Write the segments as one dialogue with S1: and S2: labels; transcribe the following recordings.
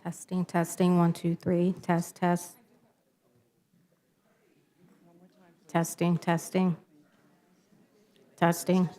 S1: Testing, testing, one, two, three, test, test. Testing, testing. Testing.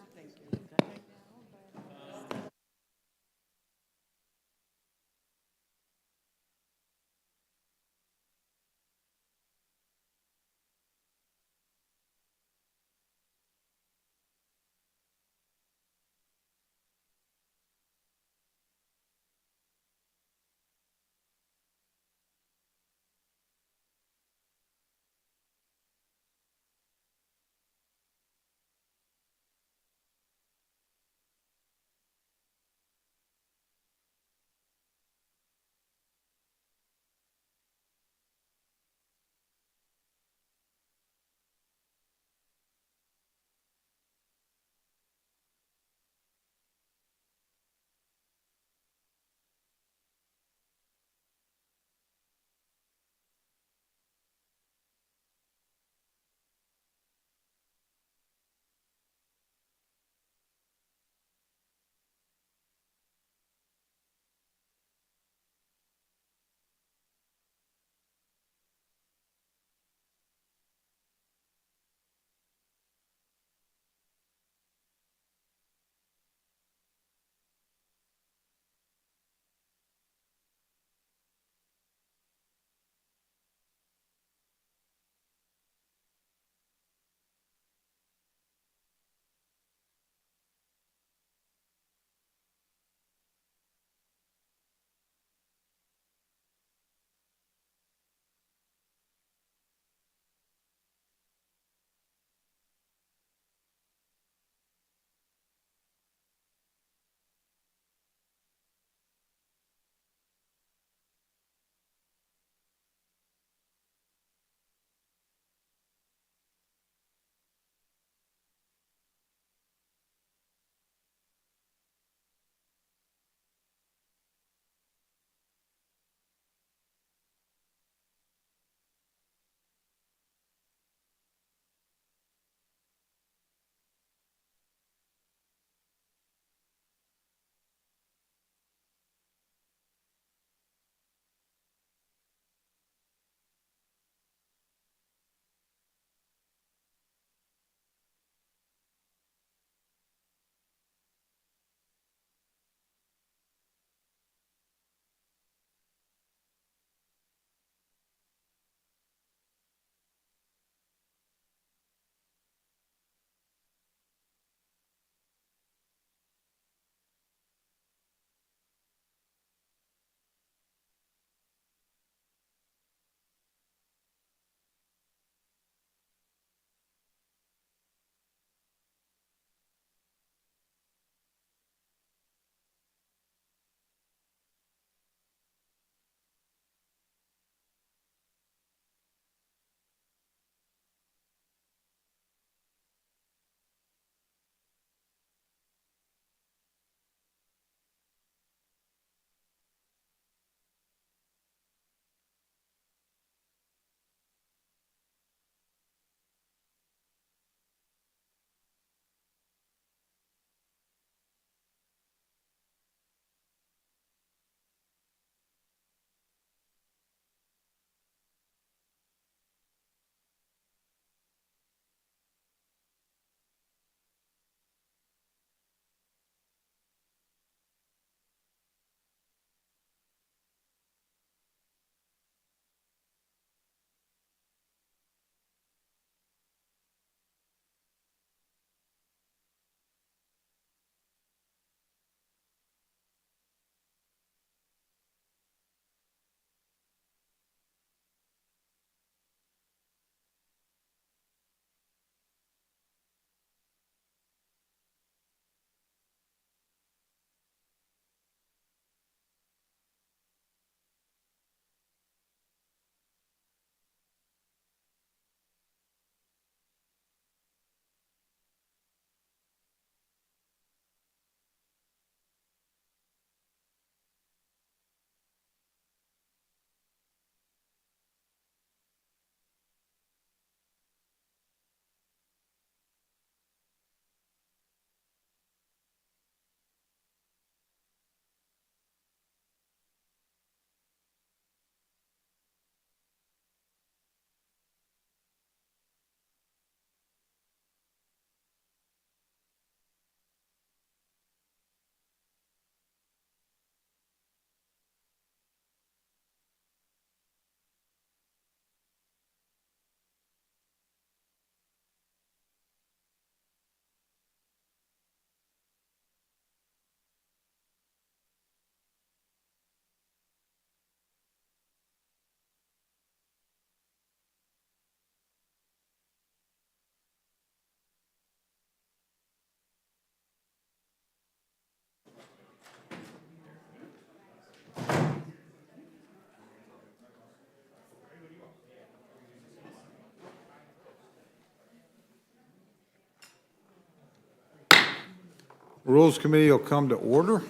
S2: Rules Committee will come to order.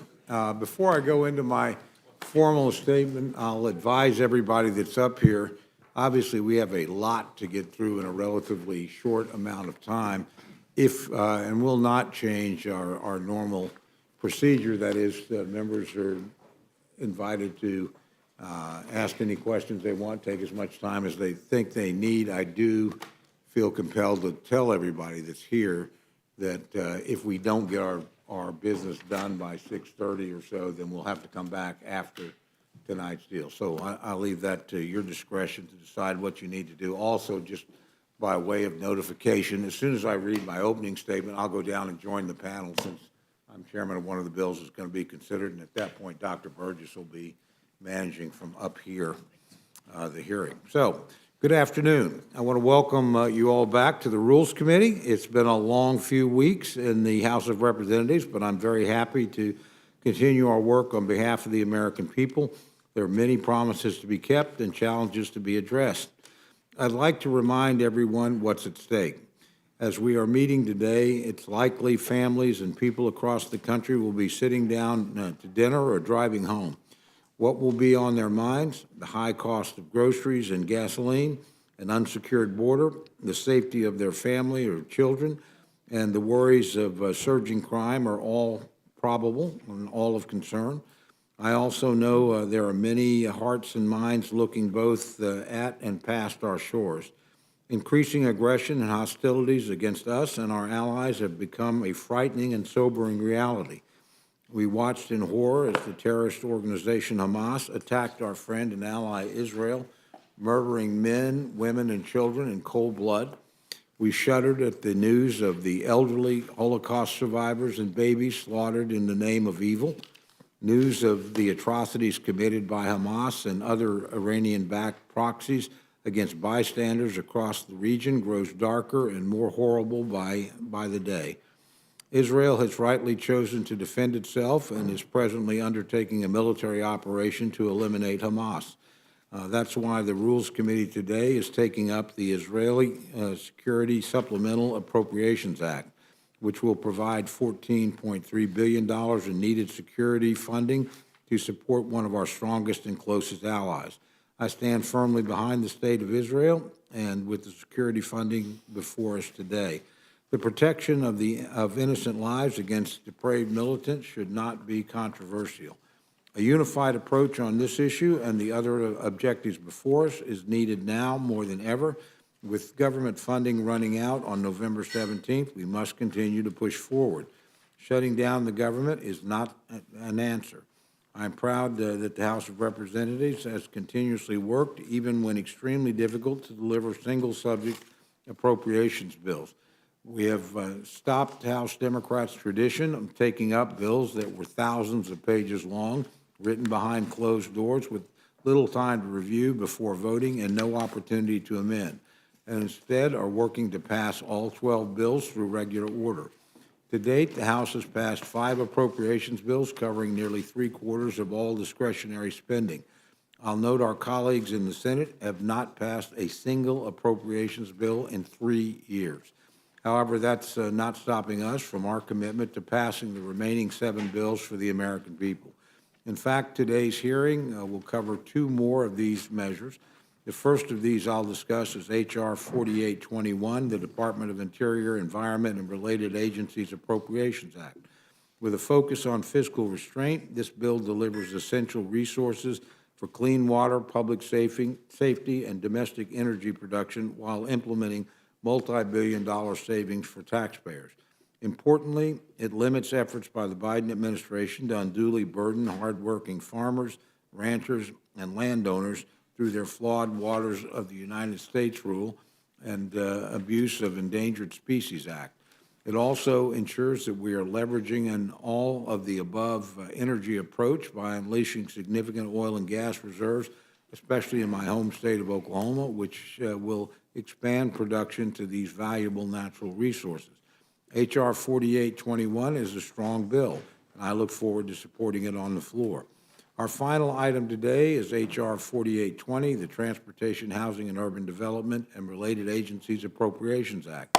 S2: Before I go into my formal statement, I'll advise everybody that's up here. Obviously, we have a lot to get through in a relatively short amount of time. And will not change our normal procedure. That is, members are invited to ask any questions they want, take as much time as they think they need. I do feel compelled to tell everybody that's here that if we don't get our business done by 6:30 or so, then we'll have to come back after tonight's deal. So I'll leave that to your discretion to decide what you need to do. Also, just by way of notification, as soon as I read my opening statement, I'll go down and join the panel since I'm chairman of one of the bills that's going to be considered, and at that point, Dr. Burgess will be managing from up here the hearing. So, good afternoon. I want to welcome you all back to the Rules Committee. It's been a long few weeks in the House of Representatives, but I'm very happy to continue our work on behalf of the American people. There are many promises to be kept and challenges to be addressed. I'd like to remind everyone what's at stake. As we are meeting today, it's likely families and people across the country will be sitting down to dinner or driving home. What will be on their minds? The high cost of groceries and gasoline, an unsecured border, the safety of their family or children, and the worries of surging crime are all probable and all of concern. I also know there are many hearts and minds looking both at and past our shores. Increasing aggression and hostilities against us and our allies have become a frightening and sobering reality. We watched in horror as the terrorist organization Hamas attacked our friend and ally Israel, murdering men, women, and children in cold blood. We shuddered at the news of the elderly Holocaust survivors and babies slaughtered in the name of evil. News of the atrocities committed by Hamas and other Iranian-backed proxies against bystanders across the region grows darker and more horrible by the day. Israel has rightly chosen to defend itself and is presently undertaking a military operation to eliminate Hamas. That's why the Rules Committee today is taking up the Israeli Security Supplemental Appropriations Act, which will provide $14.3 billion in needed security funding to support one of our strongest and closest allies. I stand firmly behind the state of Israel and with the security funding before us today. The protection of innocent lives against depraved militants should not be controversial. A unified approach on this issue and the other objectives before us is needed now more than ever. With government funding running out on November 17th, we must continue to push forward. Shutting down the government is not an answer. I'm proud that the House of Representatives has continuously worked, even when extremely difficult, to deliver single-subject appropriations bills. We have stopped House Democrats' tradition of taking up bills that were thousands of pages long, written behind closed doors with little time to review before voting and no opportunity to amend, and instead are working to pass all 12 bills through regular order. To date, the House has passed 5 appropriations bills covering nearly 3/4 of all discretionary spending. I'll note our colleagues in the Senate have not passed a single appropriations bill in 3 years. However, that's not stopping us from our commitment to passing the remaining 7 bills for the American people. In fact, today's hearing will cover 2 more of these measures. The first of these I'll discuss is H.R. 4821, the Department of Interior, Environment, and Related Agencies Appropriations Act. With a focus on fiscal restraint, this bill delivers essential resources for clean water, public safety, and domestic energy production while implementing multi-billion-dollar savings for taxpayers. Importantly, it limits efforts by the Biden administration to unduly burden hardworking farmers, ranchers, and landowners through their flawed Waters of the United States rule and Abuse of Endangered Species Act. It also ensures that we are leveraging an all-of-the-above energy approach by unleashing significant oil and gas reserves, especially in my home state of Oklahoma, which will expand production to these valuable natural resources. H.R. 4821 is a strong bill, and I look forward to supporting it on the floor. Our final item today is H.R. 4820, the Transportation, Housing, and Urban Development and Related Agencies Appropriations Act.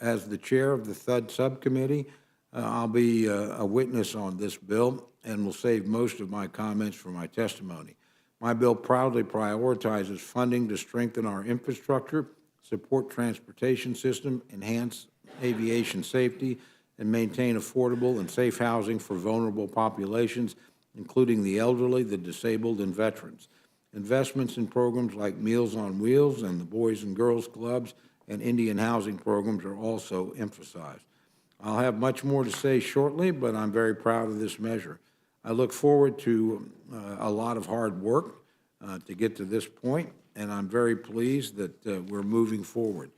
S2: As the chair of the THUD subcommittee, I'll be a witness on this bill and will save most of my comments for my testimony. My bill proudly prioritizes funding to strengthen our infrastructure, support transportation system, enhance aviation safety, and maintain affordable and safe housing for vulnerable populations, including the elderly, the disabled, and veterans. Investments in programs like Meals on Wheels and the Boys and Girls Clubs and Indian housing programs are also emphasized. I'll have much more to say shortly, but I'm very proud of this measure. I look forward to a lot of hard work to get to this point, and I'm very pleased that we're moving forward.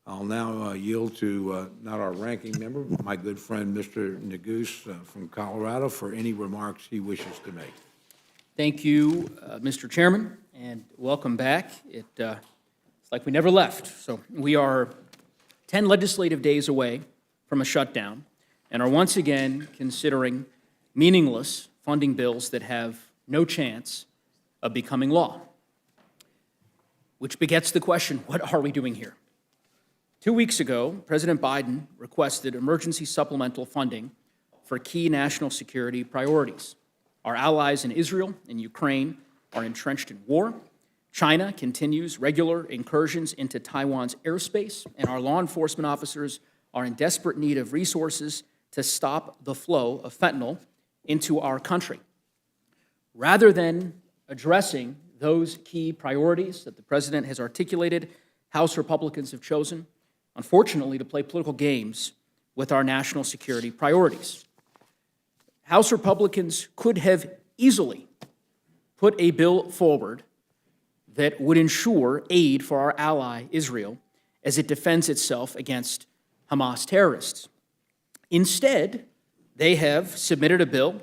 S2: I'll now yield to not our ranking member, but my good friend, Mr. Neguse from Colorado, for any remarks he wishes to make.
S3: Thank you, Mr. Chairman, and welcome back. It's like we never left. So we are 10 legislative days away from a shutdown and are once again considering meaningless funding bills that have no chance of becoming law, which begets the question, what are we doing here? 2 weeks ago, President Biden requested emergency supplemental funding for key national security priorities. Our allies in Israel and Ukraine are entrenched in war. China continues regular incursions into Taiwan's airspace, and our law enforcement officers are in desperate need of resources to stop the flow of fentanyl into our country. Rather than addressing those key priorities that the President has articulated, House Republicans have chosen, unfortunately, to play political games with our national security priorities. House Republicans could have easily put a bill forward that would ensure aid for our ally, Israel, as it defends itself against Hamas terrorists. Instead, they have submitted a bill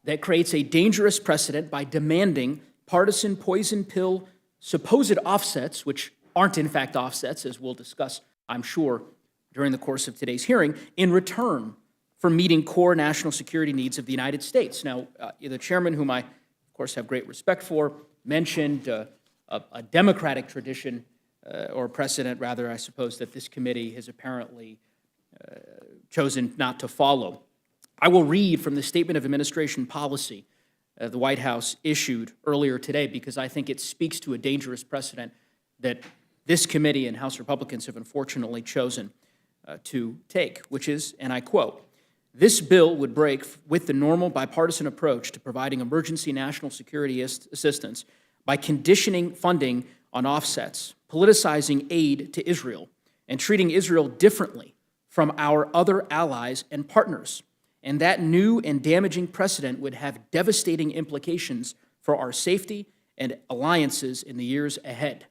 S3: that creates a dangerous precedent by demanding partisan poison pill supposed offsets, which aren't in fact offsets, as we'll discuss, I'm sure, during the course of today's hearing, in return for meeting core national security needs of the United States. Now, the chairman, whom I, of course, have great respect for, mentioned a democratic tradition, or precedent, rather, I suppose, that this committee has apparently chosen not to follow. I will read from the Statement of Administration Policy the White House issued earlier today, because I think it speaks to a dangerous precedent that this committee and House Republicans have unfortunately chosen to take, which is, and I quote, "This bill would break with the normal bipartisan approach to providing emergency national security assistance by conditioning funding on offsets, politicizing aid to Israel, and treating Israel differently from our other allies and partners. And that new and damaging precedent would have devastating implications for our safety and alliances in the years ahead.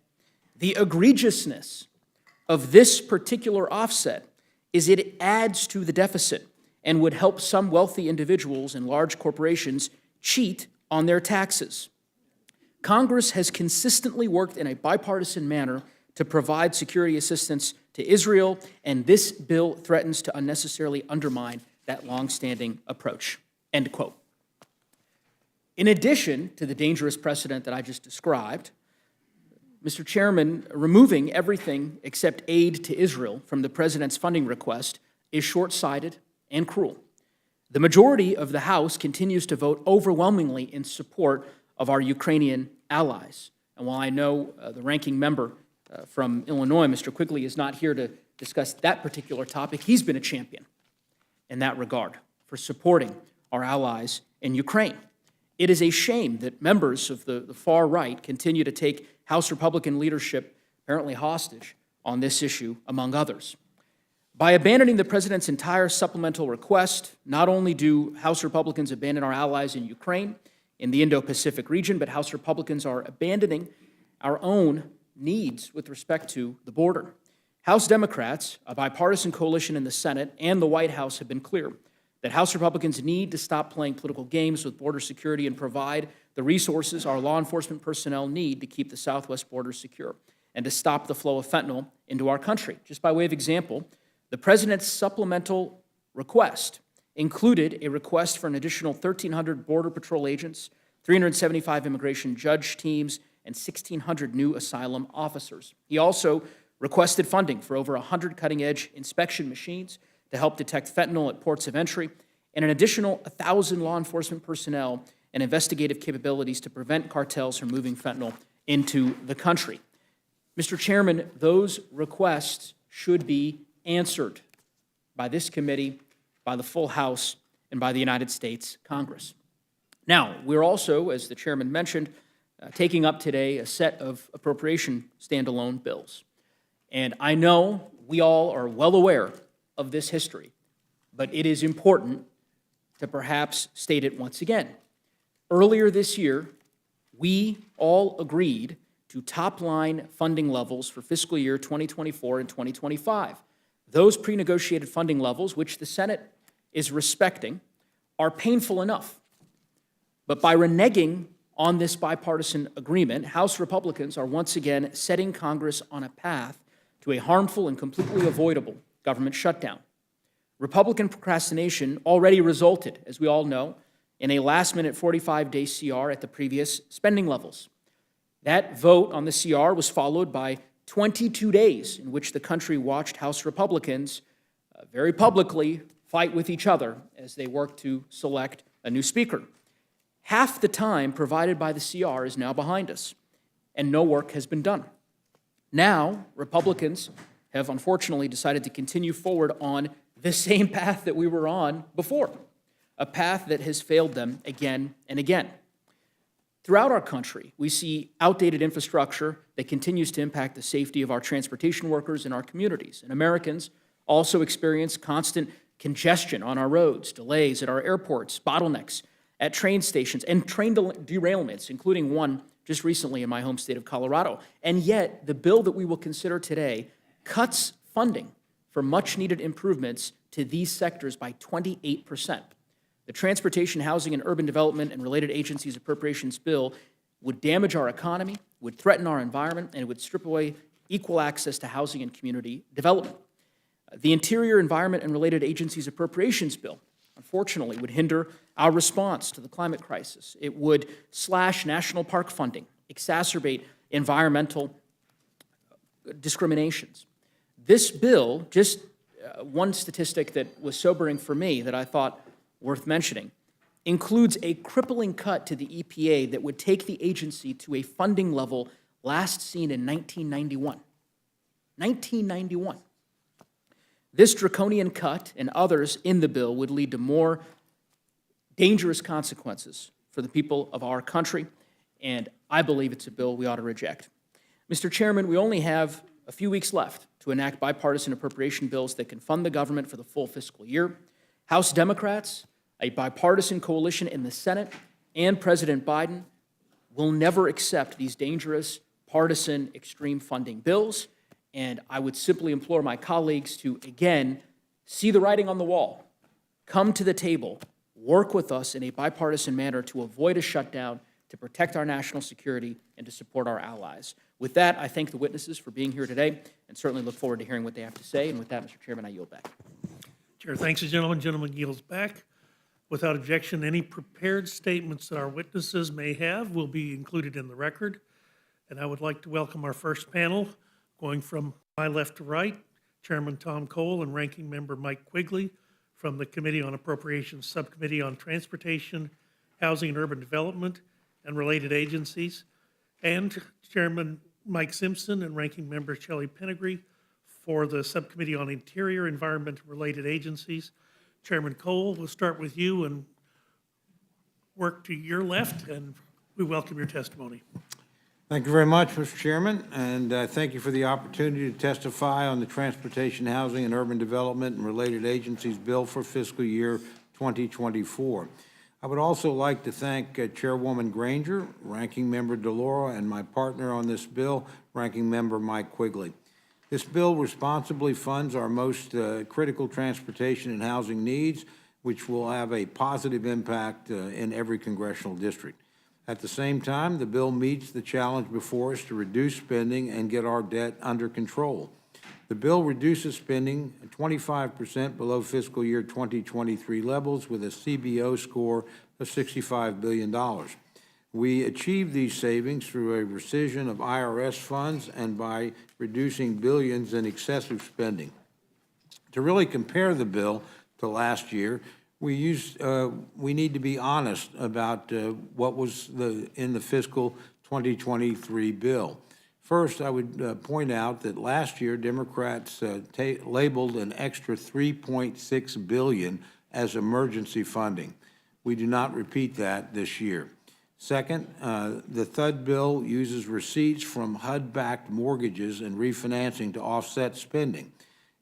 S3: The egregiousness of this particular offset is it adds to the deficit and would help some wealthy individuals and large corporations cheat on their taxes. Congress has consistently worked in a bipartisan manner to provide security assistance to Israel, and this bill threatens to unnecessarily undermine that longstanding approach." End quote. In addition to the dangerous precedent that I just described, Mr. Chairman, removing everything except aid to Israel from the President's funding request is short-sighted and cruel. The majority of the House continues to vote overwhelmingly in support of our Ukrainian allies. And while I know the ranking member from Illinois, Mr. Quigley, is not here to discuss that particular topic, he's been a champion in that regard for supporting our allies in Ukraine. It is a shame that members of the far right continue to take House Republican leadership apparently hostage on this issue, among others. By abandoning the President's entire supplemental request, not only do House Republicans abandon our allies in Ukraine, in the Indo-Pacific region, but House Republicans are abandoning our own needs with respect to the border. House Democrats, a bipartisan coalition in the Senate and the White House, have been clear that House Republicans need to stop playing political games with border security and provide the resources our law enforcement personnel need to keep the southwest border secure and to stop the flow of fentanyl into our country. Just by way of example, the President's supplemental request included a request for an additional 1,300 Border Patrol agents, 375 immigration judge teams, and 1,600 new asylum officers. He also requested funding for over 100 cutting-edge inspection machines to help detect fentanyl at ports of entry, and an additional 1,000 law enforcement personnel and investigative capabilities to prevent cartels from moving fentanyl into the country. Mr. Chairman, those requests should be answered by this committee, by the full House, and by the United States Congress. Now, we're also, as the chairman mentioned, taking up today a set of appropriation standalone bills. And I know we all are well aware of this history, but it is important to perhaps state it once again. Earlier this year, we all agreed to top-line funding levels for fiscal year 2024 and 2025. Those pre-negotiated funding levels, which the Senate is respecting, are painful enough. But by reneging on this bipartisan agreement, House Republicans are once again setting Congress on a path to a harmful and completely avoidable government shutdown. Republican procrastination already resulted, as we all know, in a last-minute 45-day CR at the previous spending levels. That vote on the CR was followed by 22 days in which the country watched House Republicans very publicly fight with each other as they worked to select a new speaker. Half the time provided by the CR is now behind us, and no work has been done. Now, Republicans have unfortunately decided to continue forward on the same path that we were on before, a path that has failed them again and again. Throughout our country, we see outdated infrastructure that continues to impact the safety of our transportation workers and our communities. And Americans also experience constant congestion on our roads, delays at our airports, bottlenecks at train stations, and train derailments, including one just recently in my home state of Colorado. And yet, the bill that we will consider today cuts funding for much-needed improvements to these sectors by 28%. The Transportation, Housing, and Urban Development and Related Agencies Appropriations Bill would damage our economy, would threaten our environment, and it would strip away equal access to housing and community development. The Interior, Environment, and Related Agencies Appropriations Bill, unfortunately, would hinder our response to the climate crisis. It would slash national park funding, exacerbate environmental discriminations. This bill, just one statistic that was sobering for me that I thought worth mentioning, includes a crippling cut to the EPA that would take the agency to a funding level last seen in 1991. 1991. This draconian cut and others in the bill would lead to more dangerous consequences for the people of our country, and I believe it's a bill we ought to reject. Mr. Chairman, we only have a few weeks left to enact bipartisan appropriation bills that can fund the government for the full fiscal year. House Democrats, a bipartisan coalition in the Senate, and President Biden will never accept these dangerous, partisan, extreme funding bills, and I would simply implore my colleagues to, again, see the writing on the wall, come to the table, work with us in a bipartisan manner to avoid a shutdown, to protect our national security, and to support our allies. With that, I thank the witnesses for being here today and certainly look forward to hearing what they have to say. And with that, Mr. Chairman, I yield back.
S4: Chair thanks the gentleman. Gentleman yields back. Without objection, any prepared statements that our witnesses may have will be included in the record. And I would like to welcome our first panel, going from my left to right, Chairman Tom Cole and Ranking Member Mike Quigley from the Committee on Appropriations Subcommittee on Transportation, Housing and Urban Development and Related Agencies, and Chairman Mike Simpson and Ranking Member Shelley Penegry for the Subcommittee on Interior, Environment and Related Agencies. Chairman Cole, we'll start with you and work to your left, and we welcome your testimony.
S2: Thank you very much, Mr. Chairman, and thank you for the opportunity to testify on the Transportation, Housing, and Urban Development and Related Agencies Bill for fiscal year 2024. I would also like to thank Chairwoman Granger, Ranking Member DeLauro, and my partner on this bill, Ranking Member Mike Quigley. This bill responsibly funds our most critical transportation and housing needs, which will have a positive impact in every congressional district. At the same time, the bill meets the challenge before us to reduce spending and get our debt under control. The bill reduces spending 25% below fiscal year 2023 levels with a CBO score of $65 billion. We achieve these savings through a rescission of IRS funds and by reducing billions in excessive spending. To really compare the bill to last year, we need to be honest about what was in the fiscal 2023 bill. First, I would point out that last year, Democrats labeled an extra $3.6 billion as emergency funding. We do not repeat that this year. Second, the THUD bill uses receipts from HUD-backed mortgages and refinancing to offset spending.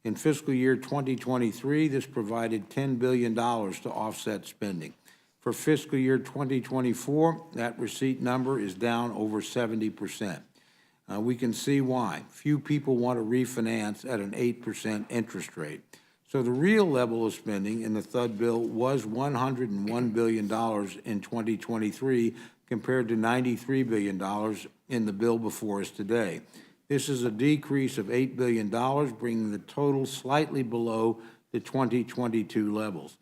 S2: In fiscal year 2023, this provided $10 billion to offset spending. For fiscal year 2024, that receipt number is down over 70%. We can see why. Few people want to refinance at an 8% interest rate. So the real level of spending in the THUD bill was $101 billion in 2023 compared to $93 billion in the bill before us today. This is a decrease of $8 billion, bringing the total slightly below the 2022 levels.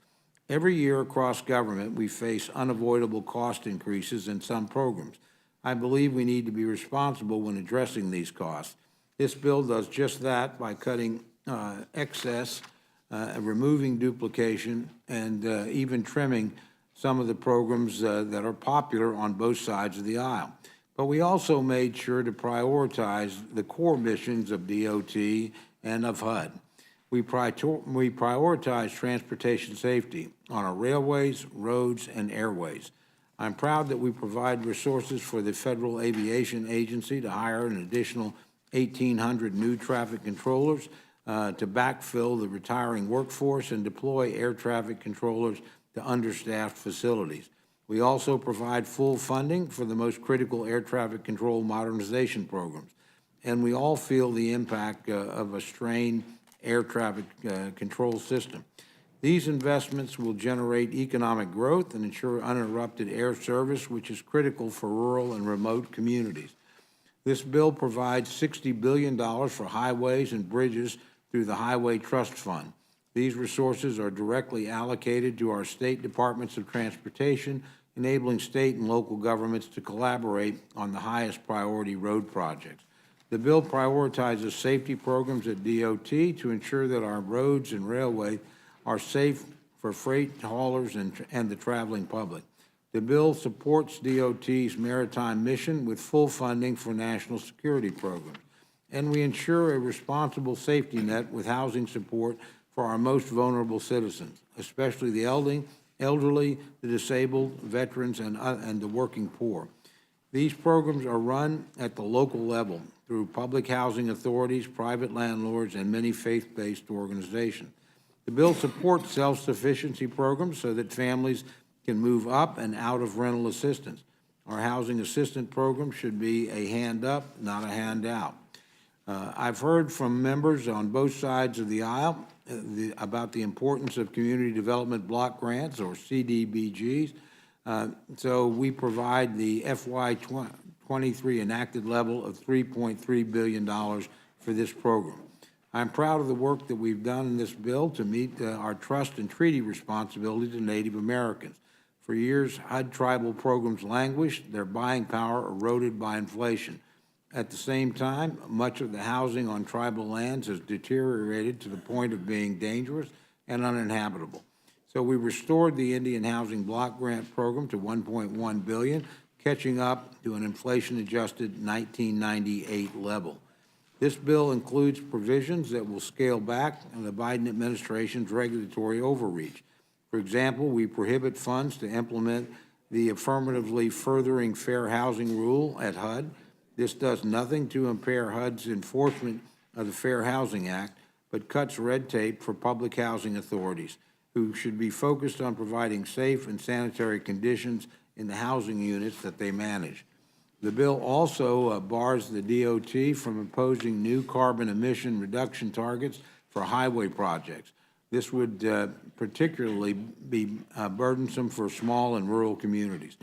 S2: Every year across government, we face unavoidable cost increases in some programs. I believe we need to be responsible when addressing these costs. This bill does just that by cutting excess, removing duplication, and even trimming some of the programs that are popular on both sides of the aisle. But we also made sure to prioritize the core missions of DOT and of HUD. We prioritize transportation safety on our railways, roads, and airways. I'm proud that we provide resources for the Federal Aviation Agency to hire an additional 1,800 new traffic controllers to backfill the retiring workforce and deploy air traffic controllers to understaffed facilities. We also provide full funding for the most critical air traffic control modernization programs. And we all feel the impact of a strained air traffic control system. These investments will generate economic growth and ensure uninterrupted air service, which is critical for rural and remote communities. This bill provides $60 billion for highways and bridges through the Highway Trust Fund. These resources are directly allocated to our state departments of transportation, enabling state and local governments to collaborate on the highest priority road projects. The bill prioritizes safety programs at DOT to ensure that our roads and railway are safe for freight haulers and the traveling public. The bill supports DOT's maritime mission with full funding for national security programs. And we ensure a responsible safety net with housing support for our most vulnerable citizens, especially the elderly, the disabled, veterans, and the working poor. These programs are run at the local level through public housing authorities, private landlords, and many faith-based organizations. The bill supports self-sufficiency programs so that families can move up and out of rental assistance. Our housing assistance program should be a hand up, not a handout. I've heard from members on both sides of the aisle about the importance of community development block grants, or CDBGs. So we provide the FY23 enacted level of $3.3 billion for this program. I'm proud of the work that we've done in this bill to meet our trust and treaty responsibility to Native Americans. For years, HUD tribal programs languished, their buying power eroded by inflation. At the same time, much of the housing on tribal lands has deteriorated to the point of being dangerous and uninhabitable. So we restored the Indian Housing Block Grant Program to $1.1 billion, catching up to an inflation-adjusted 1998 level. This bill includes provisions that will scale back the Biden administration's regulatory overreach. For example, we prohibit funds to implement the affirmatively furthering fair housing rule at HUD. This does nothing to impair HUD's enforcement of the Fair Housing Act, but cuts red tape for public housing authorities, who should be focused on providing safe and sanitary conditions in the housing units that they manage. The bill also bars the DOT from imposing new carbon emission reduction targets for highway projects. This would particularly be burdensome for small and rural communities.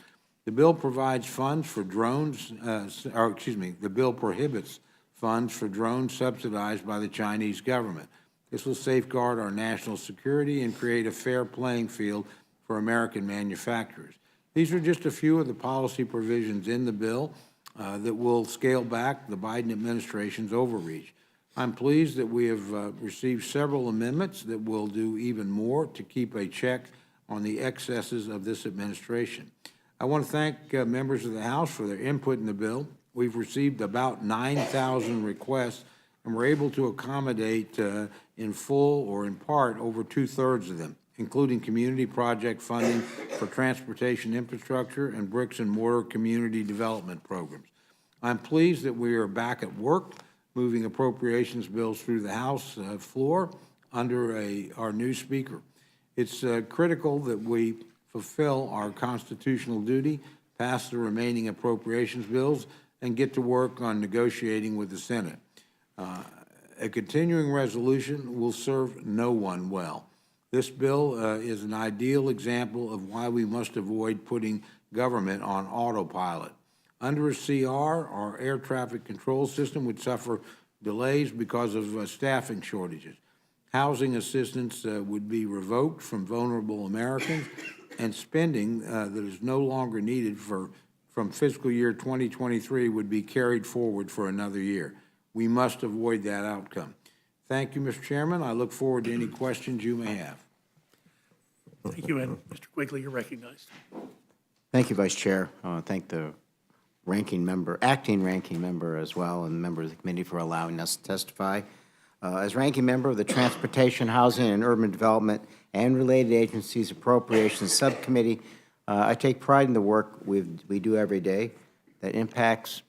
S2: The bill provides funds for drones, the bill prohibits funds for drones subsidized by the Chinese government. This will safeguard our national security and create a fair playing field for American manufacturers. These are just a few of the policy provisions in the bill that will scale back the Biden administration's overreach. I'm pleased that we have received several amendments that will do even more to keep a check on the excesses of this administration. I want to thank members of the House for their input in the bill. We've received about 9,000 requests, and we're able to accommodate in full or in part over 2/3 of them, including community project funding for transportation infrastructure and bricks and mortar community development programs. I'm pleased that we are back at work, moving appropriations bills through the House floor under our new Speaker. It's critical that we fulfill our constitutional duty, pass the remaining appropriations bills, and get to work on negotiating with the Senate. A continuing resolution will serve no one well. This bill is an ideal example of why we must avoid putting government on autopilot. Under a CR, our air traffic control system would suffer delays because of staffing shortages. Housing assistance would be revoked from vulnerable Americans, and spending that is no longer needed from fiscal year 2023 would be carried forward for another year. We must avoid that outcome. Thank you, Mr. Chairman. I look forward to any questions you may have.
S4: Thank you, and Mr. Quigley, you're recognized.
S5: Thank you, Vice Chair. I want to thank the ranking member, acting ranking member as well, and members of the committee for allowing us to testify. As ranking member of the Transportation, Housing, and Urban Development and Related Agencies Appropriations Subcommittee, I take pride in the work we do every day that impacts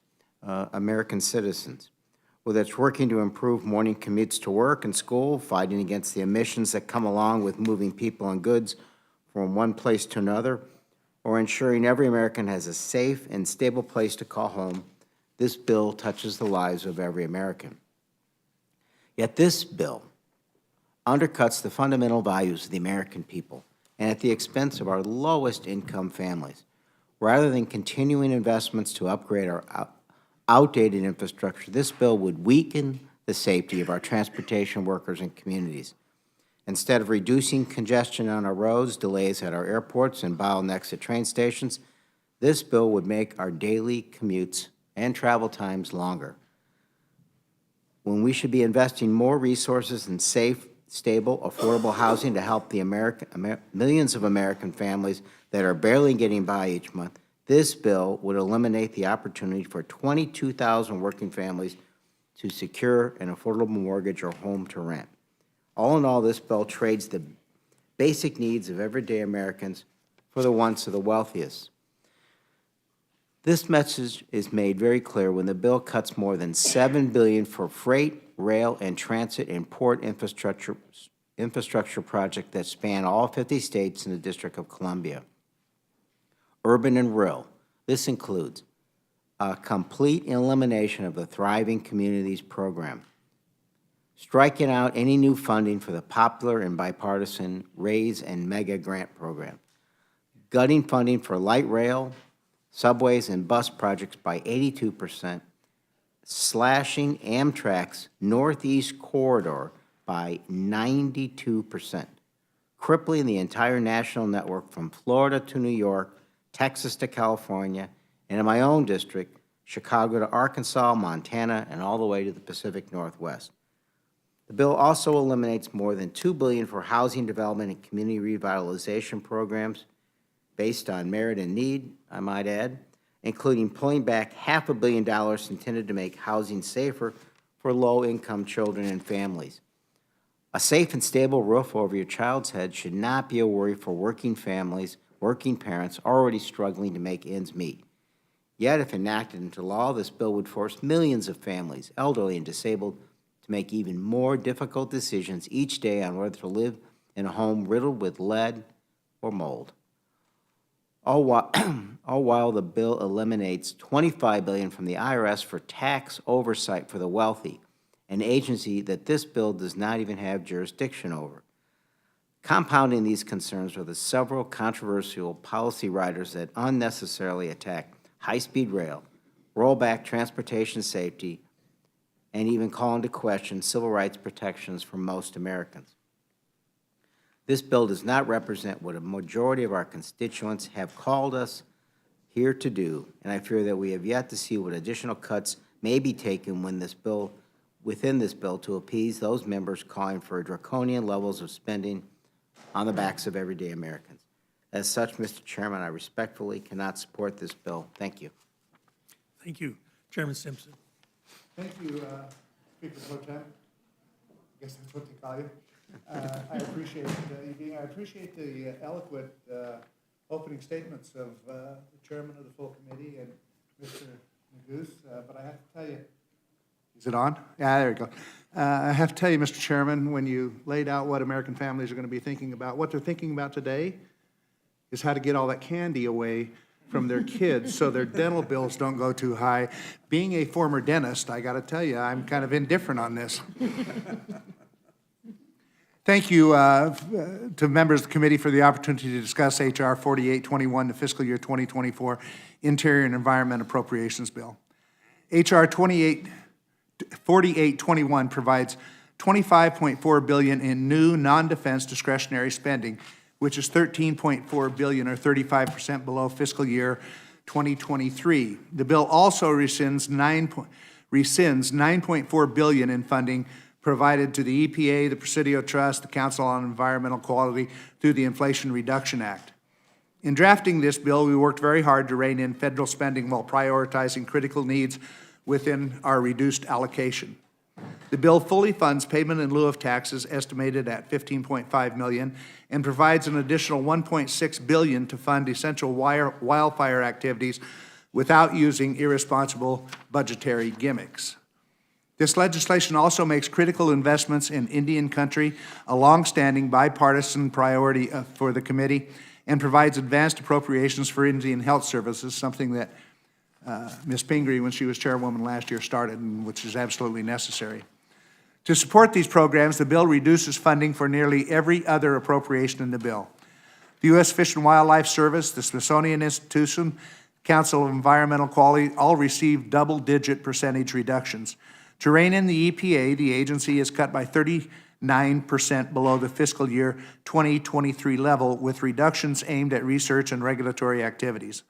S5: American citizens. Whether it's working to improve morning commutes to work and school, fighting against the emissions that come along with moving people and goods from one place to another, or ensuring every American has a safe and stable place to call home, this bill touches the lives of every American. Yet this bill undercuts the fundamental values of the American people, and at the expense of our lowest income families. Rather than continuing investments to upgrade our outdated infrastructure, this bill would weaken the safety of our transportation workers and communities. Instead of reducing congestion on our roads, delays at our airports, and bottlenecks at train stations, this bill would make our daily commutes and travel times longer. When we should be investing more resources in safe, stable, affordable housing to help the millions of American families that are barely getting by each month, this bill would eliminate the opportunity for 22,000 working families to secure an affordable mortgage or home to rent. All in all, this bill trades the basic needs of everyday Americans for the wants of the wealthiest. This message is made very clear when the bill cuts more than $7 billion for freight, rail, and transit and port infrastructure projects that span all 50 states and the District of Columbia. Urban and rural. This includes a complete elimination of the Thriving Communities program, striking out any new funding for the popular and bipartisan RAISE and MEGA grant program, gutting funding for light rail, subways, and bus projects by 82%, slashing Amtrak's Northeast Corridor by 92%, crippling the entire national network from Florida to New York, Texas to California, and in my own district, Chicago to Arkansas, Montana, and all the way to the Pacific Northwest. The bill also eliminates more than $2 billion for housing development and community revitalization programs based on merit and need, I might add, including pulling back $500 million intended to make housing safer for low-income children and families. A safe and stable roof over your child's head should not be a worry for working families, working parents already struggling to make ends meet. Yet, if enacted into law, this bill would force millions of families, elderly and disabled, to make even more difficult decisions each day on whether to live in a home riddled with lead or mold. All while the bill eliminates $25 billion from the IRS for tax oversight for the wealthy, an agency that this bill does not even have jurisdiction over. Compounding these concerns are the several controversial policy riders that unnecessarily attack high-speed rail, roll back transportation safety, and even call into question civil rights protections for most Americans. This bill does not represent what a majority of our constituents have called us here to do, and I fear that we have yet to see what additional cuts may be taken when this bill within this bill to appease those members calling for draconian levels of spending on the backs of everyday Americans. As such, Mr. Chairman, I respectfully cannot support this bill. Thank you.
S4: Thank you. Chairman Simpson.
S6: Thank you, Speaker Pro Tem. I guess that's what they call you. I appreciate you being, I appreciate the eloquent opening statements of the chairman of the full committee and Mr. Neguse, but I have to tell you. Is it on? Yeah, there you go. I have to tell you, Mr. Chairman, when you laid out what American families are going to be thinking about, what they're thinking about today is how to get all that candy away from their kids so their dental bills don't go too high. Being a former dentist, I got to tell you, I'm kind of indifferent on this. Thank you to members of the committee for the opportunity to discuss H.R. 4821, the fiscal year 2024 Interior and Environment Appropriations Bill. H.R. 4821 provides $25.4 billion in new non-defense discretionary spending, which is $13.4 billion or 35% below fiscal year 2023. The bill also rescinds $9.4 billion in funding provided to the EPA, the Presidio Trust, the Council on Environmental Quality through the Inflation Reduction Act. In drafting this bill, we worked very hard to rein in federal spending while prioritizing critical needs within our reduced allocation. The bill fully funds payment in lieu of taxes estimated at $15.5 million and provides an additional $1.6 billion to fund essential wildfire activities without using irresponsible budgetary gimmicks. This legislation also makes critical investments in Indian country, a longstanding bipartisan priority for the committee, and provides advanced appropriations for Indian health services, something that Ms. Pingree, when she was chairwoman last year, started, and which is absolutely necessary. To support these programs, the bill reduces funding for nearly every other appropriation in the bill. The U.S. Fish and Wildlife Service, the Smithsonian Institution, Council of Environmental Quality all received double-digit percentage reductions. To rein in the EPA, the agency is cut by 39% below the fiscal year 2023 level, with reductions aimed at research and regulatory activities.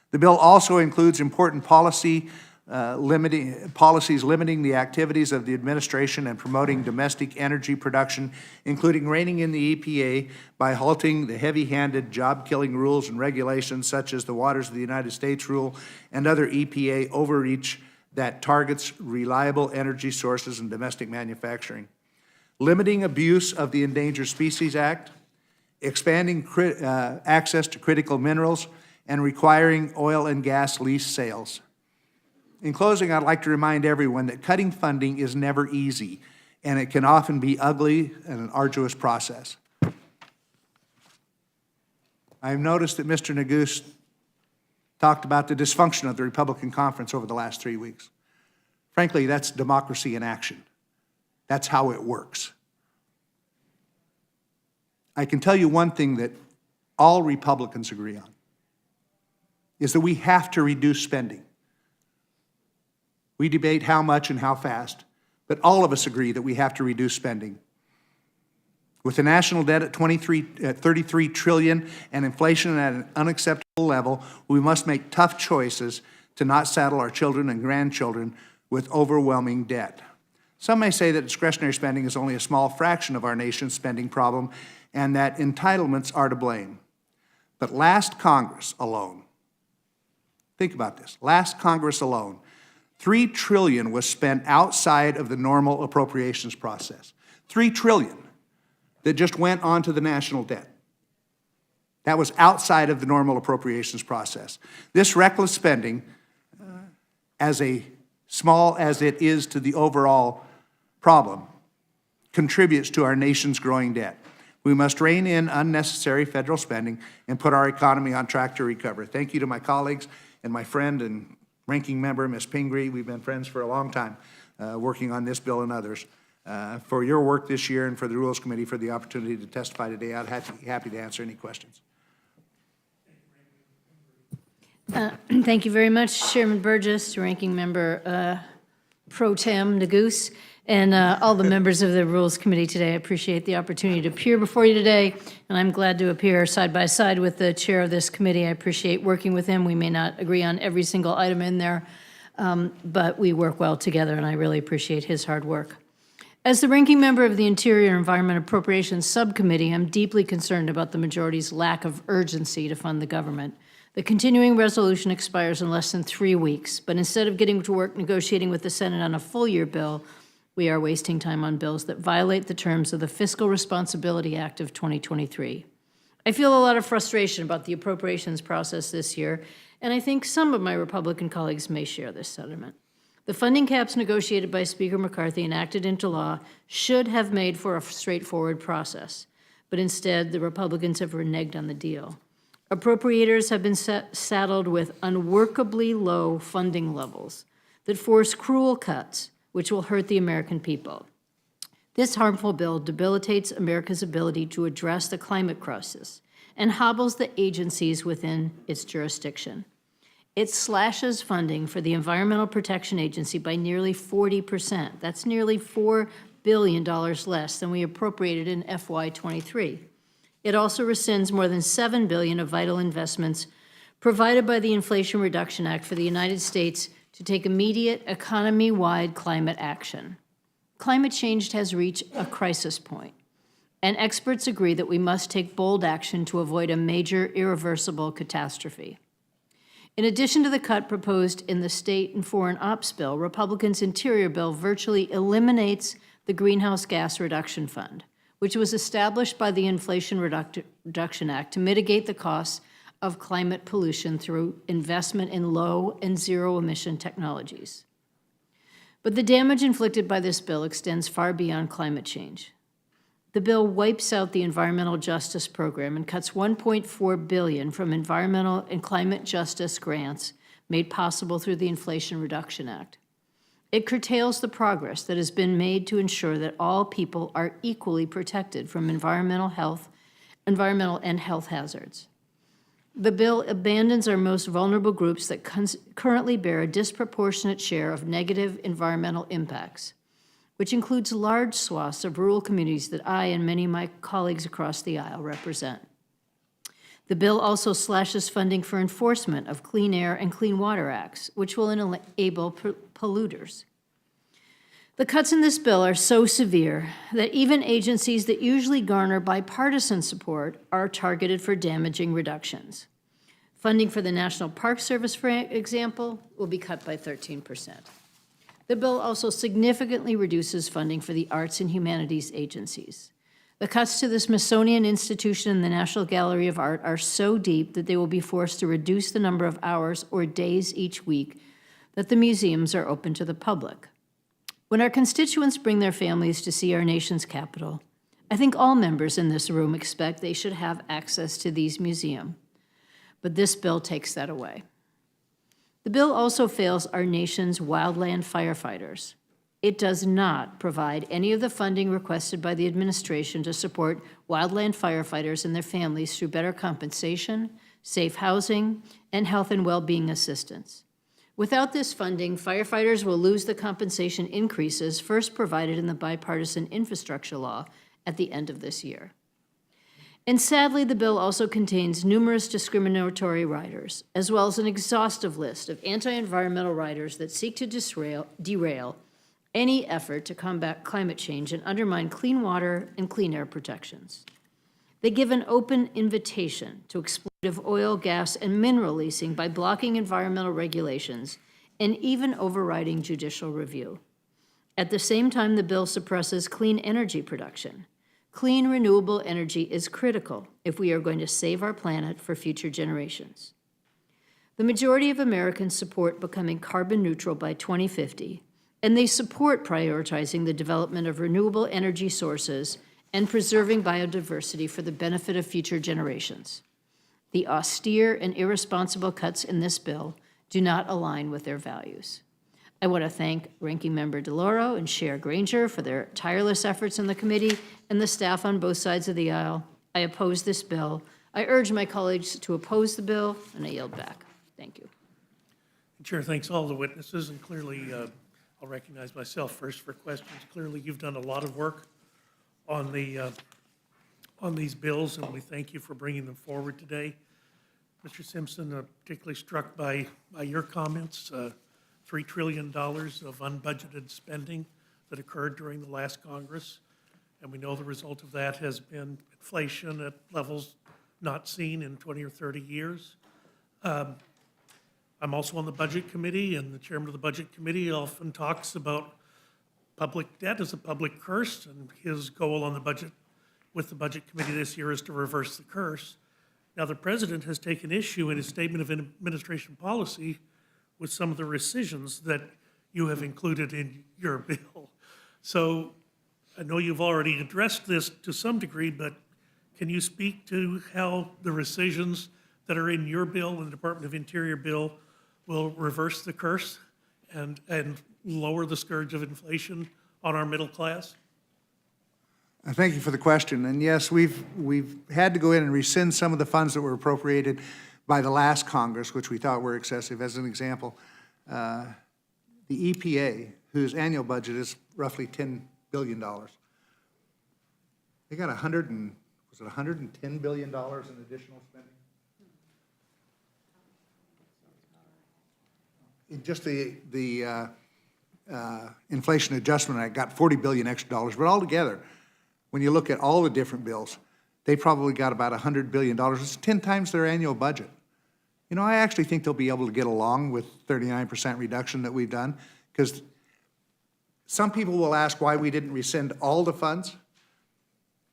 S6: The bill also includes important policies limiting the activities of the administration and promoting domestic energy production, including reining in the EPA by halting the heavy-handed job-killing rules and regulations such as the Waters of the United States rule and other EPA overreach that targets reliable energy sources and domestic manufacturing. Limiting abuse of the Endangered Species Act, expanding access to critical minerals, and requiring oil and gas lease sales. In closing, I'd like to remind everyone that cutting funding is never easy, and it can often be ugly and an arduous process. I've noticed that Mr. Neguse talked about the dysfunction of the Republican conference over the last 3 weeks. Frankly, that's democracy in action. That's how it works. I can tell you one thing that all Republicans agree on, is that we have to reduce spending. We debate how much and how fast, but all of us agree that we have to reduce spending. With the national debt at $33 trillion and inflation at an unacceptable level, we must make tough choices to not saddle our children and grandchildren with overwhelming debt. Some may say that discretionary spending is only a small fraction of our nation's spending problem and that entitlements are to blame. But last Congress alone, think about this, last Congress alone, $3 trillion was spent outside of the normal appropriations process. $3 trillion that just went onto the national debt. That was outside of the normal appropriations process. This reckless spending, as small as it is to the overall problem, contributes to our nation's growing debt. We must rein in unnecessary federal spending and put our economy on track to recover. Thank you to my colleagues and my friend and ranking member, Ms. Pingree. We've been friends for a long time, working on this bill and others. For your work this year and for the Rules Committee for the opportunity to testify today, I'd be happy to answer any questions.
S7: Thank you very much, Chairman Burgess, Ranking Member Pro Tem Neguse, and all the members of the Rules Committee today. I appreciate the opportunity to appear before you today, and I'm glad to appear side by side with the chair of this committee. I appreciate working with him. We may not agree on every single item in there, but we work well together, and I really appreciate his hard work. As the ranking member of the Interior and Environment Appropriations Subcommittee, I'm deeply concerned about the majority's lack of urgency to fund the government. The continuing resolution expires in less than 3 weeks, but instead of getting to work negotiating with the Senate on a full-year bill, we are wasting time on bills that violate the terms of the Fiscal Responsibility Act of 2023. I feel a lot of frustration about the appropriations process this year, and I think some of my Republican colleagues may share this sentiment. The funding caps negotiated by Speaker McCarthy and acted into law should have made for a straightforward process, but instead the Republicans have reneged on the deal. Appropriators have been saddled with unworkably low funding levels that force cruel cuts, which will hurt the American people. This harmful bill debilitates America's ability to address the climate crisis and hobbles the agencies within its jurisdiction. It slashes funding for the Environmental Protection Agency by nearly 40%. That's nearly $4 billion less than we appropriated in FY23. It also rescinds more than $7 billion of vital investments provided by the Inflation Reduction Act for the United States to take immediate economy-wide climate action. Climate change has reached a crisis point, and experts agree that we must take bold action to avoid a major irreversible catastrophe. In addition to the cut proposed in the State and Foreign Ops Bill, Republicans' Interior Bill virtually eliminates the Greenhouse Gas Reduction Fund, which was established by the Inflation Reduction Act to mitigate the costs of climate pollution through investment in low and zero-emission technologies. But the damage inflicted by this bill extends far beyond climate change. The bill wipes out the Environmental Justice Program and cuts $1.4 billion from environmental and climate justice grants made possible through the Inflation Reduction Act. It curtails the progress that has been made to ensure that all people are equally protected from environmental and health hazards. The bill abandons our most vulnerable groups that currently bear a disproportionate share of negative environmental impacts, which includes large swaths of rural communities that I and many of my colleagues across the aisle represent. The bill also slashes funding for enforcement of Clean Air and Clean Water Acts, which will enable polluters. The cuts in this bill are so severe that even agencies that usually garner bipartisan support are targeted for damaging reductions. Funding for the National Park Service, for example, will be cut by 13%. The bill also significantly reduces funding for the arts and humanities agencies. The cuts to the Smithsonian Institution and the National Gallery of Art are so deep that they will be forced to reduce the number of hours or days each week that the museums are open to the public. When our constituents bring their families to see our nation's capital, I think all members in this room expect they should have access to these museums. But this bill takes that away. The bill also fails our nation's wildland firefighters. It does not provide any of the funding requested by the administration to support wildland firefighters and their families through better compensation, safe housing, and health and well-being assistance. Without this funding, firefighters will lose the compensation increases first provided in the bipartisan infrastructure law at the end of this year. And sadly, the bill also contains numerous discriminatory riders, as well as an exhaustive list of anti-environmental riders that seek to derail any effort to combat climate change and undermine clean water and clean air protections. They give an open invitation to exploitative oil, gas, and mineral leasing by blocking environmental regulations and even overriding judicial review. At the same time, the bill suppresses clean energy production. Clean, renewable energy is critical if we are going to save our planet for future generations. The majority of Americans support becoming carbon neutral by 2050, and they support prioritizing the development of renewable energy sources and preserving biodiversity for the benefit of future generations. The austere and irresponsible cuts in this bill do not align with their values. I want to thank Ranking Member DeLauro and Chair Granger for their tireless efforts in the committee and the staff on both sides of the aisle. I oppose this bill. I urge my colleagues to oppose the bill, and I yield back. Thank you.
S4: Chair thanks all the witnesses, and clearly I'll recognize myself first for questions. Clearly, you've done a lot of work on these bills, and we thank you for bringing them forward today. Mr. Simpson, particularly struck by your comments. $3 trillion of unbudgeted spending that occurred during the last Congress. And we know the result of that has been inflation at levels not seen in 20 or 30 years. I'm also on the Budget Committee, and the chairman of the Budget Committee often talks about public debt as a public curse, and his goal on the budget, with the Budget Committee this year, is to reverse the curse. Now, the president has taken issue in his statement of administration policy with some of the rescissions that you have included in your bill. So I know you've already addressed this to some degree, but can you speak to how the rescissions that are in your bill and the Department of Interior bill will reverse the curse and lower the scourge of inflation on our middle class?
S6: Thank you for the question. And yes, we've had to go in and rescind some of the funds that were appropriated by the last Congress, which we thought were excessive. As an example, the EPA, whose annual budget is roughly $10 billion, they got $110 billion in additional spending? In just the Inflation Adjustment Act got $40 billion extra dollars, but altogether, when you look at all the different bills, they probably got about $100 billion. It's 10 times their annual budget. You know, I actually think they'll be able to get along with 39% reduction that we've done, because some people will ask why we didn't rescind all the funds.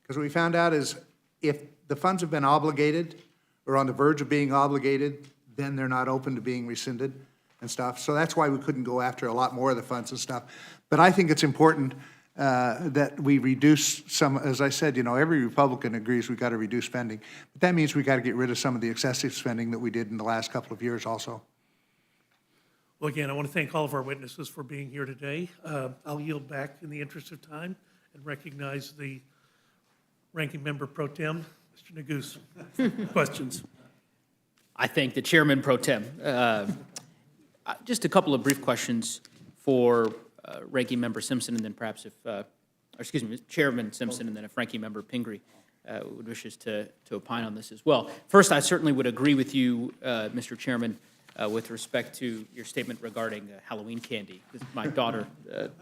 S6: Because what we found out is if the funds have been obligated or on the verge of being obligated, then they're not open to being rescinded and stuff. So that's why we couldn't go after a lot more of the funds and stuff. But I think it's important that we reduce some, as I said, you know, every Republican agrees we've got to reduce spending. But that means we've got to get rid of some of the excessive spending that we did in the last couple of years also.
S4: Well, again, I want to thank all of our witnesses for being here today. I'll yield back in the interest of time and recognize the Ranking Member Pro Tem, Mr. Neguse. Questions?
S3: I thank the Chairman Pro Tem. Just a couple of brief questions for Ranking Member Simpson, and then perhaps if, or excuse me, Chairman Simpson, and then if Ranking Member Pingree would wishes to opine on this as well. First, I certainly would agree with you, Mr. Chairman, with respect to your statement regarding Halloween candy. My daughter,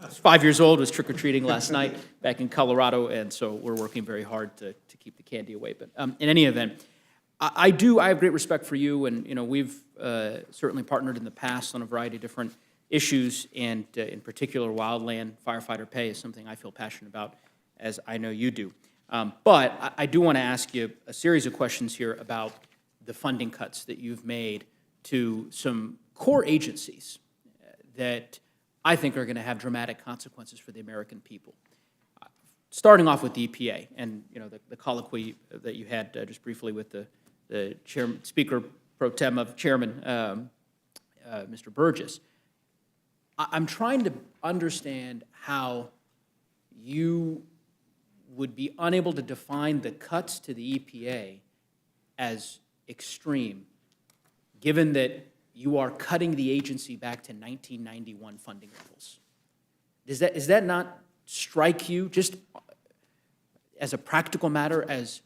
S3: 5 years old, was trick-or-treating last night back in Colorado, and so we're working very hard to keep the candy away. But in any event, I have great respect for you, and, you know, we've certainly partnered in the past on a variety of different issues, and in particular, wildland firefighter pay is something I feel passionate about, as I know you do. But I do want to ask you a series of questions here about the funding cuts that you've made to some core agencies that I think are going to have dramatic consequences for the American people. Starting off with the EPA, and, you know, the colloquy that you had just briefly with the chairman, Speaker Pro Tem of Chairman Mr. Burgess. I'm trying to understand how you would be unable to define the cuts to the EPA as extreme, given that you are cutting the agency back to 1991 funding levels. Does that not strike you, just as a practical matter, as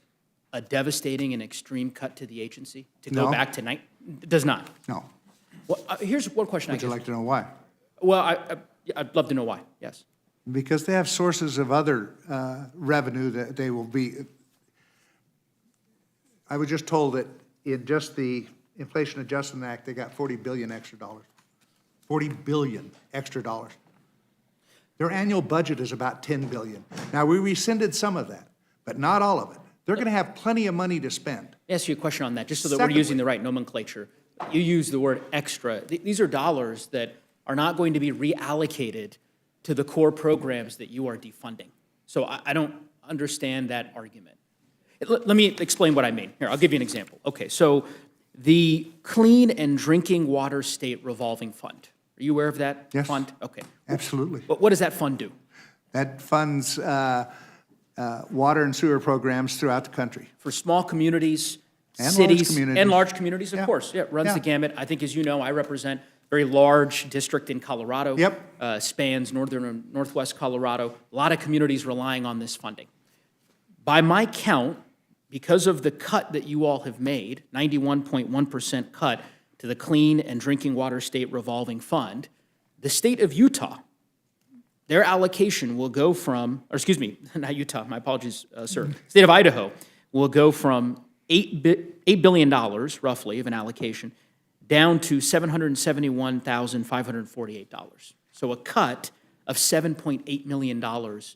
S3: a devastating and extreme cut to the agency? To go
S6: No.
S3: back to it does not?
S6: No.
S3: Well, here's one question I
S6: Would you
S3: guess.
S6: like to know why?
S3: Well, I'd love to know why, yes.
S6: Because they have sources of other revenue that they will be. I was just told that in just the Inflation Adjustment Act, they got $40 billion extra dollars. $40 billion extra dollars. Their annual budget is about $10 billion. Now, we rescinded some of that, but not all of it. They're going to have plenty of money to spend.
S3: Ask you a question on that, just so that we're
S6: Secondly-
S3: using the right nomenclature. You use the word extra. These are dollars that are not going to be reallocated to the core programs that you are defunding. So I don't understand that argument. Let me explain what I mean. Here, I'll give you an example. Okay, so the Clean and Drinking Water State Revolving Fund. Are you aware of that
S6: Yes.
S3: fund? Okay.
S6: Absolutely.
S3: What does that fund do?
S6: That funds water and sewer programs throughout the country.
S3: For small communities,
S6: And
S3: cities.
S6: large communities.
S3: And large communities, of
S6: Yeah.
S3: course. Yeah, it runs the
S6: Yeah.
S3: gamut. I think, as you know, I represent a very large district in Colorado.
S6: Yep.
S3: Spans northern and northwest Colorado. A lot of communities relying on this funding. By my count, because of the cut that you all have made, 91.1% cut to the Clean and Drinking Water State Revolving Fund, The state of Utah, their allocation will go from, or excuse me, not Utah, my apologies, sir. State of Idaho will go from $8 billion, roughly, of an allocation, down to $771,548. So a cut of $7.8 million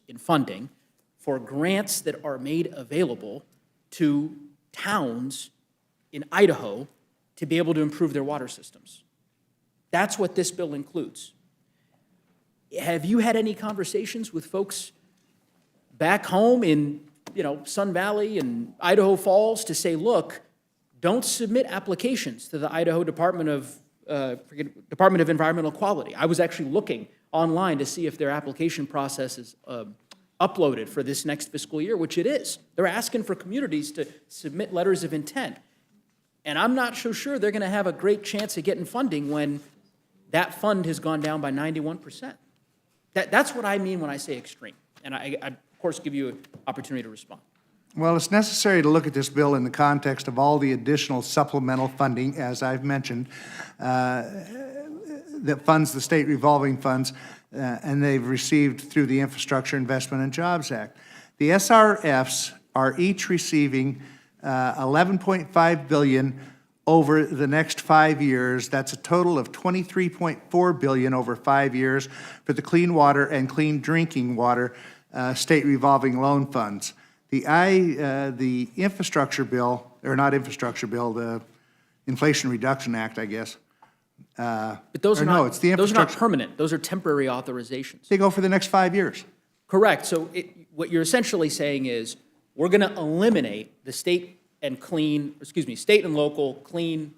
S3: in funding for grants that are made available to towns in Idaho to be able to improve their water systems. That's what this bill includes. Have you had any conversations with folks back home in, Sun Valley and Idaho Falls to say, look, don't submit applications to the Idaho Department of Environmental Quality? I was actually looking online to see if their application process is uploaded for this next fiscal year, which it is. They're asking for communities to submit letters of intent. And I'm not so sure they're going to have a great chance of getting funding when that fund has gone down by 91%. That's what I mean when I say extreme. And I of course, give you an opportunity to respond.
S6: Well, it's necessary to look at this bill in the context of all the additional supplemental funding, as I've mentioned, that funds the state revolving funds, and they've received through the Infrastructure Investment and Jobs Act. The SRFs are each receiving $11.5 billion over the next 5 years. That's a total of $23.4 billion over 5 years for the clean water and clean drinking water state revolving loan funds. The infrastructure bill, or not infrastructure bill, the Inflation Reduction Act, I guess.
S3: But those are
S6: Or no,
S3: not,
S6: it's the
S3: those are not
S6: infrastructure.
S3: permanent. Those are temporary authorizations.
S6: They go for the next 5 years.
S3: Correct. So what you're essentially saying is we're going to eliminate the state and local clean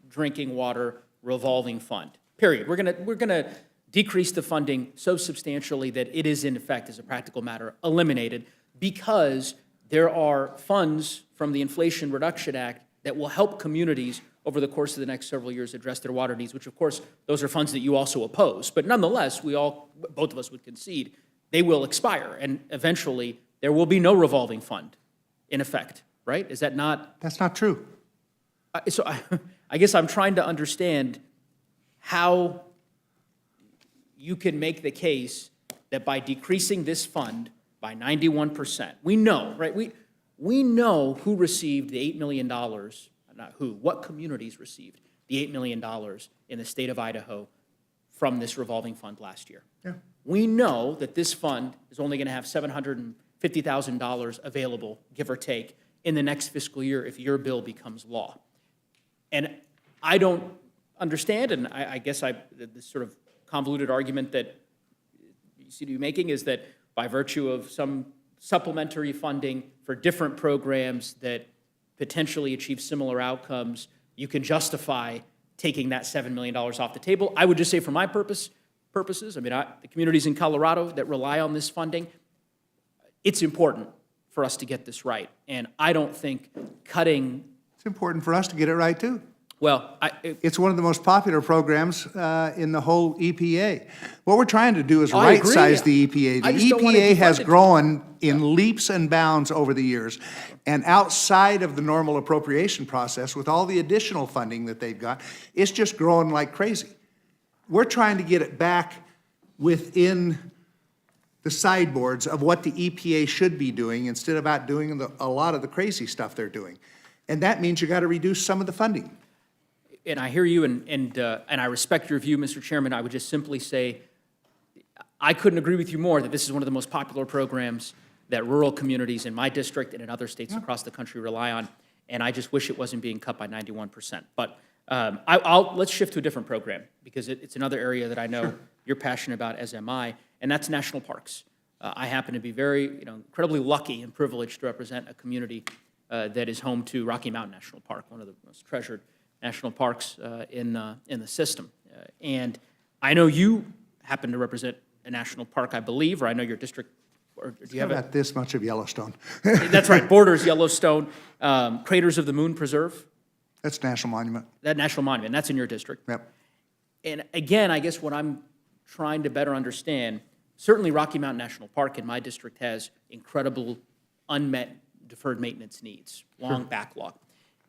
S3: drinking water revolving fund, period. We're going to decrease the funding so substantially that it is, in effect, as a practical matter, eliminated because there are funds from the Inflation Reduction Act that will help communities over the course of the next several years address their water needs, which, of course, those are funds that you also oppose. But nonetheless, both of us would concede, they will expire, and eventually there will be no revolving fund in effect, right? Is that not?
S6: That's not true.
S3: So I guess I'm trying to understand how you can make the case that by decreasing this fund by 91%, we know, right? We know who received the $8 million, not who, what communities received the $8 million in the state of Idaho from this revolving fund last year.
S6: Yeah.
S3: We know that this fund is only going to have $750,000 available, give or take, in the next fiscal year if your bill becomes law. And I don't understand, and I guess this sort of convoluted argument that you seem to be making is that by virtue of some supplementary funding for different programs that potentially achieve similar outcomes, you can justify taking that $7 million off the table. I would just say for my purposes, I mean, the communities in Colorado that rely on this funding, it's important for us to get this right. And I don't think cutting,
S6: It's important for us to get it right, too.
S3: well,
S6: It's one of the most popular programs in the whole EPA. What we're trying to do is
S3: I agree.
S6: right-size the EPA.
S3: I
S6: The
S3: just don't want it
S6: EPA has
S3: defunded.
S6: grown in leaps and bounds over the years. And outside of the normal appropriation process, with all the additional funding that they've got, it's just growing like crazy. We're trying to get it back within the sideboards of what the EPA should be doing instead of out doing a lot of the crazy stuff they're doing. And that means you got to reduce some of the funding.
S3: and I hear you, and I respect your view, Mr. Chairman. I would just simply say, I couldn't agree with you more that this is one of the most popular programs that rural communities in my district and in other states across the country rely on, and I just wish it wasn't being cut by 91%. But let's shift to a different program, because it's another area that I know you're passionate about, as am I, and that's national parks. I happen to be very, incredibly lucky and privileged to represent a community that is home to Rocky Mountain National Park, one of the most treasured national parks in the system. And I know you happen to represent a national park, I believe, or I know your district, or do you have
S6: About this much of Yellowstone.
S3: That's right, borders Yellowstone, Craters of the Moon Preserve,
S6: That's National Monument.
S3: that national monument, that's in your district.
S6: Yep.
S3: And again, I guess what I'm trying to better understand, certainly Rocky Mountain National Park in my district has incredible unmet deferred maintenance needs, long backlog.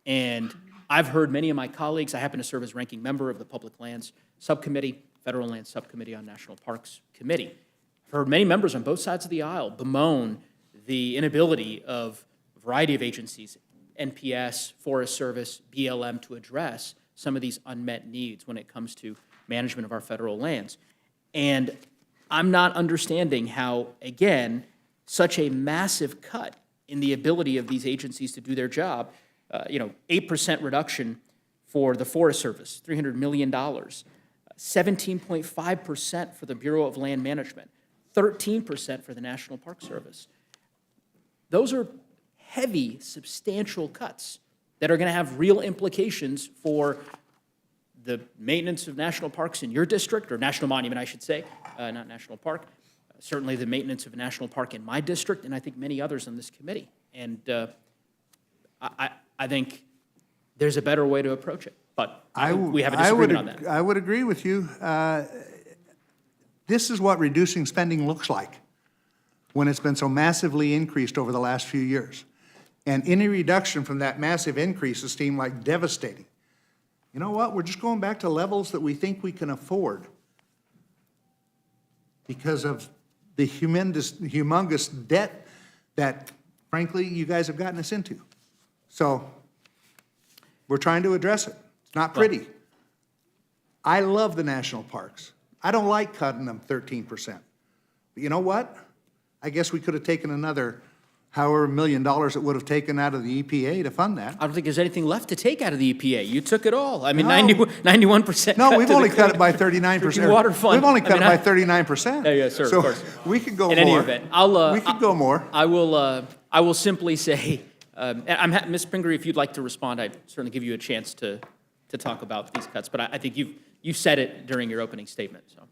S3: And I've heard many of my colleagues, I happen to serve as ranking member of the Public Lands Subcommittee, Federal Land Subcommittee on National Parks Committee. I've heard many members on both sides of the aisle bemoan the inability of a variety of agencies, NPS, Forest Service, BLM, to address some of these unmet needs when it comes to management of our federal lands. And I'm not understanding how, again, such a massive cut in the ability of these agencies to do their job, 8% reduction for the Forest Service, $300 million, 17.5% for the Bureau of Land Management, 13% for the National Park Service. Those are heavy, substantial cuts that are going to have real implications for the maintenance of national parks in your district, or national monument, I should say, not national park. Certainly the maintenance of a national park in my district, and I think many others on this committee. And I think there's a better way to approach it, but we have a disagreement on that.
S6: I would agree with you. This is what reducing spending looks like when it's been so massively increased over the last few years. And any reduction from that massive increase has seemed like devastating. You know what? We're just going back to levels that we think we can afford because of the humongous debt that, frankly, you guys have gotten us into. So we're trying to address it. It's not pretty. I love the national parks. I don't like cutting them 13%. But you know what? I guess we could have taken another however $1 million it would have taken out of the EPA to fund that.
S3: I don't think there's anything left to take out of the EPA. You took it all. I mean,
S6: No.
S3: 91%.
S6: No,
S3: cut
S6: we've
S3: to
S6: only
S3: the
S6: cut it by
S3: Clean
S6: 39%.
S3: Drinking Water Fund.
S6: We've only
S3: I
S6: cut
S3: mean,
S6: it by 39%.
S3: Yeah, sir, of
S6: So
S3: course.
S6: we could go more.
S3: In any event,
S6: We could go more.
S3: I will simply say, Ms. Pingree, if you'd like to respond, I'd certainly give you a chance to talk about these cuts. But I think you said it during your opening statement. So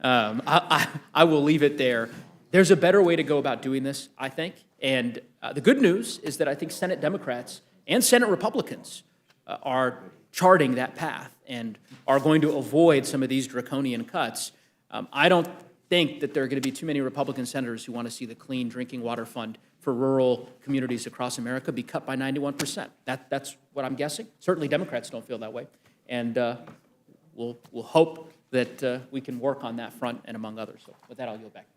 S3: I will leave it there. There's a better way to go about doing this, I think. And the good news is that I think Senate Democrats and Senate Republicans are charting that path and are going to avoid some of these draconian cuts. I don't think that there are going to be too many Republican senators who want to see the Clean Drinking Water Fund for rural communities across America be cut by 91%. That's what I'm guessing. Certainly Democrats don't feel that way. And we'll hope that we can work on that front and among others. So with that, I'll yield back.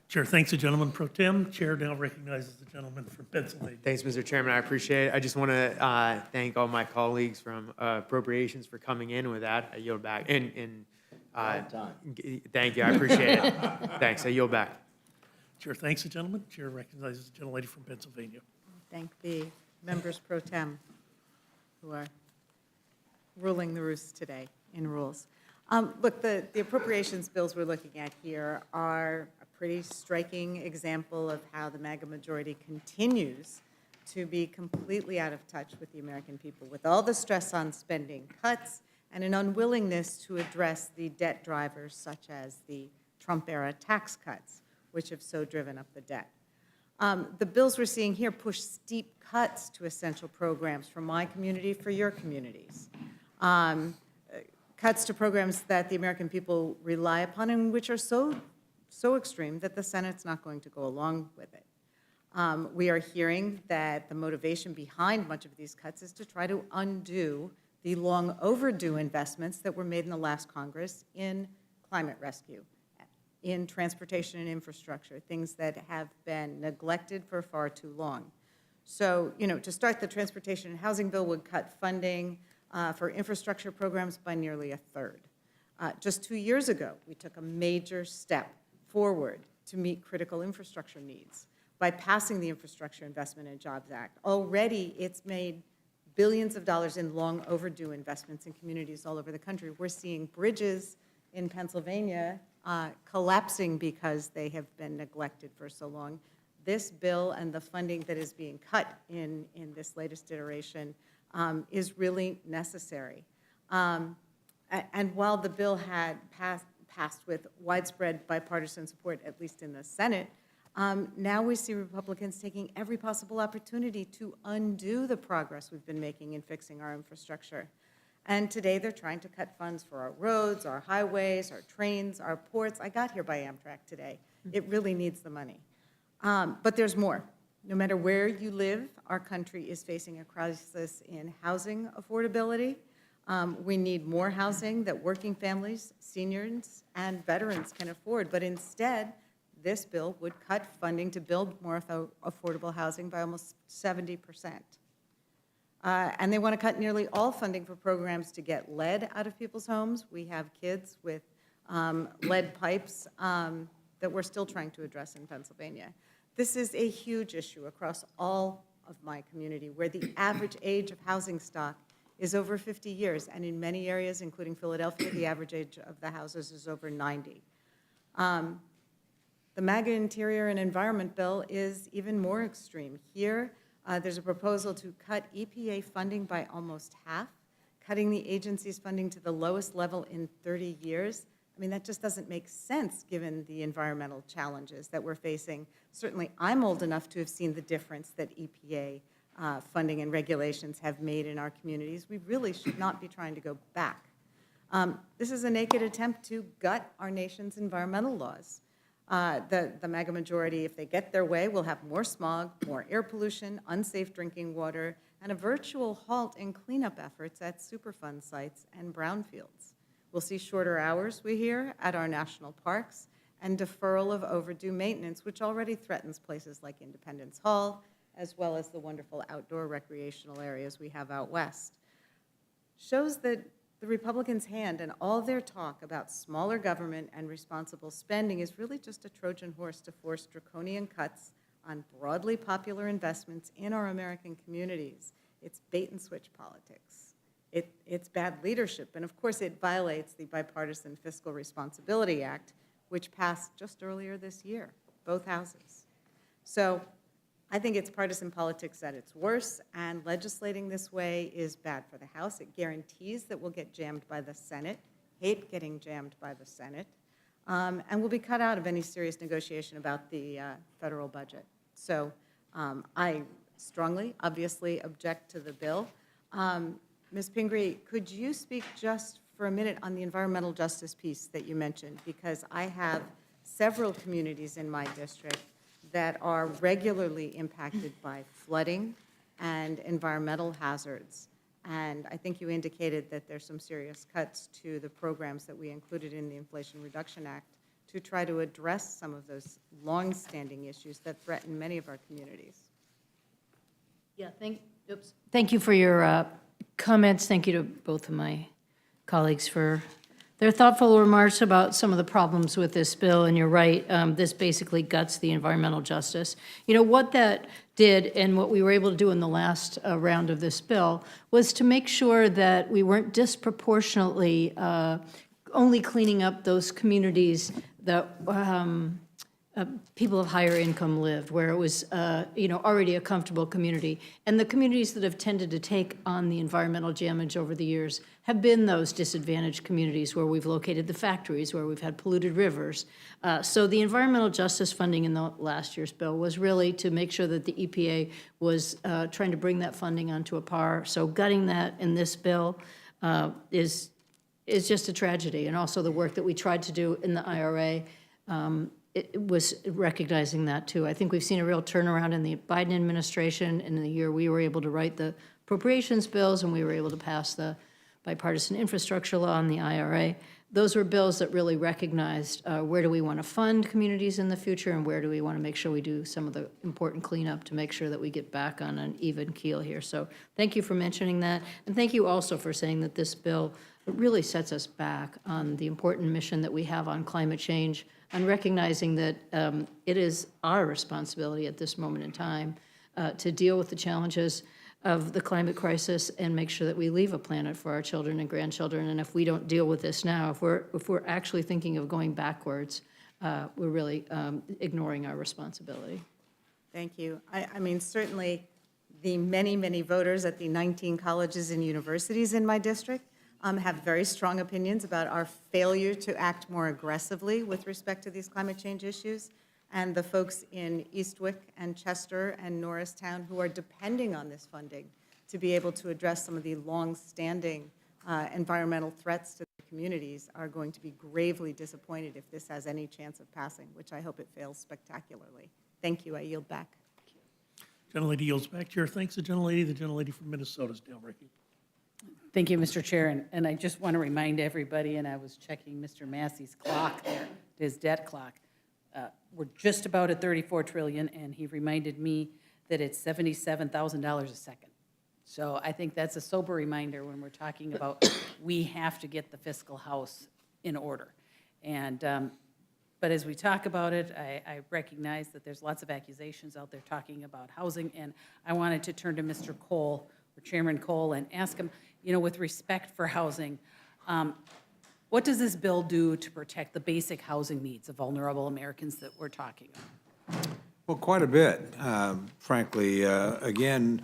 S4: Chair thanks the gentleman pro tem. Chair now recognizes the gentleman from Pennsylvania.
S8: Thanks, Mr. Chairman. I appreciate it. I just want to thank all my colleagues from Appropriations for coming in. With that, I yield back. Thank you. I appreciate it. Thanks. I yield back.
S4: Chair thanks the gentleman. Chair recognizes the gentlelady from Pennsylvania.
S9: Thank the members pro tem who are ruling the roost today in rules. Look, the appropriations bills we're looking at here are a pretty striking example of how the MAGA majority continues to be completely out of touch with the American people, with all the stress on spending cuts and an unwillingness to address the debt drivers such as the Trump-era tax cuts, which have so driven up the debt. The bills we're seeing here push steep cuts to essential programs for my community, for your communities. Cuts to programs that the American people rely upon and which are so extreme that the Senate's not going to go along with it. We are hearing that the motivation behind much of these cuts is to try to undo the long overdue investments that were made in the last Congress in climate rescue, in transportation and infrastructure, things that have been neglected for far too long. So, to start, the transportation and housing bill would cut funding for infrastructure programs by nearly a third. Just 2 years ago, we took a major step forward to meet critical infrastructure needs by passing the Infrastructure Investment and Jobs Act. Already, it's made billions of dollars in long overdue investments in communities all over the country. We're seeing bridges in Pennsylvania collapsing because they have been neglected for so long. This bill and the funding that is being cut in this latest iteration is really necessary. And while the bill had passed with widespread bipartisan support, at least in the Senate, now we see Republicans taking every possible opportunity to undo the progress we've been making in fixing our infrastructure. And today they're trying to cut funds for our roads, our highways, our trains, our ports. I got here by Amtrak today. It really needs the money. But there's more. No matter where you live, our country is facing a crisis in housing affordability, We need more housing that working families, seniors, and veterans can afford, but instead, this bill would cut funding to build more affordable housing by almost 70%. And they want to cut nearly all funding for programs to get lead out of people's homes. We have kids with lead pipes that we're still trying to address in Pennsylvania. This is a huge issue across all of my community, where the average age of housing stock is over 50 years, and in many areas, including Philadelphia, the average age of the houses is over 90. The MAGA Interior and Environment Bill is even more extreme. Here, there's a proposal to cut EPA funding by almost half, cutting the agency's funding to the lowest level in 30 years. I mean, that just doesn't make sense given the environmental challenges that we're facing. Certainly, I'm old enough to have seen the difference that EPA funding and regulations have made in our communities. We really should not be trying to go back. This is a naked attempt to gut our nation's environmental laws. The MAGA majority, if they get their way, will have more smog, more air pollution, unsafe drinking water, and a virtual halt in cleanup efforts at Superfund sites and brownfields. We'll see shorter hours, we hear, at our national parks, and deferral of overdue maintenance, which already threatens places like Independence Hall, as well as the wonderful outdoor recreational areas we have out west. Shows that the Republicans' hand and all their talk about smaller government and responsible spending is really just a Trojan horse to force draconian cuts on broadly popular investments in our American communities. It's bait and switch politics. It's bad leadership, and of course it violates the Bipartisan Fiscal Responsibility Act, which passed just earlier this year, both houses. So I think it's partisan politics at its worst, and legislating this way is bad for the House. It guarantees that we'll get jammed by the Senate, hate getting jammed by the Senate, and we'll be cut out of any serious negotiation about the federal budget. So I strongly, obviously, object to the bill. Ms. Pingree, could you speak just for a minute on the environmental justice piece that you mentioned? Because I have several communities in my district that are regularly impacted by flooding and environmental hazards. And I think you indicated that there's some serious cuts to the programs that we included in the Inflation Reduction Act to try to address some of those long-standing issues that threaten many of our communities.
S7: Yeah, thank you for your comments. Thank you to both of my colleagues for their thoughtful remarks about some of the problems with this bill. And you're right, this basically guts the environmental justice. You know, what that did and what we were able to do in the last round of this bill was to make sure that we weren't disproportionately only cleaning up those communities that people of higher income lived, where it was, already a comfortable community. And the communities that have tended to take on the environmental damage over the years have been those disadvantaged communities where we've located the factories, where we've had polluted rivers. So the environmental justice funding in the last year's bill was really to make sure that the EPA was trying to bring that funding onto a par. So gutting that in this bill is just a tragedy. And also the work that we tried to do in the IRA, it was recognizing that too. I think we've seen a real turnaround in the Biden administration. In the year we were able to write the appropriations bills and we were able to pass the bipartisan infrastructure law and the IRA. Those were bills that really recognized where do we want to fund communities in the future and where do we want to make sure we do some of the important cleanup to make sure that we get back on an even keel here. So thank you for mentioning that. And thank you also for saying that this bill really sets us back on the important mission that we have on climate change, and recognizing that it is our responsibility at this moment in time to deal with the challenges of the climate crisis and make sure that we leave a planet for our children and grandchildren. And if we don't deal with this now, if we're actually thinking of going backwards, we're really ignoring our responsibility.
S9: Thank you. I mean, certainly the many, many voters at the 19 colleges and universities in my district have very strong opinions about our failure to act more aggressively with respect to these climate change issues. And the folks in Eastwick and Chester and Norristown who are depending on this funding to be able to address some of the long-standing environmental threats to their communities are going to be gravely disappointed if this has any chance of passing, which I hope it fails spectacularly. Thank you. I yield back.
S4: Gentlelady yields back. Chair thanks the gentlelady. The gentlelady from Minnesota is now ranking.
S10: Thank you, Mr. Chair, and I just want to remind everybody, and I was checking Mr. Massey's clock there, his debt clock. We're just about at 34 trillion, and he reminded me that it's $77,000 a second. So I think that's a sober reminder when we're talking about we have to get the fiscal house in order. And, but as we talk about it, I recognize that there's lots of accusations out there talking about housing, and I wanted to turn to Mr. Cole, or Chairman Cole, and ask him, you know, with respect for housing, what does this bill do to protect the basic housing needs of vulnerable Americans that we're talking about?
S2: Well, quite a bit, frankly. Again,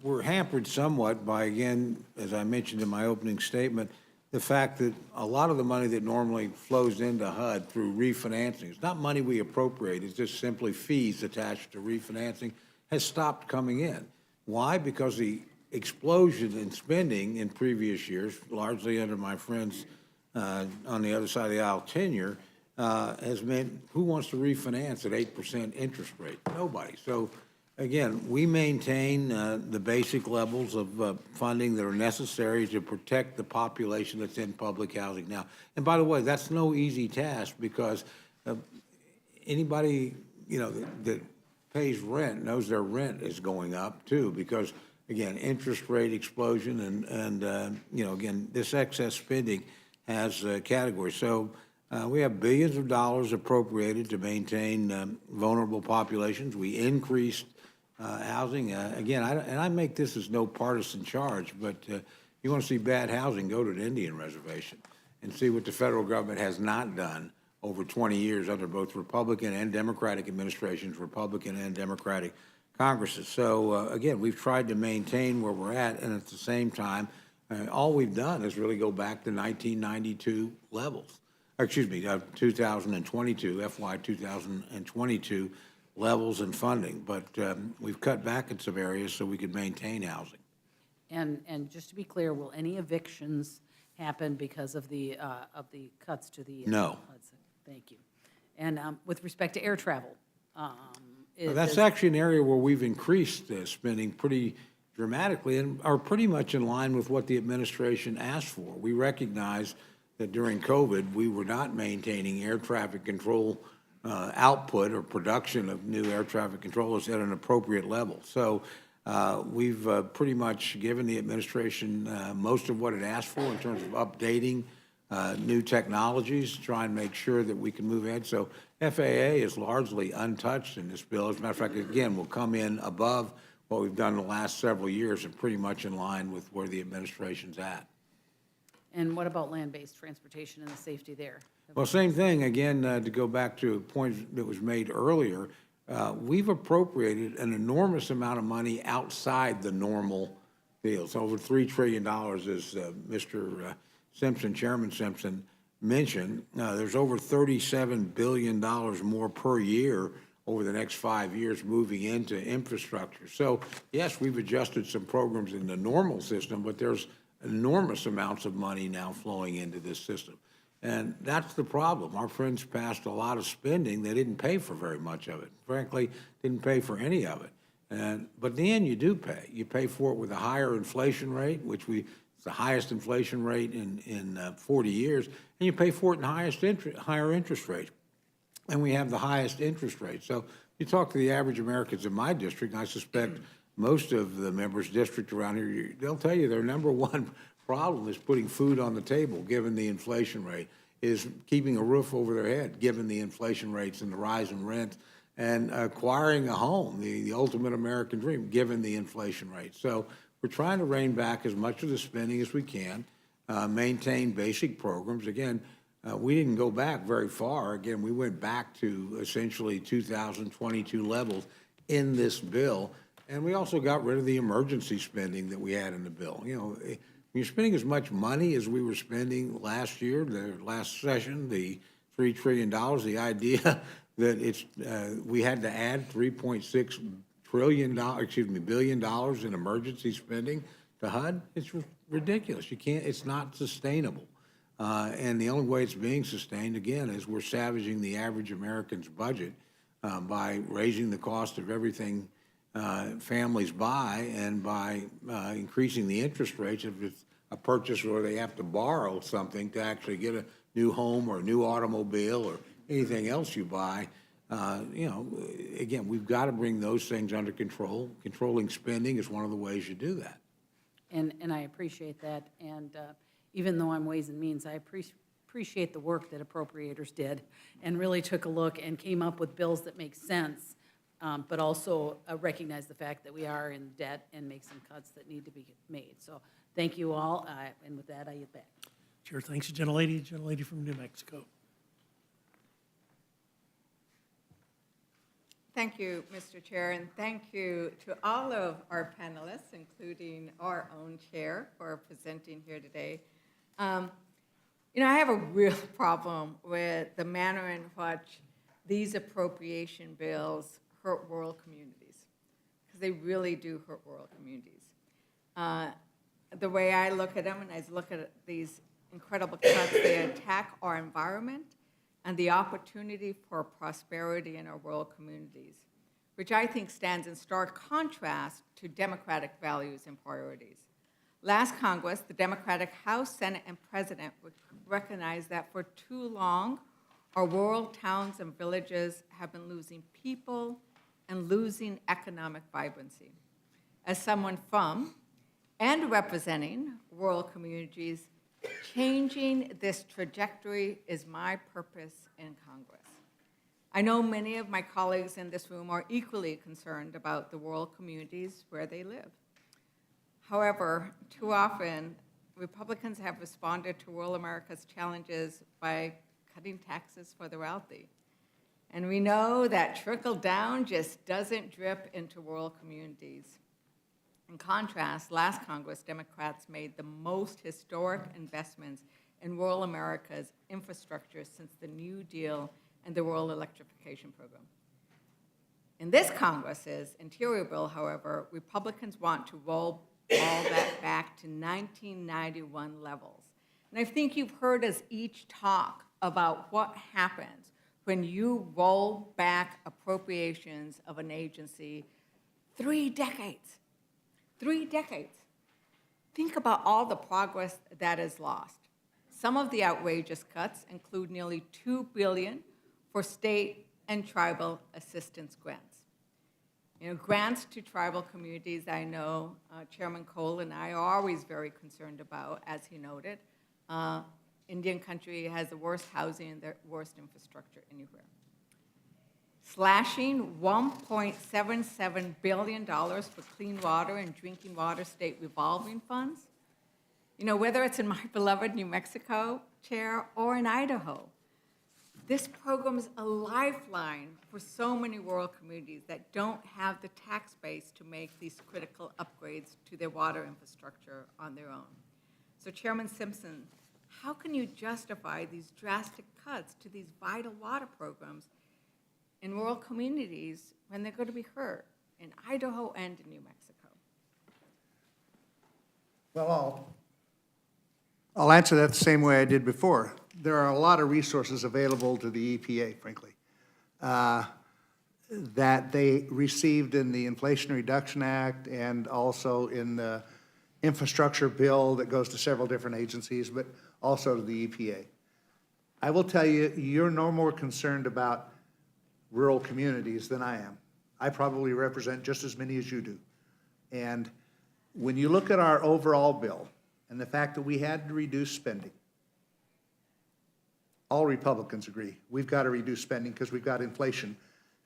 S2: we're hampered somewhat by, again, as I mentioned in my opening statement, the fact that a lot of the money that normally flows into HUD through refinancing, it's not money we appropriate, it's just simply fees attached to refinancing, has stopped coming in. Why? Because the explosion in spending in previous years, largely under my friends on the other side of the aisle tenure, has meant who wants to refinance at 8% interest rate? Nobody. So again, we maintain the basic levels of funding that are necessary to protect the population that's in public housing now. And by the way, that's no easy task because anybody, you know, that pays rent knows their rent is going up too because, again, interest rate explosion and you know, again, this excess spending has categories. So we have billions of dollars appropriated to maintain vulnerable populations. We increased housing. Again, and I make this as no partisan charge, but you want to see bad housing, go to an Indian reservation and see what the federal government has not done over 20 years under both Republican and Democratic administrations, Republican and Democratic Congresses. So again, we've tried to maintain where we're at, and at the same time, all we've done is really go back to 1992 levels. Excuse me, 2022, FY 2022 levels and funding. But we've cut back in some areas so we could maintain housing.
S10: And just to be clear, will any evictions happen because of the cuts to the?
S2: No.
S10: Thank you. And with respect to air travel,
S2: that's actually an area where we've increased spending pretty dramatically and are pretty much in line with what the administration asked for. We recognize that during COVID, we were not maintaining air traffic control output or production of new air traffic controllers at an appropriate level. So we've pretty much given the administration most of what it asked for in terms of updating new technologies, try and make sure that we can move ahead. So FAA is largely untouched in this bill. As a matter of fact, again, will come in above what we've done in the last several years and pretty much in line with where the administration's at.
S10: And what about land-based transportation and the safety there?
S2: Well, same thing. Again, to go back to a point that was made earlier, we've appropriated an enormous amount of money outside the normal deals. Over $3 trillion, as Mr. Simpson, Chairman Simpson, mentioned. There's over $37 billion more per year over the next 5 years moving into infrastructure. So, yes, we've adjusted some programs in the normal system, but there's enormous amounts of money now flowing into this system. And that's the problem. Our friends passed a lot of spending. They didn't pay for very much of it. Frankly, didn't pay for any of it. But in the end, you do pay. You pay for it with a higher inflation rate, which it's the highest inflation rate in 40 years, and you pay for it in higher interest rates. And we have the highest interest rate. So you talk to the average Americans in my district, and I suspect most of the members' district around here, they'll tell you their number one problem is putting food on the table, given the inflation rate, is keeping a roof over their head, given the inflation rates and the rise in rent, and acquiring a home, the ultimate American dream, given the inflation rate. So we're trying to rein back as much of the spending as we can, maintain basic programs. Again, we didn't go back very far. Again, we went back to essentially 2022 levels in this bill. And we also got rid of the emergency spending that we had in the bill. You know, when you're spending as much money as we were spending last year, the last session, the $3 trillion, the idea that we had to add $3.6 billion in emergency spending to HUD, it's ridiculous. You can't, it's not sustainable. And the only way it's being sustained, again, is we're savaging the average American's budget by raising the cost of everything families buy, and by increasing the interest rates, if it's a purchase where they have to borrow something to actually get a new home or a new automobile or anything else you buy, again, we've got to bring those things under control. Controlling spending is one of the ways you do that.
S10: And I appreciate that. And even though I'm Ways and Means, I appreciate the work that appropriators did and really took a look and came up with bills that make sense, but also recognize the fact that we are in debt and make some cuts that need to be made. So thank you all. And with that, I yield back.
S4: Chair, thanks, gentlelady from New Mexico.
S11: Thank you, Mr. Chair, and thank you to all of our panelists, including our own chair, for presenting here today. I have a real problem with the manner in which these appropriation bills hurt rural communities, because they really do hurt rural communities. The way I look at them, and I look at these incredible cuts, they attack our environment and the opportunity for prosperity in our rural communities, which I think stands in stark contrast to democratic values and priorities. Last Congress, the Democratic House, Senate, and President recognized that for too long, our rural towns and villages have been losing people and losing economic vibrancy. As someone from and representing rural communities, changing this trajectory is my purpose in Congress. I know many of my colleagues in this room are equally concerned about the rural communities where they live. However, too often, Republicans have responded to rural America's challenges by cutting taxes for the wealthy. And we know that trickle down just doesn't drip into rural communities. In contrast, last Congress, Democrats made the most historic investments in rural America's infrastructure since the New Deal and the Rural Electrification Program. In this Congress's Interior Bill, however, Republicans want to roll all that back to 1991 levels. And I think you've heard us each talk about what happens when you roll back appropriations of an agency 3 decades. 3 decades. Think about all the progress that is lost. Some of the outrageous cuts include nearly $2 billion for state and tribal assistance grants. Grants to tribal communities, I know Chairman Cole and I are always very concerned about, as he noted. Indian country has the worst housing and the worst infrastructure anywhere. Slashing $1.77 billion for clean water and drinking water state revolving funds. Whether it's in my beloved New Mexico, Chair, or in Idaho, this program is a lifeline for so many rural communities that don't have the tax base to make these critical upgrades to their water infrastructure on their own. So Chairman Simpson, how can you justify these drastic cuts to these vital water programs in rural communities when they're going to be hurt in Idaho and in New Mexico?
S6: Well, I'll answer that the same way I did before. There are a lot of resources available to the EPA, frankly, that they received in the Inflation Reduction Act and also in the infrastructure bill that goes to several different agencies, but also to the EPA. I will tell you, you're no more concerned about rural communities than I am. I probably represent just as many as you do. And when you look at our overall bill and the fact that we had to reduce spending, all Republicans agree, we've got to reduce spending because we've got inflation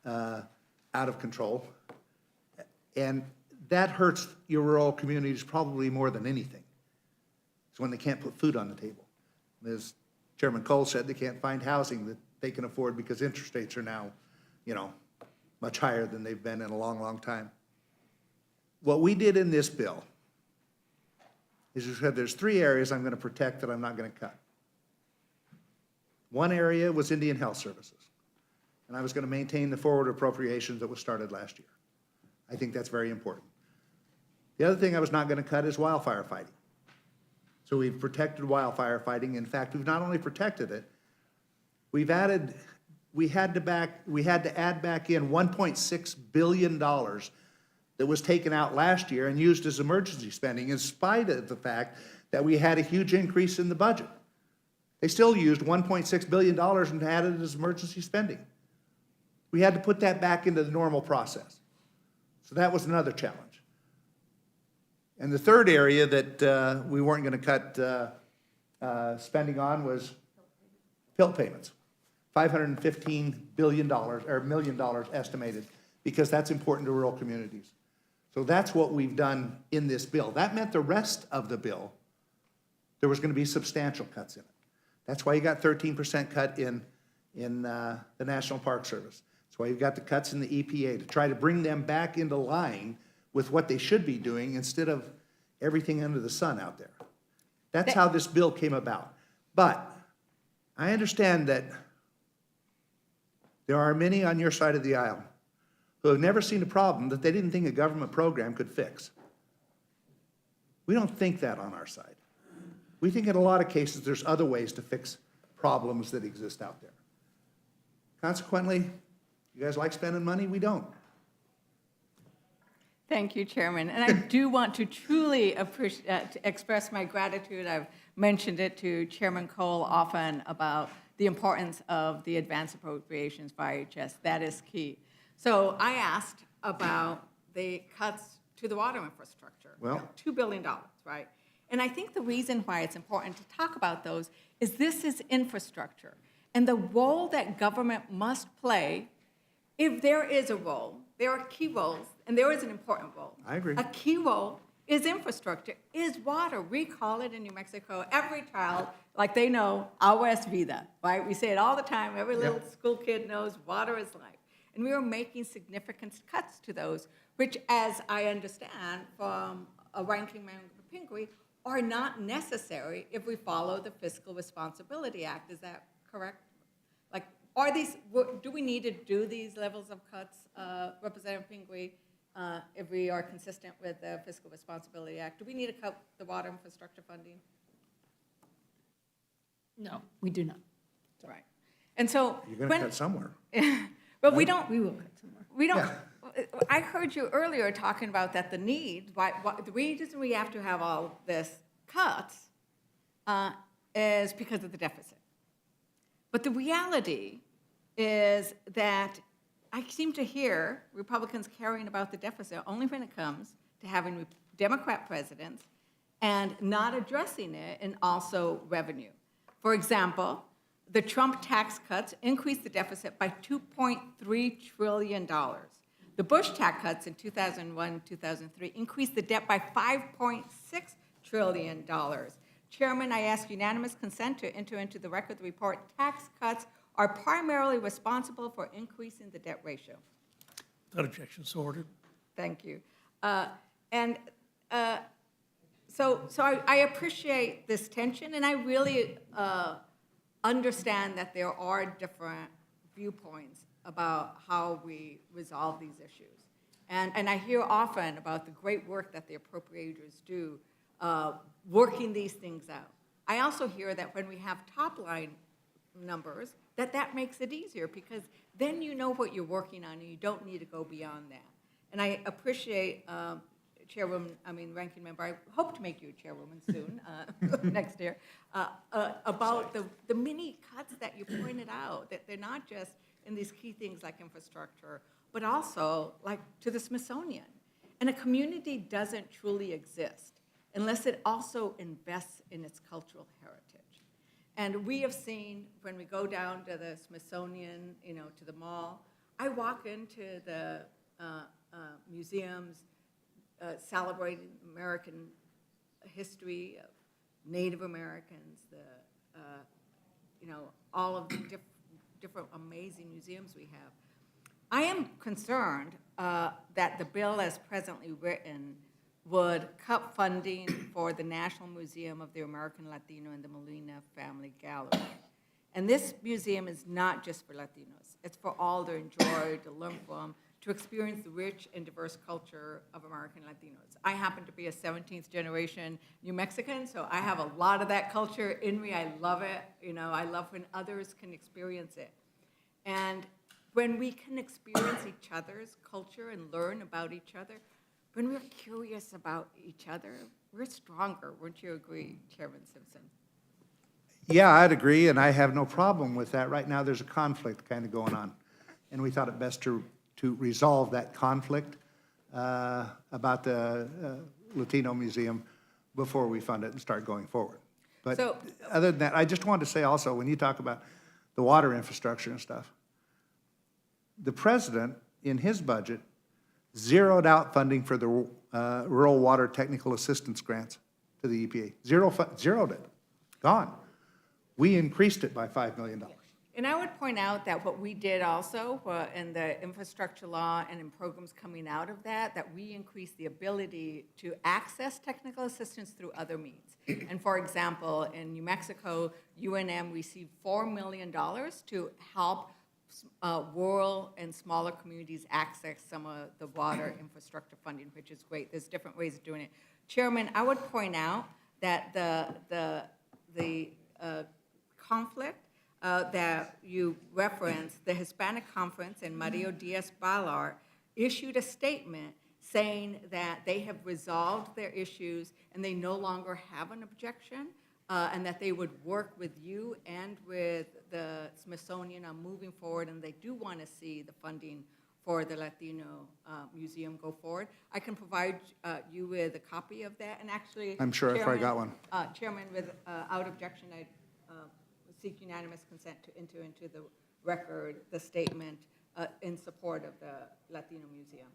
S6: out of control. And that hurts your rural communities probably more than anything. It's when they can't put food on the table. As Chairman Cole said, they can't find housing that they can afford because interest rates are now, much higher than they've been in a long, long time. What we did in this bill is we said there's 3 areas I'm going to protect that I'm not going to cut. One area was Indian Health Services, and I was going to maintain the forward appropriations that was started last year. I think that's very important. The other thing I was not going to cut is wildfire fighting. So we've protected wildfire fighting. In fact, we've not only protected it, we had to add back in $1.6 billion that was taken out last year and used as emergency spending in spite of the fact that we had a huge increase in the budget. They still used $1.6 billion and had it as emergency spending. We had to put that back into the normal process. So that was another challenge. And the third area that we weren't going to cut spending on was pill payments. $515 billion, or $1 million estimated, because that's important to rural communities. So that's what we've done in this bill. That meant the rest of the bill, there was going to be substantial cuts in it. That's why you got 13% cut in the National Park Service. That's why you've got the cuts in the EPA, to try to bring them back into line with what they should be doing instead of everything under the sun out there. That's how this bill came about. But I understand that there are many on your side of the aisle who have never seen a problem that they didn't think a government program could fix. We don't think that on our side. We think in a lot of cases there's other ways to fix problems that exist out there. Consequently, you guys like spending money? We don't.
S11: Thank you, Chairman. And I do want to truly express my gratitude. I've mentioned it to Chairman Cole often about the importance of the advance appropriations by IHS. That is key. So I asked about the cuts to the water infrastructure.
S6: Well,
S11: $2 billion, right? And I think the reason why it's important to talk about those is this is infrastructure. And the role that government must play, if there is a role, there are key roles, and there is an important role.
S6: I agree.
S11: A key role is infrastructure, is water. We call it in New Mexico, every child, like they know, agua es vida, right? We say it all the time. Every little school kid knows water is life. And we are making significant cuts to those, which, as I understand from a ranking member Pingree, are not necessary if we follow the Fiscal Responsibility Act. Is that correct? Like, are these, do we need to do these levels of cuts, Representative Pingree, if we are consistent with the Fiscal Responsibility Act? Do we need to cut the water infrastructure funding?
S7: No, we do not.
S11: Right. And so
S6: You're going to cut somewhere.
S11: but we don't.
S7: We will cut some more.
S11: We don't. I heard you earlier talking about that the need, why the reason we have to have all this cuts is because of the deficit. But the reality is that I seem to hear Republicans caring about the deficit only when it comes to having Democrat presidents and not addressing it and also revenue. For example, the Trump tax cuts increased the deficit by $2.3 trillion. The Bush tax cuts in 2001-2003 increased the debt by $5.6 trillion. Chairman, I ask unanimous consent to enter into the record the report. Tax cuts are primarily responsible for increasing the debt ratio.
S4: Without objection, so ordered.
S11: Thank you. So I appreciate this tension, and I really understand that there are different viewpoints about how we resolve these issues. And I hear often about the great work that the appropriators do working these things out. I also hear that when we have top-line numbers, that makes it easier because then you know what you're working on and you don't need to go beyond that. And I appreciate, Ranking Member, I hope to make you a chairwoman soon, next year, about the many cuts that you pointed out, that they're not just in these key things like infrastructure, but also like to the Smithsonian. And a community doesn't truly exist unless it also invests in its cultural heritage. And we have seen when we go down to the Smithsonian, to the mall, I walk into the museums celebrating American history of Native Americans, all of the different amazing museums we have. I am concerned that the bill as presently written would cut funding for the National Museum of the American Latino and the Molina Family Gallery. And this museum is not just for Latinos. It's for all to enjoy, to learn from, to experience the rich and diverse culture of American Latinos. I happen to be a 17th generation New Mexican, so I have a lot of that culture in me. I love it. I love when others can experience it. And when we can experience each other's culture and learn about each other, when we're curious about each other, we're stronger. Wouldn't you agree, Chairman Simpson?
S6: Yeah, I'd agree, and I have no problem with that. Right now, there's a conflict kind of going on, and we thought it best to resolve that conflict about the Latino Museum before we fund it and start going forward. But
S11: So-
S6: other than that, I just wanted to say also, when you talk about the water infrastructure and stuff, the president, in his budget, zeroed out funding for the rural water technical assistance grants to the EPA. Zeroed it, gone. We increased it by $5 million.
S11: And I would point out that what we did also in the infrastructure law and in programs coming out of that, that we increased the ability to access technical assistance through other means. And for example, in New Mexico, UNM received $4 million to help rural and smaller communities access some of the water infrastructure funding, which is great. There's different ways of doing it. Chairman, I would point out that the conflict that you referenced, the Hispanic Conference and Mario Diaz-Balart issued a statement saying that they have resolved their issues and they no longer have an objection, and that they would work with you and with the Smithsonian on moving forward, and they do want to see the funding for the Latino Museum go forward. I can provide you with a copy of that, and actually,
S6: I'm sure if I got one.
S11: Chairman, without objection, I seek unanimous consent to enter into the record the statement in support of the Latino Museum.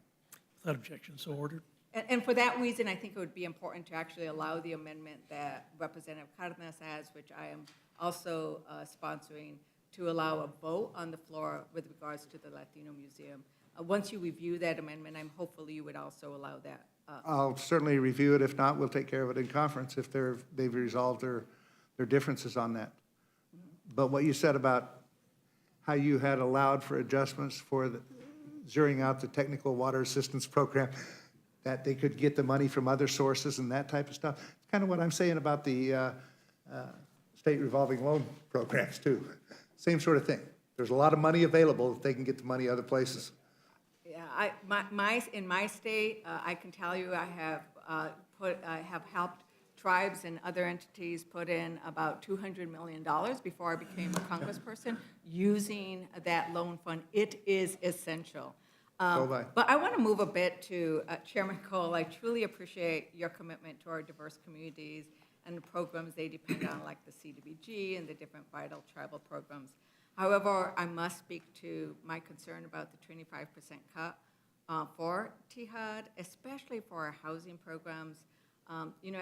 S4: Without objection, so ordered.
S11: And for that reason, I think it would be important to actually allow the amendment that Representative Cardenas has, which I am also sponsoring, to allow a vote on the floor with regards to the Latino Museum. Once you review that amendment, I'm hopefully you would also allow that.
S6: I'll certainly review it. If not, we'll take care of it in conference if they've resolved their differences on that. But what you said about how you had allowed for adjustments for the zeroing out the technical water assistance program, that they could get the money from other sources and that type of stuff. It's kind of what I'm saying about the state revolving loan programs too. Same sort of thing. There's a lot of money available if they can get the money other places.
S11: Yeah, in my state, I can tell you I have helped tribes and other entities put in about $200 million before I became a congressperson using that loan fund. It is essential. But I want to move a bit to Chairman Cole. I truly appreciate your commitment to our diverse communities and the programs they depend on, like the CDBG and the different vital tribal programs. However, I must speak to my concern about the 25% cut for THUD, especially for our housing programs.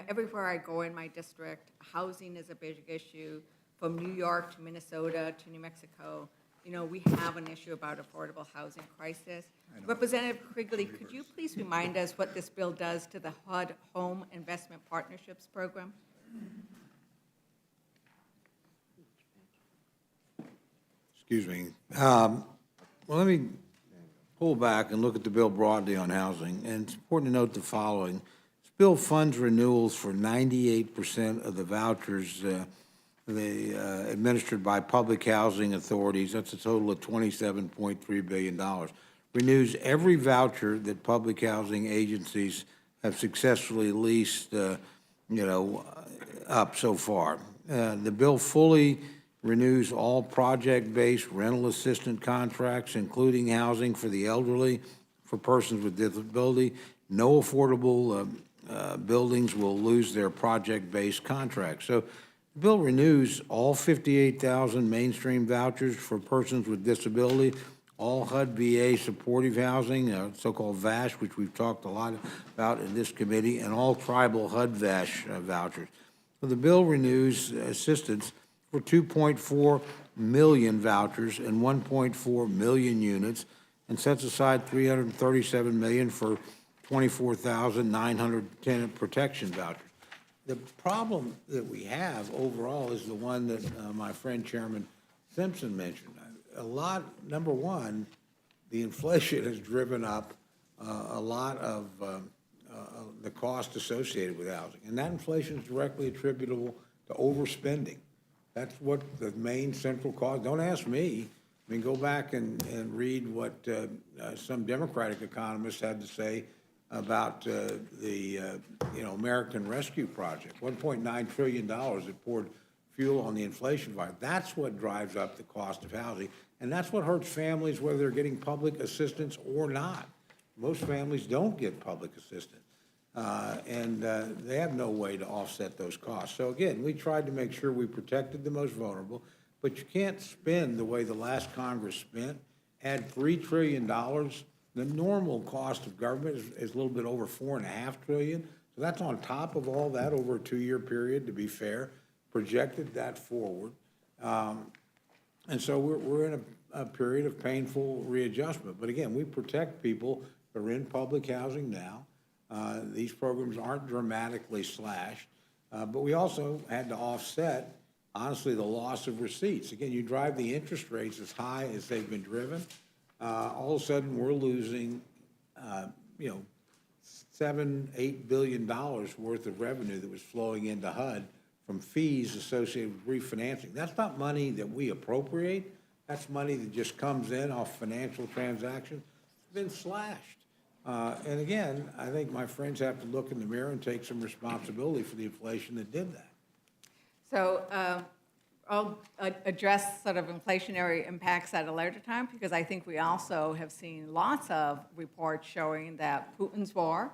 S11: Everywhere I go in my district, housing is a big issue. From New York to Minnesota to New Mexico, we have an issue about affordable housing crisis. Representative Quigley, could you please remind us what this bill does to the HUD Home Investment Partnerships Program?
S2: Excuse me. Well, let me pull back and look at the bill broadly on housing. And it's important to note the following. This bill funds renewals for 98% of the vouchers administered by public housing authorities. That's a total of $27.3 billion. Renews every voucher that public housing agencies have successfully leased, up so far. The bill fully renews all project-based rental assistance contracts, including housing for the elderly, for persons with disability. No affordable buildings will lose their project-based contracts. So the bill renews all 58,000 mainstream vouchers for persons with disability, all HUD VA supportive housing, so-called VASH, which we've talked a lot about in this committee, and all tribal HUD VASH vouchers. So the bill renews assistance for 2.4 million vouchers and 1.4 million units, and sets aside $337 million for 24,900 tenant protection vouchers. The problem that we have overall is the one that my friend Chairman Simpson mentioned. Number one, the inflation has driven up a lot of the cost associated with housing, and that inflation is directly attributable to overspending. That's what the main central cause. Don't ask me. Go back and read what some Democratic economists had to say about American Rescue Project, $1.9 trillion that poured fuel on the inflation fire. That's what drives up the cost of housing, and that's what hurts families, whether they're getting public assistance or not. Most families don't get public assistance, and they have no way to offset those costs. So again, we tried to make sure we protected the most vulnerable, but you can't spend the way the last Congress spent. Add $3 trillion. The normal cost of government is a little bit over $4.5 trillion. So that's on top of all that over a 2-year period, to be fair, projected that forward. And so we're in a period of painful readjustment. But again, we protect people that are in public housing now. These programs aren't dramatically slashed, but we also had to offset, honestly, the loss of receipts. Again, you drive the interest rates as high as they've been driven, all of a sudden we're losing, $7-8 billion worth of revenue that was flowing into HUD from fees associated with refinancing. That's not money that we appropriate. That's money that just comes in off financial transactions. It's been slashed. And again, I think my friends have to look in the mirror and take some responsibility for the inflation that did that.
S11: So I'll address sort of inflationary impacts at a later time, because I think we also have seen lots of reports showing that Putin's war,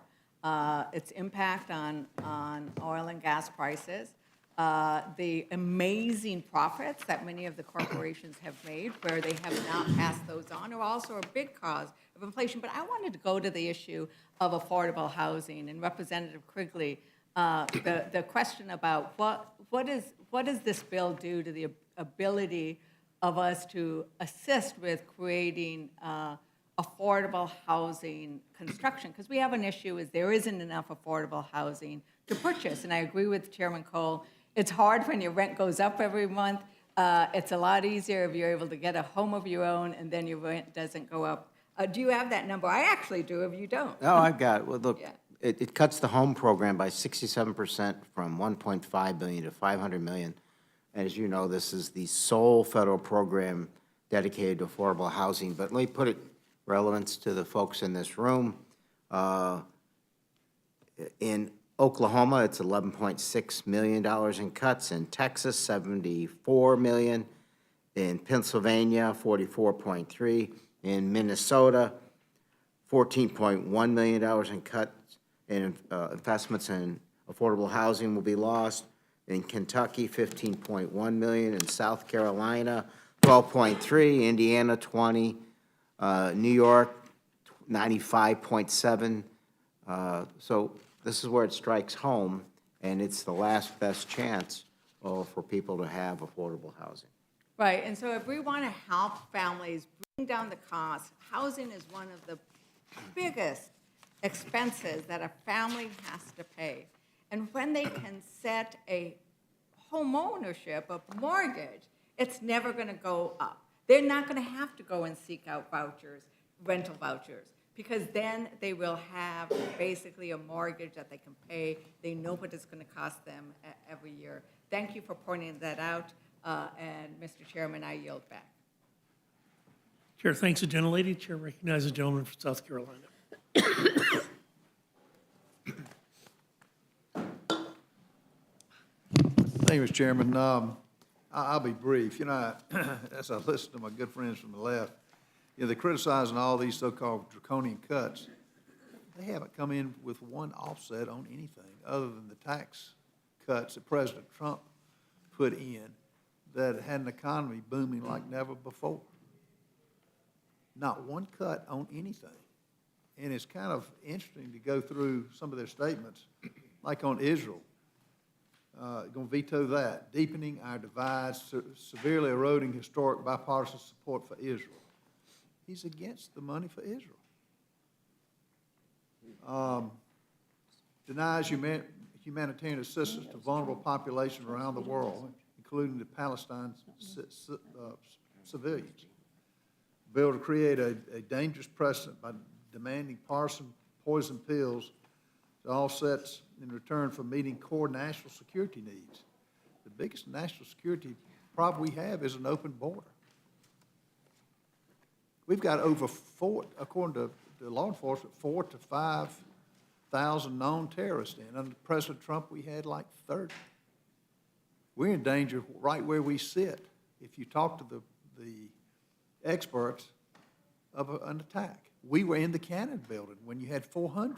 S11: its impact on oil and gas prices, the amazing profits that many of the corporations have made where they have not passed those on are also a big cause of inflation. But I wanted to go to the issue of affordable housing, and Representative Quigley, the question about what does this bill do to the ability of us to assist with creating affordable housing construction? Because we have an issue is there isn't enough affordable housing to purchase. And I agree with Chairman Cole. It's hard when your rent goes up every month. It's a lot easier if you're able to get a home of your own and then your rent doesn't go up. Do you have that number? I actually do if you don't.
S5: No, I've got it. Well, look,
S11: Yeah.
S5: it cuts the home program by 67% from $1.5 billion to $500 million. As you know, this is the sole federal program dedicated to affordable housing. But let me put it relevance to the folks in this room. In Oklahoma, it's $11.6 million in cuts. In Texas, $74 million. In Pennsylvania, $44.3 million. In Minnesota, $14.1 million in cuts, and investments in affordable housing will be lost. In Kentucky, $15.1 million. In South Carolina, $12.3 million. Indiana, $20 million. New York, $95.7 million. So this is where it strikes home, and it's the last best chance for people to have affordable housing.
S11: Right, and so if we want to help families bring down the cost, housing is one of the biggest expenses that a family has to pay. And when they can set a home ownership, a mortgage, it's never going to go up. They're not going to have to go and seek out vouchers, rental vouchers, because then they will have basically a mortgage that they can pay. They know what it's going to cost them every year. Thank you for pointing that out. And Mr. Chairman, I yield back.
S4: Chair thanks the gentlelady. Chair recognizes the gentleman from South Carolina.
S12: Thank you, Mr. Chairman. I'll be brief. As I listen to my good friends from the left, they're criticizing all these so-called draconian cuts. They haven't come in with one offset on anything other than the tax cuts that President Trump put in that had an economy booming like never before. Not one cut on anything. And it's kind of interesting to go through some of their statements, like on Israel. Going to veto that, deepening our divides, severely eroding historic bipartisan support for Israel. He's against the money for Israel. Denies humanitarian assistance to vulnerable populations around the world, including the Palestine civilians. Bill to create a dangerous precedent by demanding partisan poison pills to offsets in return for meeting core national security needs. The biggest national security problem we have is an open border. We've got over according to law enforcement, 4 to 5 thousand known terrorists in. Under President Trump, we had like 30. We're in danger right where we sit. If you talk to the experts of an attack. We were in the Cannon building when you had 400.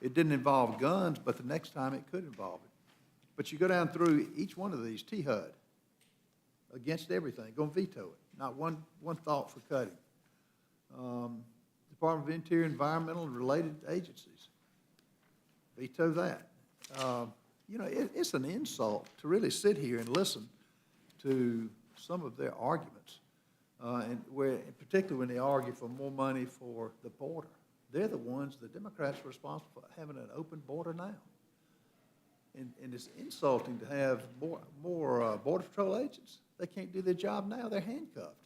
S12: It didn't involve guns, but the next time it could involve it. But you go down through each one of these, T-HUD, against everything, going to veto it. Not one thought for cutting. Department of Interior, Environmental, and related agencies, veto that. You know, it's an insult to really sit here and listen to some of their arguments. Particularly when they argue for more money for the border. They're the ones, the Democrats are responsible for having an open border now. And it's insulting to have more Border Patrol agents. They can't do their job now, they're handcuffed.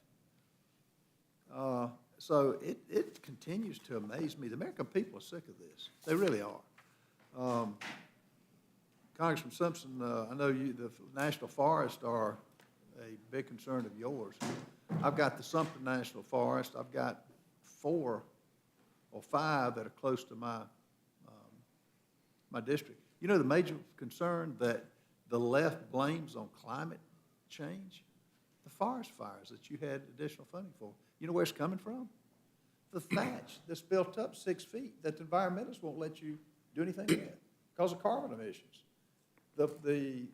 S12: So it continues to amaze me. The American people are sick of this. They really are. Congressman Simpson, I know the National Forests are a big concern of yours. I've got the Sumter National Forest. I've got 4 or 5 that are close to my district. You know the major concern that the left blames on climate change? The forest fires that you had additional funding for. You know where it's coming from? The thatch that's built up 6 feet that the environmentalists won't let you do anything with because of carbon emissions. The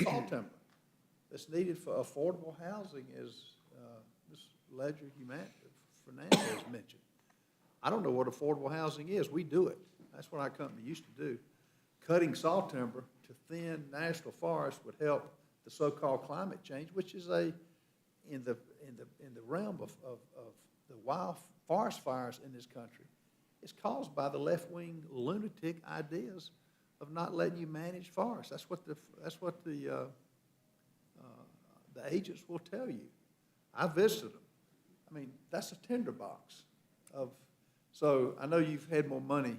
S12: salt timber that's needed for affordable housing, as Ms. Ledger Fernandez mentioned. I don't know what affordable housing is. We do it. That's what our company used to do. Cutting salt timber to thin national forests would help the so-called climate change, which is in the realm of the wild forest fires in this country. It's caused by the left-wing lunatic ideas of not letting you manage forests. That's what the agents will tell you. I visited them. I mean, that's a tinderbox of, so I know you've had more money,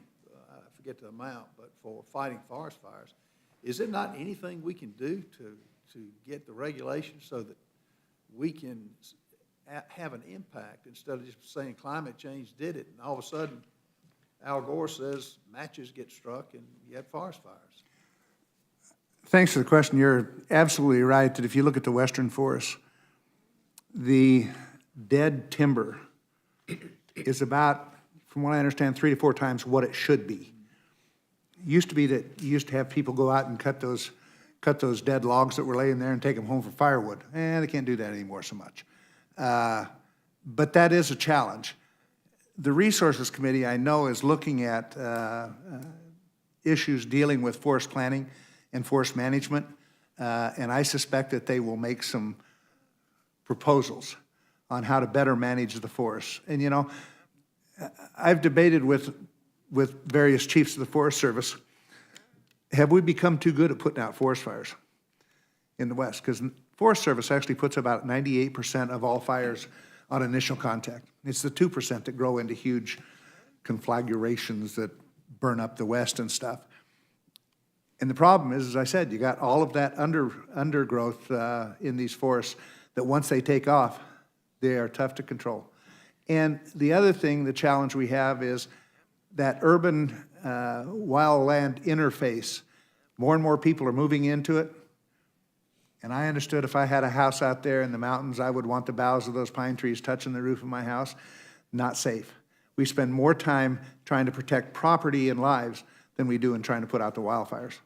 S12: I forget the amount, but for fighting forest fires. Is it not anything we can do to get the regulations so that we can have an impact instead of just saying climate change did it, and all of a sudden Al Gore says matches get struck and you have forest fires?
S6: Thanks for the question. You're absolutely right that if you look at the western forests, the dead timber is about, from what I understand, 3 to 4 times what it should be. It used to be that you used to have people go out and cut those dead logs that were laying there and take them home for firewood. They can't do that anymore so much. But that is a challenge. The Resources Committee, I know, is looking at issues dealing with forest planning and forest management, and I suspect that they will make some proposals on how to better manage the forests. And, you know, I've debated with various chiefs of the Forest Service, have we become too good at putting out forest fires in the West? Because Forest Service actually puts about 98% of all fires on initial contact. It's the 2% that grow into huge conflagrations that burn up the West and stuff. And the problem is, as I said, you got all of that undergrowth in these forests that once they take off, they are tough to control. And the other thing, the challenge we have is that urban wildland interface. More and more people are moving into it. And I understood if I had a house out there in the mountains, I would want the boughs of those pine trees touching the roof of my house. Not safe. We spend more time trying to protect property and lives than we do in trying to put out the wildfires.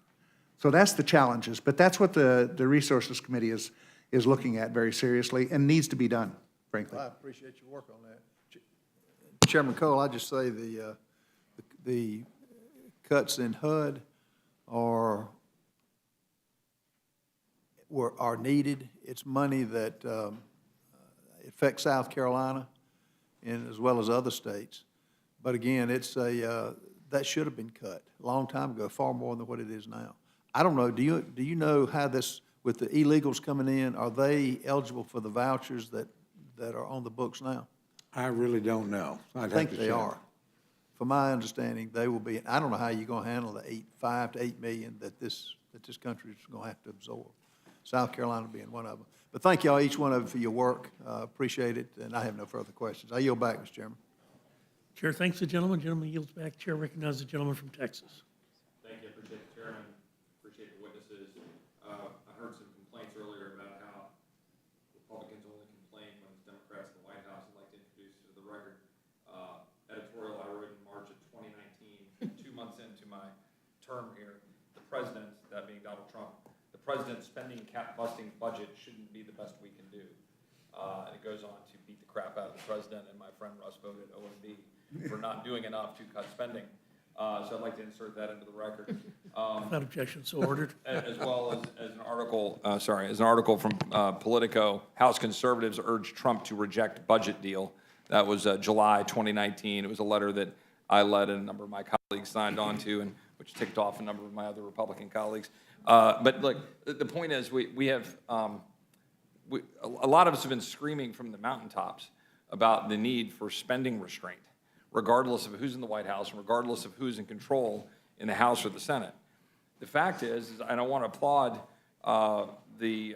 S6: So that's the challenges, but that's what the Resources Committee is looking at very seriously and needs to be done, frankly.
S12: I appreciate your work on that. Chairman Cole, I just say the cuts in HUD are needed. It's money that affects South Carolina and as well as other states. But again, it's that should have been cut a long time ago, far more than what it is now. I don't know, do you know how this, with the illegals coming in, are they eligible for the vouchers that are on the books now?
S2: I really don't know.
S12: I think they are. From my understanding, they will be. I don't know how you're going to handle the 5 to 8 million that this country is going to have to absorb. South Carolina being one of them. But thank y'all, each one of you, for your work. Appreciate it, and I have no further questions. I yield back, Mr. Chairman.
S4: Chair thanks the gentleman. Gentleman yields back. Chair recognizes the gentleman from Texas.
S13: Thank you. I appreciate the chairman. Appreciate the witnesses. I heard some complaints earlier about how Republicans only complain when it's Democrats in the White House. I'd like to introduce to the record editorial I wrote in March of 2019, 2 months into my term here. The president, that being Donald Trump, the president's spending cap busting budget shouldn't be the best we can do. And it goes on to beat the crap out of the president, and my friend Russ voted OMB for not doing enough to cut spending. So I'd like to insert that into the record.
S4: Without objection, so ordered.
S13: As well as an article, as an article from Politico, House conservatives urge Trump to reject budget deal. That was July 2019. It was a letter that I led and a number of my colleagues signed on to, and which ticked off a number of my other Republican colleagues. But look, the point is we have, a lot of us have been screaming from the mountaintops about the need for spending restraint, regardless of who's in the White House and regardless of who's in control in the House or the Senate. The fact is I don't want to applaud the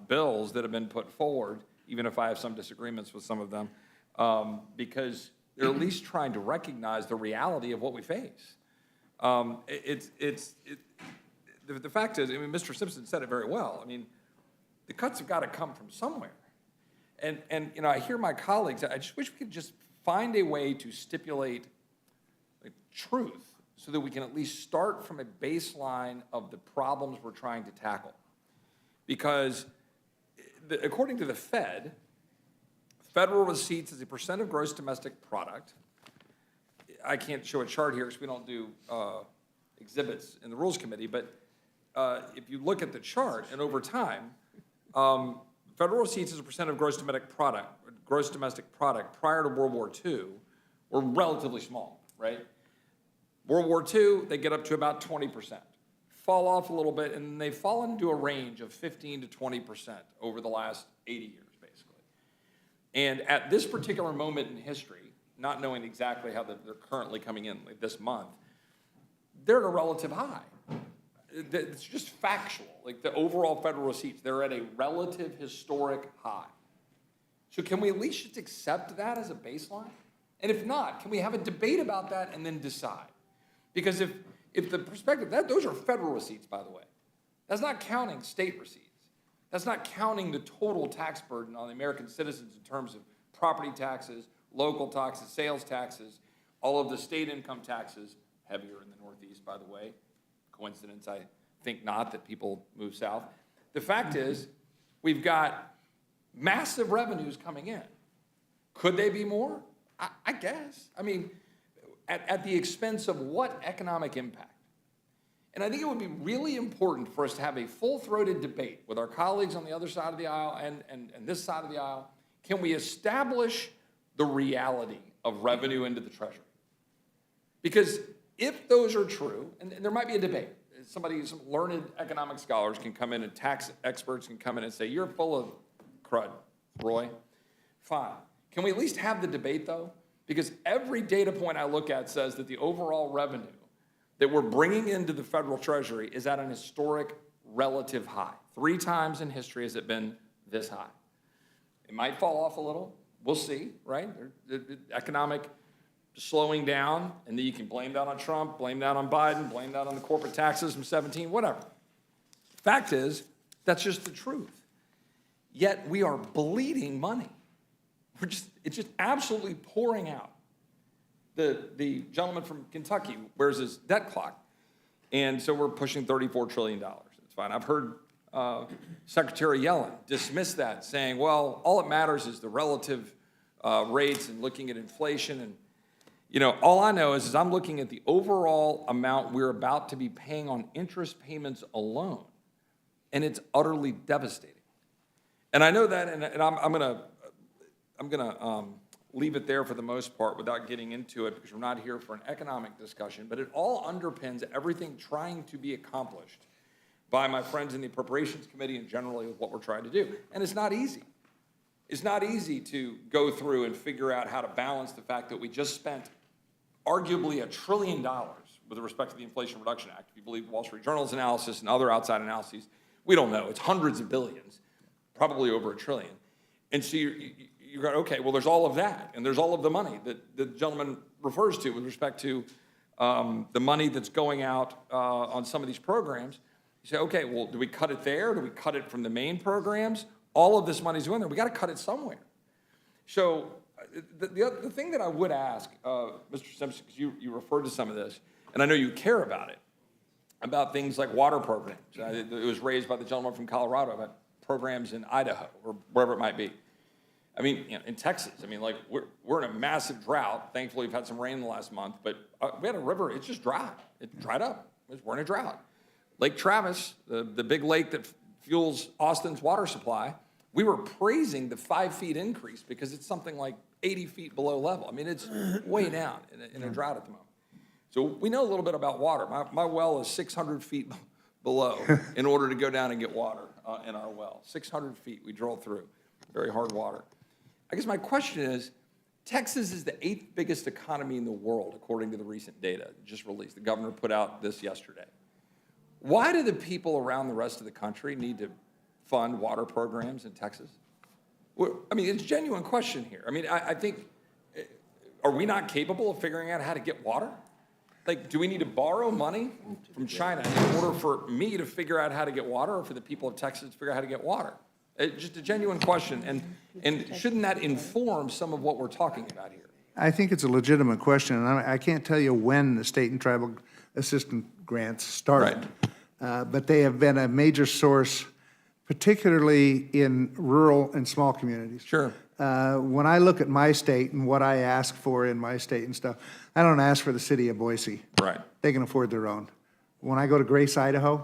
S13: bills that have been put forward, even if I have some disagreements with some of them, because they're at least trying to recognize the reality of what we face. The fact is, I mean, Mr. Simpson said it very well. I mean, the cuts have got to come from somewhere. And you know, I hear my colleagues, I just wish we could just find a way to stipulate the truth so that we can at least start from a baseline of the problems we're trying to tackle. Because according to the Fed, federal receipts as a percent of gross domestic product, I can't show a chart here because we don't do exhibits in the Rules Committee, but if you look at the chart and over time, federal receipts as a percent of gross domestic product prior to World War II were relatively small, right? World War II, they get up to about 20%, fall off a little bit, and they've fallen into a range of 15 to 20% over the last 80 years, basically. And at this particular moment in history, not knowing exactly how they're currently coming in like this month, they're at a relative high. It's just factual. Like the overall federal receipts, they're at a relative historic high. So can we at least just accept that as a baseline? And if not, can we have a debate about that and then decide? Because if the perspective, those are federal receipts, by the way. That's not counting state receipts. That's not counting the total tax burden on the American citizens in terms of property taxes, local taxes, sales taxes, all of the state income taxes, heavier in the Northeast, by the way. Coincidence? I think not, that people move south. The fact is, we've got massive revenues coming in. Could they be more? I guess. I mean, at the expense of what economic impact? And I think it would be really important for us to have a full-throated debate with our colleagues on the other side of the aisle and this side of the aisle. Can we establish the reality of revenue into the Treasury? Because if those are true, and there might be a debate, some learned economic scholars can come in and tax experts can come in and say, you're full of crud, Roy. Fine. Can we at least have the debate, though? Because every data point I look at says that the overall revenue that we're bringing into the federal treasury is at an historic relative high. 3 times in history has it been this high. It might fall off a little. We'll see, right? The economic slowing down, and then you can blame that on Trump, blame that on Biden, blame that on the corporate taxes from 17, whatever. Fact is, that's just the truth. Yet we are bleeding money. It's just absolutely pouring out. The gentleman from Kentucky wears his debt clock, and so we're pushing $34 trillion. It's fine. I've heard Secretary Yellen dismiss that, saying, well, all that matters is the relative rates and looking at inflation. And, you know, all I know is I'm looking at the overall amount we're about to be paying on interest payments alone, and it's utterly devastating. And I know that, and I'm gonna leave it there for the most part without getting into it because we're not here for an economic discussion, but it all underpins everything trying to be accomplished by my friends in the Appropriations Committee and generally with what we're trying to do. And it's not easy. It's not easy to go through and figure out how to balance the fact that we just spent arguably $1 trillion with respect to the Inflation Reduction Act. If you believe Wall Street Journal's analysis and other outside analyses, we don't know. It's hundreds of billions, probably over $1 trillion. And so you're going, okay, well, there's all of that, and there's all of the money that the gentleman refers to with respect to the money that's going out on some of these programs. You say, okay, well, do we cut it there? Do we cut it from the main programs? All of this money's going there. We got to cut it somewhere. So the thing that I would ask, Mr. Simpson, because you referred to some of this, and I know you care about it, about things like water programs. It was raised by the gentleman from Colorado about programs in Idaho or wherever it might be. I mean, in Texas, I mean, like, we're in a massive drought. Thankfully, we've had some rain in the last month, but we had a river, it's just dry. It dried up. We're in a drought. Lake Travis, the big lake that fuels Austin's water supply, we were praising the 5 feet increase because it's something like 80 feet below level. I mean, it's way down in a drought at the moment. So we know a little bit about water. My well is 600 feet below in order to go down and get water in our well. 600 feet we drill through. Very hard water. I guess my question is, Texas is the 8th biggest economy in the world, according to the recent data just released. The governor put out this yesterday. Why do the people around the rest of the country need to fund water programs in Texas? I mean, it's a genuine question here. I mean, I think, are we not capable of figuring out how to get water? Like, do we need to borrow money from China in order for me to figure out how to get water or for the people of Texas to figure out how to get water? It's just a genuine question, and shouldn't that inform some of what we're talking about here?
S6: I think it's a legitimate question, and I can't tell you when the state and tribal assistance grants started. But they have been a major source, particularly in rural and small communities.
S13: Sure.
S6: When I look at my state and what I ask for in my state and stuff, I don't ask for the city of Boise.
S13: Right.
S6: They can afford their own. When I go to Grace, Idaho,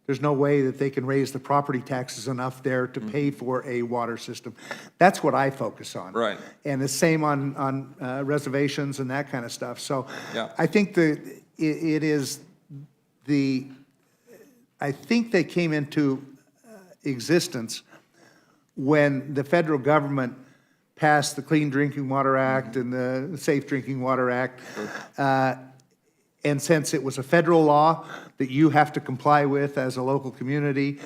S6: there's no way that they can raise the property taxes enough there to pay for a water system. That's what I focus on.
S13: Right.
S6: And the same on reservations and that kind of stuff. So
S13: Yeah.
S6: I think I think they came into existence when the federal government passed the Clean Drinking Water Act and the Safe Drinking Water Act. And since it was a federal law that you have to comply with as a local community,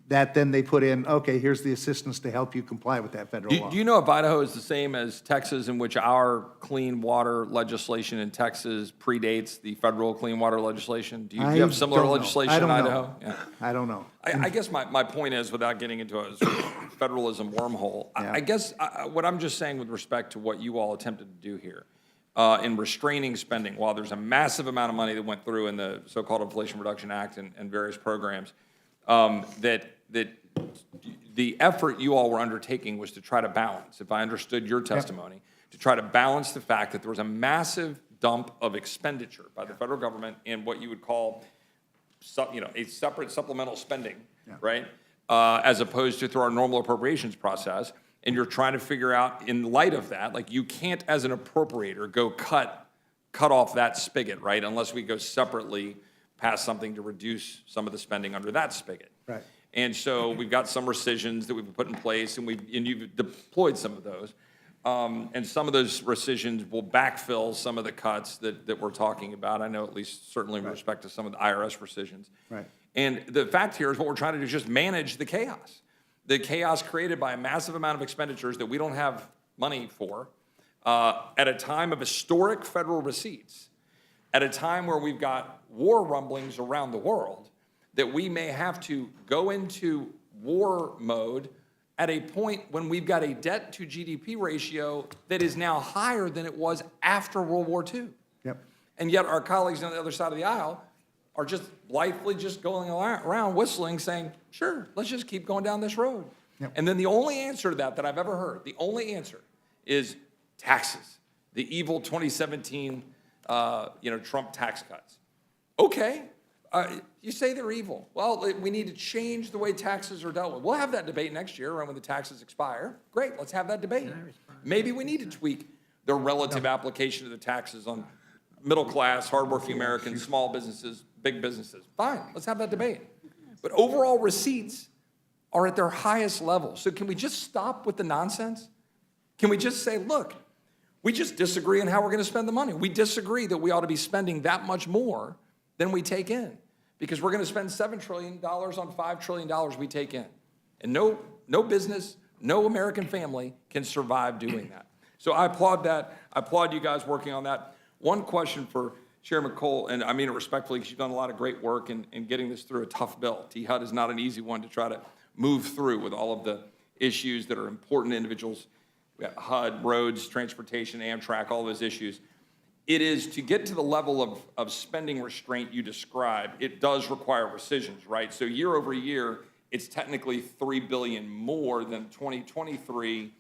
S6: that then they put in, okay, here's the assistance to help you comply with that federal law.
S13: Do you know if Idaho is the same as Texas, in which our clean water legislation in Texas predates the federal clean water legislation? Do you have similar legislation in Idaho? Yeah.
S6: I don't know.
S13: I guess my point is, without getting into a sort of federalism wormhole, I guess what I'm just saying with respect to what you all attempted to do here in restraining spending, while there's a massive amount of money that went through in the so-called Inflation Reduction Act and various programs, that the effort you all were undertaking was to try to balance, if I understood your testimony, to try to balance the fact that there was a massive dump of expenditure by the federal government in what you would call a separate supplemental spending, right? As opposed to through our normal appropriations process. And you're trying to figure out, in light of that, like, you can't, as an appropriator, go cut off that spigot, right? Unless we go separately pass something to reduce some of the spending under that spigot.
S6: Right.
S13: And so we've got some rescissions that we've put in place, and you've deployed some of those. And some of those rescissions will backfill some of the cuts that we're talking about. I know, at least certainly with respect to some of the IRS rescissions.
S6: Right.
S13: And the fact here is what we're trying to do is just manage the chaos. The chaos created by a massive amount of expenditures that we don't have money for at a time of historic federal receipts, at a time where we've got war rumblings around the world, that we may have to go into war mode at a point when we've got a debt to GDP ratio that is now higher than it was after World War II.
S6: Yep.
S13: And yet our colleagues on the other side of the aisle are just blithely just going around whistling, saying, sure, let's just keep going down this road.
S6: Yep.
S13: And then the only answer to that I've ever heard, the only answer is taxes, the evil 2017 Trump tax cuts. Okay, you say they're evil. Well, we need to change the way taxes are dealt with. We'll have that debate next year around when the taxes expire. Great, let's have that debate. Maybe we need to tweak the relative application of the taxes on middle class, hardworking Americans, small businesses, big businesses. Fine, let's have that debate. But overall receipts are at their highest level. So can we just stop with the nonsense? Can we just say, look, we just disagree on how we're going to spend the money. We disagree that we ought to be spending that much more than we take in, because we're going to spend $7 trillion on $5 trillion we take in. And no business, No American family can survive doing that. So I applaud that. I applaud you guys working on that. One question for Chairman Cole, and I mean it respectfully, because you've done a lot of great work in getting this through a tough bill. THUD is not an easy one to try to move through with all of the issues that are important to individuals. We got HUD, roads, transportation, Amtrak, all those issues. It is to get to the level of spending restraint you describe, it does require rescissions, right? So year over year, it's technically $3 billion more than 2023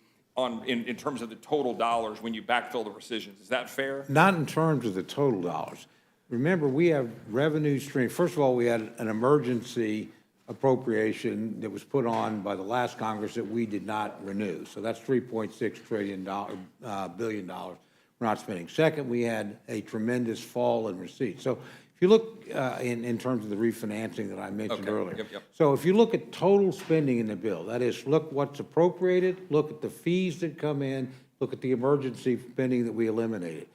S13: in terms of the total dollars when you backfill the rescissions. Is that fair?
S2: Not in terms of the total dollars. Remember, we have revenue stream. First of all, we had an emergency appropriation that was put on by the last Congress that we did not renew. So that's $3.6 billion we're not spending. Second, we had a tremendous fall in receipts. So if you look in terms of the refinancing that I mentioned earlier.
S13: Yep.
S2: So if you look at total spending in the bill, that is, look what's appropriated, look at the fees that come in, look at the emergency spending that we eliminated.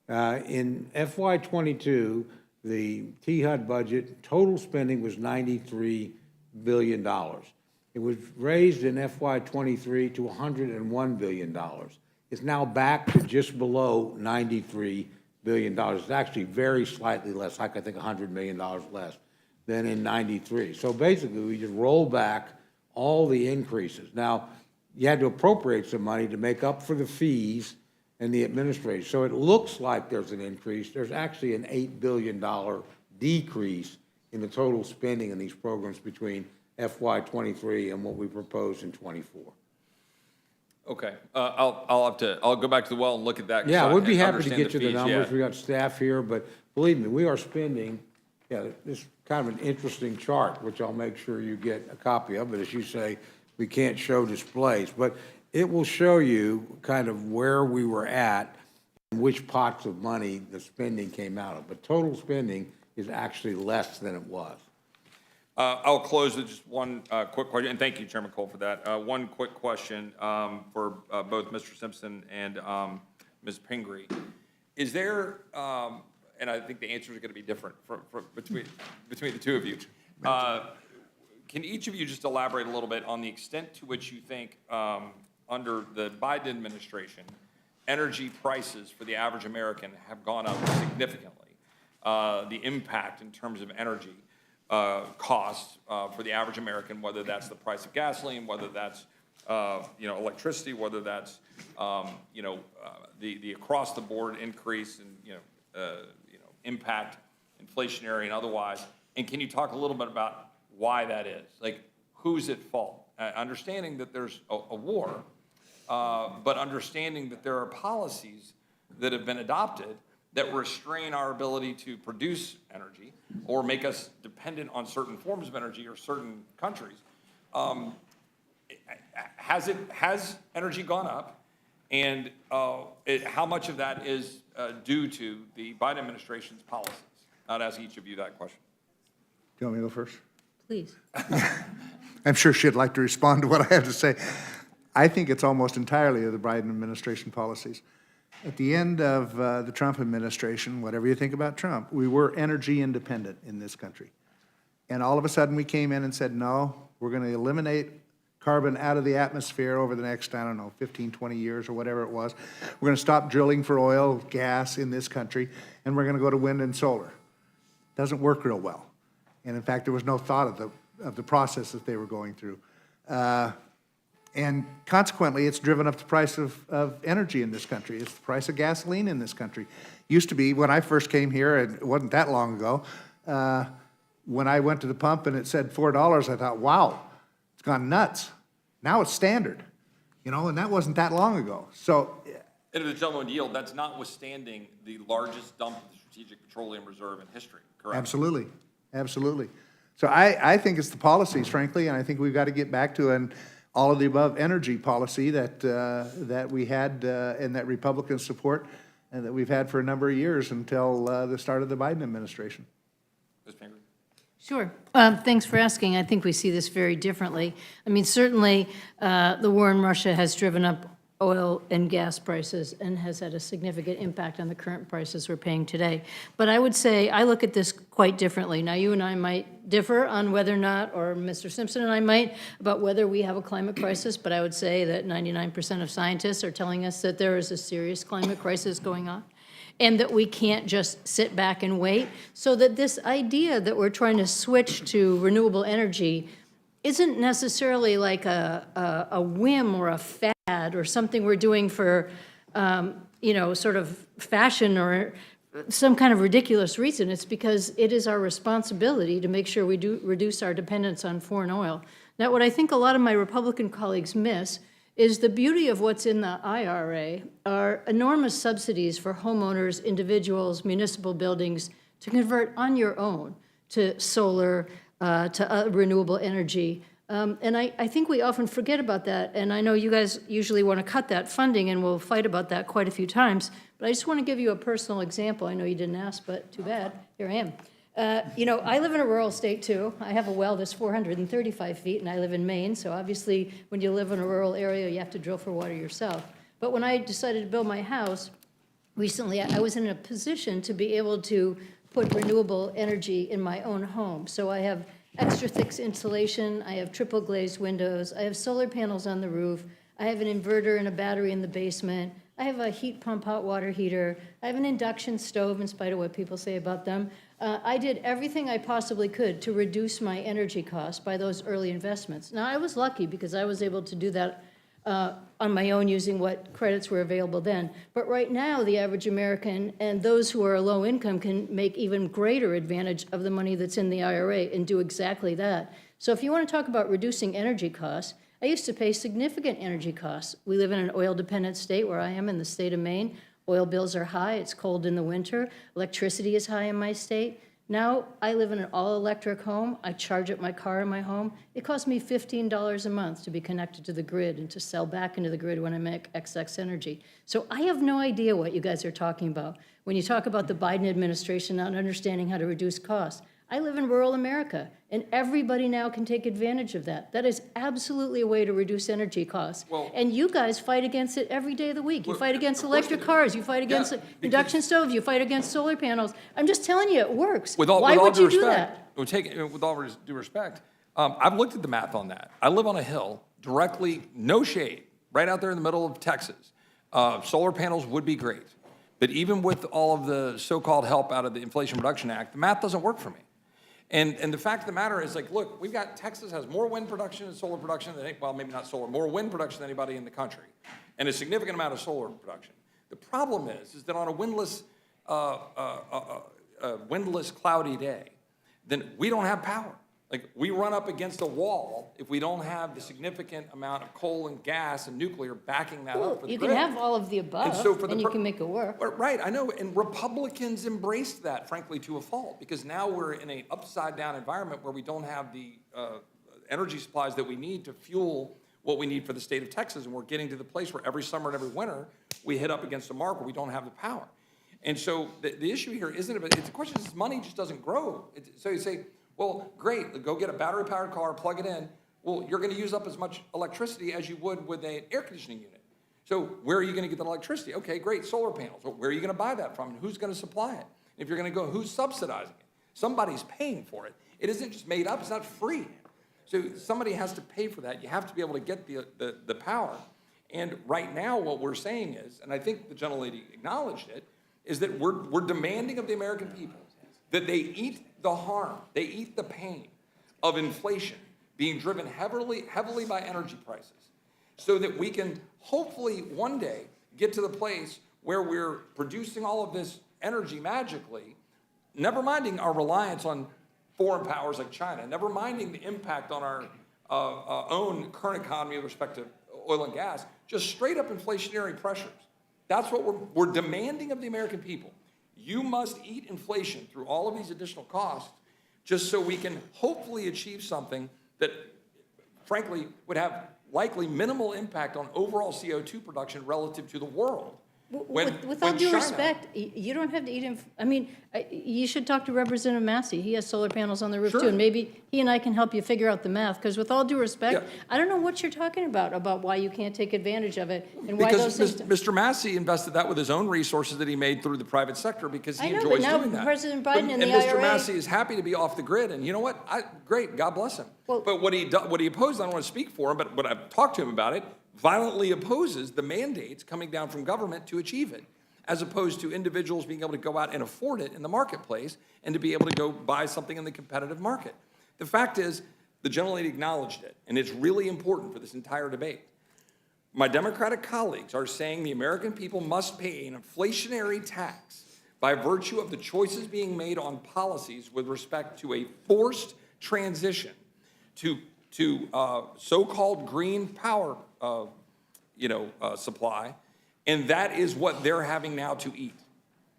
S2: In FY '22, the THUD budget, total spending was $93 billion. It was raised in FY '23 to $101 billion. It's now back to just below $93 billion. It's actually very slightly less, like I think $100 million less than in '93. So basically, we just roll back all the increases. Now, you had to appropriate some money to make up for the fees and the administration. So it looks like there's an increase. There's actually an $8 billion decrease in the total spending in these programs between FY '23 and what we propose in '24.
S13: Okay, I'll go back to the well and look at that.
S2: Yeah, we'd be happy to
S13: understand
S2: get you the
S13: fees,
S2: numbers.
S13: yeah.
S2: We got staff here, but believe me, we are spending, this is kind of an interesting chart, which I'll make sure you get a copy of, but as you say, we can't show displays, but it will show you kind of where we were at and which pots of money the spending came out of. But total spending is actually less than it was.
S13: I'll close with just one quick question, and thank you, Chairman Cole, for that. One quick question for both Mr. Simpson and Ms. Pingree. Is there, and I think the answers are going to be different between the two of you. Can each of you just elaborate a little bit on the extent to which you think, under the Biden administration, energy prices for the average American have gone up significantly? The impact in terms of energy costs for the average American, whether that's the price of gasoline, whether that's electricity, whether that's the across the board increase in impact, inflationary and otherwise. And can you talk a little bit about why that is? Like, who's at fault? Understanding that there's a war, but understanding that there are policies that have been adopted that restrain our ability to produce energy or make us dependent on certain forms of energy or certain countries. Has energy gone up? And how much of that is due to the Biden administration's policies? I'd ask each of you that question.
S6: Do you want me to go first?
S7: Please.
S6: I'm sure she'd like to respond to what I have to say. I think it's almost entirely of the Biden administration policies. At the end of the Trump administration, whatever you think about Trump, we were energy independent in this country. And all of a sudden, we came in and said, no, we're going to eliminate carbon out of the atmosphere over the next, 15, 20 years or whatever it was. We're going to stop drilling for oil, gas in this country, and we're going to go to wind and solar. Doesn't work real well. And in fact, there was no thought of the process that they were going through. And consequently, it's driven up the price of energy in this country. It's the price of gasoline in this country. Used to be, when I first came here, and it wasn't that long ago, when I went to the pump and it said $4, I thought, wow, it's gone nuts. Now it's standard, and that wasn't that long ago. So,
S13: And if the gentleman would yield, that's notwithstanding the largest dump of the Strategic Petroleum Reserve in history, correct?
S6: absolutely, absolutely. So I think it's the policies, frankly, and I think we've got to get back to an all of the above energy policy that we had and that Republicans support and that we've had for a number of years until the start of the Biden administration.
S13: Ms. Pingree?
S7: Sure. Thanks for asking. I think we see this very differently. I mean, certainly, the war in Russia has driven up oil and gas prices and has had a significant impact on the current prices we're paying today. But I would say I look at this quite differently. Now, you and I might differ on whether or not, or Mr. Simpson and I might, about whether we have a climate crisis, but I would say that 99% of scientists are telling us that there is a serious climate crisis going on, and that we can't just sit back and wait. So that this idea that we're trying to switch to renewable energy isn't necessarily like a whim or a fad or something we're doing for, sort of fashion or some kind of ridiculous reason. It's because it is our responsibility to make sure we do reduce our dependence on foreign oil. Now, what I think a lot of my Republican colleagues miss is the beauty of what's in the IRA are enormous subsidies for homeowners, individuals, municipal buildings to convert on your own to solar, to renewable energy. And I think we often forget about that, and I know you guys usually want to cut that funding, and we'll fight about that quite a few times, but I just want to give you a personal example. I know you didn't ask, but too bad, here I am. I live in a rural state, too. I have a well that's 435 feet, and I live in Maine, so obviously, when you live in a rural area, you have to drill for water yourself. But when I decided to build my house, recently, I was in a position to be able to put renewable energy in my own home. So I have extra thick insulation, I have triple glazed windows, I have solar panels on the roof, I have an inverter and a battery in the basement, I have a heat pump hot water heater, I have an induction stove, in spite of what people say about them. I did everything I possibly could to reduce my energy costs by those early investments. Now, I was lucky because I was able to do that on my own using what credits were available then. But right now, the average American and those who are low income can make even greater advantage of the money that's in the IRA and do exactly that. So if you want to talk about reducing energy costs, I used to pay significant energy costs. We live in an oil-dependent state where I am in the state of Maine. Oil bills are high, it's cold in the winter, electricity is high in my state. Now, I live in an all-electric home. I charge up my car in my home. It costs me $15 a month to be connected to the grid and to sell back into the grid when I make excess energy. So I have no idea what you guys are talking about. When you talk about the Biden administration not understanding how to reduce costs, I live in rural America, and everybody now can take advantage of that. That is absolutely a way to reduce energy costs. And you guys fight against it every day of the week. You fight against electric cars, you fight against induction stoves, you fight against solar panels. I'm just telling you, it works. Why would you do that?
S13: With all due respect, I've looked at the math on that. I live on a hill, directly, no shade, right out there in the middle of Texas. Solar panels would be great. But even with all of the so-called help out of the Inflation Reduction Act, the math doesn't work for me. And the fact of the matter is, like, look, we've got Texas has more wind production and solar production than, well, maybe not solar, more wind production than anybody in the country, and a significant amount of solar production. The problem is that on a windless, cloudy day, then we don't have power. Like, we run up against a wall if we don't have the significant amount of coal and gas and nuclear backing that up for the
S7: You
S13: grid.
S7: can have all of the above, and you can make it work.
S13: Right, I know, and Republicans embraced that, frankly, to a fault, because now we're in an upside-down environment where we don't have the energy supplies that we need to fuel what we need for the state of Texas, and we're getting to the place where every summer and every winter, we hit up against a mark where we don't have the power. And so the issue here isn't about, the question is money just doesn't grow. So you say, well, great, go get a battery-powered car, plug it in. Well, you're going to use up as much electricity as you would with an air conditioning unit. So where are you going to get that electricity? Okay, great, solar panels. Well, where are you going to buy that from? And who's going to supply it? If you're going to go, who's subsidizing it? Somebody's paying for it. It isn't just made up. It's not free. So somebody has to pay for that. You have to be able to get the power. And right now what we're saying is, and I think the gentlelady acknowledged it, is that we're demanding of the American people that they eat the harm, they eat the pain of inflation being driven heavily by energy prices, so that we can hopefully one day get to the place where we're producing all of this energy magically, never minding our reliance on foreign powers like China, never minding the impact on our own current economy with respect to oil and gas, just straight up inflationary pressures. That's what we're demanding of the American people. You must eat inflation through all of these additional costs just so we can hopefully achieve something that, frankly, would have likely minimal impact on overall CO2 production relative to the world.
S7: With all due
S13: China-
S7: respect, you don't have to eat, I mean, you should talk to Representative Massey. He has solar panels on the roof too,
S13: Sure.
S7: and maybe he and I can help you figure out the math, because with all due respect,
S13: Yeah.
S7: I don't know what you're talking about why you can't take advantage of it, and why those
S13: Because
S7: things.
S13: Mr. Massey invested that with his own resources that he made through the private sector because he
S7: I know, but
S13: enjoys
S7: now
S13: doing that.
S7: President Biden and the
S13: Mr.
S7: IRA
S13: Massey is happy to be off the grid, and you know what? Great, God bless him. But what he opposed, I don't want to speak for him, but I've talked to him about it, violently opposes the mandates coming down from government to achieve it, as opposed to individuals being able to go out and afford it in the marketplace and to be able to go buy something in the competitive market. The fact is, the gentle lady acknowledged it, and it's really important for this entire debate. My Democratic colleagues are saying the American people must pay an inflationary tax by virtue of the choices being made on policies with respect to a forced transition to so-called green power supply, and that is what they're having now to eat.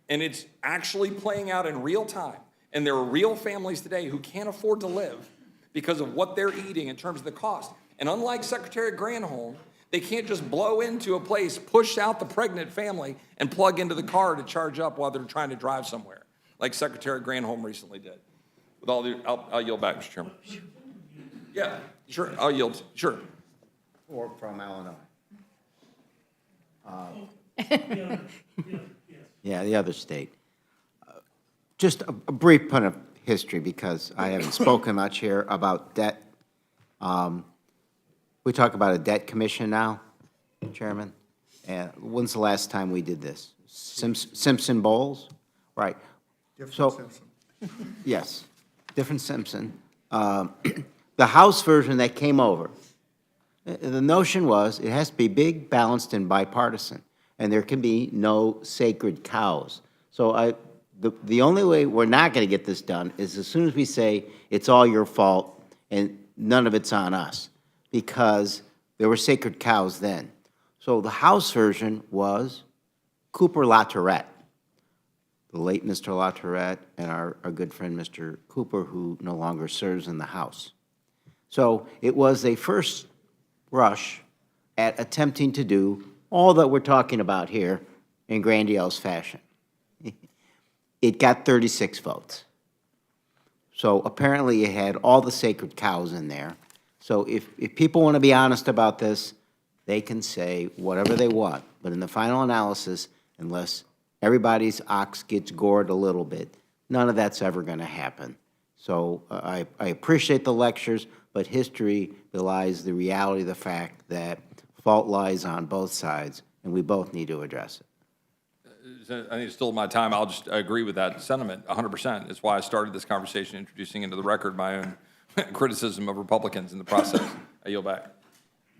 S13: And it's actually playing out in real time. And there are real families today who can't afford to live because of what they're eating in terms of the cost. And unlike Secretary Granholm, they can't just blow into a place, push out the pregnant family, and plug into the car to charge up while they're trying to drive somewhere, like Secretary Granholm recently did. With all the, I'll yield back, Mr. Chairman. Yeah, sure, I'll yield, sure.
S5: Or from Illinois. Yeah, the other state. Just a brief pun of history, because I haven't spoken much here about debt. We talk about a debt commission now, Chairman. And when's the last time we did this? Simpson Bowles? Right.
S6: Different Simpson.
S5: Yes, different Simpson. The House version that came over, the notion was it has to be big, balanced, and bipartisan, and there can be no sacred cows. So the only way we're not going to get this done is as soon as we say it's all your fault and none of it's on us, because there were sacred cows then. So the House version was Cooper LaTourette, the late Mr. LaTourette, and our good friend Mr. Cooper, who no longer serves in the House. So it was a first rush at attempting to do all that we're talking about here in grandiose fashion. It got 36 votes. So apparently it had all the sacred cows in there. So if people want to be honest about this, they can say whatever they want. But in the final analysis, unless everybody's ox gets gored a little bit, none of that's ever going to happen. So I appreciate the lectures, but history belies the reality of the fact that fault lies on both sides, and we both need to address it.
S13: I think it's still my time. I'll just agree with that sentiment 100%. That's why I started this conversation, introducing into the record my own criticism of Republicans in the process. I yield back.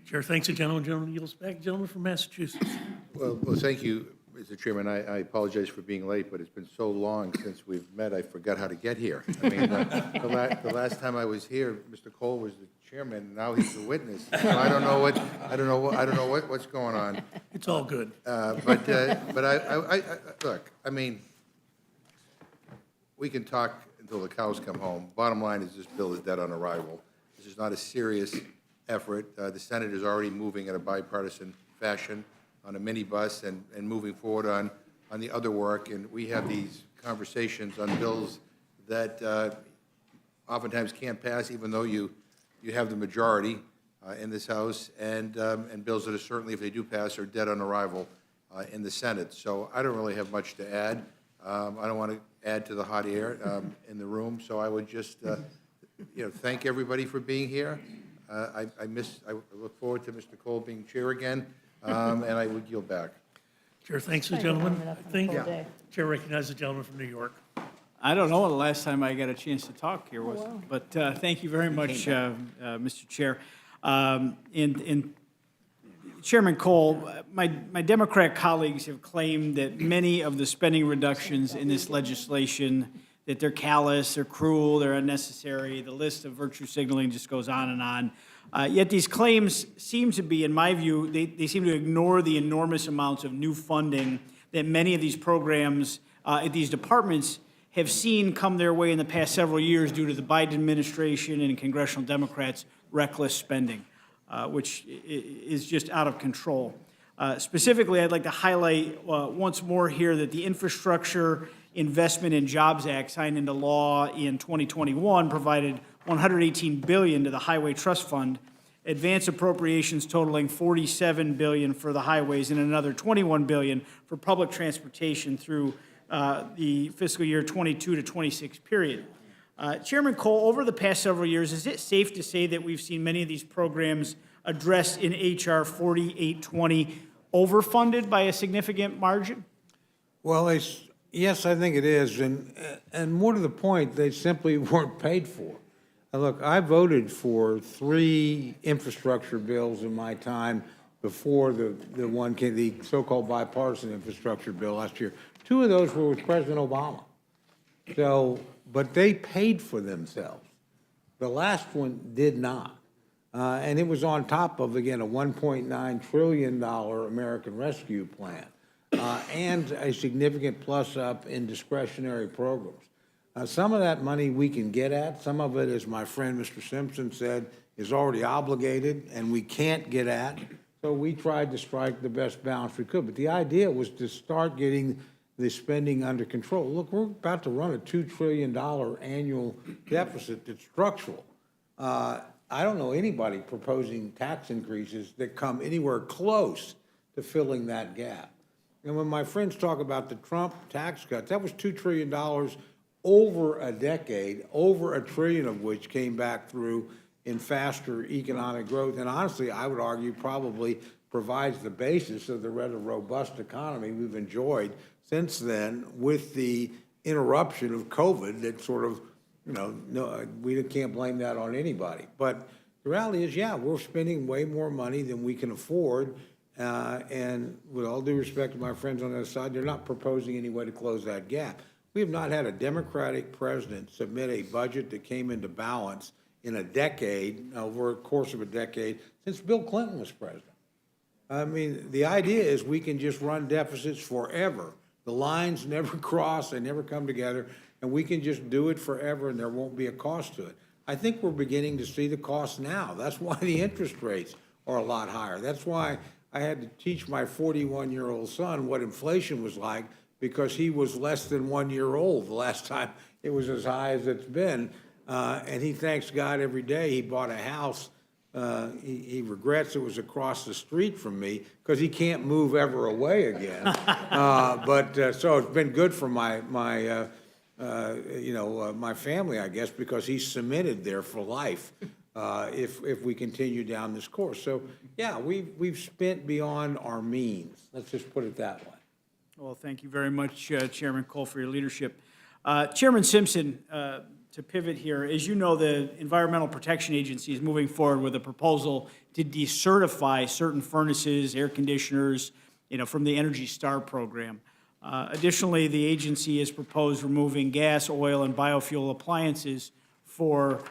S4: Chair thanks the gentleman. Gentleman yields back. Gentleman from Massachusetts.
S14: Well, thank you, Mr. Chairman. I apologize for being late, but it's been so long since we've met, I forgot how to get here. I mean, the last time I was here, Mr. Cole was the chairman, and now he's the witness. So I don't know what's going on.
S4: It's all good.
S14: But I look, I mean, we can talk until the cows come home. Bottom line is this bill is dead on arrival. This is not a serious effort. The Senate is already moving in a bipartisan fashion on a minibus and moving forward on the other work. And we have these conversations on bills that oftentimes can't pass, even though you have the majority in this House, and bills that are certainly, if they do pass, are dead on arrival in the Senate. So I don't really have much to add. I don't want to add to the hot air in the room. So I would just, thank everybody for being here. I look forward to Mr. Cole being chair again, and I would yield back.
S4: Chair thanks the gentleman. I think Chair recognizes the gentleman from New York.
S15: I don't know the last time I got a chance to talk here was, but thank you very much, Mr. Chair. And Chairman Cole, my Democrat colleagues have claimed that many of the spending reductions in this legislation, that they're callous, they're cruel, they're unnecessary. The list of virtue signaling just goes on and on. Yet these claims seem to be, in my view, they seem to ignore the enormous amounts of new funding that many of these programs at these departments have seen come their way in the past several years due to the Biden administration and congressional Democrats' reckless spending, which is just out of control. Specifically, I'd like to highlight once more here that the Infrastructure Investment and Jobs Act signed into law in 2021 provided $118 billion to the Highway Trust Fund, advance appropriations totaling $47 billion for the highways, and another $21 billion for public transportation through the fiscal year 22 to 26 period. Chairman Cole, over the past several years, is it safe to say that we've seen many of these programs addressed in H.R. 4820 overfunded by a significant margin?
S2: Well, yes, I think it is, and more to the point, they simply weren't paid for. Now, look, I voted for 3 infrastructure bills in my time before the so-called bipartisan infrastructure bill last year. 2 of those were with President Obama. So, but they paid for themselves. The last one did not. And it was on top of, again, a $1.9 trillion American Rescue Plan and a significant plus up in discretionary programs. Some of that money we can get at. Some of it, as my friend Mr. Simpson said, is already obligated and we can't get at. So we tried to strike the best balance we could. But the idea was to start getting the spending under control. Look, we're about to run a $2 trillion annual deficit that's structural. I don't know anybody proposing tax increases that come anywhere close to filling that gap. And when my friends talk about the Trump tax cuts, that was $2 trillion over a decade, over $1 trillion of which came back through in faster economic growth. And honestly, I would argue probably provides the basis of the rather robust economy we've enjoyed since then, with the interruption of COVID that sort of, no, we can't blame that on anybody. But the reality is, yeah, we're spending way more money than we can afford. And with all due respect to my friends on the other side, they're not proposing any way to close that gap. We have not had a Democratic president submit a budget that came into balance in a decade, over a course of a decade, since Bill Clinton was president. I mean, the idea is we can just run deficits forever. The lines never cross, they never come together, and we can just do it forever and there won't be a cost to it. I think we're beginning to see the cost now. That's why the interest rates are a lot higher. That's why I had to teach my 41-year-old son what inflation was like, because he was less than 1 year old the last time it was as high as it's been. And he thanks God every day he bought a house. He regrets it was across the street from me because he can't move ever away again. So it's been good for my family, I guess, because he's cemented there for life if we continue down this course. So yeah, we've spent beyond our means. Let's just put it that way.
S15: Well, thank you very much, Chairman Cole, for your leadership. Chairman Simpson, to pivot here, as you know, the Environmental Protection Agency is moving forward with a proposal to decertify certain furnaces, air conditioners, from the Energy Star program. Additionally, the agency has proposed removing gas, oil, and biofuel appliances for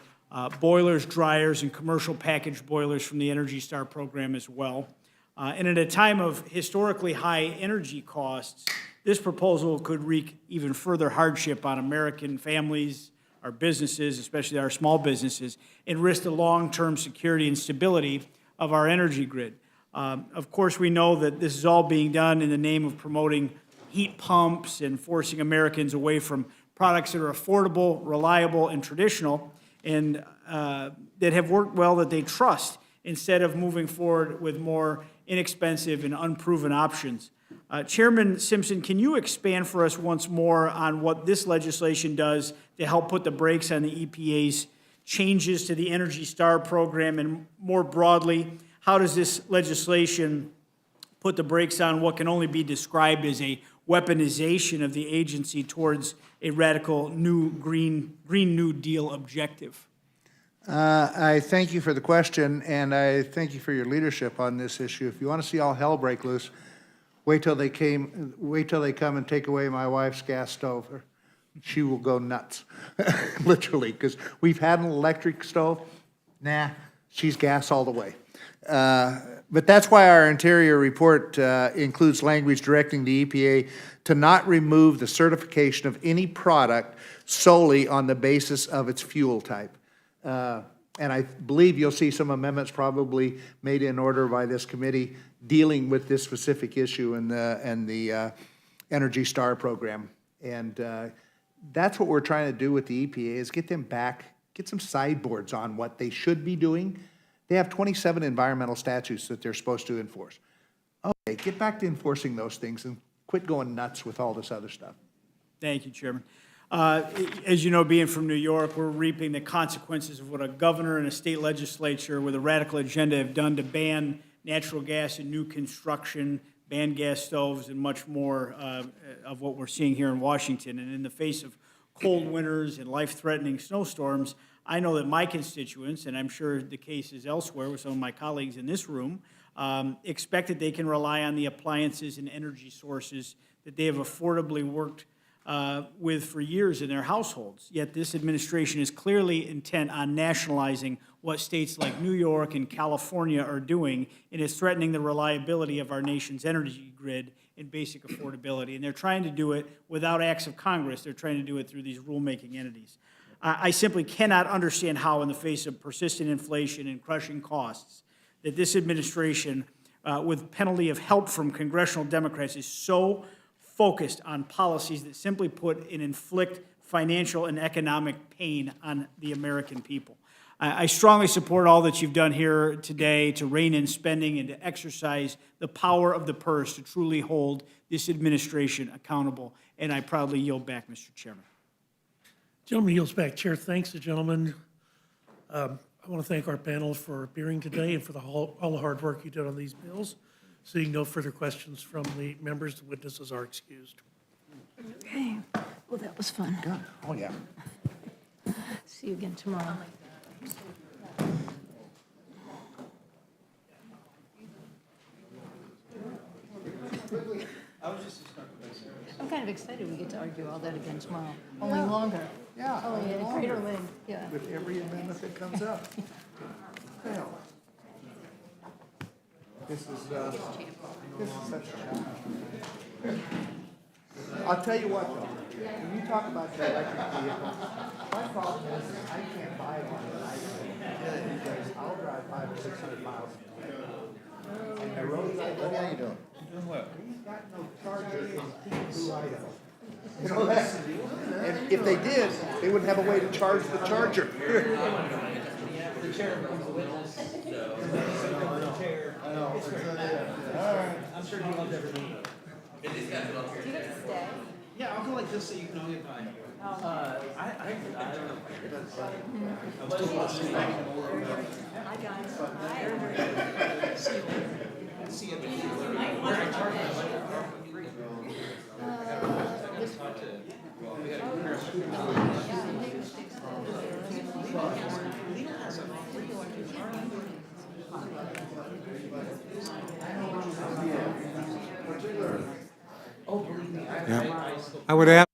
S15: boilers, dryers, and commercial packaged boilers from the Energy Star program as well. And at a time of historically high energy costs, this proposal could wreak even further hardship on American families, our businesses, especially our small businesses, and risk the long-term security and stability of our energy grid. Of course, we know that this is all being done in the name of promoting heat pumps and forcing Americans away from products that are affordable, reliable, and traditional, and that have worked well, that they trust, instead of moving forward with more inexpensive and unproven options. Chairman Simpson, can you expand for us once more on what this legislation does to help put the brakes on the EPA's changes to the Energy Star program, and more broadly, how does this legislation put the brakes on what can only be described as a weaponization of the agency towards a radical new Green New Deal objective?
S6: I thank you for the question, and I thank you for your leadership on this issue. If you want to see all hell break loose, wait till they come and take away my wife's gas stove. She will go nuts, literally, because we've had an electric stove. Nah, she's gas all the way. But that's why our Interior report includes language directing the EPA to not remove the certification of any product solely on the basis of its fuel type. And I believe you'll see some amendments probably made in order by this committee dealing with this specific issue and the Energy Star program. And that's what we're trying to do with the EPA, is get them back, get some sideboards on what they should be doing. They have 27 environmental statutes that they're supposed to enforce. Okay, get back to enforcing those things and quit going nuts with all this other stuff.
S15: Thank you, Chairman. As you know, being from New York, we're reaping the consequences of what a governor and a state legislature with a radical agenda have done to ban natural gas in new construction, ban gas stoves, and much more of what we're seeing here in Washington. And in the face of cold winters and life-threatening snowstorms, I know that my constituents, and I'm sure the case is elsewhere with some of my colleagues in this room, expect that they can rely on the appliances and energy sources that they have affordably worked with for years in their households. Yet this administration is clearly intent on nationalizing what states like New York and California are doing, and is threatening the reliability of our nation's energy grid and basic affordability. And they're trying to do it without acts of Congress. They're trying to do it through these rulemaking entities. I simply cannot understand how, in the face of persistent inflation and crushing costs, that this administration, with penalty of help from congressional Democrats, is so focused on policies that simply put and inflict financial and economic pain on the American people. I strongly support all that you've done here today to rein in spending and to exercise the power of the purse to truly hold this administration accountable. And I proudly yield back, Mr. Chairman.
S4: Gentleman yields back. Chair thanks the gentleman. I want to thank our panel for appearing today and for all the hard work you did on these bills. Seeing no further questions from the members, the witnesses are excused.
S7: Okay. Well, that was fun.
S6: Oh, yeah.
S7: See you again tomorrow. I'm kind of excited we get to argue all that again tomorrow. Only longer.
S6: Yeah.
S7: Only at a greater length, yeah.
S6: With every amendment that comes up. Well, this is such a... I'll tell you what, though, when you talk about the electric vehicle, my problem is I can't buy one because I'll drive 500 or 600 miles. And the roads I go on,
S12: Doing well.
S6: he's got no charger in Blue Idaho. You know that? And if they did, they wouldn't have a way to charge the charger.
S15: I'm sure he loves everything. Do you get to stay? Yeah, I'll go like this so you can all get by. I don't know.
S7: Hi, guys.
S15: See you.
S2: Yeah. I would ask.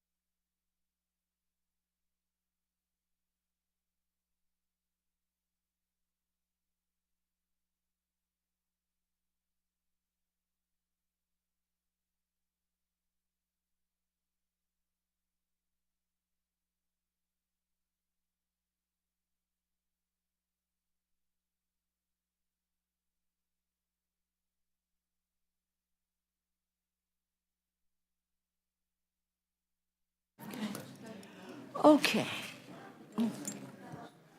S7: Okay.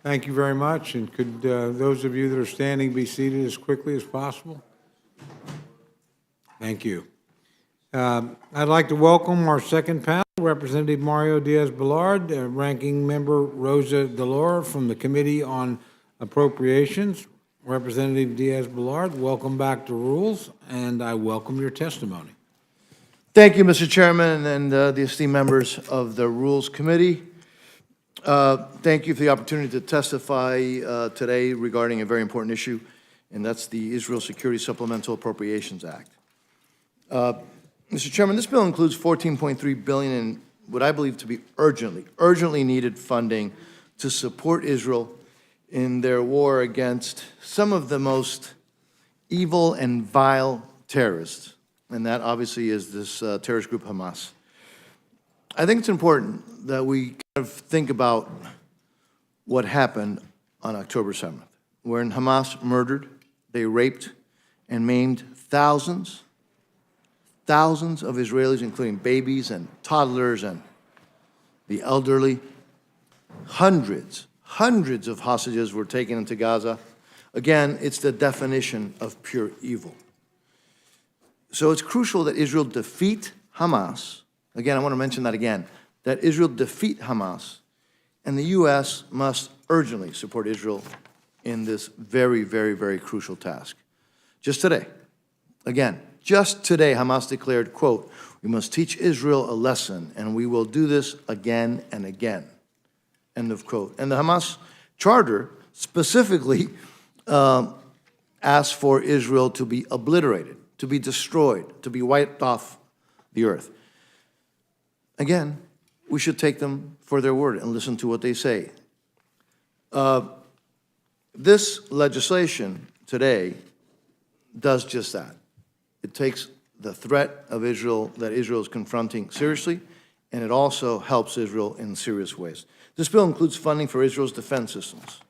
S2: Thank you very much, and could those of you that are standing be seated as quickly as possible? Thank you. I'd like to welcome our second panel, Representative Mario Diaz-Balart, Ranking Member Rosa DeLauro from the Committee on Appropriations. Representative Diaz-Balart, welcome back to Rules, and I welcome your testimony.
S16: Thank you, Mr. Chairman, and the esteemed members of the Rules Committee. Thank you for the opportunity to testify today regarding a very important issue, and that's the Israel Security Supplemental Appropriations Act. Mr. Chairman, this bill includes $14.3 billion in what I believe to be urgently needed funding to support Israel in their war against some of the most evil and vile terrorists, and that obviously is this terrorist group Hamas. I think it's important that we kind of think about what happened on October 7th, wherein Hamas murdered, they raped, and maimed thousands of Israelis, including babies and toddlers and the elderly. Hundreds of hostages were taken into Gaza. Again, it's the definition of pure evil. So it's crucial that Israel defeat Hamas. Again, I want to mention that again, that Israel defeat Hamas, and the U.S. must urgently support Israel in this very, very, very crucial task. Just today, again, just today, Hamas declared, quote, "We must teach Israel a lesson, and we will do this again and again," end of quote. And the Hamas charter specifically asks for Israel to be obliterated, to be destroyed, to be wiped off the earth. Again, we should take them for their word and listen to what they say. This legislation today does just that. It takes the threat of Israel that Israel is confronting seriously, and it also helps Israel in serious ways. This bill includes funding for Israel's defense systems.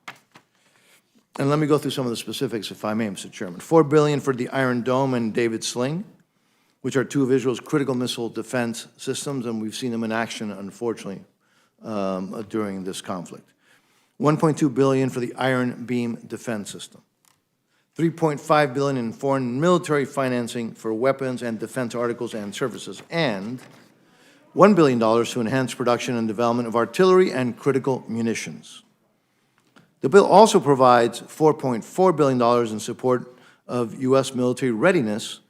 S16: And let me go through some of the specifics, if I may, Mr. Chairman. $4 billion for the Iron Dome and David Sling, which are two of Israel's critical missile defense systems, and we've seen them in action, unfortunately, during this conflict. $1.2 billion for the Iron Beam defense system. $3.5 billion in foreign military financing for weapons and defense articles and services, and $1 billion to enhance production and development of artillery and critical munitions. The bill also provides $4.4 billion in support of U.S. military readiness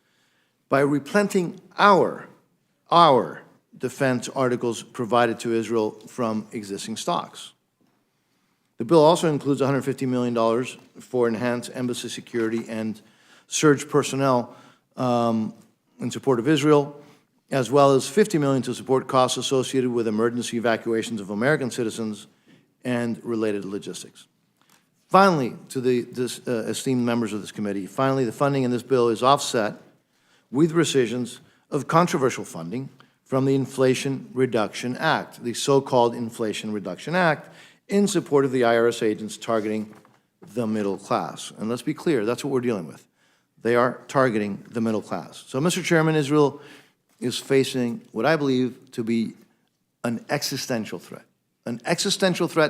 S16: by replenishing our defense articles provided to Israel from existing stocks. The bill also includes $150 million for enhanced embassy security and surge personnel in support of Israel, as well as $50 million to support costs associated with emergency evacuations of American citizens and related logistics. Finally, to the esteemed members of this committee, finally, the funding in this bill is offset with rescissions of controversial funding from the Inflation Reduction Act, the so-called Inflation Reduction Act, in support of the IRS agents targeting the middle class. And let's be clear, that's what we're dealing with. They are targeting the middle class. So, Mr. Chairman, Israel is facing what I believe to be an existential threat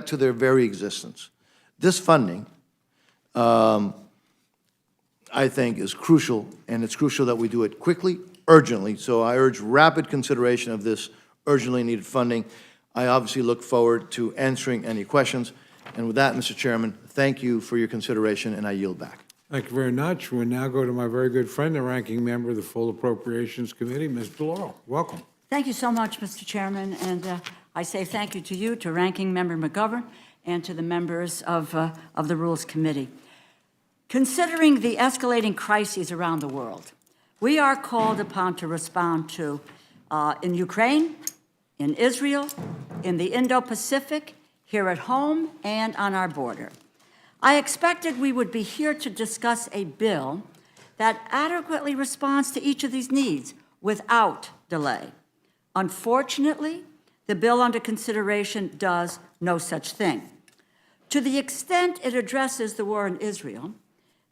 S16: to their very existence. This funding, I think, is crucial, and it's crucial that we do it quickly, urgently. So I urge rapid consideration of this urgently needed funding. I obviously look forward to answering any questions. And with that, Mr. Chairman, thank you for your consideration, and I yield back.
S2: Thank you very much. We'll now go to my very good friend, the ranking member of the Full Appropriations Committee, Ms. DeLauro. Welcome.
S17: Thank you so much, Mr. Chairman, and I say thank you to you, to Ranking Member McGovern, and to the members of the Rules Committee. Considering the escalating crises around the world, we are called upon to respond to in Ukraine, in Israel, in the Indo-Pacific, here at home, and on our border. I expected we would be here to discuss a bill that adequately responds to each of these needs without delay. Unfortunately, the bill under consideration does no such thing. To the extent it addresses the war in Israel,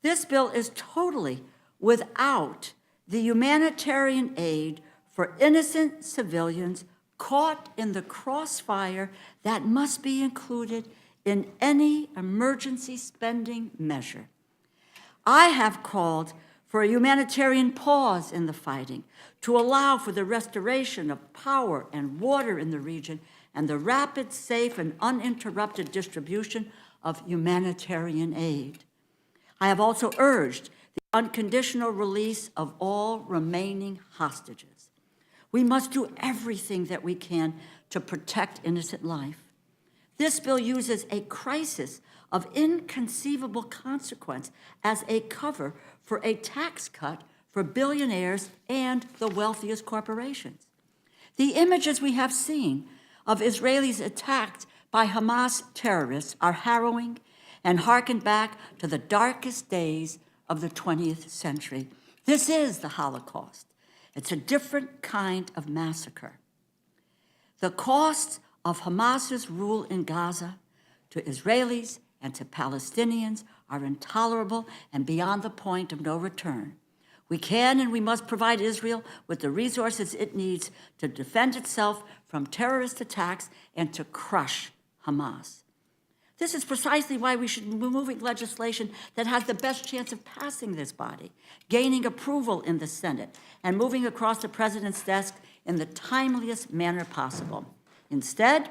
S17: this bill is totally without the humanitarian aid for innocent civilians caught in the crossfire that must be included in any emergency spending measure. I have called for a humanitarian pause in the fighting to allow for the restoration of power and water in the region and the rapid, safe, and uninterrupted distribution of humanitarian aid. I have also urged the unconditional release of all remaining hostages. We must do everything that we can to protect innocent life. This bill uses a crisis of inconceivable consequence as a cover for a tax cut for billionaires and the wealthiest corporations. The images we have seen of Israelis attacked by Hamas terrorists are harrowing and harken back to the darkest days of the 20th century. This is the Holocaust. It's a different kind of massacre. The costs of Hamas's rule in Gaza to Israelis and to Palestinians are intolerable and beyond the point of no return. We can and we must provide Israel with the resources it needs to defend itself from terrorist attacks and to crush Hamas. This is precisely why we should be moving legislation that has the best chance of passing this body, gaining approval in the Senate, and moving across the president's desk in the timeliest manner possible. Instead,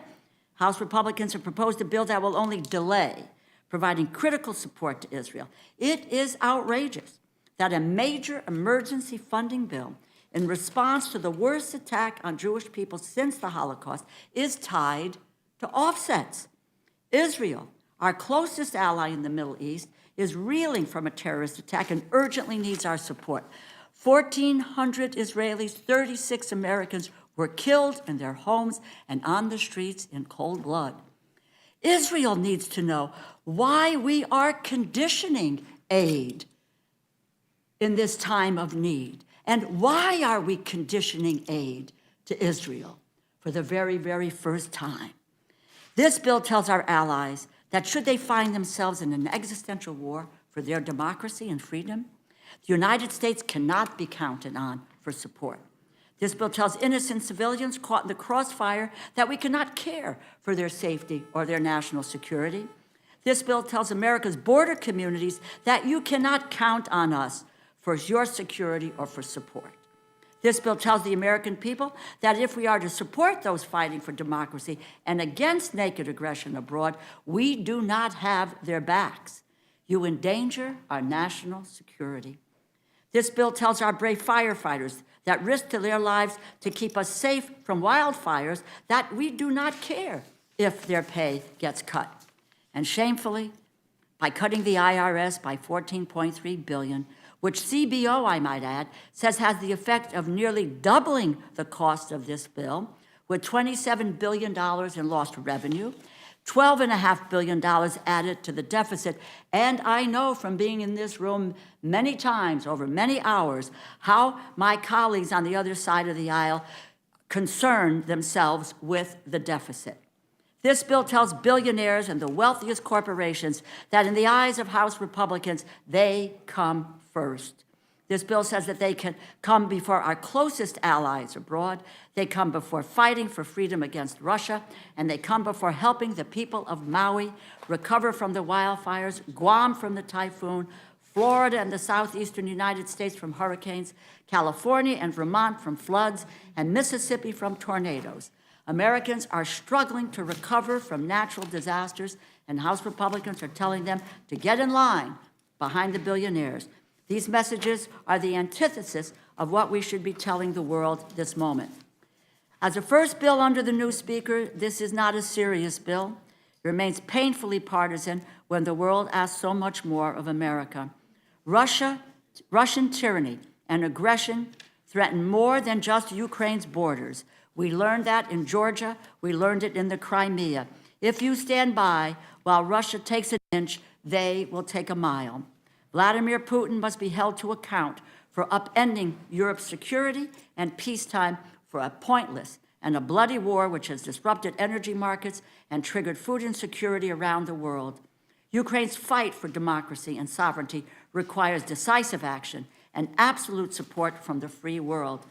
S17: House Republicans have proposed a bill that will only delay providing critical support to Israel. It is outrageous that a major emergency funding bill in response to the worst attack on Jewish people since the Holocaust is tied to offsets. Israel, our closest ally in the Middle East, is reeling from a terrorist attack and urgently needs our support. 1,400 Israelis, 36 Americans were killed in their homes and on the streets in cold blood. Israel needs to know why we are conditioning aid in this time of need. And why are we conditioning aid to Israel for the very, very first time? This bill tells our allies that should they find themselves in an existential war for their democracy and freedom, the United States cannot be counted on for support. This bill tells innocent civilians caught in the crossfire that we cannot care for their safety or their national security. This bill tells America's border communities that you cannot count on us for your security or for support. This bill tells the American people that if we are to support those fighting for democracy and against naked aggression abroad, we do not have their backs. You endanger our national security. This bill tells our brave firefighters that risk to their lives to keep us safe from wildfires that we do not care if their pay gets cut. And shamefully, by cutting the IRS by $14.3 billion, which CBO, I might add, says has the effect of nearly doubling the cost of this bill, with $27 billion in lost revenue, $12.5 billion added to the deficit. And I know from being in this room many times over many hours how my colleagues on the other side of the aisle concern themselves with the deficit. This bill tells billionaires and the wealthiest corporations that in the eyes of House Republicans, they come first. This bill says that they can come before our closest allies abroad, they come before fighting for freedom against Russia, and they come before helping the people of Maui recover from the wildfires, Guam from the typhoon, Florida and the southeastern United States from hurricanes, California and Vermont from floods, and Mississippi from tornadoes. Americans are struggling to recover from natural disasters, and House Republicans are telling them to get in line behind the billionaires. These messages are the antithesis of what we should be telling the world this moment. As a first bill under the new Speaker, this is not a serious bill. It remains painfully partisan when the world asks so much more of America. Russian tyranny and aggression threaten more than just Ukraine's borders. We learned that in Georgia. We learned it in the Crimea. If you stand by while Russia takes an inch, they will take a mile. Vladimir Putin must be held to account for upending Europe's security and peacetime for a pointless and a bloody war which has disrupted energy markets and triggered food insecurity around the world. Ukraine's fight for democracy and sovereignty requires decisive action and absolute support from the free world.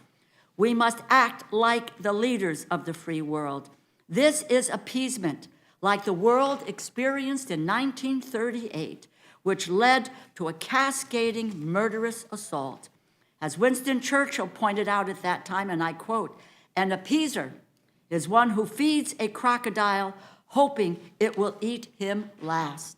S17: We must act like the leaders of the free world. This is appeasement, like the world experienced in 1938, which led to a cascading murderous assault. As Winston Churchill pointed out at that time, and I quote, "An appeaser is one who feeds a crocodile, hoping it will eat him last."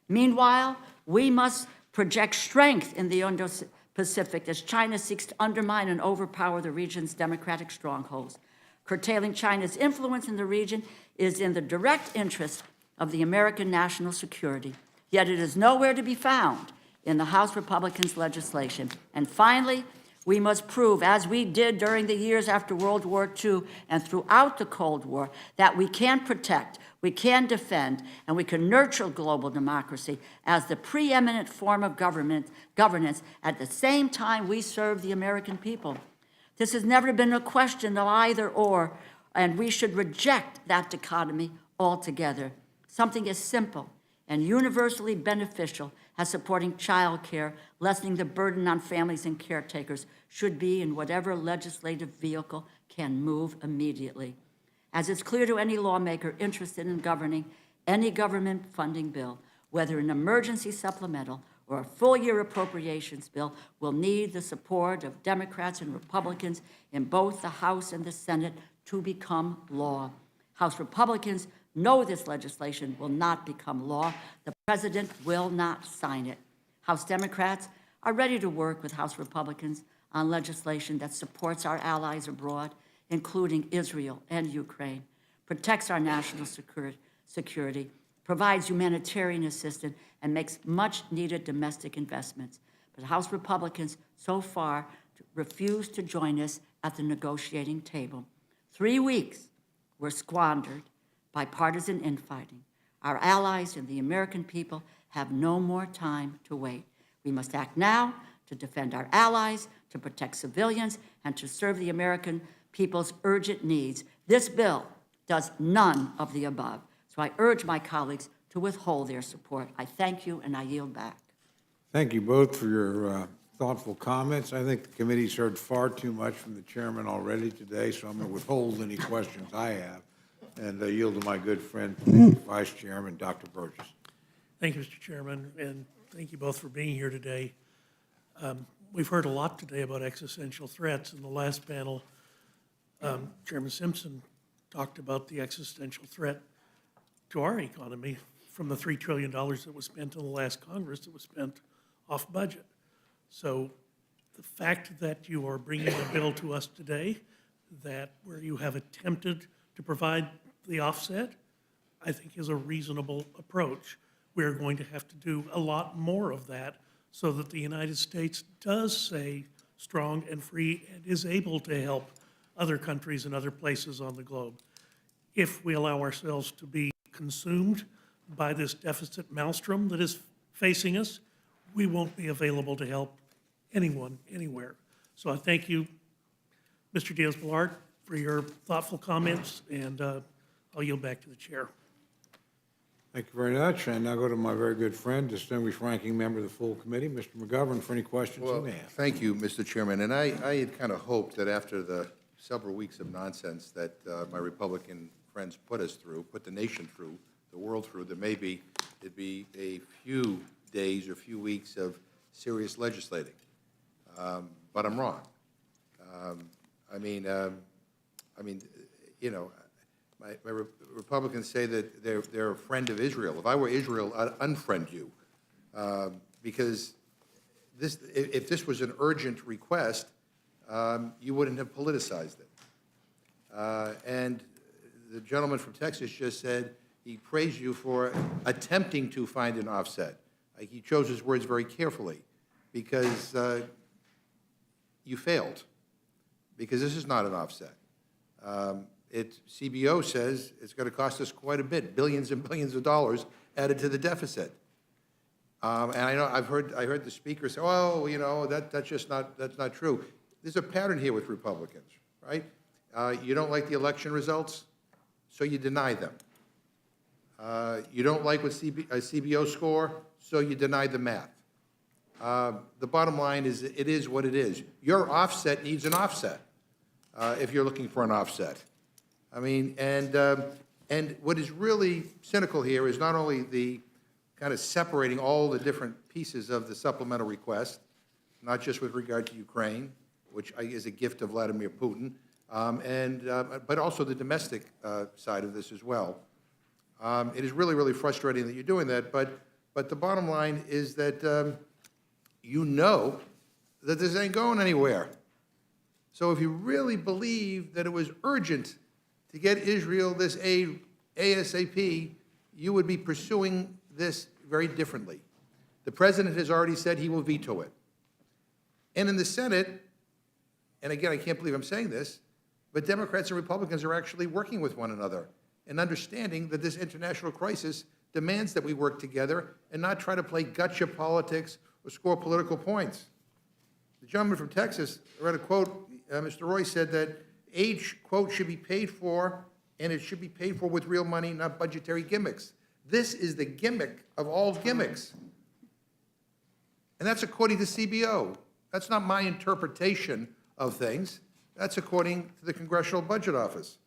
S17: Meanwhile, we must project strength in the Indo-Pacific as China seeks to undermine and overpower the region's democratic strongholds. Curtailing China's influence in the region is in the direct interest of the American national security. Yet it is nowhere to be found in the House Republicans' legislation. And finally, we must prove, as we did during the years after World War II and throughout the Cold War, that we can protect, we can defend, and we can nurture global democracy as the preeminent form of governance at the same time we serve the American people. This has never been a question of either or, and we should reject that dichotomy altogether. Something as simple and universally beneficial as supporting childcare, lessening the burden on families and caretakers, should be in whatever legislative vehicle can move immediately. As it's clear to any lawmaker interested in governing any government funding bill, whether an emergency supplemental or a full-year appropriations bill, will need the support of Democrats and Republicans in both the House and the Senate to become law. House Republicans know this legislation will not become law. The president will not sign it. House Democrats are ready to work with House Republicans on legislation that supports our allies abroad, including Israel and Ukraine, protects our national security, provides humanitarian assistance, and makes much-needed domestic investments. But House Republicans so far refuse to join us at the negotiating table. 3 weeks were squandered by partisan infighting. Our allies and the American people have no more time to wait. We must act now to defend our allies, to protect civilians, and to serve the American people's urgent needs. This bill does none of the above. So I urge my colleagues to withhold their support. I thank you, and I yield back.
S2: Thank you both for your thoughtful comments. I think the committee's heard far too much from the chairman already today, so I'm going to withhold any questions I have and yield to my good friend, Vice Chairman, Dr. Burgess.
S4: Thank you, Mr. Chairman, and thank you both for being here today. We've heard a lot today about existential threats. In the last panel, Chairman Simpson talked about the existential threat to our economy from the $3 trillion that was spent in the last Congress that was spent off budget. So the fact that you are bringing a bill to us today where you have attempted to provide the offset, I think is a reasonable approach. We're going to have to do a lot more of that so that the United States does stay strong and free and is able to help other countries and other places on the globe. If we allow ourselves to be consumed by this deficit maelstrom that is facing us, we won't be available to help anyone, anywhere. So I thank you, Mr. Diaz-Balart, for your thoughtful comments, and I'll yield back to the chair.
S2: Thank you very much. And now go to my very good friend, distinguished ranking member of the full committee, Mr. McGovern, for any questions you
S14: Well,
S2: may have.
S14: thank you, Mr. Chairman. And I had kind of hoped that after the several weeks of nonsense that my Republican friends put us through, put the nation through, the world through, that maybe it'd be a few days or few weeks of serious legislating. But I'm wrong. You know, my Republicans say that they're a friend of Israel. If I were Israel, I'd unfriend you, because if this was an urgent request, you wouldn't have politicized it. And the gentleman from Texas just said he praised you for attempting to find an offset. He chose his words very carefully, because you failed, because this is not an offset. CBO says it's going to cost us quite a bit, billions and billions of dollars added to the deficit. And I know I heard the speaker say, "Oh, you know, that's not true." There's a pattern here with Republicans, right? You don't like the election results, so you deny them. You don't like what CBO score, so you deny the math. The bottom line is, it is what it is. Your offset needs an offset if you're looking for an offset. I mean, and what is really cynical here is not only the kind of separating all the different pieces of the supplemental request, not just with regard to Ukraine, which is a gift of Vladimir Putin, but also the domestic side of this as well. It is really, really frustrating that you're doing that, but the bottom line is that you know that this ain't going anywhere. So if you really believe that it was urgent to get Israel this aid ASAP, you would be pursuing this very differently. The president has already said he will veto it. And in the Senate, and again, I can't believe I'm saying this, but Democrats and Republicans are actually working with one another and understanding that this international crisis demands that we work together and not try to play gotcha politics or score political points. The gentleman from Texas, I read a quote, Mr. Roy said that aid, quote, should be paid for, and it should be paid for with real money, not budgetary gimmicks. This is the gimmick of all gimmicks. And that's according to CBO. That's not my interpretation of things. That's according to the Congressional Budget Office.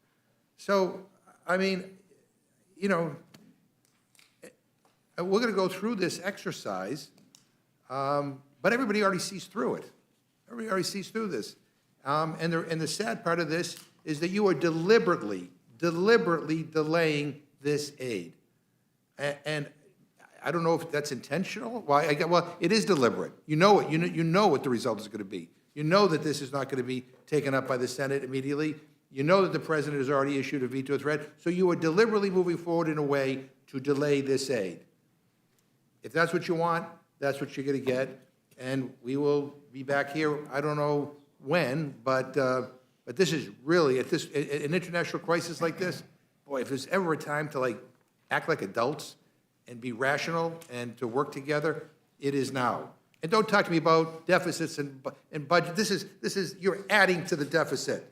S14: So, I mean, you know, we're going to go through this exercise, but everybody already sees through it. Everybody already sees through this. And the sad part of this is that you are deliberately delaying this aid. And I don't know if that's intentional. Well, it is deliberate. You know it. You know what the result is going to be. You know that this is not going to be taken up by the Senate immediately. You know that the president has already issued a veto threat. So you are deliberately moving forward in a way to delay this aid. If that's what you want, that's what you're going to get. And we will be back here, I don't know when, but this is really, an international crisis like this, boy, if there's ever a time to like act like adults and be rational and to work together, it is now. And don't talk to me about deficits and budget. This is you're adding to the deficit.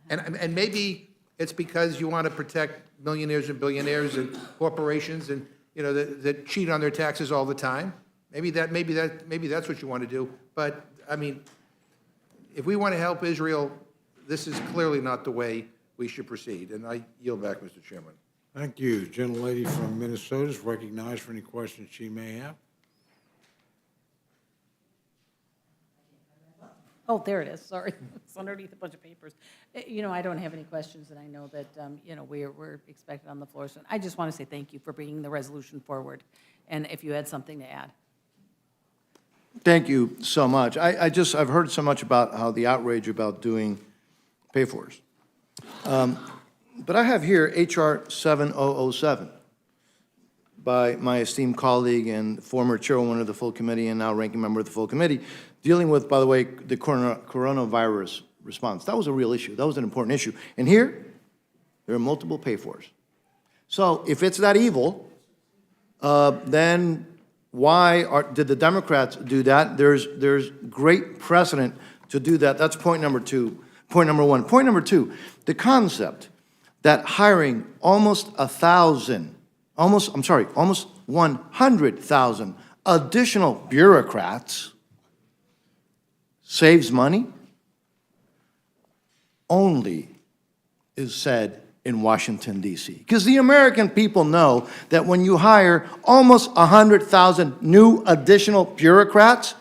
S14: And maybe it's because you want to protect millionaires and billionaires and corporations and, you know, that cheat on their taxes all the time. Maybe that's what you want to do. But I mean, if we want to help Israel, this is clearly not the way we should proceed. And I yield back, Mr. Chairman.
S2: Thank you. Gentlelady from Minnesota is recognized for any questions she may have.
S10: Oh, there it is, sorry. It's underneath a bunch of papers. You know, I don't have any questions, and I know that, you know, we're expected on the floor. So I just want to say thank you for bringing the resolution forward, and if you had something to add.
S16: Thank you so much. I've heard so much about how the outrage about doing pay-fors. But I have here H.R. 7007 by my esteemed colleague and former chairwoman of the full committee and now ranking member of the full committee, dealing with, by the way, the coronavirus response. That was a real issue. That was an important issue. And here, there are multiple pay-fors. So if it's that evil, then why did the Democrats do that? There's great precedent to do that. That's point number two. Point number one. Point number two, the concept that hiring almost 100,000 additional bureaucrats saves money only is said in Washington, D.C. Because the American people know that when you hire almost 100,000 new additional bureaucrats,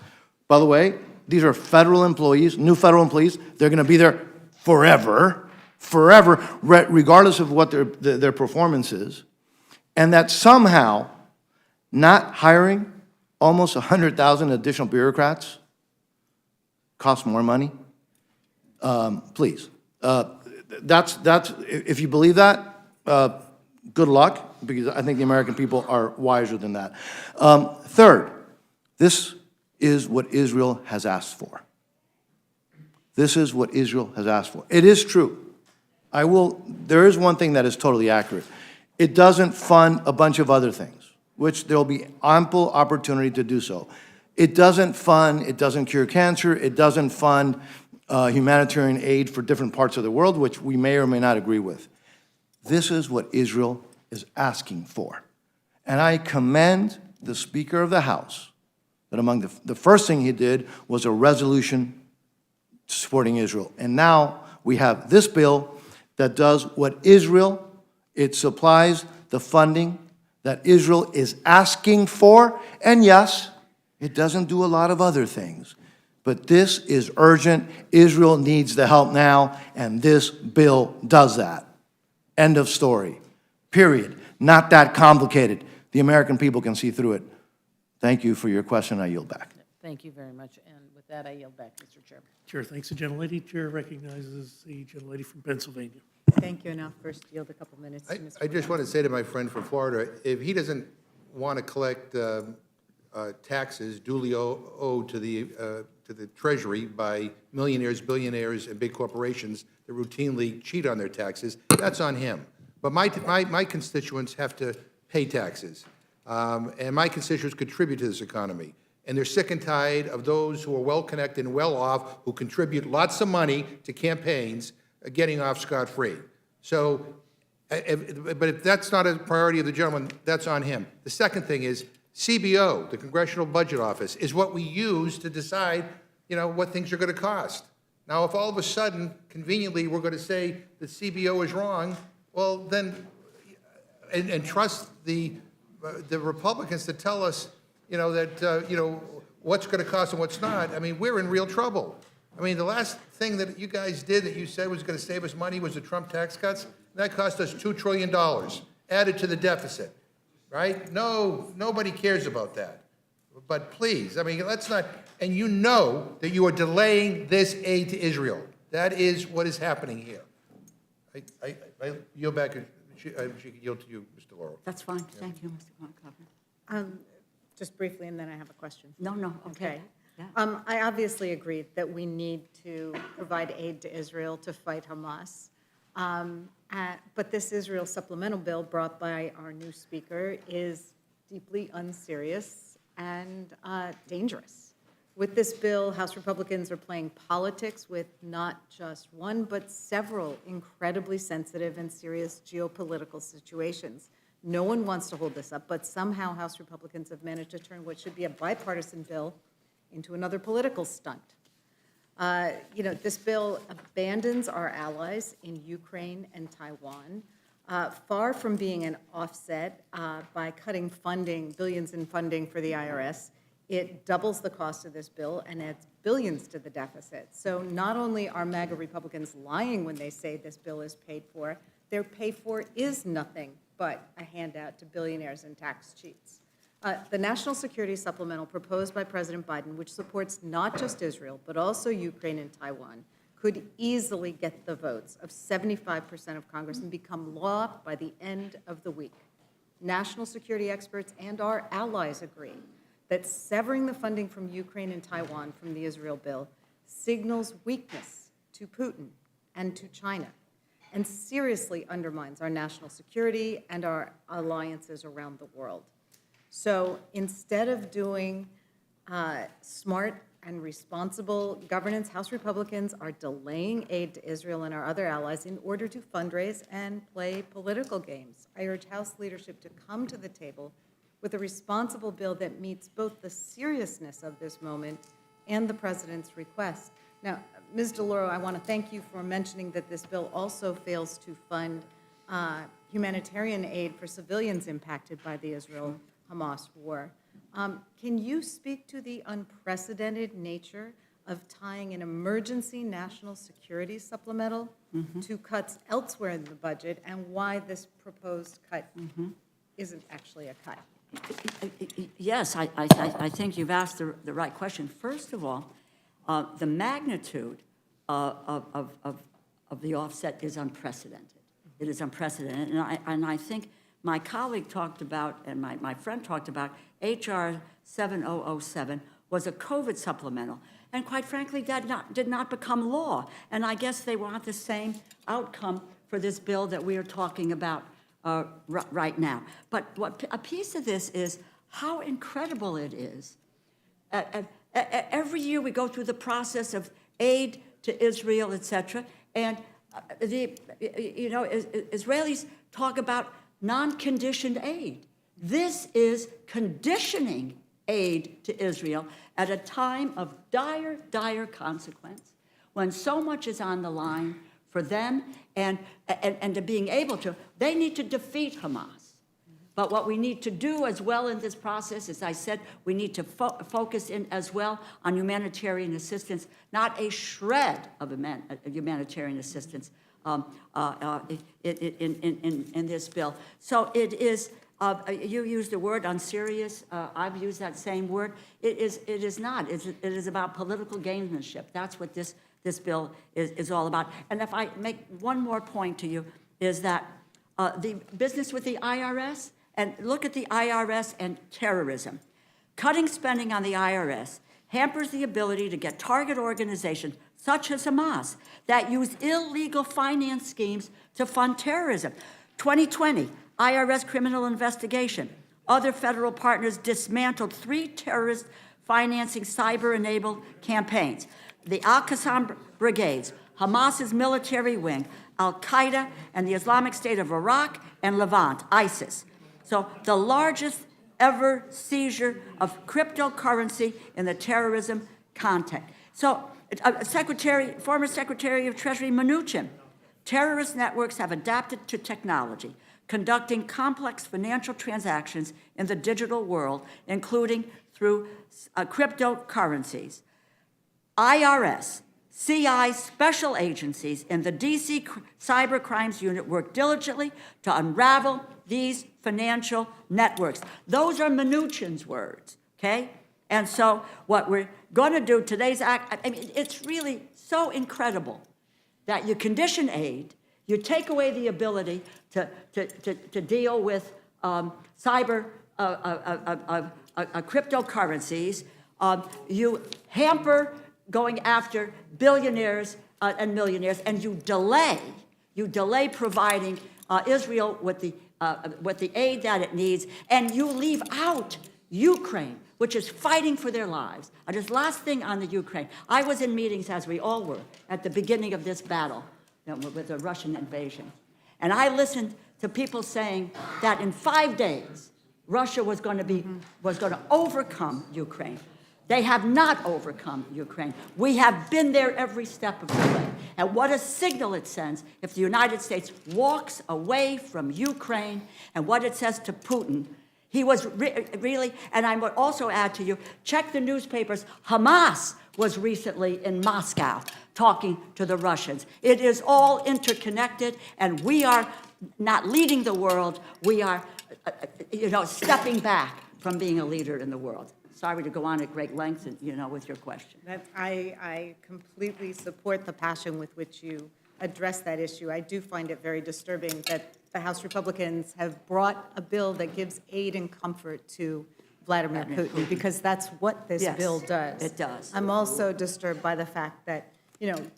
S16: by the way, these are federal employees, new federal employees, they're going to be there forever, regardless of what their performance is, and that somehow not hiring almost 100,000 additional bureaucrats costs more money. Please, that's if you believe that, good luck, because I think the American people are wiser than that. Third, this is what Israel has asked for. This is what Israel has asked for. It is true. There is one thing that is totally accurate. It doesn't fund a bunch of other things, which there will be ample opportunity to do so. It doesn't cure cancer, it doesn't fund humanitarian aid for different parts of the world, which we may or may not agree with. This is what Israel is asking for. And I commend the Speaker of the House that among the first thing he did was a resolution supporting Israel. And now we have this bill that does what Israel, it supplies the funding that Israel is asking for. And yes, it doesn't do a lot of other things. But this is urgent. Israel needs the help now, and this bill does that. End of story. Period. Not that complicated. The American people can see through it. Thank you for your question. I yield back.
S10: Thank you very much, and with that, I yield back, Mr. Chairman.
S4: Chair thanks the gentlelady. Chair recognizes the gentlelady from Pennsylvania.
S9: Thank you, and I'll first yield a couple minutes to Mr.
S14: I just want to say to my friend from Florida, if he doesn't want to collect taxes duly owed to the Treasury by millionaires, billionaires, and big corporations that routinely cheat on their taxes, that's on him. But my constituents have to pay taxes, and my constituents contribute to this economy. And they're sick and tired of those who are well-connected and well-off, who contribute lots of money to campaigns, getting off scot-free. So But if that's not a priority of the gentleman, that's on him. The second thing is CBO, the Congressional Budget Office, is what we use to decide, what things are going to cost. Now, if all of a sudden, conveniently, we're going to say that CBO is wrong, well, then, and trust the Republicans to tell us, that, what's going to cost and what's not, I mean, we're in real trouble. I mean, the last thing that you guys did that you said was going to save us money was the Trump tax cuts. That cost us $2 trillion added to the deficit, right? No, nobody cares about that. But please, I mean, let's not, and you know that you are delaying this aid to Israel. That is what is happening here. I yield back, she could yield to you, Mr. Laurel.
S17: That's fine. Thank you, Mr. McGovern.
S9: Just briefly, and then I have a question.
S17: No, okay. Yeah.
S9: I obviously agree that we need to provide aid to Israel to fight Hamas. But this Israel supplemental bill brought by our new speaker is deeply unserious and dangerous. With this bill, House Republicans are playing politics with not just one, but several incredibly sensitive and serious geopolitical situations. No one wants to hold this up, but somehow House Republicans have managed to turn what should be a bipartisan bill into another political stunt. This bill abandons our allies in Ukraine and Taiwan. Far from being an offset by cutting funding, billions in funding for the IRS, it doubles the cost of this bill and adds billions to the deficit. So not only are MAGA Republicans lying when they say this bill is paid for, their pay for is nothing but a handout to billionaires and tax cheats. The National Security Supplemental proposed by President Biden, which supports not just Israel, but also Ukraine and Taiwan, could easily get the votes of 75% of Congress and become law by the end of the week. National security experts and our allies agree that severing the funding from Ukraine and Taiwan from the Israel bill signals weakness to Putin and to China, and seriously undermines our national security and our alliances around the world. So instead of doing smart and responsible governance, House Republicans are delaying aid to Israel and our other allies in order to fundraise and play political games. I urge House leadership to come to the table with a responsible bill that meets both the seriousness of this moment and the president's request. Now, Ms. DeLauro, I want to thank you for mentioning that this bill also fails to fund humanitarian aid for civilians impacted by the Israel-Hamas war. Can you speak to the unprecedented nature of tying an emergency national security supplemental to cuts elsewhere in the budget, and why this proposed cut isn't actually a cut?
S17: Yes, I think you've asked the right question. First of all, the magnitude of the offset is unprecedented. It is unprecedented, and I think my colleague talked about, and my friend talked about, H.R. 7007 was a COVID supplemental, and quite frankly, that did not become law. And I guess they want the same outcome for this bill that we are talking about right now. But what a piece of this is how incredible it is. Every year we go through the process of aid to Israel, etc., and Israelis talk about non-conditioned aid. This is conditioning aid to Israel at a time of dire, dire consequence, when so much is on the line for them, and to being able to, they need to defeat Hamas. But what we need to do as well in this process, as I said, we need to focus in as well on humanitarian assistance, not a shred of humanitarian assistance in this bill. So it is, you used the word unserious, I've used that same word. It is not, it is about political gamesmanship. That's what this bill is all about. And if I make one more point to you, is that the business with the IRS, and look at the IRS and terrorism. Cutting spending on the IRS hampers the ability to get target organizations such as Hamas that use illegal finance schemes to fund terrorism. 2020, IRS criminal investigation. Other federal partners dismantled 3 terrorist financing cyber-enabled campaigns. The Al-Qassam brigades, Hamas's military wing, Al-Qaeda, and the Islamic State of Iraq and Levant, ISIS. So the largest ever seizure of cryptocurrency in the terrorism context. So former Secretary of Treasury Mnuchin, terrorist networks have adapted to technology, conducting complex financial transactions in the digital world, including through cryptocurrencies. IRS, CI special agencies in the DC Cyber Crimes Unit work diligently to unravel these financial networks. Those are Mnuchin's words, okay? And so what we're going to do, today's act, I mean, it's really so incredible that you condition aid, you take away the ability to deal with cyber cryptocurrencies, you hamper going after billionaires and millionaires, and you delay providing Israel with the aid that it needs, and you leave out Ukraine, which is fighting for their lives. Just last thing on the Ukraine. I was in meetings, as we all were, at the beginning of this battle, with the Russian invasion. And I listened to people saying that in 5 days, Russia was going to overcome Ukraine. They have not overcome Ukraine. We have been there every step of the way. And what a signal it sends if the United States walks away from Ukraine, and what it says to Putin. He was really, and I would also add to you, check the newspapers. Hamas was recently in Moscow talking to the Russians. It is all interconnected, and we are not leading the world. We are, stepping back from being a leader in the world. Sorry to go on at great lengths, with your question.
S9: I completely support the passion with which you address that issue. I do find it very disturbing that the House Republicans have brought a bill that gives aid and comfort to Vladimir Putin, because that's what this bill does.
S17: It does.
S9: I'm also disturbed by the fact that,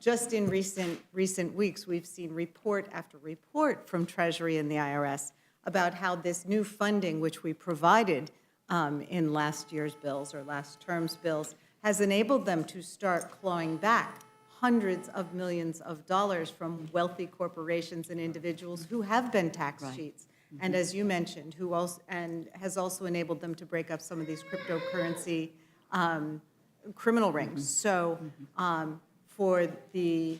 S9: just in recent weeks, we've seen report after report from Treasury and the IRS about how this new funding, which we provided in last year's bills or last term's bills, has enabled them to start clawing back hundreds of millions of dollars from wealthy corporations and individuals who have been tax cheats. And as you mentioned, has also enabled them to break up some of these cryptocurrency criminal rings. So for the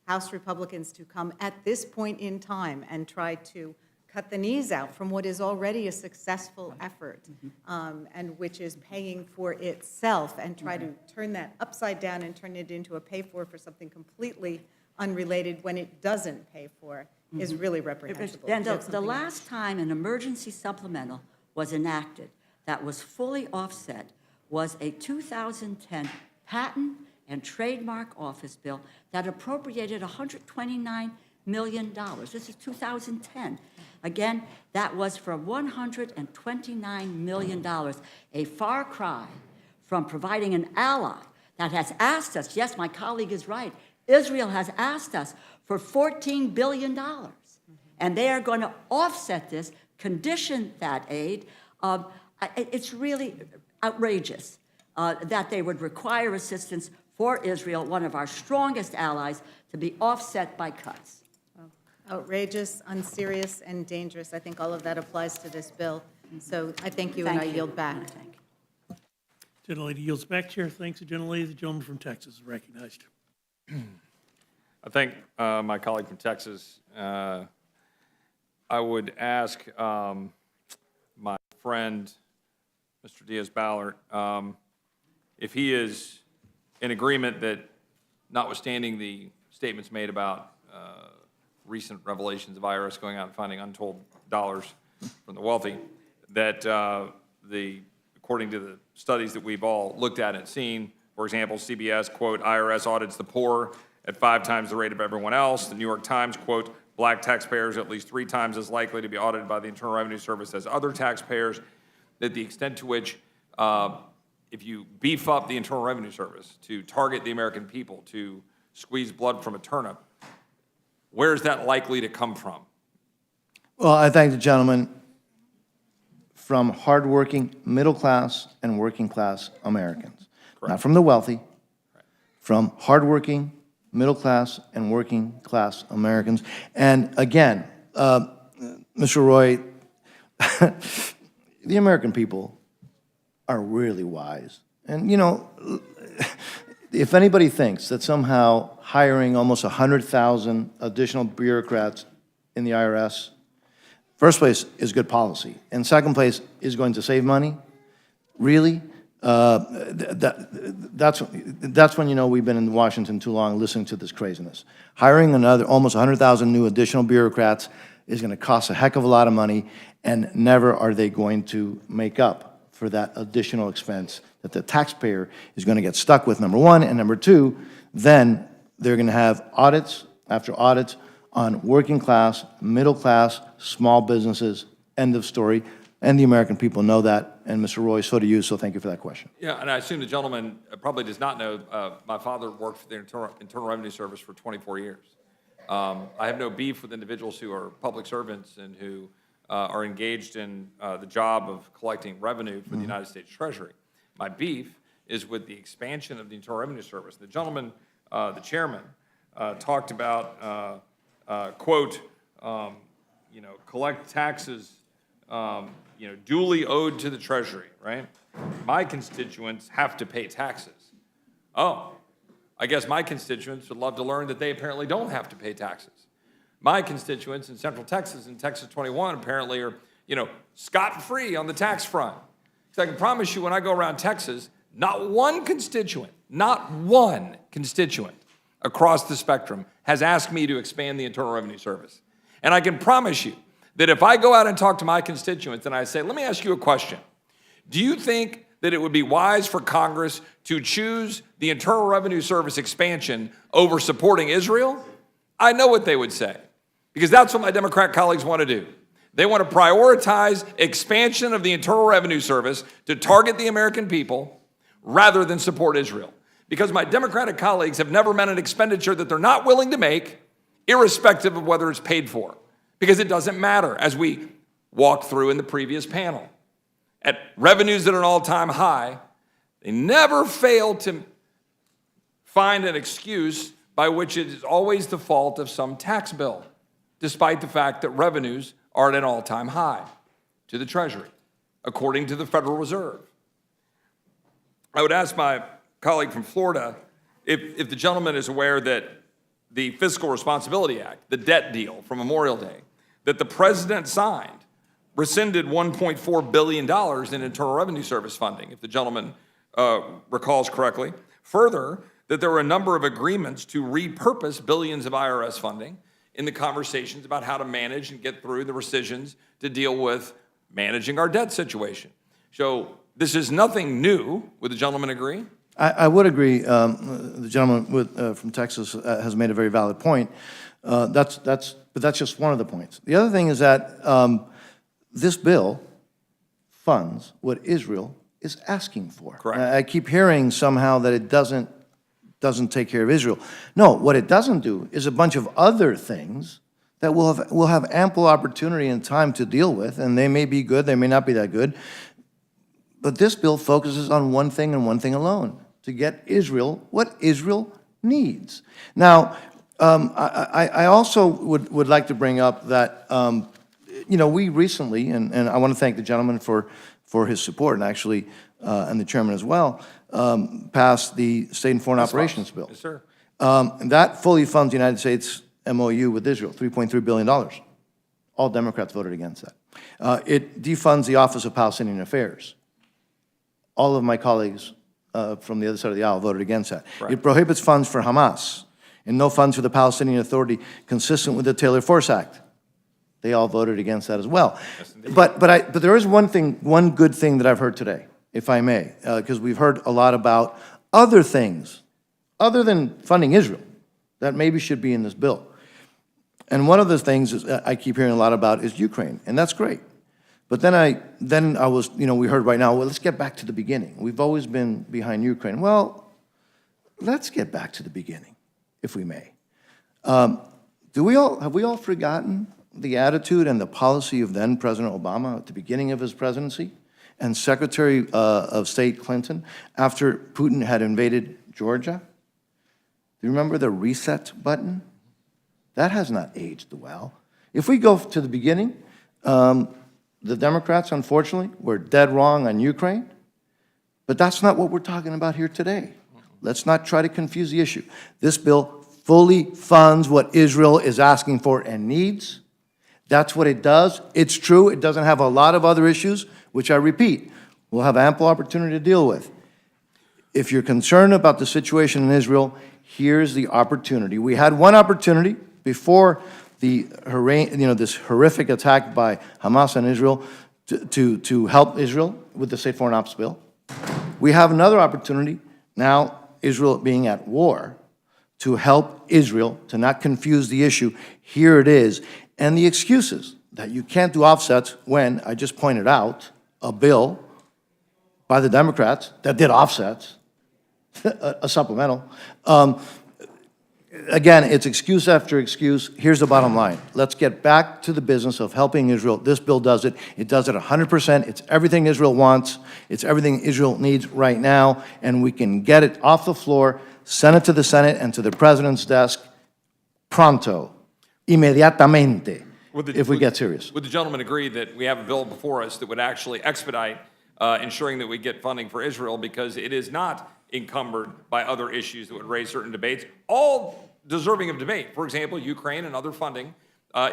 S9: House Republicans to come at this point in time and try to cut the knees out from what is already a successful effort, and which is paying for itself, and try to turn that upside down and turn it into a pay-for something completely unrelated when it doesn't pay for, is really reprehensible.
S17: And the last time an emergency supplemental was enacted that was fully offset was a 2010 Patent and Trademark Office bill that appropriated $129 million. This is 2010. Again, that was for $129 million, a far cry from providing an ally that has asked us, yes, my colleague is right, Israel has asked us for $14 billion. And they are going to offset this, condition that aid. It's really outrageous that they would require assistance for Israel, one of our strongest allies, to be offset by cuts.
S9: Outrageous, unserious, and dangerous. I think all of that applies to this bill. So I thank you, and I yield back.
S4: Gentlelady yields back. Chair thanks the gentlelady. The gentleman from Texas is recognized.
S13: I thank my colleague from Texas. I would ask my friend, Mr. Diaz-Balart, if he is in agreement that, notwithstanding the statements made about recent revelations of IRS going out and finding untold dollars from the wealthy, that according to the studies that we've all looked at and seen, for example, CBS, quote, IRS audits the poor at 5 times the rate of everyone else. The New York Times, quote, black taxpayers are at least 3 times as likely to be audited by the Internal Revenue Service as other taxpayers. That the extent to which, if you beef up the Internal Revenue Service to target the American people, to squeeze blood from a turnip, where is that likely to come from?
S16: Well, I thank the gentleman from hardworking, middle-class, and working-class Americans. Not from the wealthy, from hardworking, middle-class and working-class Americans. And again, Mr. Roy, the American people are really wise. And, you know, if anybody thinks that somehow hiring almost 100,000 additional bureaucrats in the IRS, first place is good policy, and second place is going to save money, really, that's when you know we've been in Washington too long listening to this craziness. Hiring another almost 100,000 new additional bureaucrats is going to cost a heck of a lot of money, and never are they going to make up for that additional expense that the taxpayer is going to get stuck with, number one, and number two, then they're going to have audits after audits on working class, middle class, small businesses, end of story. And the American people know that, and Mr. Roy, so do you, so thank you for that question.
S13: Yeah, and I assume the gentleman probably does not know, my father worked for the Internal Revenue Service for 24 years. I have no beef with individuals who are public servants and who are engaged in the job of collecting revenue for the United States Treasury. My beef is with the expansion of the Internal Revenue Service. The gentleman, the chairman, talked about, quote, you know, collect taxes, you know, duly owed to the Treasury, right? My constituents have to pay taxes. Oh, I guess my constituents would love to learn that they apparently don't have to pay taxes. My constituents in Central Texas and Texas 21 apparently are, you know, scot-free on the tax front. So I can promise you when I go around Texas, not one constituent across the spectrum has asked me to expand the Internal Revenue Service. And I can promise you that if I go out and talk to my constituents and I say, let me ask you a question. Do you think that it would be wise for Congress to choose the Internal Revenue Service expansion over supporting Israel? I know what they would say, because that's what my Democrat colleagues want to do. They want to prioritize expansion of the Internal Revenue Service to target the American people rather than support Israel. Because my Democratic colleagues have never met an expenditure that they're not willing to make, irrespective of whether it's paid for. Because it doesn't matter, as we walked through in the previous panel. At revenues at an all-time high, they never fail to find an excuse by which it is always the fault of some tax bill, despite the fact that revenues are at an all-time high to the Treasury, according to the Federal Reserve. I would ask my colleague from Florida if the gentleman is aware that the Fiscal Responsibility Act, the debt deal from Memorial Day, that the president signed, rescinded $1.4 billion in Internal Revenue Service funding, if the gentleman recalls correctly. Further, that there were a number of agreements to repurpose billions of IRS funding in the conversations about how to manage and get through the rescissions to deal with managing our debt situation. So this is nothing new. Would the gentleman agree?
S16: I would agree. The gentleman from Texas has made a very valid point. But that's just one of the points. The other thing is that this bill funds what Israel is asking for.
S13: Correct.
S16: I keep hearing somehow that it doesn't take care of Israel. No, what it doesn't do is a bunch of other things that we'll have ample opportunity and time to deal with, and they may be good, they may not be that good. But this bill focuses on one thing and one thing alone, to get Israel what Israel needs. Now, I also would like to bring up that, you know, we recently, and I want to thank the gentleman for his support, and actually, and the chairman as well, passed the State and Foreign Operations Bill.
S13: Yes, sir.
S16: And that fully funds the United States MOU with Israel, $3.3 billion. All Democrats voted against that. It defunds the Office of Palestinian Affairs. All of my colleagues from the other side of the aisle voted against that.
S13: Right.
S16: It prohibits funds for Hamas and no funds for the Palestinian Authority consistent with the Taylor Force Act. They all voted against that as well.
S13: Yes, indeed.
S16: But there is one good thing that I've heard today, if I may, because we've heard a lot about other things other than funding Israel that maybe should be in this bill. And one of the things I keep hearing a lot about is Ukraine, and that's great. But then I was, you know, we heard right now, well, let's get back to the beginning. We've always been behind Ukraine. Well, let's get back to the beginning, if we may. Have we all forgotten the attitude and the policy of then President Obama at the beginning of his presidency and Secretary of State Clinton after Putin had invaded Georgia? You remember the reset button? That has not aged well. If we go to the beginning, the Democrats, unfortunately, were dead wrong on Ukraine, but that's not what we're talking about here today. Let's not try to confuse the issue. This bill fully funds what Israel is asking for and needs. That's what it does. It's true, it doesn't have a lot of other issues, which I repeat, we'll have ample opportunity to deal with. If you're concerned about the situation in Israel, here's the opportunity. We had one opportunity before this horrific attack by Hamas on Israel to help Israel with the State Foreign Ops bill. We have another opportunity now, Israel being at war, to help Israel, to not confuse the issue. Here it is. And the excuses that you can't do offsets when, I just pointed out, a bill by the Democrats that did offsets, a supplemental. Again, it's excuse after excuse. Here's the bottom line. Let's get back to the business of helping Israel. This bill does it. It does it 100%. It's everything Israel wants. It's everything Israel needs right now, and we can get it off the floor, send it to the Senate and to the President's desk pronto, inmediatamente, if we get serious.
S13: Would the gentleman agree that we have a bill before us that would actually expedite ensuring that we get funding for Israel, because it is not encumbered by other issues that would raise certain debates, all deserving of debate? For example, Ukraine and other funding,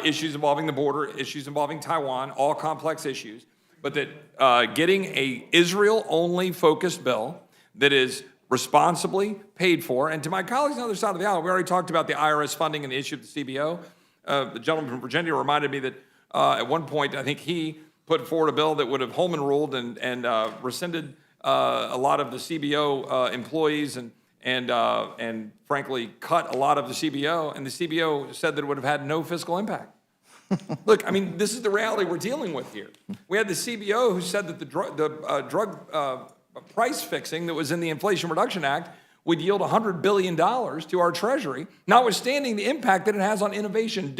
S13: issues involving the border, issues involving Taiwan, all complex issues, but that getting a Israel-only focused bill that is responsibly paid for. And to my colleagues on the other side of the aisle, we already talked about the IRS funding and the issue of the CBO. The gentleman from Virginia reminded me that at one point, I think he put forward a bill that would have Holman ruled and rescinded a lot of the CBO employees and frankly cut a lot of the CBO. And the CBO said that it would have had no fiscal impact. Look, I mean, this is the reality we're dealing with here. We had the CBO who said that the drug price fixing that was in the Inflation Reduction Act would yield $100 billion to our Treasury, notwithstanding the impact that it has on innovation,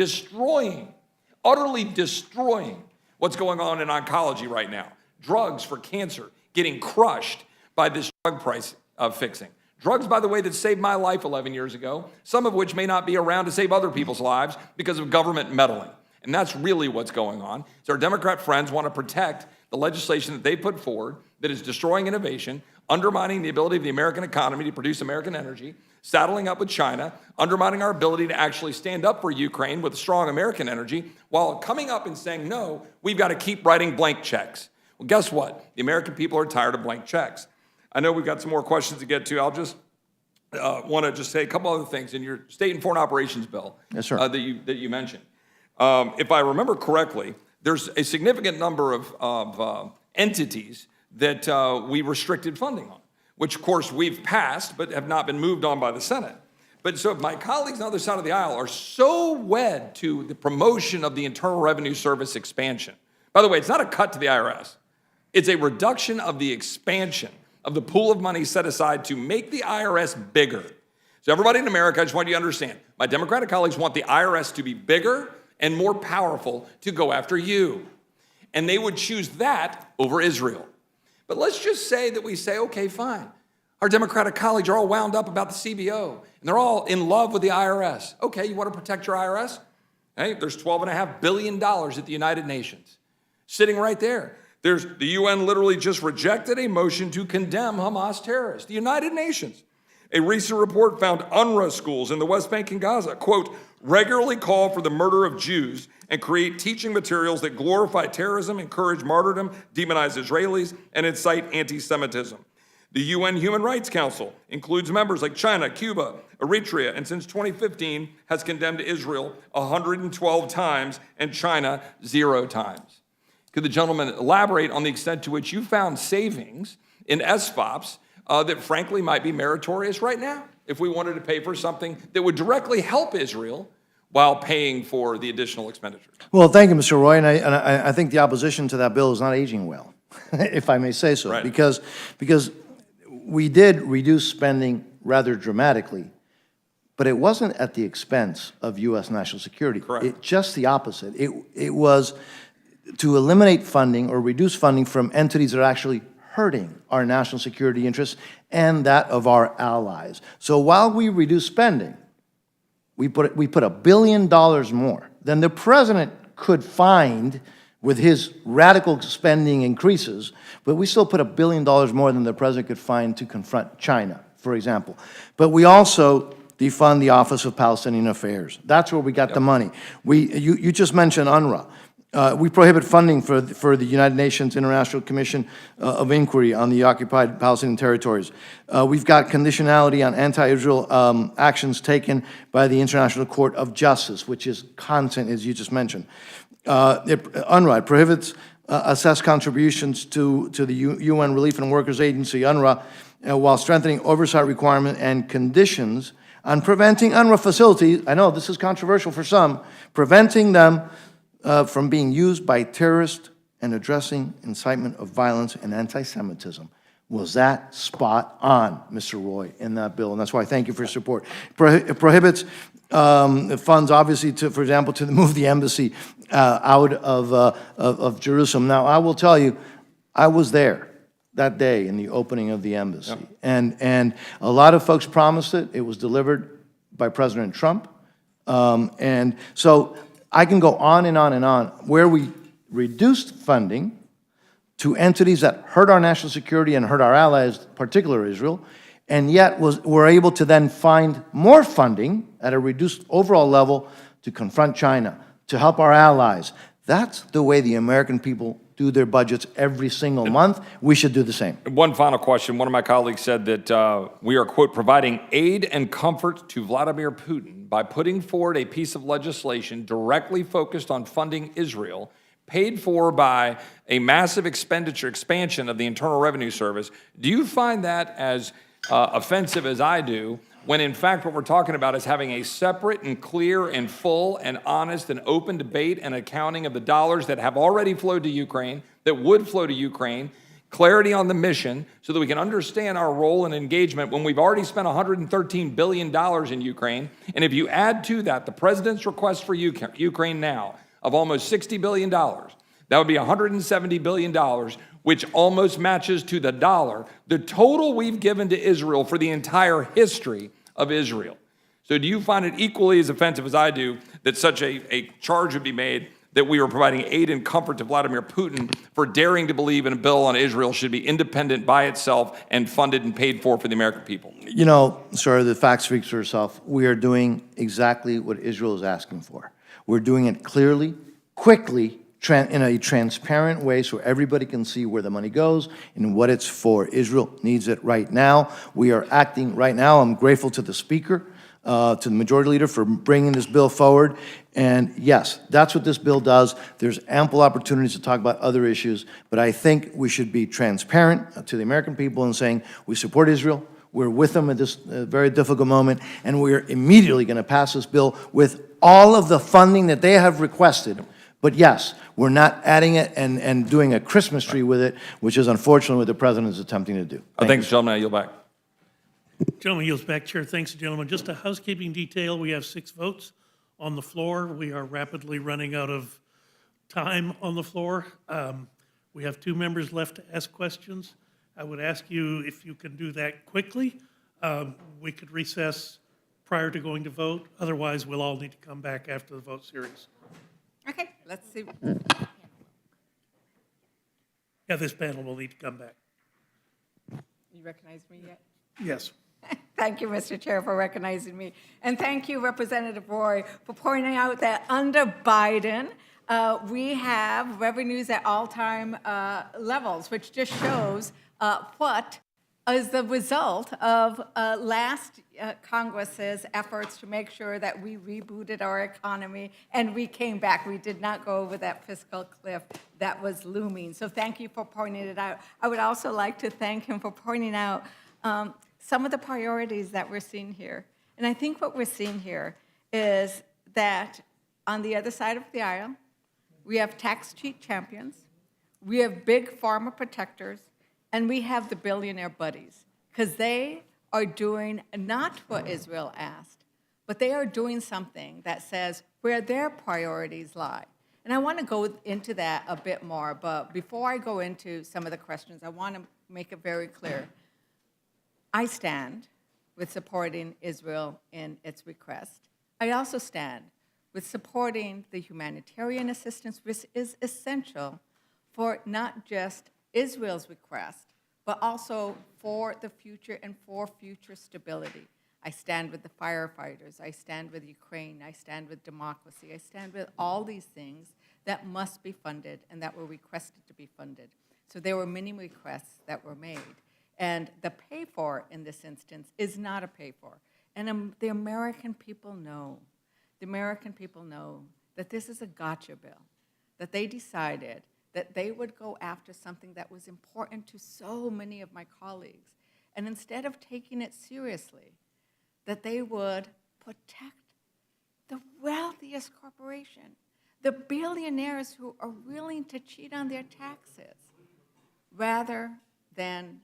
S13: utterly destroying what's going on in oncology right now. Drugs for cancer getting crushed by this drug price fixing. Drugs, by the way, that saved my life 11 years ago, some of which may not be around to save other people's lives because of government meddling. And that's really what's going on. So our Democrat friends want to protect the legislation that they put forward that is destroying innovation, undermining the ability of the American economy to produce American energy, saddling up with China, undermining our ability to actually stand up for Ukraine with strong American energy, while coming up and saying, no, we've got to keep writing blank checks. Well, guess what? The American people are tired of blank checks. I know we've got some more questions to get to. I'll just want to just say a couple other things. In your state and foreign operations bill,
S16: yes, sir.
S13: that you mentioned, if I remember correctly, there's a significant number of entities that we restricted funding on, which, of course, we've passed but have not been moved on by the Senate. But so my colleagues on the other side of the aisle are so wed to the promotion of the Internal Revenue Service expansion. By the way, it's not a cut to the IRS. It's a reduction of the expansion of the pool of money set aside to make the IRS bigger. So everybody in America, I just want you to understand, my Democratic colleagues want the IRS to be bigger and more powerful to go after you. And they would choose that over Israel. But let's just say that we say, okay, fine. Our Democratic colleagues are all wound up about the CBO, and they're all in love with the IRS. Okay, you want to protect your IRS? Hey, there's $12.5 billion at the United Nations sitting right there. The UN literally just rejected a motion to condemn Hamas terrorists. The United Nations. A recent report found UNRWA schools in the West Bank and Gaza, quote, regularly call for the murder of Jews and create teaching materials that glorify terrorism, encourage martyrdom, demonize Israelis, and incite anti-Semitism. The UN Human Rights Council includes members like China, Cuba, Eritrea, and since 2015 has condemned Israel 112 times and China 0 times. Could the gentleman elaborate on the extent to which you found savings in SFOPs that frankly might be meritorious right now if we wanted to pay for something that would directly help Israel while paying for the additional expenditures?
S16: Well, thank you, Mr. Roy, and I think the opposition to that bill is not aging well, if I may say so, right. because we did reduce spending rather dramatically, but it wasn't at the expense of U.S. national security. Correct. Just the opposite. It was to eliminate funding or reduce funding from entities that are actually hurting our national security interests and that of our allies. So while we reduce spending, we put $1 billion more than the president could find with his radical spending increases, but we still put $1 billion more than the president could find to confront China, for example. But we also defund the Office of Palestinian Affairs. That's where we got the money. You just mentioned UNRWA. We prohibit funding for the United Nations International Commission of Inquiry on the occupied Palestinian territories. We've got conditionality on anti-Israel actions taken by the International Court of Justice, which is constant, as you just mentioned. UNRWA prohibits assessed contributions to the UN Relief and Workers Agency, UNRWA, while strengthening oversight requirements and conditions on preventing UNRWA facilities, I know this is controversial for some, preventing them from being used by terrorists and addressing incitement of violence and anti-Semitism. Was that spot on, Mr. Roy, in that bill? And that's why I thank you for your support. It prohibits funds, obviously, for example, to move the embassy out of Jerusalem. Now, I will tell you, I was there that day in the opening of the embassy. Yep. And a lot of folks promised it. It was delivered by President Trump. And so I can go on and on and on, where we reduced funding to entities that hurt our national security and hurt our allies, particularly Israel, and yet were able to then find more funding at a reduced overall level to confront China, to help our allies. That's the way the American people do their budgets every single month. We should do the same.
S13: One final question. One of my colleagues said that we are, quote, providing aid and comfort to Vladimir Putin by putting forward a piece of legislation directly focused on funding Israel, paid for by a massive expansion of the Internal Revenue Service. Do you find that as offensive as I do, when in fact what we're talking about is having a separate and clear and full and honest and open debate and accounting of the dollars that have already flowed to Ukraine, that would flow to Ukraine, clarity on the mission so that we can understand our role and engagement when we've already spent $113 billion in Ukraine. And if you add to that the president's request for Ukraine now of almost $60 billion, that would be $170 billion, which almost matches to the dollar the total we've given to Israel for the entire history of Israel. So do you find it equally as offensive as I do that such a charge would be made that we are providing aid and comfort to Vladimir Putin for daring to believe in a bill on Israel should be independent by itself and funded and paid for the American people?
S16: You know, sir, the fact speaks for itself. We are doing exactly what Israel is asking for. We're doing it clearly, quickly, in a transparent way so everybody can see where the money goes and what it's for. Israel needs it right now. We are acting right now. I'm grateful to the Speaker, to the Majority Leader for bringing this bill forward. And yes, that's what this bill does. There's ample opportunities to talk about other issues, but I think we should be transparent to the American people and saying we support Israel. We're with them at this very difficult moment, and we're immediately going to pass this bill with all of the funding that they have requested. But yes, we're not adding it and doing a Christmas tree with it, which is unfortunately what the president is attempting to do.
S13: Thanks, gentlemen. I yield back.
S4: Gentleman yields back. Chair, thanks, gentlemen. Just a housekeeping detail. We have 6 votes on the floor. We are rapidly running out of time on the floor. We have 2 members left to ask questions. I would ask you if you can do that quickly. We could recess prior to going to vote. Otherwise, we'll all need to come back after the vote series.
S11: Okay, let's see.
S4: Yeah, this panel will need to come back.
S11: You recognize me yet?
S4: Yes.
S11: Thank you, Mr. Chair, for recognizing me. And thank you, Representative Roy, for pointing out that under Biden, we have revenues at all-time levels, which just shows what is the result of last Congress's efforts to make sure that we rebooted our economy and we came back. We did not go over that fiscal cliff that was looming. So thank you for pointing it out. I would also like to thank him for pointing out some of the priorities that we're seeing here. And I think what we're seeing here is that on the other side of the aisle, we have tax cheat champions, we have big pharma protectors, and we have the billionaire buddies, because they are doing not what Israel asked, but they are doing something that says where their priorities lie. And I want to go into that a bit more, but before I go into some of the questions, I want to make it very clear. I stand with supporting Israel in its request. I also stand with supporting the humanitarian assistance, which is essential for not just Israel's request, but also for the future and for future stability. I stand with the firefighters. I stand with Ukraine. I stand with democracy. I stand with all these things that must be funded and that were requested to be funded. So there were many requests that were made. And the pay for in this instance is not a pay for. And the American people know, that this is a gotcha bill, that they decided that they would go after something that was important to so many of my colleagues. And instead of taking it seriously, that they would protect the wealthiest corporation, the billionaires who are willing to cheat on their taxes, rather than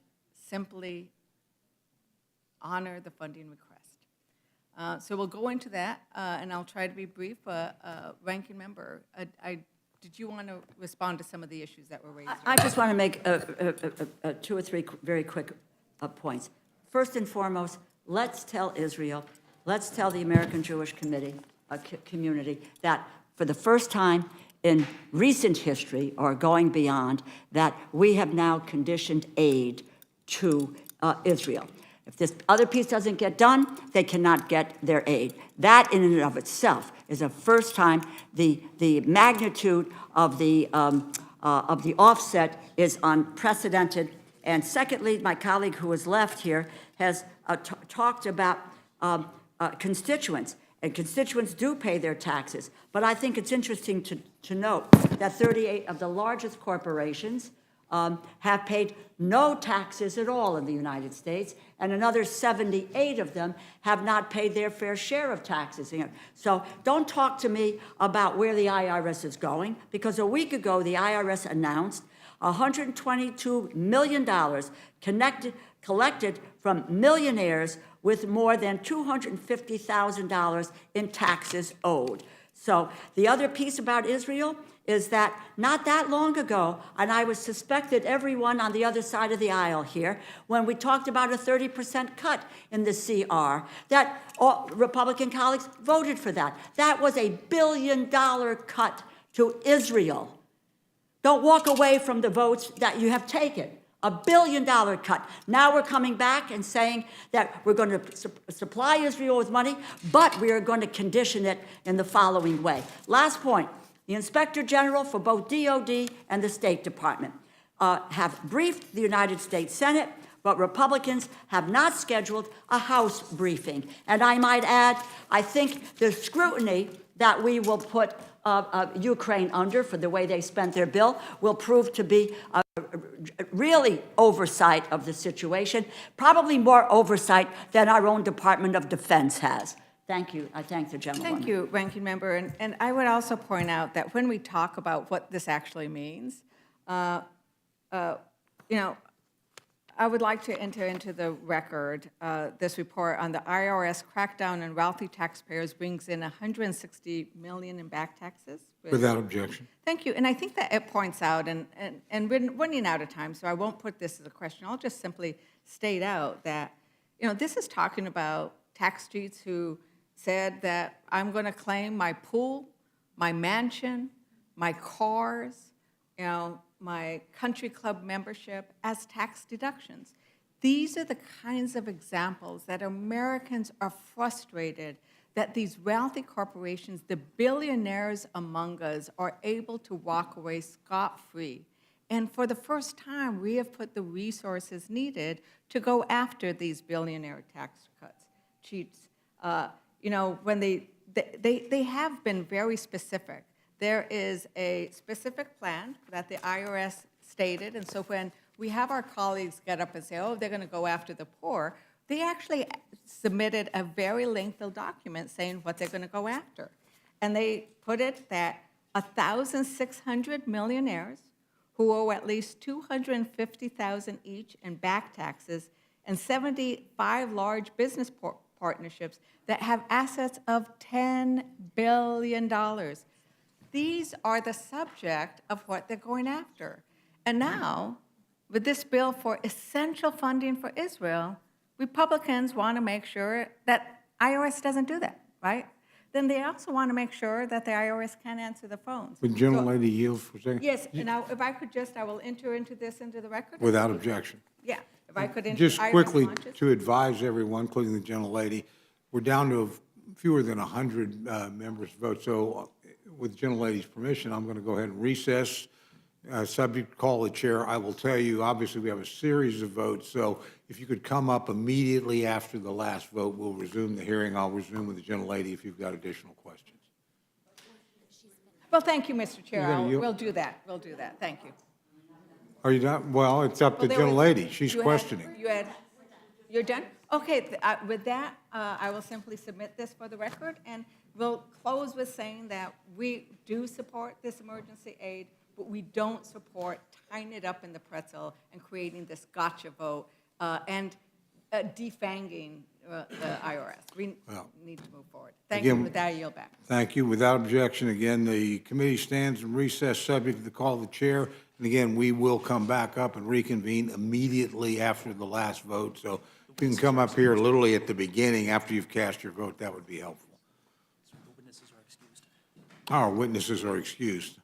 S11: simply honor the funding request. So we'll go into that, and I'll try to be brief. Ranking member, did you want to respond to some of the issues that were raised?
S17: I just want to make 2 or 3 very quick points. First and foremost, let's tell Israel, let's tell the American Jewish community that for the first time in recent history, or going beyond, that we have now conditioned aid to Israel. If this other piece doesn't get done, they cannot get their aid. That in and of itself is the first time the magnitude of the offset is unprecedented. And secondly, my colleague who was left here has talked about constituents. And constituents do pay their taxes. But I think it's interesting to note that 38 of the largest corporations have paid no taxes at all in the United States, and another 78 of them have not paid their fair share of taxes. So don't talk to me about where the IRS is going, because a week ago the IRS announced $122 million collected from millionaires with more than $250,000 in taxes owed. So the other piece about Israel is that not that long ago, and I was suspected everyone on the other side of the aisle here, when we talked about a 30% cut in the CR, that all Republican colleagues voted for that. That was a $1 billion cut to Israel. Don't walk away from the votes that you have taken. $1 billion cut. Now we're coming back and saying that we're going to supply Israel with money, but we are going to condition it in the following way. Last point. The Inspector General for both DOD and the State Department have briefed the United States Senate, but Republicans have not scheduled a House briefing. And I might add, I think the scrutiny that we will put Ukraine under for the way they spent their bill will prove to be really oversight of the situation, probably more oversight than our own Department of Defense has. Thank you. I thank the gentleman.
S11: Thank you, Ranking Member. And I would also point out that when we talk about what this actually means, I would like to enter into the record this report on the IRS crackdown on wealthy taxpayers brings in $160 million in back taxes.
S2: Without objection.
S11: Thank you. And I think that it points out, and we're running out of time, so I won't put this as a question. I'll just simply state out that, this is talking about tax cheats who said that I'm going to claim my pool, my mansion, my cars, my country club membership as tax deductions. These are the kinds of examples that Americans are frustrated that these wealthy corporations, the billionaires among us, are able to walk away scot-free. And for the first time, we have put the resources needed to go after these billionaire tax cuts, cheats. When they have been very specific. There is a specific plan that the IRS stated, and so when we have our colleagues get up and say, oh, they're going to go after the poor, they actually submitted a very lengthy document saying what they're going to go after. And they put it that 1,600 millionaires who owe at least $250,000 each in back taxes and 75 large business partnerships that have assets of $10 billion. these are the subject of what they're going after. And now, with this bill for essential funding for Israel, Republicans want to make sure that IRS doesn't do that, right? Then they also want to make sure that the IRS can't answer the phones.
S2: Would the gentlelady yield for a second?
S11: Yes, and now, if I could just, I will enter into this into the record.
S2: Without objection.
S11: Yeah, if I could enter
S2: Just
S11: IRS
S2: quickly
S11: launches.
S2: to advise everyone, including the gentlelady, we're down to fewer than 100 members vote. So with the gentlelady's permission, I'm going to go ahead and recess. Subject to call the chair. I will tell you, obviously, we have a series of votes. So if you could come up immediately after the last vote, we'll resume the hearing. I'll resume with the gentlelady if you've got additional questions.
S11: Well, thank you, Mr. Chair.
S2: gotta yield.
S11: We'll do that. We'll do that. Thank you.
S2: Are you done? Well, it's up to the
S11: Well, there was-
S2: gentlelady. She's
S11: you had-
S2: questioning.
S11: You're done? Okay, with that, I will simply submit this for the record, and we'll close with saying that we do support this emergency aid, but we don't support tying it up in the pretzel and creating this gotcha vote and defanging the IRS. We
S2: Well,
S11: need to move forward. Thank you.
S2: again-
S11: With that, I yield back.
S2: Thank you. Without objection, again, the committee stands in recess, subject to the call of the chair. And again, we will come back up and reconvene immediately after the last vote. So if you can come up here literally at the beginning, after you've cast your vote, that would be helpful. Our witnesses are excused.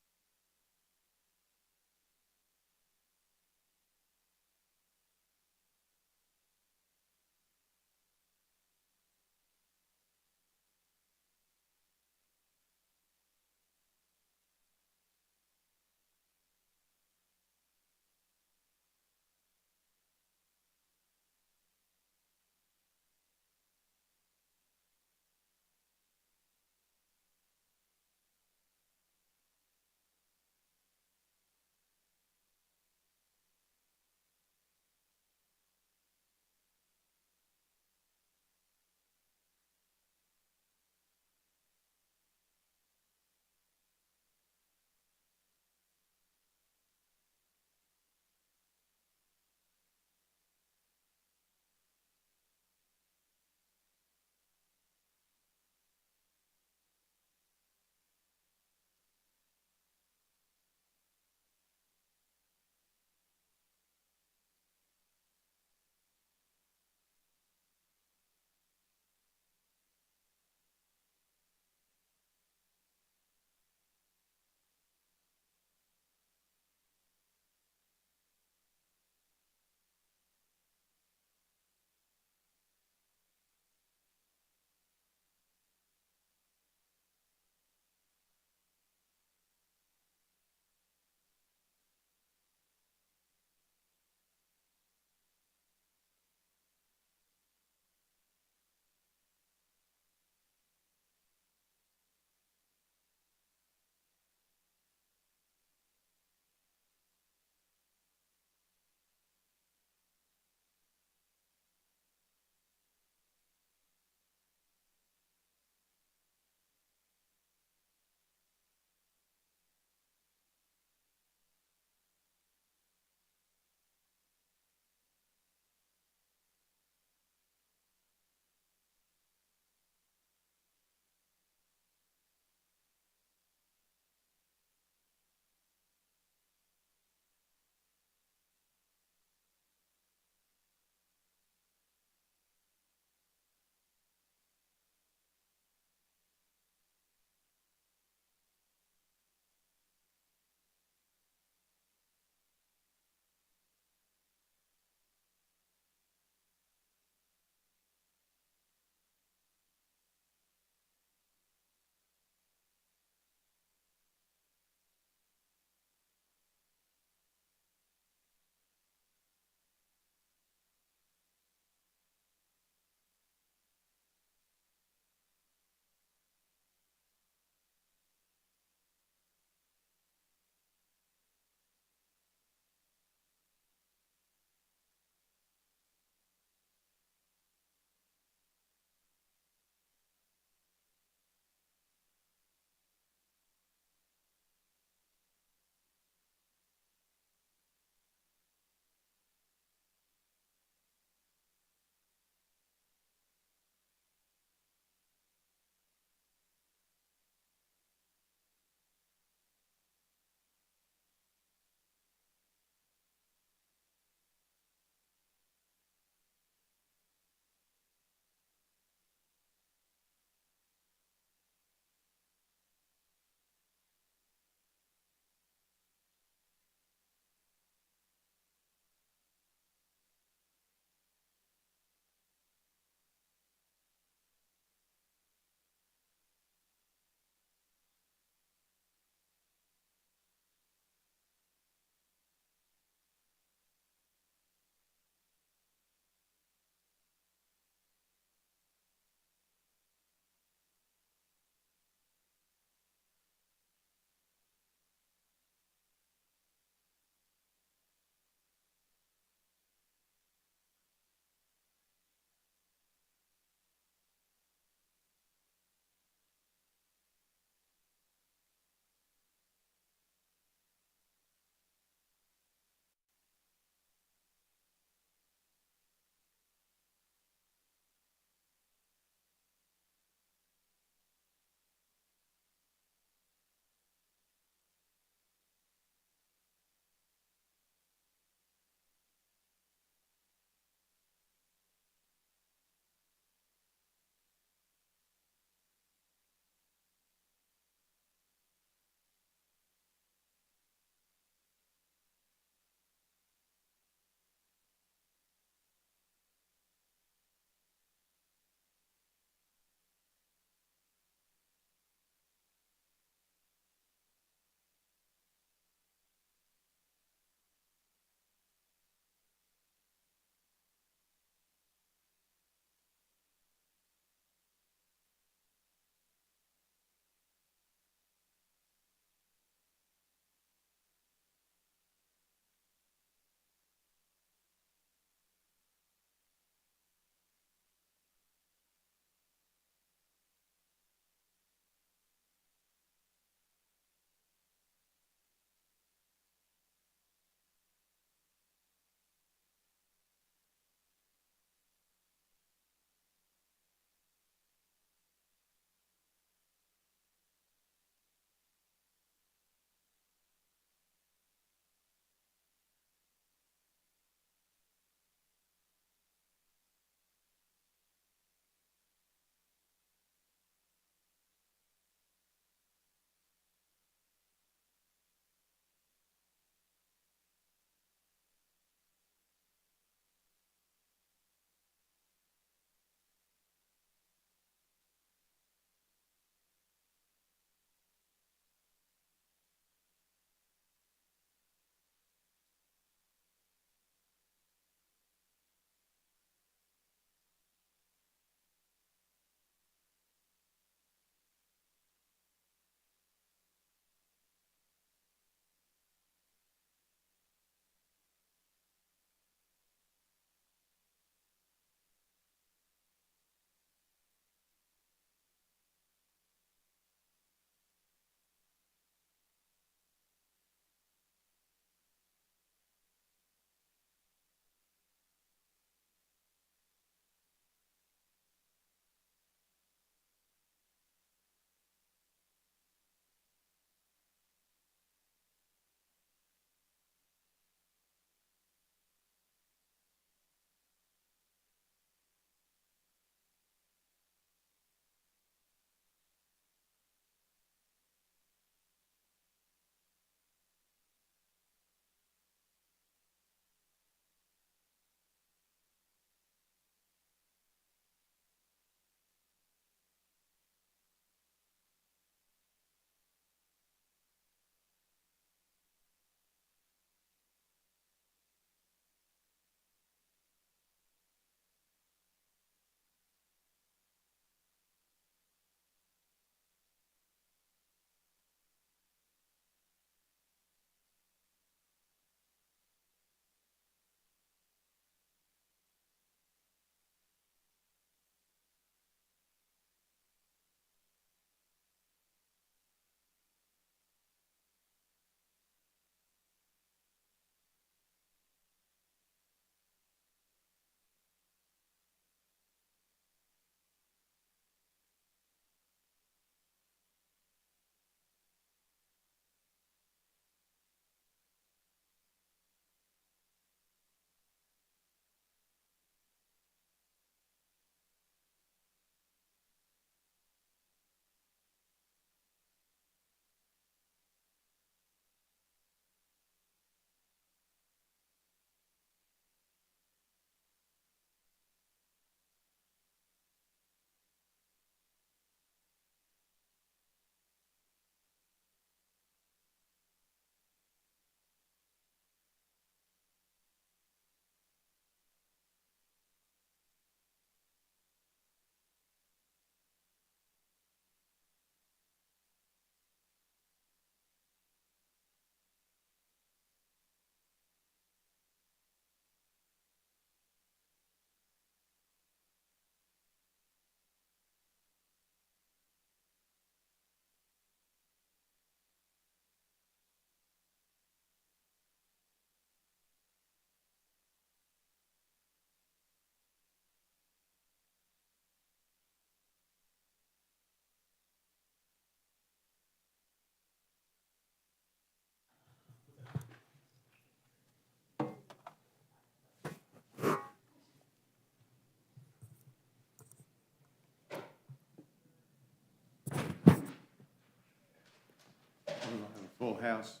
S12: House.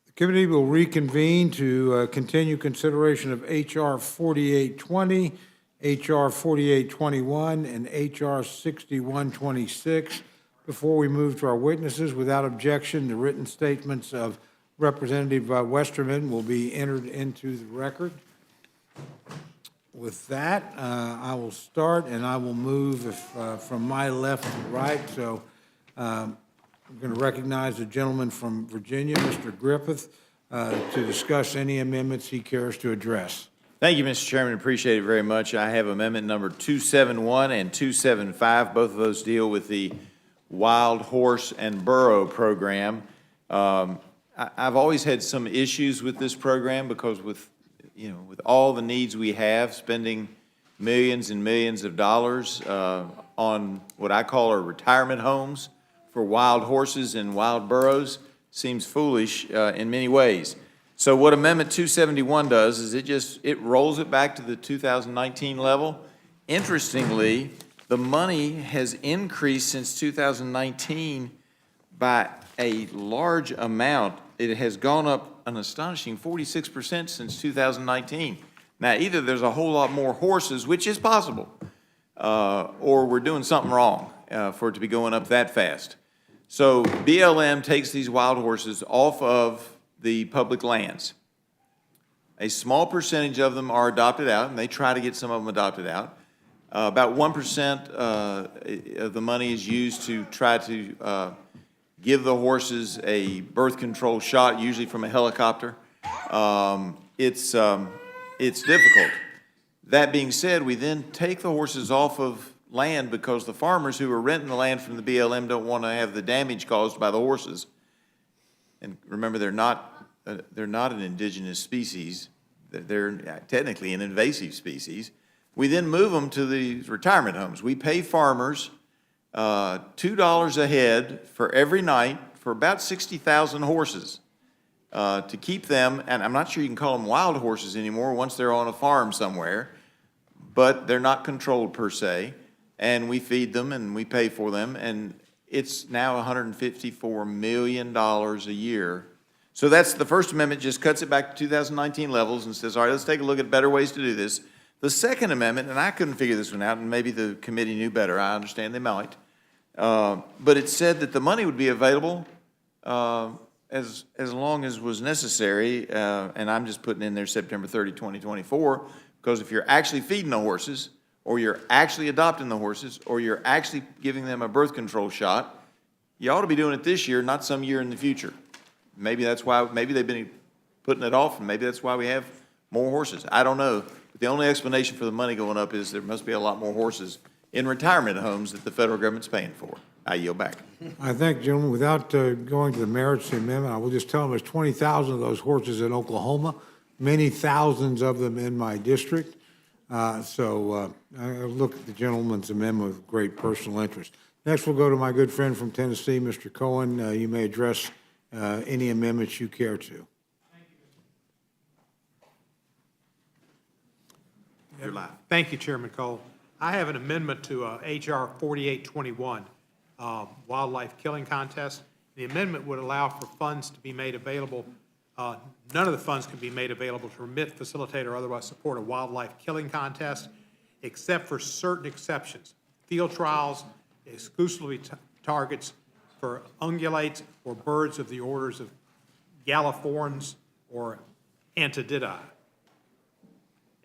S2: The committee will reconvene to continue consideration of H.R. 4820, H.R. 4821, and H.R. 6126. Before we move to our witnesses, without objection, the written statements of Representative Westerman will be entered into the record. With that, I will start, and I will move from my left to right. So I'm going to recognize the gentleman from Virginia, Mr. Griffith, to discuss any amendments he cares to address.
S18: Thank you, Mr. Chairman. Appreciate it very much. I have amendment number 271 and 275. Both of those deal with the Wild Horse and Burro program. I've always had some issues with this program because with all the needs we have, spending millions and millions of dollars on what I call our retirement homes for wild horses and wild burros seems foolish in many ways. So what Amendment 271 does is it rolls it back to the 2019 level. Interestingly, the money has increased since 2019 by a large amount. It has gone up an astonishing 46% since 2019. Now, either there's a whole lot more horses, which is possible, or we're doing something wrong for it to be going up that fast. So BLM takes these wild horses off of the public lands. A small percentage of them are adopted out, and they try to get some of them adopted out. About 1% of the money is used to try to give the horses a birth control shot, usually from a helicopter. It's difficult. That being said, we then take the horses off of land because the farmers who are renting the land from the BLM don't want to have the damage caused by the horses. And remember, they're not an indigenous species. They're technically an invasive species. We then move them to these retirement homes. We pay farmers $2 a head for every night for about 60,000 horses to keep them, and I'm not sure you can call them wild horses anymore once they're on a farm somewhere, but they're not controlled per se, and we feed them and we pay for them, and it's now $154 million a year. So that's the First Amendment, just cuts it back to 2019 levels and says, all right, let's take a look at better ways to do this. The Second Amendment, and I couldn't figure this one out, and maybe the committee knew better, I understand they might, but it said that the money would be available as long as was necessary, and I'm just putting in there September 30, 2024, because if you're actually feeding the horses, or you're actually adopting the horses, or you're actually giving them a birth control shot, you ought to be doing it this year, not some year in the future. Maybe that's why, maybe they've been putting it off, and maybe that's why we have more horses. I don't know. But the only explanation for the money going up is there must be a lot more horses in retirement homes that the federal government's paying for. I yield back.
S2: I thank, gentlemen. Without going to the merits of the amendment, I will just tell them there's 20,000 of those horses in Oklahoma, many thousands of them in my district. So I look at the gentleman's amendment with great personal interest. Next, we'll go to my good friend from Tennessee, Mr. Cohen. You may address any amendments you care to.
S18: You're live.
S19: Thank you, Chairman Cole. I have an amendment to H.R. 4821, Wildlife Killing Contest. The amendment would allow for funds to be made available. None of the funds can be made available to permit, facilitate, or otherwise support a wildlife killing contest, except for certain exceptions. Field trials, exclusively targets for ungulates or birds of the orders of Galliforms or Antididae.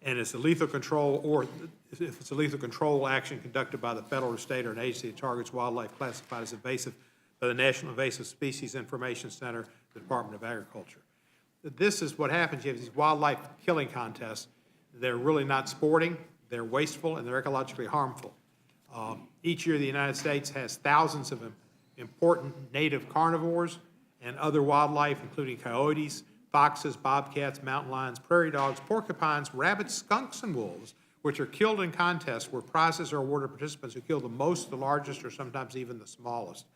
S19: And it's a lethal control, or if it's a lethal control action conducted by the federal or state or an agency that targets wildlife classified as invasive by the National Invasive Species Information Center, the Department of Agriculture. This is what happens. You have these wildlife killing contests. They're really not sporting, they're wasteful, and they're ecologically harmful. Each year, the United States has thousands of important native carnivores and other wildlife, including coyotes, foxes, bobcats, mountain lions, prairie dogs, porcupines, rabbits, skunks, and wolves, which are killed in contests where prizes are awarded to participants who kill the most, the largest, or sometimes even the smallest.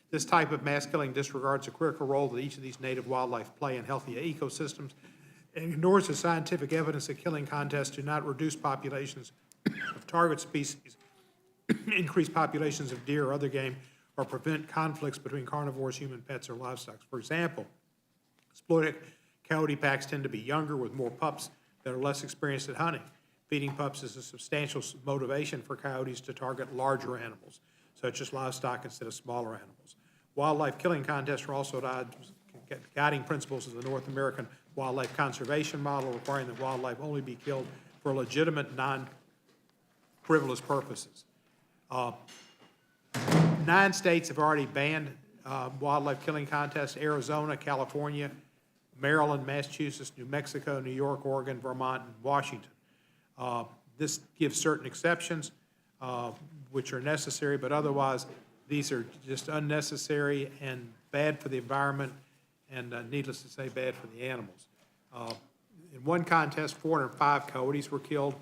S19: This type of mass killing disregards the critical role that each of these native wildlife play in healthy ecosystems and ignores the scientific evidence that killing contests do not reduce populations of target species, increase populations of deer or other game, or prevent conflicts between carnivores, human pets, or livestock. For example, exploited coyote packs tend to be younger with more pups that are less experienced at hunting. Feeding pups is a substantial motivation for coyotes to target larger animals, such as livestock instead of smaller animals. Wildlife killing contests are also at odds guiding principles of the North American wildlife conservation model, requiring that wildlife only be killed for legitimate, non-frivolous purposes. 9 states have already banned wildlife killing contests: Arizona, California, Maryland, Massachusetts, New Mexico, New York, Oregon, Vermont, and Washington. This gives certain exceptions, which are necessary, but otherwise, these are just unnecessary and bad for the environment, and needless to say, bad for the animals. In one contest, 405 coyotes were killed,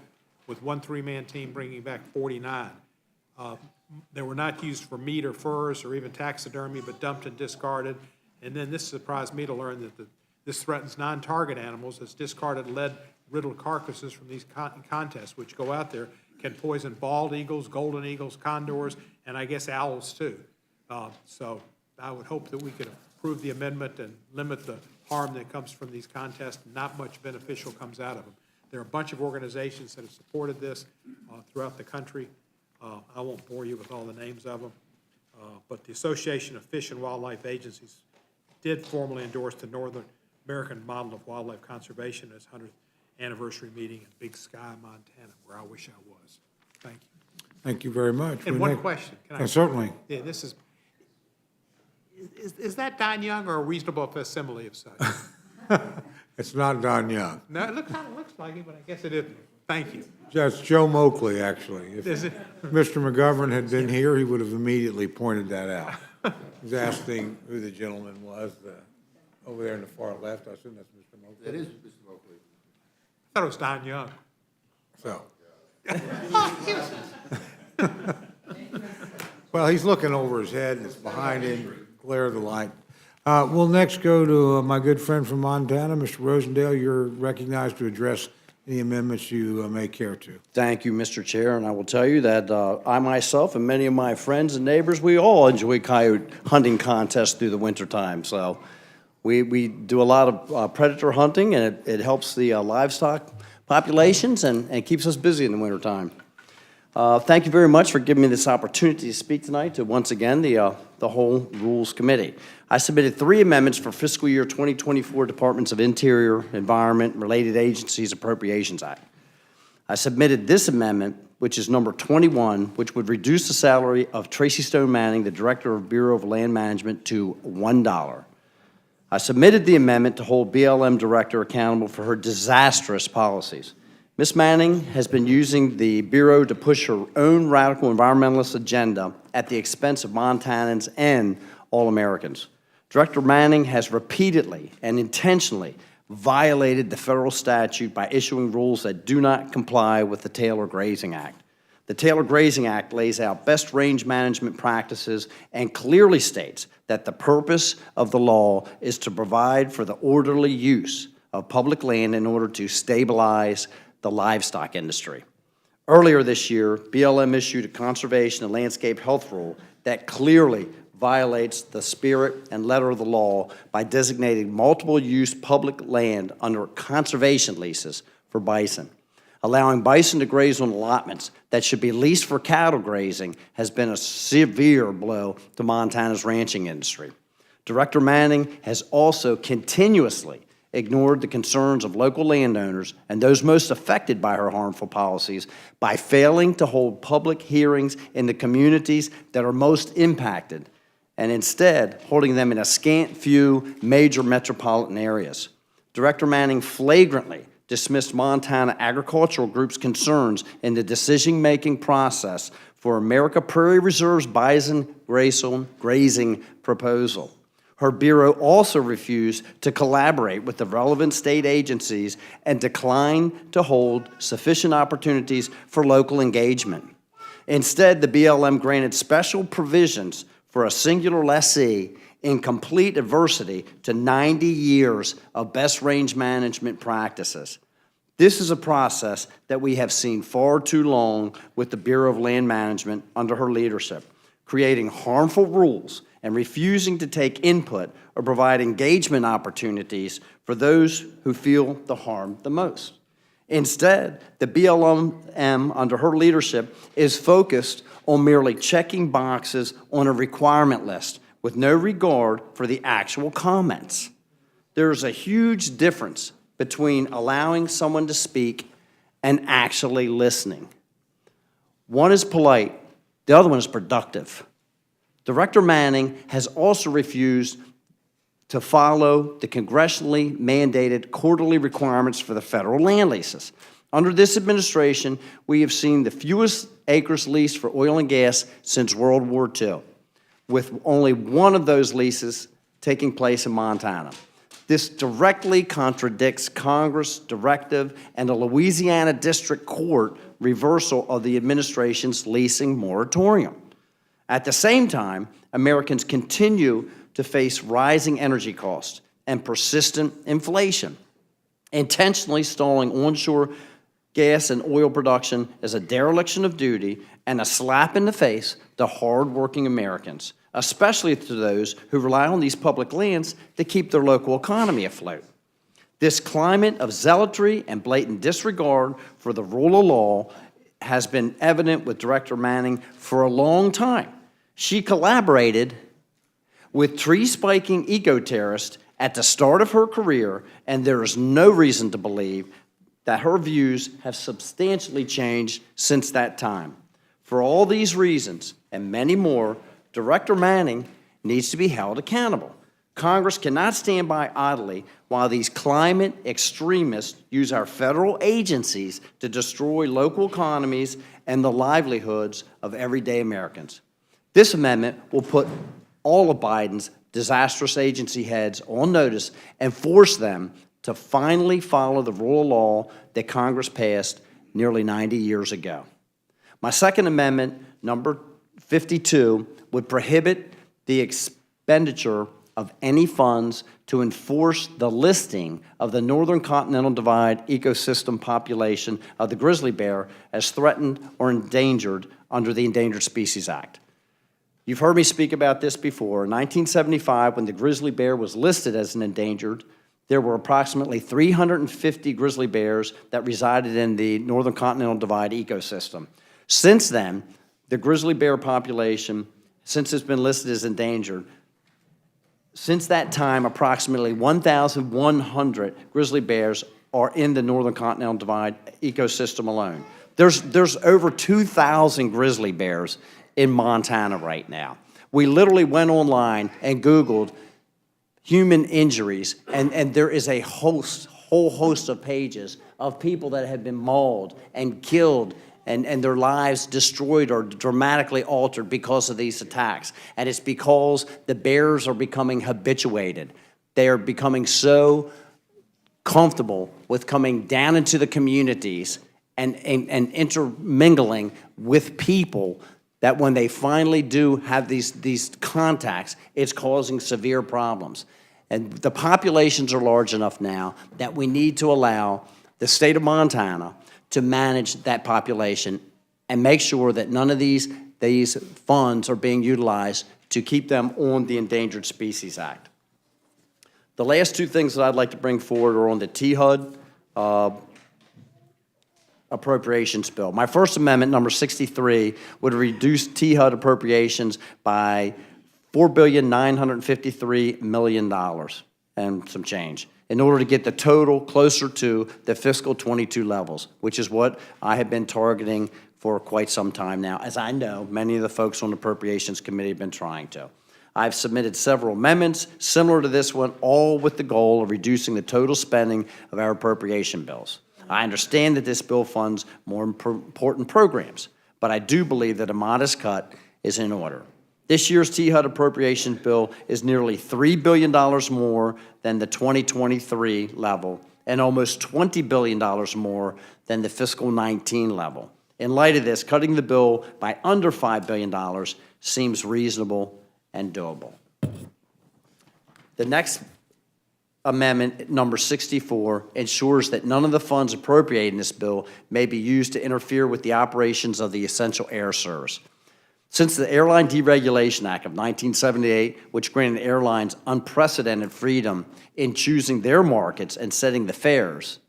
S19: with one 3-man team bringing back 49. They were not used for meat or furs or even taxidermy, but dumped and discarded. And then this surprised me to learn that this threatens non-target animals, as discarded lead-riddled carcasses from these contests, which go out there, can poison bald eagles, golden eagles, condors, and I guess owls too. So I would hope that we could approve the amendment and limit the harm that comes from these contests. Not much beneficial comes out of them. There are a bunch of organizations that have supported this throughout the country. I won't bore you with all the names of them, but the Association of Fish and Wildlife Agencies did formally endorse the Northern American model of wildlife conservation at its 100th anniversary meeting in Big Sky, Montana, where I wish I was. Thank you.
S2: Thank you very much.
S19: And one question. Can I?
S2: Certainly.
S19: Yeah, this is that Don Young or a reasonable facsimile of such?
S2: It's not Don Young.
S19: No, it kind of looks like it, but I guess it isn't. Thank you.
S2: That's Joe Moakley, actually. If
S19: Is it?
S2: Mr. McGovern had been here, he would have immediately pointed that out. He was asking who the gentleman was over there in the far left. I assume that's Mr. Moakley.
S14: That is Mr. Moakley.
S19: I thought it was Don Young.
S2: So. Well, he's looking over his head, and it's behind him, glare of the light. We'll next go to my good friend from Montana, Mr. Rosendale. You're recognized to address any amendments you may care to.
S20: Thank you, Mr. Chair, and I will tell you that I myself and many of my friends and neighbors, we all enjoy coyote hunting contests through the wintertime. So we do a lot of predator hunting, and it helps the livestock populations and keeps us busy in the wintertime. Thank you very much for giving me this opportunity to speak tonight to, once again, the whole Rules Committee. I submitted 3 amendments for fiscal year 2024 Departments of Interior, Environment, and Related Agencies Appropriations Act. I submitted this amendment, which is number 21, which would reduce the salary of Tracy Stone Manning, the Director of Bureau of Land Management, to $1. I submitted the amendment to hold BLM Director accountable for her disastrous policies. Ms. Manning has been using the Bureau to push her own radical environmentalist agenda at the expense of Montanans and all Americans. Director Manning has repeatedly and intentionally violated the federal statute by issuing rules that do not comply with the Taylor Grazing Act. The Taylor Grazing Act lays out best range management practices and clearly states that the purpose of the law is to provide for the orderly use of public land in order to stabilize the livestock industry. Earlier this year, BLM issued a conservation and landscape health rule that clearly violates the spirit and letter of the law by designating multiple-use public land under conservation leases for bison. Allowing bison to graze on allotments that should be leased for cattle grazing has been a severe blow to Montana's ranching industry. Director Manning has also continuously ignored the concerns of local landowners and those most affected by her harmful policies by failing to hold public hearings in the communities that are most impacted, and instead holding them in a scant few major metropolitan areas. Director Manning flagrantly dismissed Montana agricultural groups' concerns in the decision-making process for America Prairie Reserve's bison grazing proposal. Her Bureau also refused to collaborate with the relevant state agencies and declined to hold sufficient opportunities for local engagement. Instead, the BLM granted special provisions for a singular lessee in complete adversity to 90 years of best range management practices. This is a process that we have seen far too long with the Bureau of Land Management under her leadership, creating harmful rules and refusing to take input or provide engagement opportunities for those who feel the harm the most. Instead, the BLM under her leadership is focused on merely checking boxes on a requirement list with no regard for the actual comments. There's a huge difference between allowing someone to speak and actually listening. One is polite, the other one is productive. Director Manning has also refused to follow the congressionally mandated quarterly requirements for the federal land leases. Under this administration, we have seen the fewest acres leased for oil and gas since World War II, with only one of those leases taking place in Montana. This directly contradicts Congress directive and the Louisiana District Court reversal of the administration's leasing moratorium. At the same time, Americans continue to face rising energy costs and persistent inflation. Intentionally stalling onshore gas and oil production is a dereliction of duty and a slap in the face to hardworking Americans, especially to those who rely on these public lands to keep their local economy afloat. This climate of zealotry and blatant disregard for the rule of law has been evident with Director Manning for a long time. She collaborated with tree-spiking eco-terrorists at the start of her career, and there is no reason to believe that her views have substantially changed since that time. For all these reasons, and many more, Director Manning needs to be held accountable. Congress cannot stand by idly while these climate extremists use our federal agencies to destroy local economies and the livelihoods of everyday Americans. This amendment will put all of Biden's disastrous agency heads on notice and force them to finally follow the rule of law that Congress passed nearly 90 years ago. My second amendment, number 52, would prohibit the expenditure of any funds to enforce the listing of the Northern Continental Divide ecosystem population of the grizzly bear as threatened or endangered under the Endangered Species Act. You've heard me speak about this before. In 1975, when the grizzly bear was listed as an endangered, there were approximately 350 grizzly bears that resided in the Northern Continental Divide ecosystem. Since then, the grizzly bear population, since it's been listed as endangered, since that time, approximately 1,100 grizzly bears are in the Northern Continental Divide ecosystem alone. There's over 2,000 grizzly bears in Montana right now. We literally went online and Googled human injuries, and there is a whole host of pages of people that have been mauled and killed and their lives destroyed or dramatically altered because of these attacks. And it's because the bears are becoming habituated. They are becoming so comfortable with coming down into the communities and intermingling with people that when they finally do have these contacts, it's causing severe problems. And the populations are large enough now that we need to allow the state of Montana to manage that population and make sure that none of these funds are being utilized to keep them on the Endangered Species Act. The last two things that I'd like to bring forward are on the THUD appropriations bill. My first amendment, number 63, would reduce THUD appropriations by $4,953 million and some change in order to get the total closer to the fiscal 22 levels, which is what I have been targeting for quite some time now, as I know many of the folks on the Appropriations Committee have been trying to. I've submitted several amendments similar to this one, all with the goal of reducing the total spending of our appropriation bills. I understand that this bill funds more important programs, but I do believe that a modest cut is in order. This year's THUD appropriations bill is nearly $3 billion more than the 2023 level and almost $20 billion more than the fiscal 19 level. In light of this, cutting the bill by under $5 billion seems reasonable and doable. The next amendment, number 64, ensures that none of the funds appropriated in this bill may be used to interfere with the operations of the Essential Air Service. Since the Airline Deregulation Act of 1978, which granted airlines unprecedented freedom in choosing their markets and setting the fares,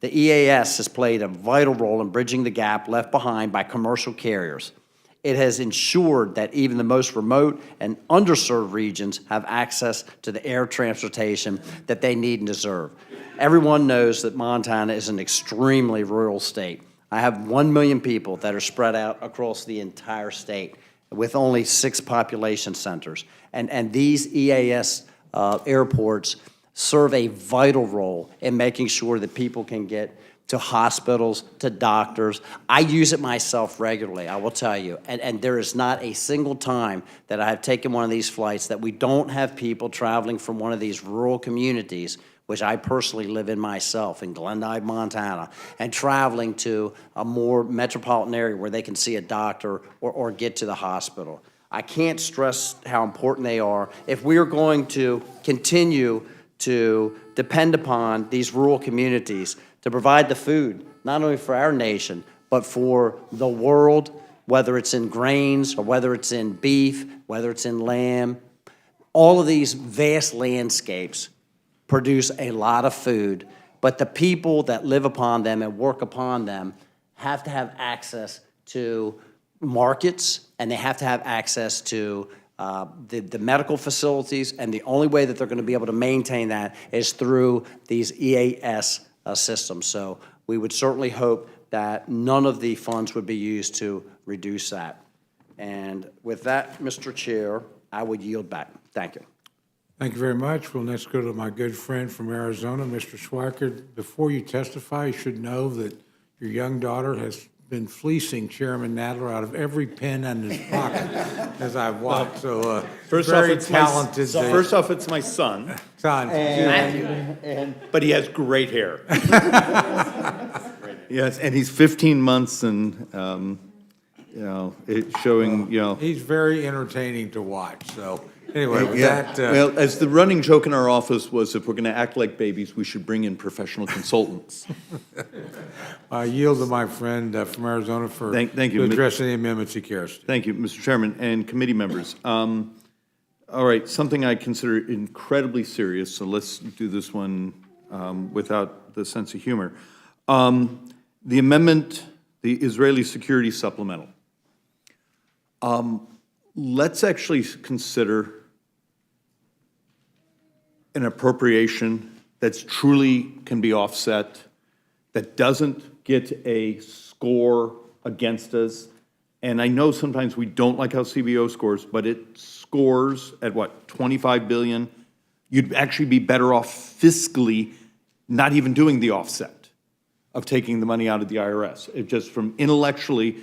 S20: the EAS has played a vital role in bridging the gap left behind by commercial carriers. It has ensured that even the most remote and underserved regions have access to the air transportation that they need and deserve. Everyone knows that Montana is an extremely rural state. I have 1 million people that are spread out across the entire state with only 6 population centers. And these EAS airports serve a vital role in making sure that people can get to hospitals, to doctors. I use it myself regularly, I will tell you. And there is not a single time that I have taken one of these flights that we don't have people traveling from one of these rural communities, which I personally live in myself, in Glendive, Montana, and traveling to a more metropolitan area where they can see a doctor or get to the hospital. I can't stress how important they are. If we are going to continue to depend upon these rural communities to provide the food, not only for our nation, but for the world, whether it's in grains or whether it's in beef, whether it's in lamb, all of these vast landscapes produce a lot of food, but the people that live upon them and work upon them have to have access to markets, and they have to have access to the medical facilities, and the only way that they're going to be able to maintain that is through these EAS systems. So we would certainly hope that none of the funds would be used to reduce that. And with that, Mr. Chair, I would yield back. Thank you.
S2: Thank you very much. We'll next go to my good friend from Arizona, Mr. Schweikert. Before you testify, you should know that your young daughter has been fleecing Chairman Nadler out of every pen in his pocket as I've watched. So very talented.
S21: First off, it's my son.
S2: Son.
S21: But he has great hair. Yes, and he's 15 months and, you know, it's showing, you know.
S2: He's very entertaining to watch, so. Anyway, with
S21: Yeah,
S2: that,
S21: well, as the running joke in our office was, if we're going to act like babies, we should bring in professional consultants.
S2: I yield to my friend from Arizona for
S21: Thank you.
S2: to address any amendments he cares to.
S21: Thank you, Mr. Chairman and committee members. All right, something I consider incredibly serious, so let's do this one without the sense of humor. The amendment, the Israeli Security Supplemental. Let's actually consider an appropriation that's truly can be offset, that doesn't get a score against us. And I know sometimes we don't like how CBO scores, but it scores at what, 25 billion? You'd actually be better off fiscally not even doing the offset of taking the money out of the IRS. It just from intellectually,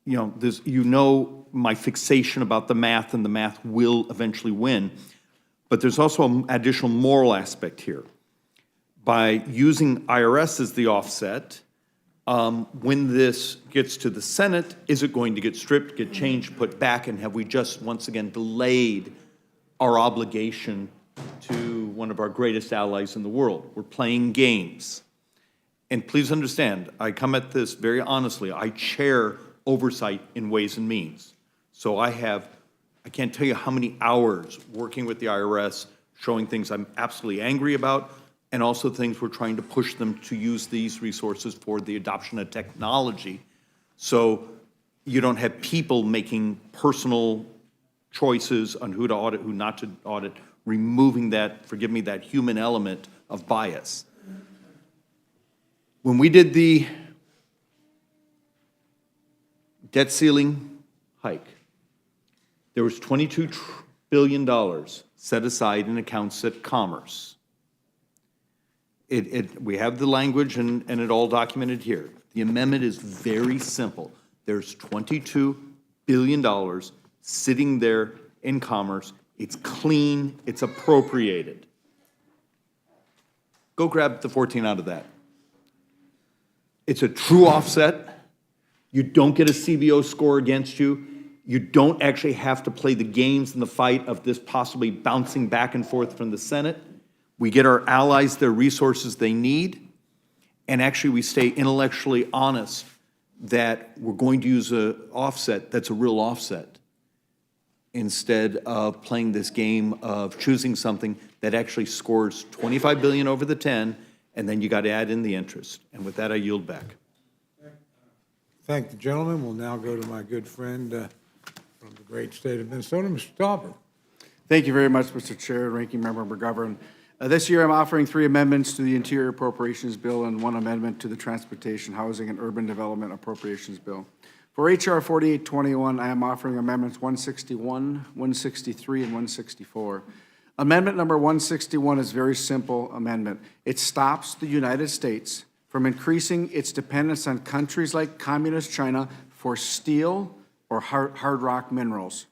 S21: you know, this, you know my fixation about the math, and the math will eventually win. But there's also an additional moral aspect here. By using IRS as the offset, when this gets to the Senate, is it going to get stripped, get changed, put back, and have we just once again delayed our obligation to one of our greatest allies in the world? We're playing games. And please understand, I come at this very honestly. I chair oversight in Ways and Means. So I can't tell you how many hours working with the IRS, showing things I'm absolutely angry about, and also things we're trying to push them to use these resources for the adoption of technology. So you don't have people making personal choices on who to audit, who not to audit, removing that, forgive me, that human element of bias. When we did the debt ceiling hike, there was $22 billion set aside in accounts at Commerce. We have the language and it all documented here. The amendment is very simple. There's $22 billion sitting there in Commerce. It's clean, it's appropriated. Go grab the 14 out of that. It's a true offset. You don't get a CBO score against you. You don't actually have to play the games and the fight of this possibly bouncing back and forth from the Senate. We get our allies their resources they need, and actually we stay intellectually honest that we're going to use an offset that's a real offset instead of playing this game of choosing something that actually scores 25 billion over the 10, and then you got to add in the interest. And with that, I yield back.
S2: Thank the gentleman. We'll now go to my good friend from the great state of Minnesota, Mr. Tauber.
S1: Thank you very much, Mr. Chair, Ranking Member McGovern. This year, I'm offering 3 amendments to the Interior Appropriations Bill and 1 amendment to the Transportation, Housing, and Urban Development Appropriations Bill. For H.R. 4821, I am offering amendments 161, 163, and 164. Amendment number 161 is a very simple amendment. It stops the United States from increasing its dependence on countries like Communist China for steel or hard rock minerals.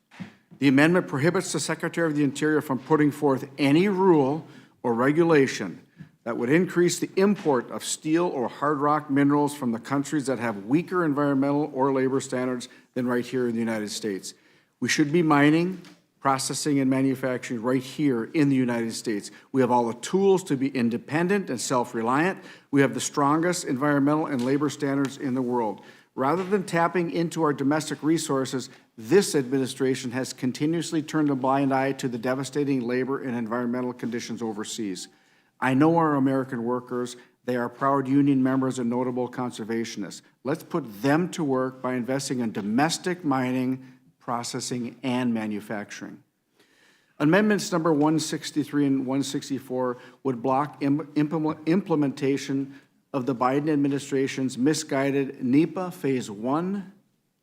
S1: The amendment prohibits the Secretary of the Interior from putting forth any rule or regulation that would increase the import of steel or hard rock minerals from the countries that have weaker environmental or labor standards than right here in the United States. We should be mining, processing, and manufacturing right here in the United States. We have all the tools to be independent and self-reliant. We have the strongest environmental and labor standards in the world. Rather than tapping into our domestic resources, this administration has continuously turned a blind eye to the devastating labor and environmental conditions overseas. I know our American workers. They are proud union members and notable conservationists. Let's put them to work by investing in domestic mining, processing, and manufacturing. Amendments number 163 and 164 would block implementation of the Biden administration's misguided NEPA Phase 1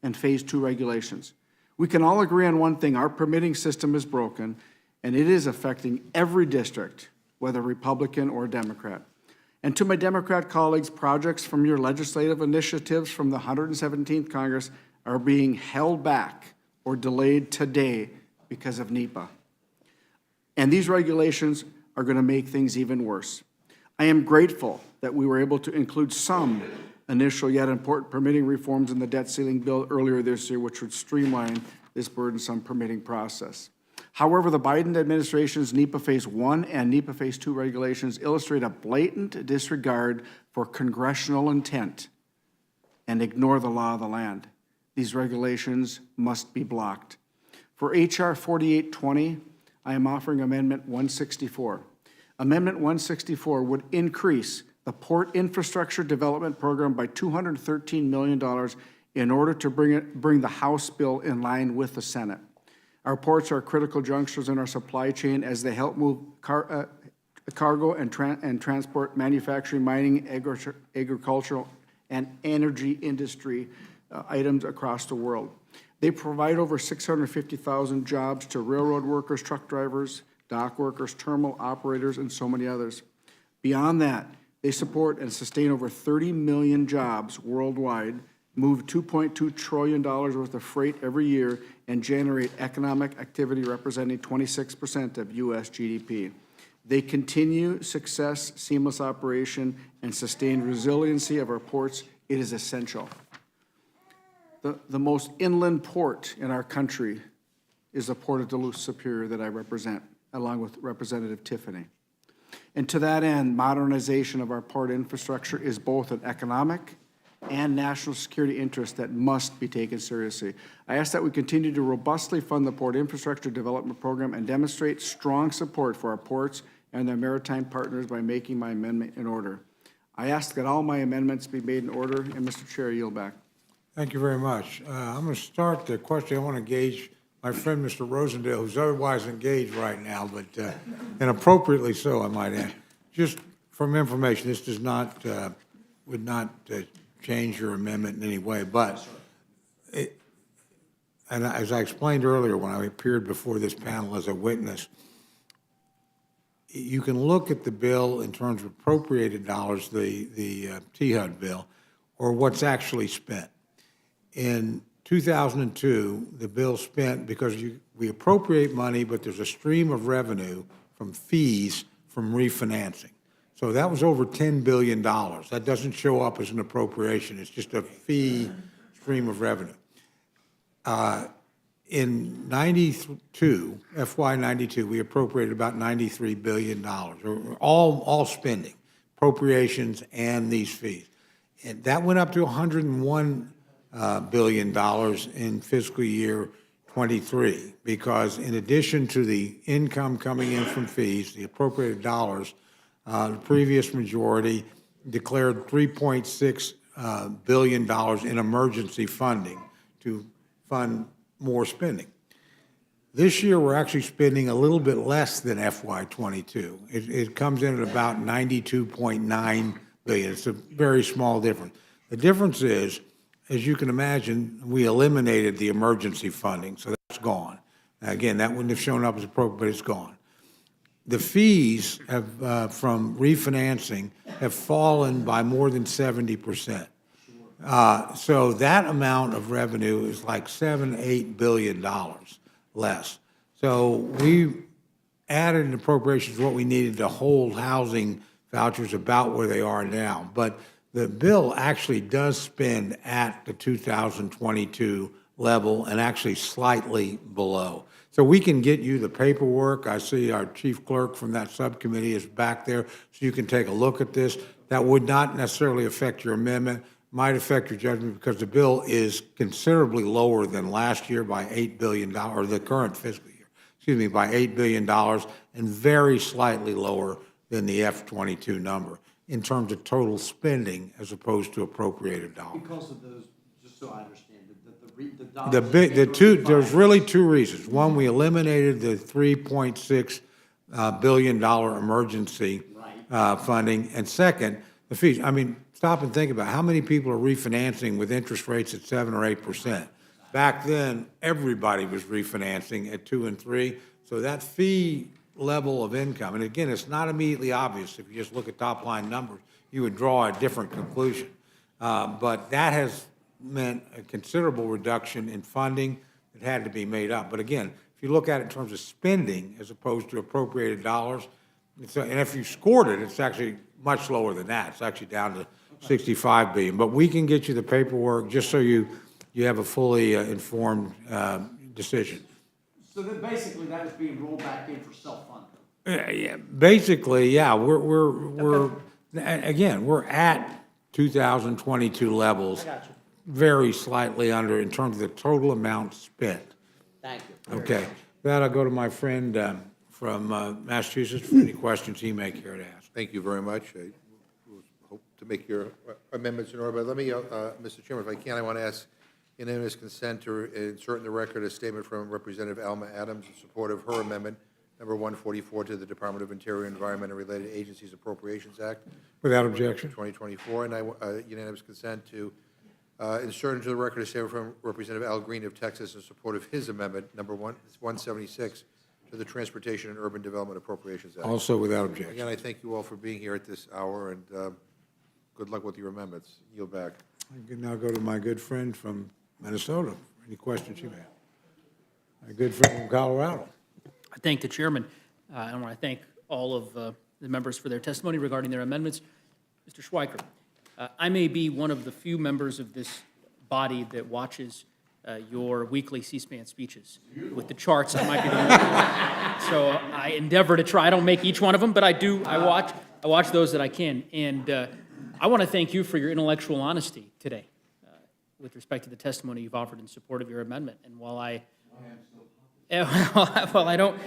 S1: and Phase 2 regulations. We can all agree on one thing: our permitting system is broken, and it is affecting every district, whether Republican or Democrat. And to my Democrat colleagues, projects from your legislative initiatives from the 117th Congress are being held back or delayed today because of NEPA. And these regulations are going to make things even worse. I am grateful that we were able to include some initial yet important permitting reforms in the debt ceiling bill earlier this year, which would streamline this burdensome permitting process. However, the Biden administration's NEPA Phase 1 and NEPA Phase 2 regulations illustrate a blatant disregard for congressional intent and ignore the law of the land. These regulations must be blocked. For H.R. 4820, I am offering Amendment 164. Amendment 164 would increase the Port Infrastructure Development Program by $213 million in order to bring the House bill in line with the Senate. Our ports are critical junctures in our supply chain as they help move cargo and transport manufacturing, mining, agricultural, and energy industry items across the world. They provide over 650,000 jobs to railroad workers, truck drivers, dock workers, terminal operators, and so many others. Beyond that, they support and sustain over 30 million jobs worldwide, move $2.2 trillion worth of freight every year, and generate economic activity representing 26% of U.S. GDP. They continue success, seamless operation, and sustained resiliency of our ports. It is essential. The most inland port in our country is the Port of Duluth Superior that I represent, along with Representative Tiffany. And to that end, modernization of our port infrastructure is both an economic and national security interest that must be taken seriously. I ask that we continue to robustly fund the Port Infrastructure Development Program and demonstrate strong support for our ports and their maritime partners by making my amendment in order. I ask that all my amendments be made in order, and Mr. Chair, I yield back.
S2: Thank you very much. I'm going to start the question. I want to engage my friend, Mr. Rosendale, who's otherwise engaged right now, but and appropriately so, I might add. Just from information, this does not, would not change your amendment in any way, but and as I explained earlier when I appeared before this panel as a witness, you can look at the bill in terms of appropriated dollars, the THUD bill, or what's actually spent. In 2002, the bill spent, because we appropriate money, but there's a stream of revenue from fees from refinancing. So that was over $10 billion. That doesn't show up as an appropriation. It's just a fee stream of revenue. In 92, FY 92, we appropriated about $93 billion, or all spending, appropriations and these fees. And that went up to $101 billion in fiscal year 23, because in addition to the income coming in from fees, the appropriated dollars, the previous majority declared $3.6 billion in emergency funding to fund more spending. This year, we're actually spending a little bit less than FY '22. It comes in at about 92.9 billion. It's a very small difference. The difference is, as you can imagine, we eliminated the emergency funding, so that's gone. Again, that wouldn't have shown up as appropriate, but it's gone. The fees have, from refinancing have fallen by more than 70%. So that amount of revenue is like $7-8 billion less. So we added an appropriations what we needed to hold housing vouchers about where they are now. But the bill actually does spend at the 2022 level and actually slightly below. So we can get you the paperwork. I see our chief clerk from that subcommittee is back there, so you can take a look at this. That would not necessarily affect your amendment, might affect your judgment because the bill is considerably lower than last year by $8 billion, or the current fiscal year, excuse me, by $8 billion, and very slightly lower than the F-22 number in terms of total spending as opposed to appropriated dollars.
S20: Because of those, just so I understand,
S2: There's really two reasons. One, we eliminated the $3.6 billion emergency funding. And second, the fees. I mean, stop and think about it. How many people are refinancing with interest rates at 7 or 8%? Back then, everybody was refinancing at 2 and 3. So that fee level of income, and again, it's not immediately obvious. If you just look at top line numbers, you would draw a different conclusion. But that has meant a considerable reduction in funding that had to be made up. But again, if you look at it in terms of spending as opposed to appropriated dollars, and if you scored it, it's actually much lower than that. It's actually down to 65 billion. But we can get you the paperwork just so you have a fully informed decision.
S20: So then basically that is being rolled back in for self-funding.
S2: Yeah, basically, yeah, we're again, we're at 2022 levels. Very slightly under in terms of the total amount spent.
S20: Thank you.
S2: Okay. With that, I'll go to my friend from Massachusetts for any questions he may care to ask.
S14: Thank you very much. I hope to make your amendments in order, but let me, Mr. Chairman, if I can, I want to ask unanimous consent to insert in the record a statement from Representative Alma Adams in support of her amendment, number 144, to the Department of Interior, Environment, and Related Agencies Appropriations Act.
S2: Without objection.
S14: 2024, and I unanimous consent to insert into the record a statement from Representative Al Green of Texas in support of his amendment, number 176, to the Transportation and Urban Development Appropriations Act.
S2: Also without objection.
S14: Again, I thank you all for being here at this hour, and good luck with your amendments. Yield back.
S2: I can now go to my good friend from Minnesota. Any questions you have? My good friend from Colorado.
S3: I thank the chairman. I want to thank all of the members for their testimony regarding their amendments. Mr. Schweiker, I may be one of the few members of this body that watches your weekly C-SPAN speeches. With the charts, I might be the only one. So I endeavor to try. I don't make each one of them, but I do. I watch those that I can. And I want to thank you for your intellectual honesty today with respect to the testimony you've offered in support of your amendment. And while I don't,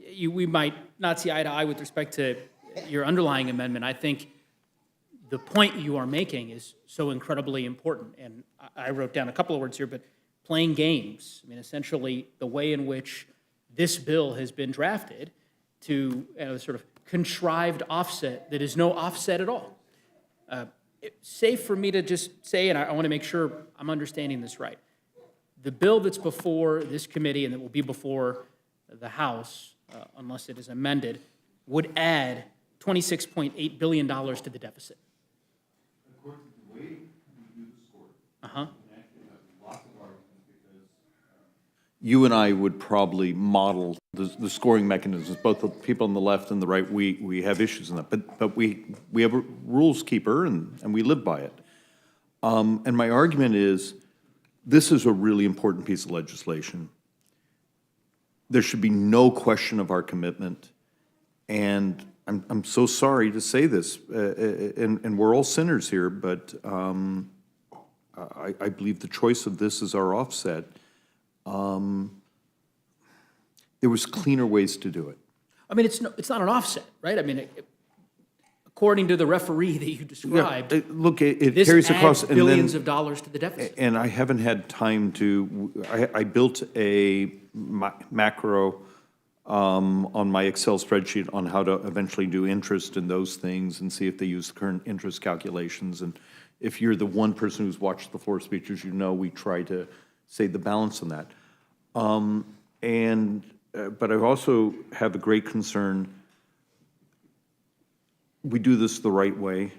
S3: we might not see eye to eye with respect to your underlying amendment, I think the point you are making is so incredibly important. And I wrote down a couple of words here, but playing games. I mean, essentially the way in which this bill has been drafted to sort of contrived offset that is no offset at all. It's safe for me to just say, and I want to make sure I'm understanding this right, the bill that's before this committee and that will be before the House, unless it is amended, would add $26.8 billion to the deficit. Uh-huh.
S21: You and I would probably model the scoring mechanisms, both the people on the left and the right, we have issues in that, but we have a rules keeper and we live by it. And my argument is, this is a really important piece of legislation. There should be no question of our commitment, and I'm so sorry to say this, and we're all sinners here, but I believe the choice of this as our offset. There was cleaner ways to do it.
S3: I mean, it's not an offset, right? I mean, according to the referee that you described,
S21: Look, it
S3: this
S21: carries across.
S3: adds
S21: and then-
S3: billions of dollars to the deficit.
S21: And I haven't had time to, I built a macro on my Excel spreadsheet on how to eventually do interest in those things and see if they use current interest calculations. And if you're the one person who's watched the floor speeches, you know we try to say the balance on that. But I also have a great concern. We do this the right way,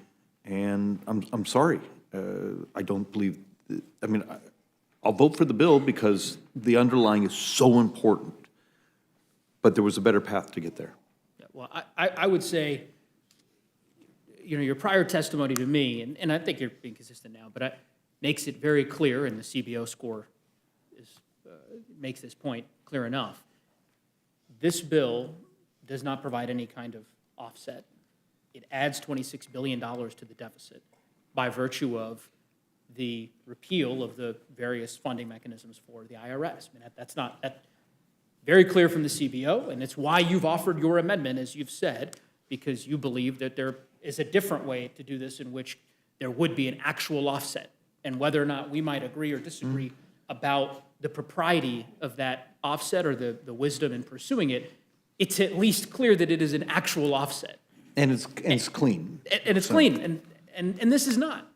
S21: and I'm sorry. I don't believe, I'll vote for the bill because the underlying is so important, but there was a better path to get there.
S3: Yeah, well, I would say, your prior testimony to me, and I think you're being consistent now, but it makes it very clear, and the CBO score makes this point clear enough. This bill does not provide any kind of offset. It adds $26 billion to the deficit by virtue of the repeal of the various funding mechanisms for the IRS. That's very clear from the CBO, and it's why you've offered your amendment, as you've said, because you believe that there is a different way to do this in which there would be an actual offset. And whether or not we might agree or disagree about the propriety of that offset or the wisdom in pursuing it, it's at least clear that it is an actual offset.
S21: And it's clean.
S3: And it's clean, and this is not.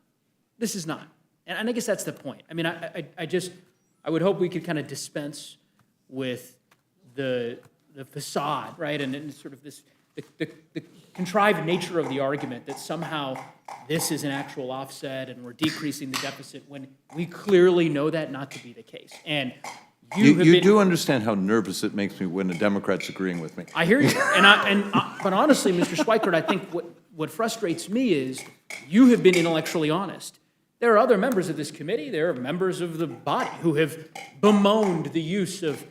S3: This is not. And I guess that's the point. I would hope we could kind of dispense with the facade, right? And sort of this, the contrived nature of the argument that somehow this is an actual offset and we're decreasing the deficit when we clearly know that not to be the case. And
S21: You do understand how nervous it makes me when the Democrats agreeing with me.
S3: I hear you. But honestly, Mr. Schweikert, I think what frustrates me is you have been intellectually honest. There are other members of this committee, there are members of the body who have bemoaned the use of,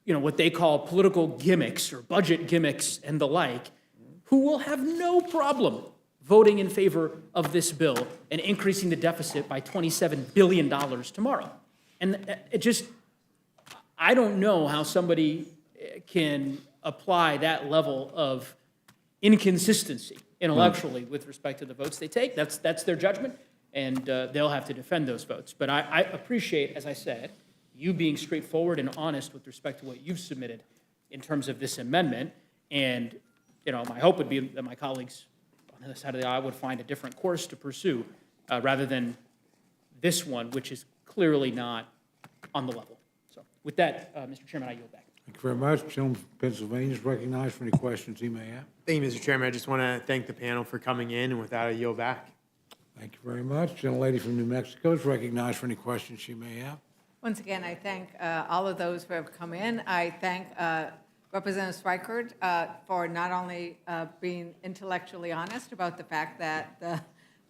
S3: what they call political gimmicks or budget gimmicks and the like, who will have no problem voting in favor of this bill and increasing the deficit by $27 billion tomorrow. And I don't know how somebody can apply that level of inconsistency intellectually with respect to the votes they take. That's their judgment, and they'll have to defend those votes. But I appreciate, as I said, you being straightforward and honest with respect to what you've submitted in terms of this amendment. And, my hope would be that my colleagues on the other side of the aisle would find a different course to pursue rather than this one, which is clearly not on the level. So with that, Mr. Chairman, I yield back.
S2: Thank you very much. Gentleman from Pennsylvania is recognized for any questions he may have.
S8: Thank you, Mr. Chairman. I just want to thank the panel for coming in, and with that, I yield back.
S2: Thank you very much. Gentlelady from New Mexico is recognized for any questions she may have.
S11: Once again, I thank all of those who have come in. I thank Representative Schweikert for not only being intellectually honest about the fact that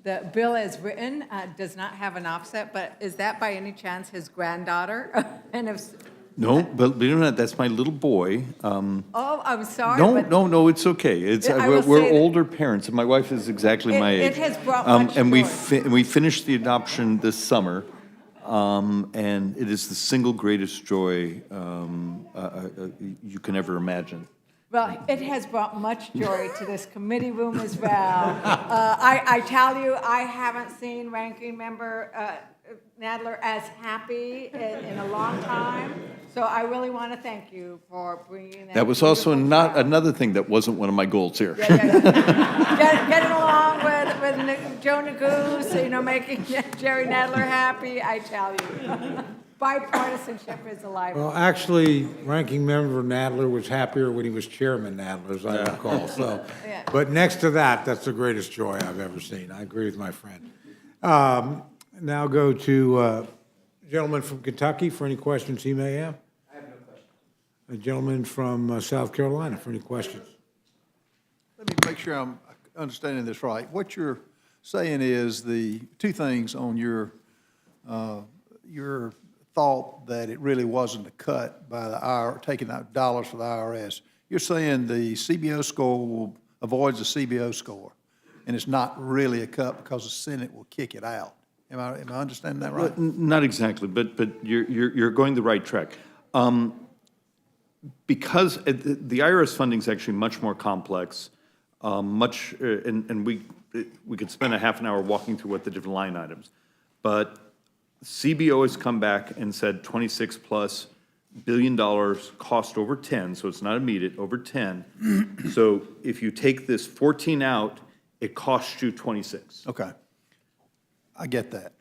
S11: the bill as written does not have an offset, but is that by any chance his granddaughter? And if
S21: No, but believe it or not, that's my little boy.
S11: Oh, I'm sorry.
S21: No,
S11: but
S21: no, it's okay. It's,
S11: I will
S21: we're
S11: say that-
S21: older parents, and my wife is exactly my age.
S11: It has brought much
S21: And
S11: joy.
S21: we finished the adoption this summer, and it is the single greatest joy you can ever imagine.
S11: Well, it has brought much joy to this committee room as well. I tell you, I haven't seen Ranking Member Nadler as happy in a long time. So I really want to thank you for bringing that.
S21: That was also not another thing that wasn't one of my goals here.
S11: Getting along with Joe Neguse, making Jerry Nadler happy, I tell you. Bipartisanship is alive.
S2: Well, actually, Ranking Member Nadler was happier when he was Chairman Nadler, as I recall. So,
S11: Yeah.
S2: but next to that, that's the greatest joy I've ever seen. I agree with my friend. Now go to gentleman from Kentucky for any questions he may have.
S12: I have no questions.
S2: A gentleman from South Carolina for any questions.
S12: Let me make sure I'm understanding this right. What you're saying is the two things on your thought that it really wasn't a cut by the IRS, taking out dollars for the IRS. You're saying the CBO score avoids the CBO score, and it's not really a cut because the Senate will kick it out. Am I understanding that right?
S21: Not exactly, but you're going the right track. Because the IRS funding is actually much more complex, and we could spend a half an hour walking through what the different line items. But CBO has come back and said 26+ billion dollars cost over 10, so it's not immediate, over 10. So if you take this 14 out, it costs you 26.
S12: Okay. I get that.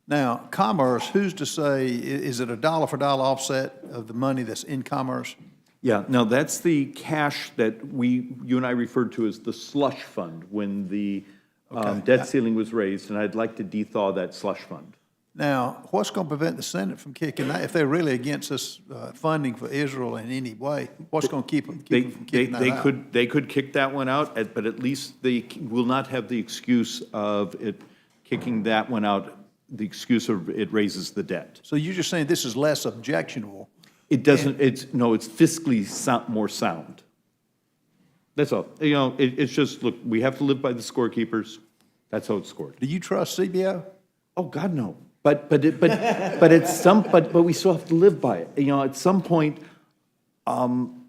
S12: Now, commerce, who's to say, is it a dollar for dollar offset of the money that's in commerce?
S21: Yeah, now that's the cash that you and I referred to as the slush fund when the debt ceiling was raised, and I'd like to dethaw that slush fund.
S12: Now, what's going to prevent the Senate from kicking that? If they're really against us funding for Israel in any way, what's going to keep them from kicking that out?
S21: They could kick that one out, but at least they will not have the excuse of it kicking that one out, the excuse of it raises the debt.
S12: So you're just saying this is less objectionable?
S21: It doesn't, it's fiscally more sound. That's all. It's just, look, we have to live by the scorekeepers. That's how it's scored.
S12: Do you trust CBO?
S21: Oh, God, no. But we still have to live by it. At some point, and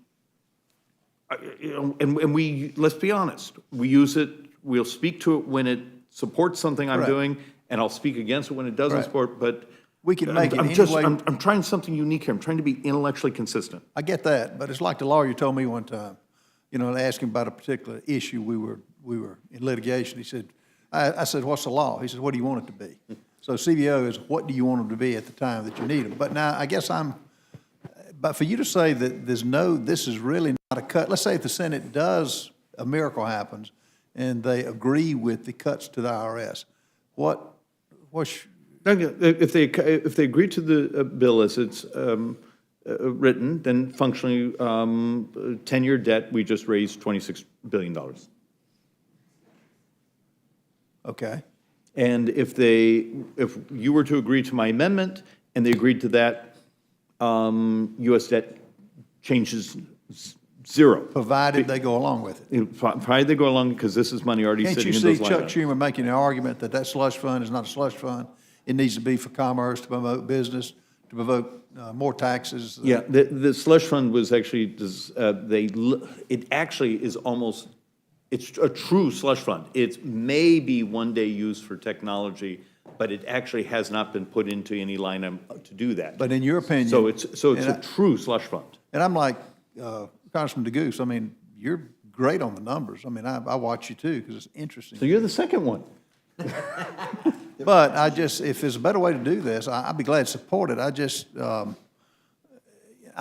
S21: let's be honest, we use it, we'll speak to it when it supports something I'm doing, and I'll speak against it when it doesn't support, but
S12: we can make it
S21: I'm
S12: any
S21: just,
S12: way.
S21: I'm trying something unique here. I'm trying to be intellectually consistent.
S12: I get that, but it's like the lawyer told me one time, to ask him about a particular issue, we were in litigation. He said, I said, what's the law? He said, what do you want it to be? So CBO is, what do you want them to be at the time that you need them? But now, I guess but for you to say that this is really not a cut, let's say if the Senate does, a miracle happens, and they agree with the cuts to the IRS,
S21: if they agree to the bill as it's written, then functionally, 10-year debt, we just raised $26 billion.
S12: Okay.
S21: And if you were to agree to my amendment and they agreed to that, U.S. debt changes zero.
S12: Provided they go along with it.
S21: Provided they go along, because this is money already sitting in those line items.
S12: Can't you see Chuck Schumer making an argument that slush fund is not a slush fund? It needs to be for commerce, to promote business, to promote more taxes.
S21: Yeah, the slush fund was actually, it actually is almost, it's a true slush fund. It may be one day used for technology, but it actually has not been put into any line item to do that.
S12: But in your opinion.
S21: So it's a true slush fund.
S12: And I'm like Congressman DeGoose, I mean, you're great on the numbers. I mean, I watch you too, because it's interesting.
S21: So you're the second one.
S12: But if there's a better way to do this, I'd be glad to support it. I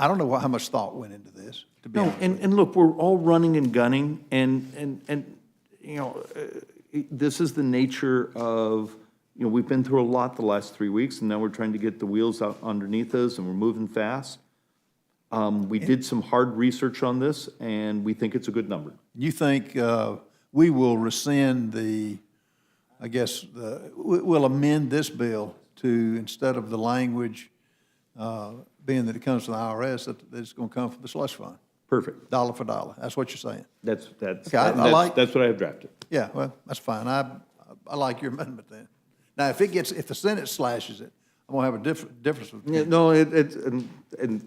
S12: don't know how much thought went into this, to be honest.
S21: And look, we're all running and gunning, and this is the nature of, we've been through a lot the last 3 weeks, and now we're trying to get the wheels out underneath us, and we're moving fast. We did some hard research on this, and we think it's a good number.
S12: You think we will rescind we'll amend this bill to, instead of the language being that it comes from the IRS, that it's going to come from the slush fund?
S21: Perfect.
S12: Dollar for dollar. That's what you're saying.
S21: That's what I have drafted.
S12: Yeah, well, that's fine. I like your amendment then. Now, if the Senate slashes it, I'm going to have a difference with
S21: Yeah, no, and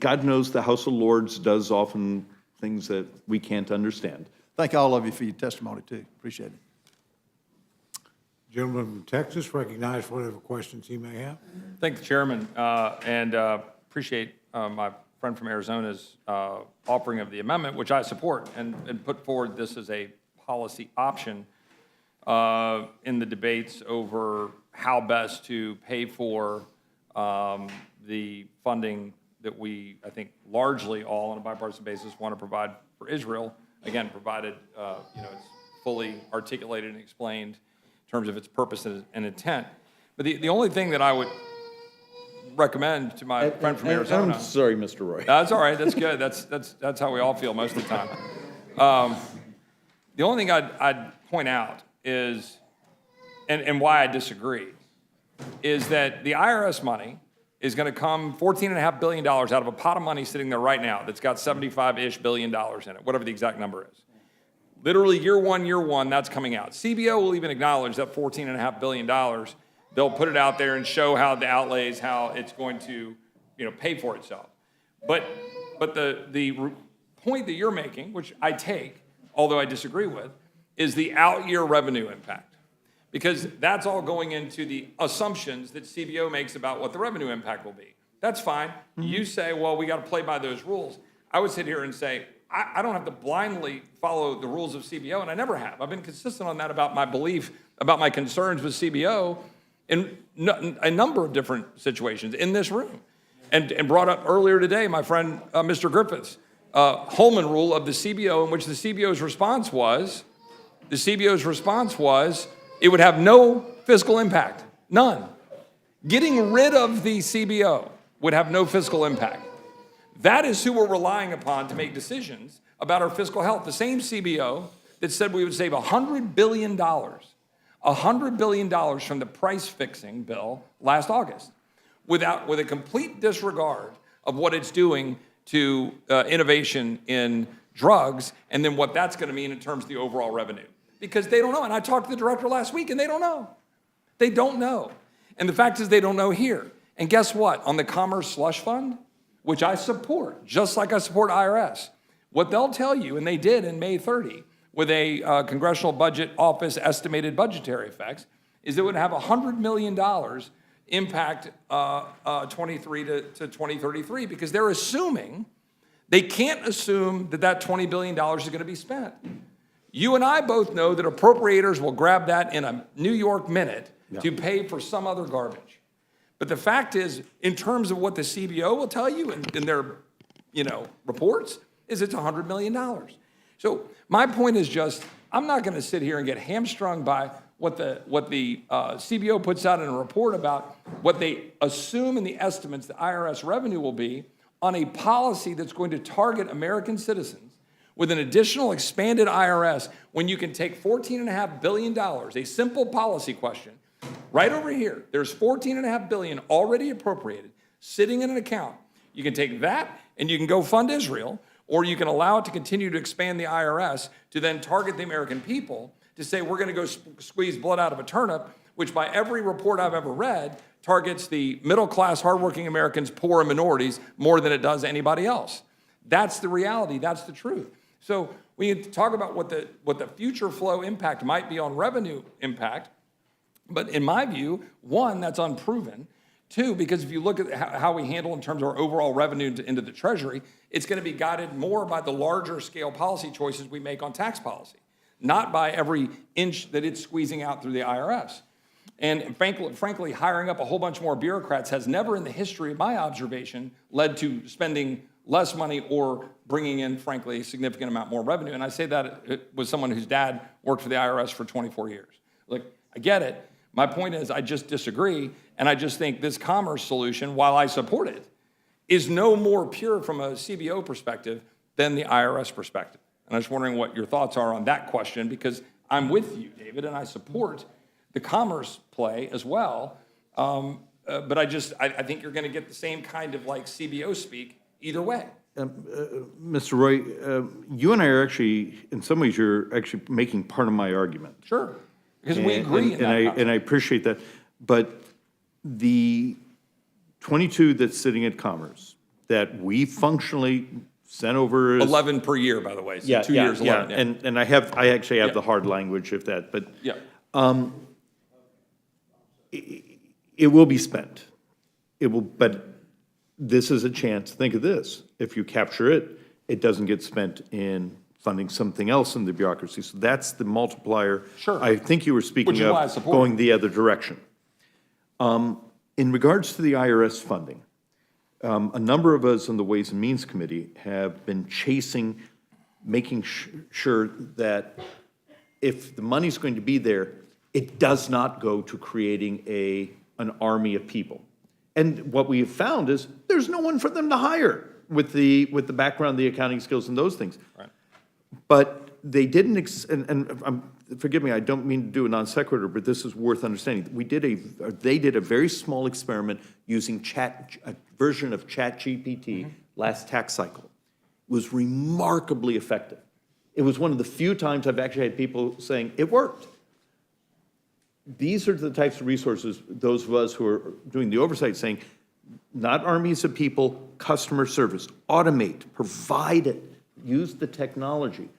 S21: God knows the House of Lords does often things that we can't understand.
S12: Thank all of you for your testimony too. Appreciate it.
S2: Gentleman from Texas, recognize whatever questions he may have.
S13: Thank the chairman, and appreciate my friend from Arizona's offering of the amendment, which I support, and put forward this as a policy option in the debates over how best to pay for the funding that we, I think, largely all on a bipartisan basis want to provide for Israel. Again, provided it's fully articulated and explained in terms of its purpose and intent. But the only thing that I would recommend to my friend from Arizona.
S21: I'm sorry, Mr. Roy.
S13: That's all right. That's good. That's how we all feel most of the time. The only thing I'd point out is, and why I disagree, is that the IRS money is going to come $14.5 billion out of a pot of money sitting there right now that's got $75-ish billion in it, whatever the exact number is. Literally year one, that's coming out. CBO will even acknowledge that $14.5 billion. They'll put it out there and show how the outlays, how it's going to, pay for itself. But the point that you're making, which I take, although I disagree with, is the out-year revenue impact, because that's all going into the assumptions that CBO makes about what the revenue impact will be. That's fine. You say, well, we got to play by those rules. I would sit here and say, I don't have to blindly follow the rules of CBO, and I never have. I've been consistent on that about my belief, about my concerns with CBO in a number of different situations in this room. And brought up earlier today, my friend Mr. Griffiths, Holman rule of the CBO, in which the CBO's response was, it would have no fiscal impact, none. Getting rid of the CBO would have no fiscal impact. That is who we're relying upon to make decisions about our fiscal health. The same CBO that said we would save $100 billion from the price fixing bill last August, with a complete disregard of what it's doing to innovation in drugs, and then what that's going to mean in terms of the overall revenue. Because they don't know. And I talked to the director last week, and they don't know. They don't know. And the fact is they don't know here. And guess what? On the Commerce Slush Fund, which I support, just like I support IRS, what they'll tell you, and they did in May 30, with a Congressional Budget Office estimated budgetary effects, is it would have $100 million impact 23 to 2033, because they're assuming, they can't assume that $20 billion is going to be spent. You and I both know that appropriators will grab that in a New York minute to pay for some other garbage. But the fact is, in terms of what the CBO will tell you in their reports, is it's $100 million. So my point is just, I'm not going to sit here and get hamstrung by what the CBO puts out in a report about what they assume in the estimates the IRS revenue will be on a policy that's going to target American citizens with an additional expanded IRS, when you can take $14.5 billion, a simple policy question, right over here, there's $14.5 billion already appropriated, sitting in an account. You can take that and you can go fund Israel, or you can allow it to continue to expand the IRS to then target the American people, to say we're going to go squeeze blood out of a turnip, which by every report I've ever read targets the middle-class, hardworking Americans, poor and minorities, more than it does anybody else. That's the reality. That's the truth. So we can talk about what the future flow impact might be on revenue impact, but in my view, one, that's unproven. Two, because if you look at how we handle in terms of our overall revenue into the Treasury, it's going to be guided more by the larger scale policy choices we make on tax policy, not by every inch that it's squeezing out through the IRS. And frankly, hiring up a whole bunch more bureaucrats has never in the history of my observation led to spending less money or bringing in, frankly, a significant amount more revenue. And I say that with someone whose dad worked for the IRS for 24 years. Look, I get it. My point is I just disagree, and I just think this commerce solution, while I support it, is no more pure from a CBO perspective than the IRS perspective. And I'm just wondering what your thoughts are on that question, because I'm with you, David, and I support the commerce play as well. But I think you're going to get the same kind of like CBO speak either way.
S21: Mr. Roy, you and I are actually, in some ways, you're actually making part of my argument.
S13: Sure, because we agree in that concept.
S21: And I appreciate that. But the 22 that's sitting at Commerce that we functionally sent over.
S13: 11 per year, by the way. So 2 years, 11.
S21: Yeah. And I actually have the hard language of that. But it will be spent. But this is a chance. Think of this. If you capture it, it doesn't get spent in funding something else in the bureaucracy. So that's the multiplier.
S13: Sure.
S21: I think you were speaking of going the other direction. In regards to the IRS funding, a number of us on the Ways and Means Committee have been chasing, making sure that if the money's going to be there, it does not go to creating an army of people. And what we have found is there's no one for them to hire with the background, the accounting skills, and those things.
S13: Right.
S21: But they didn't, forgive me, I don't mean to do a non sequitur, but this is worth understanding. They did a very small experiment using a version of ChatGPT last tax cycle. It was remarkably effective. It was one of the few times I've actually had people saying it worked. These are the types of resources, those of us who are doing the oversight saying, not armies of people, customer service, automate, provide it, use the technology.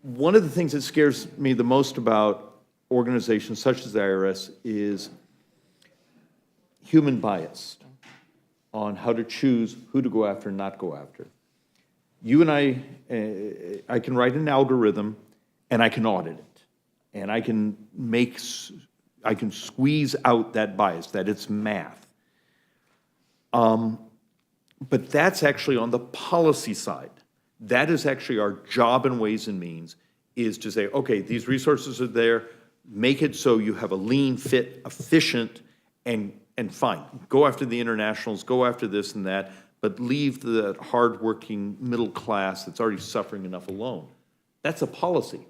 S21: one of the things that scares me the most about organizations such as the IRS is human bias on how to choose who to go after and not go after. You and I can write an algorithm and I can audit it. And I can squeeze out that bias, that it's math. But that's actually on the policy side. That is actually our job in Ways and Means, is to say, okay, these resources are there, make it so you have a lean, fit, efficient, and fine. Go after the internationals, go after this and that, but leave the hardworking middle class that's already suffering enough alone. That's a policy.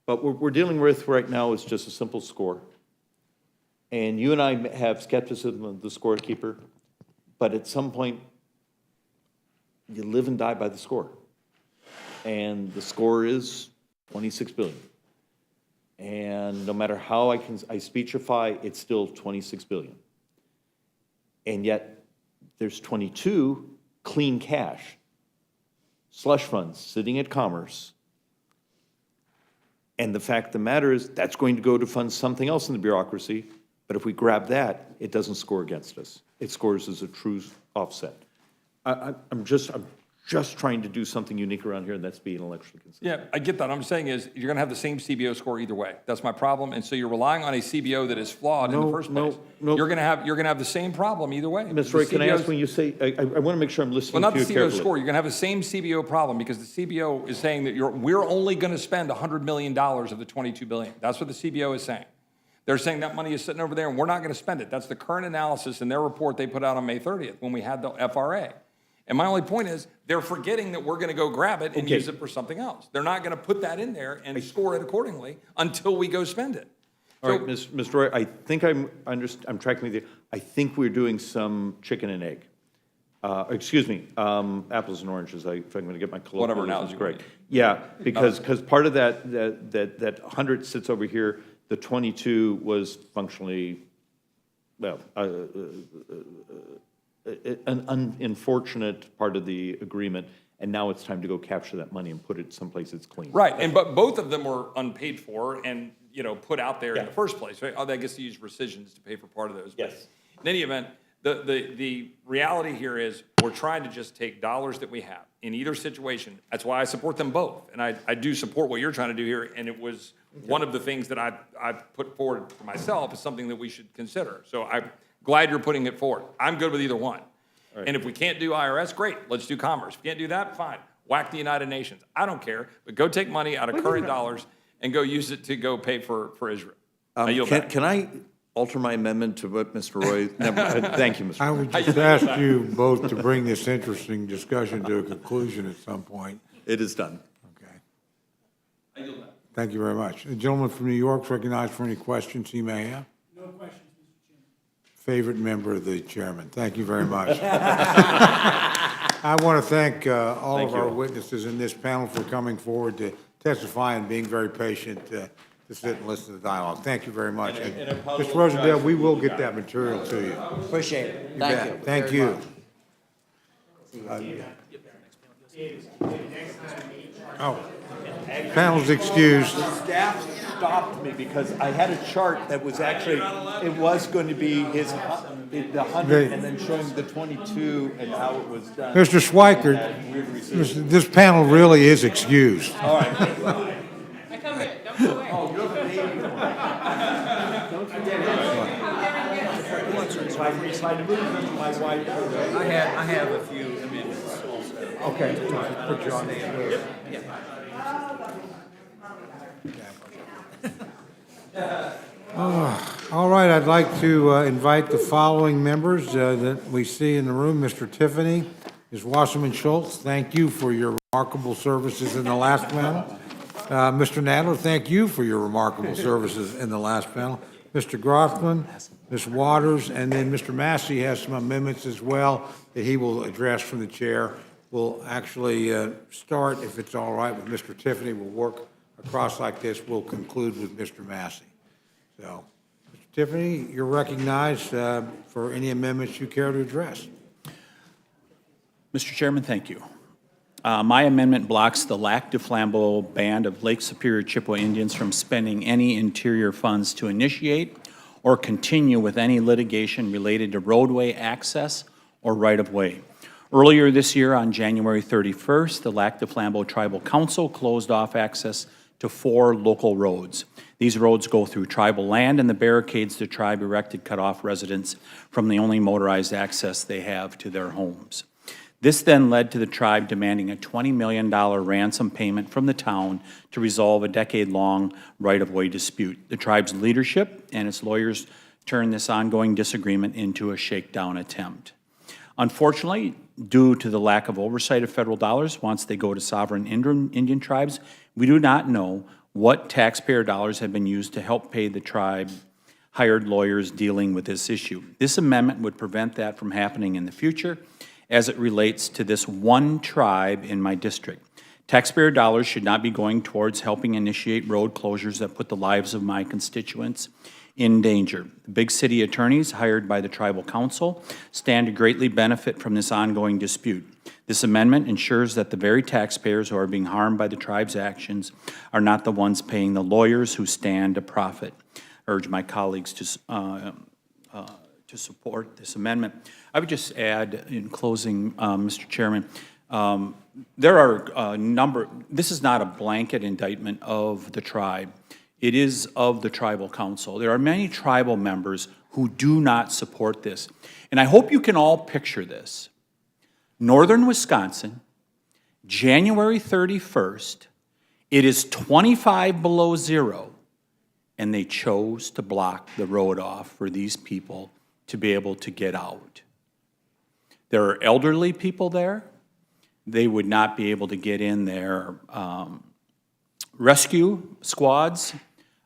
S21: But what we're dealing with right now is just a simple score. And you and I have skepticism of the scorekeeper, but at some point, you live and die by the score. And the score is 26 billion. And no matter how I speechify, it's still 26 billion. And yet, there's 22 clean cash, slush funds sitting at Commerce. And the fact of the matter is, that's going to go to fund something else in the bureaucracy. But if we grab that, it doesn't score against us. It scores as a true offset. I'm just trying to do something unique around here, and that's be intellectually consistent.
S13: Yeah, I get that. I'm saying is, you're going to have the same CBO score either way. That's my problem. And so you're relying on a CBO that is flawed in the first place.
S21: No.
S13: You're going to have the same problem either way.
S21: Ms. Roy, can I ask when you say, I want to make sure I'm listening
S13: Well,
S21: to you
S13: not the CBO
S21: carefully.
S13: score. You're going to have the same CBO problem because the CBO is saying that we're only going to spend $100 million of the $22 billion. That's what the CBO is saying. They're saying that money is sitting over there and we're not going to spend it. That's the current analysis in their report they put out on May 30th when we had the FRA. And my only point is they're forgetting that we're going to go grab it and use it for something else. They're not going to put that in there and score it accordingly until we go spend it.
S21: All right, Mr. Roy, I think I'm tracking with you. I think we're doing some chicken and egg. Excuse me, apples and oranges, if I'm going to get my
S13: Whatever
S21: colloquialisms
S13: analogy.
S21: correct. Yeah, because part of that 100 sits over here, the 22 was functionally, well, an unfortunate part of the agreement, and now it's time to go capture that money and put it someplace that's clean.
S13: Right, but both of them were unpaid for and put out there in the first place. Right? I guess they use rescissions to pay for part of those.
S21: Yes.
S13: But in any event, the reality here is we're trying to just take dollars that we have in either situation. That's why I support them both, and I do support what you're trying to do here. And it was one of the things that I put forward for myself as something that we should consider. So I'm glad you're putting it forward. I'm good with either one.
S21: Right.
S13: And if we can't do IRS, great, let's do Commerce. If we can't do that, fine. Whack the United Nations. I don't care, but go take money out of current dollars and go use it to go pay for Israel. I yield back.
S21: Can I alter my amendment to what Mr. Roy, thank you, Mr. Roy.
S2: I would just ask you both to bring this interesting discussion to a conclusion at some point.
S21: It is done.
S2: Okay. Thank you very much. The gentleman from New York is recognized for any questions he may have.
S15: No questions, Mr. Chairman.
S2: Favorite member of the chairman. Thank you very much. I want to thank all of our witnesses in this panel for coming forward to testify and being very patient to sit and listen to the dialogue. Thank you very much. And Mr. Rosendale, we will get that material to you.
S20: Appreciate it.
S2: You
S20: Thank
S2: bet.
S20: you.
S2: Thank
S20: very
S2: you.
S20: much.
S2: Panel's excused.
S21: Staff stopped me because I had a chart that was actually, it was going to be the 100 and then showing the 22 and how it was done.
S2: Mr. Schweikert, this panel really is excused.
S21: All right.
S11: I come here, don't go away.
S21: Oh, you have a baby. Don't forget it. If I move my wife.
S5: I have a few amendments also.
S2: Okay. Put you on the All right, I'd like to invite the following members that we see in the room. Mr. Tiffany, Ms. Wasserman Schultz, thank you for your remarkable services in the last panel. Mr. Nadler, thank you for your remarkable services in the last panel. Mr. Grothman, Ms. Waters, and then Mr. Massey has some amendments as well that he will address from the chair. We'll actually start, if it's all right, with Mr. Tiffany. We'll work across like this. We'll conclude with Mr. Massey. So, Mr. Tiffany, you're recognized for any amendments you care to address.
S5: Mr. Chairman, thank you.
S6: My amendment blocks the Lac du Flambeau Band of Lake Superior Chippewa Indians from spending any interior funds to initiate or continue with any litigation related to roadway access or right-of-way. Earlier this year, on January 31st, the Lac du Flambeau Tribal Council closed off access to 4 local roads. These roads go through tribal land, and the barricades the tribe erected cut off residents from the only motorized access they have to their homes. This then led to the tribe demanding a $20 million ransom payment from the town to resolve a decade-long right-of-way dispute. The tribe's leadership and its lawyers turned this ongoing disagreement into a shakedown attempt. Unfortunately, due to the lack of oversight of federal dollars once they go to sovereign Indian tribes, we do not know what taxpayer dollars have been used to help pay the tribe hired lawyers dealing with this issue. This amendment would prevent that from happening in the future as it relates to this one tribe in my district. Taxpayer dollars should not be going towards helping initiate road closures that put the lives of my constituents in danger. The big city attorneys hired by the tribal council stand to greatly benefit from this ongoing dispute. This amendment ensures that the very taxpayers who are being harmed by the tribe's actions are not the ones paying the lawyers who stand to profit. I urge my colleagues to support this amendment. I would just add in closing, Mr. Chairman, there are a number, this is not a blanket indictment of the tribe. It is of the tribal council. There are many tribal members who do not support this. And I hope you can all picture this. Northern Wisconsin, January 31st, it is 25 below zero, and they chose to block the road off for these people to be able to get out. There are elderly people there. They would not be able to get in there. Rescue squads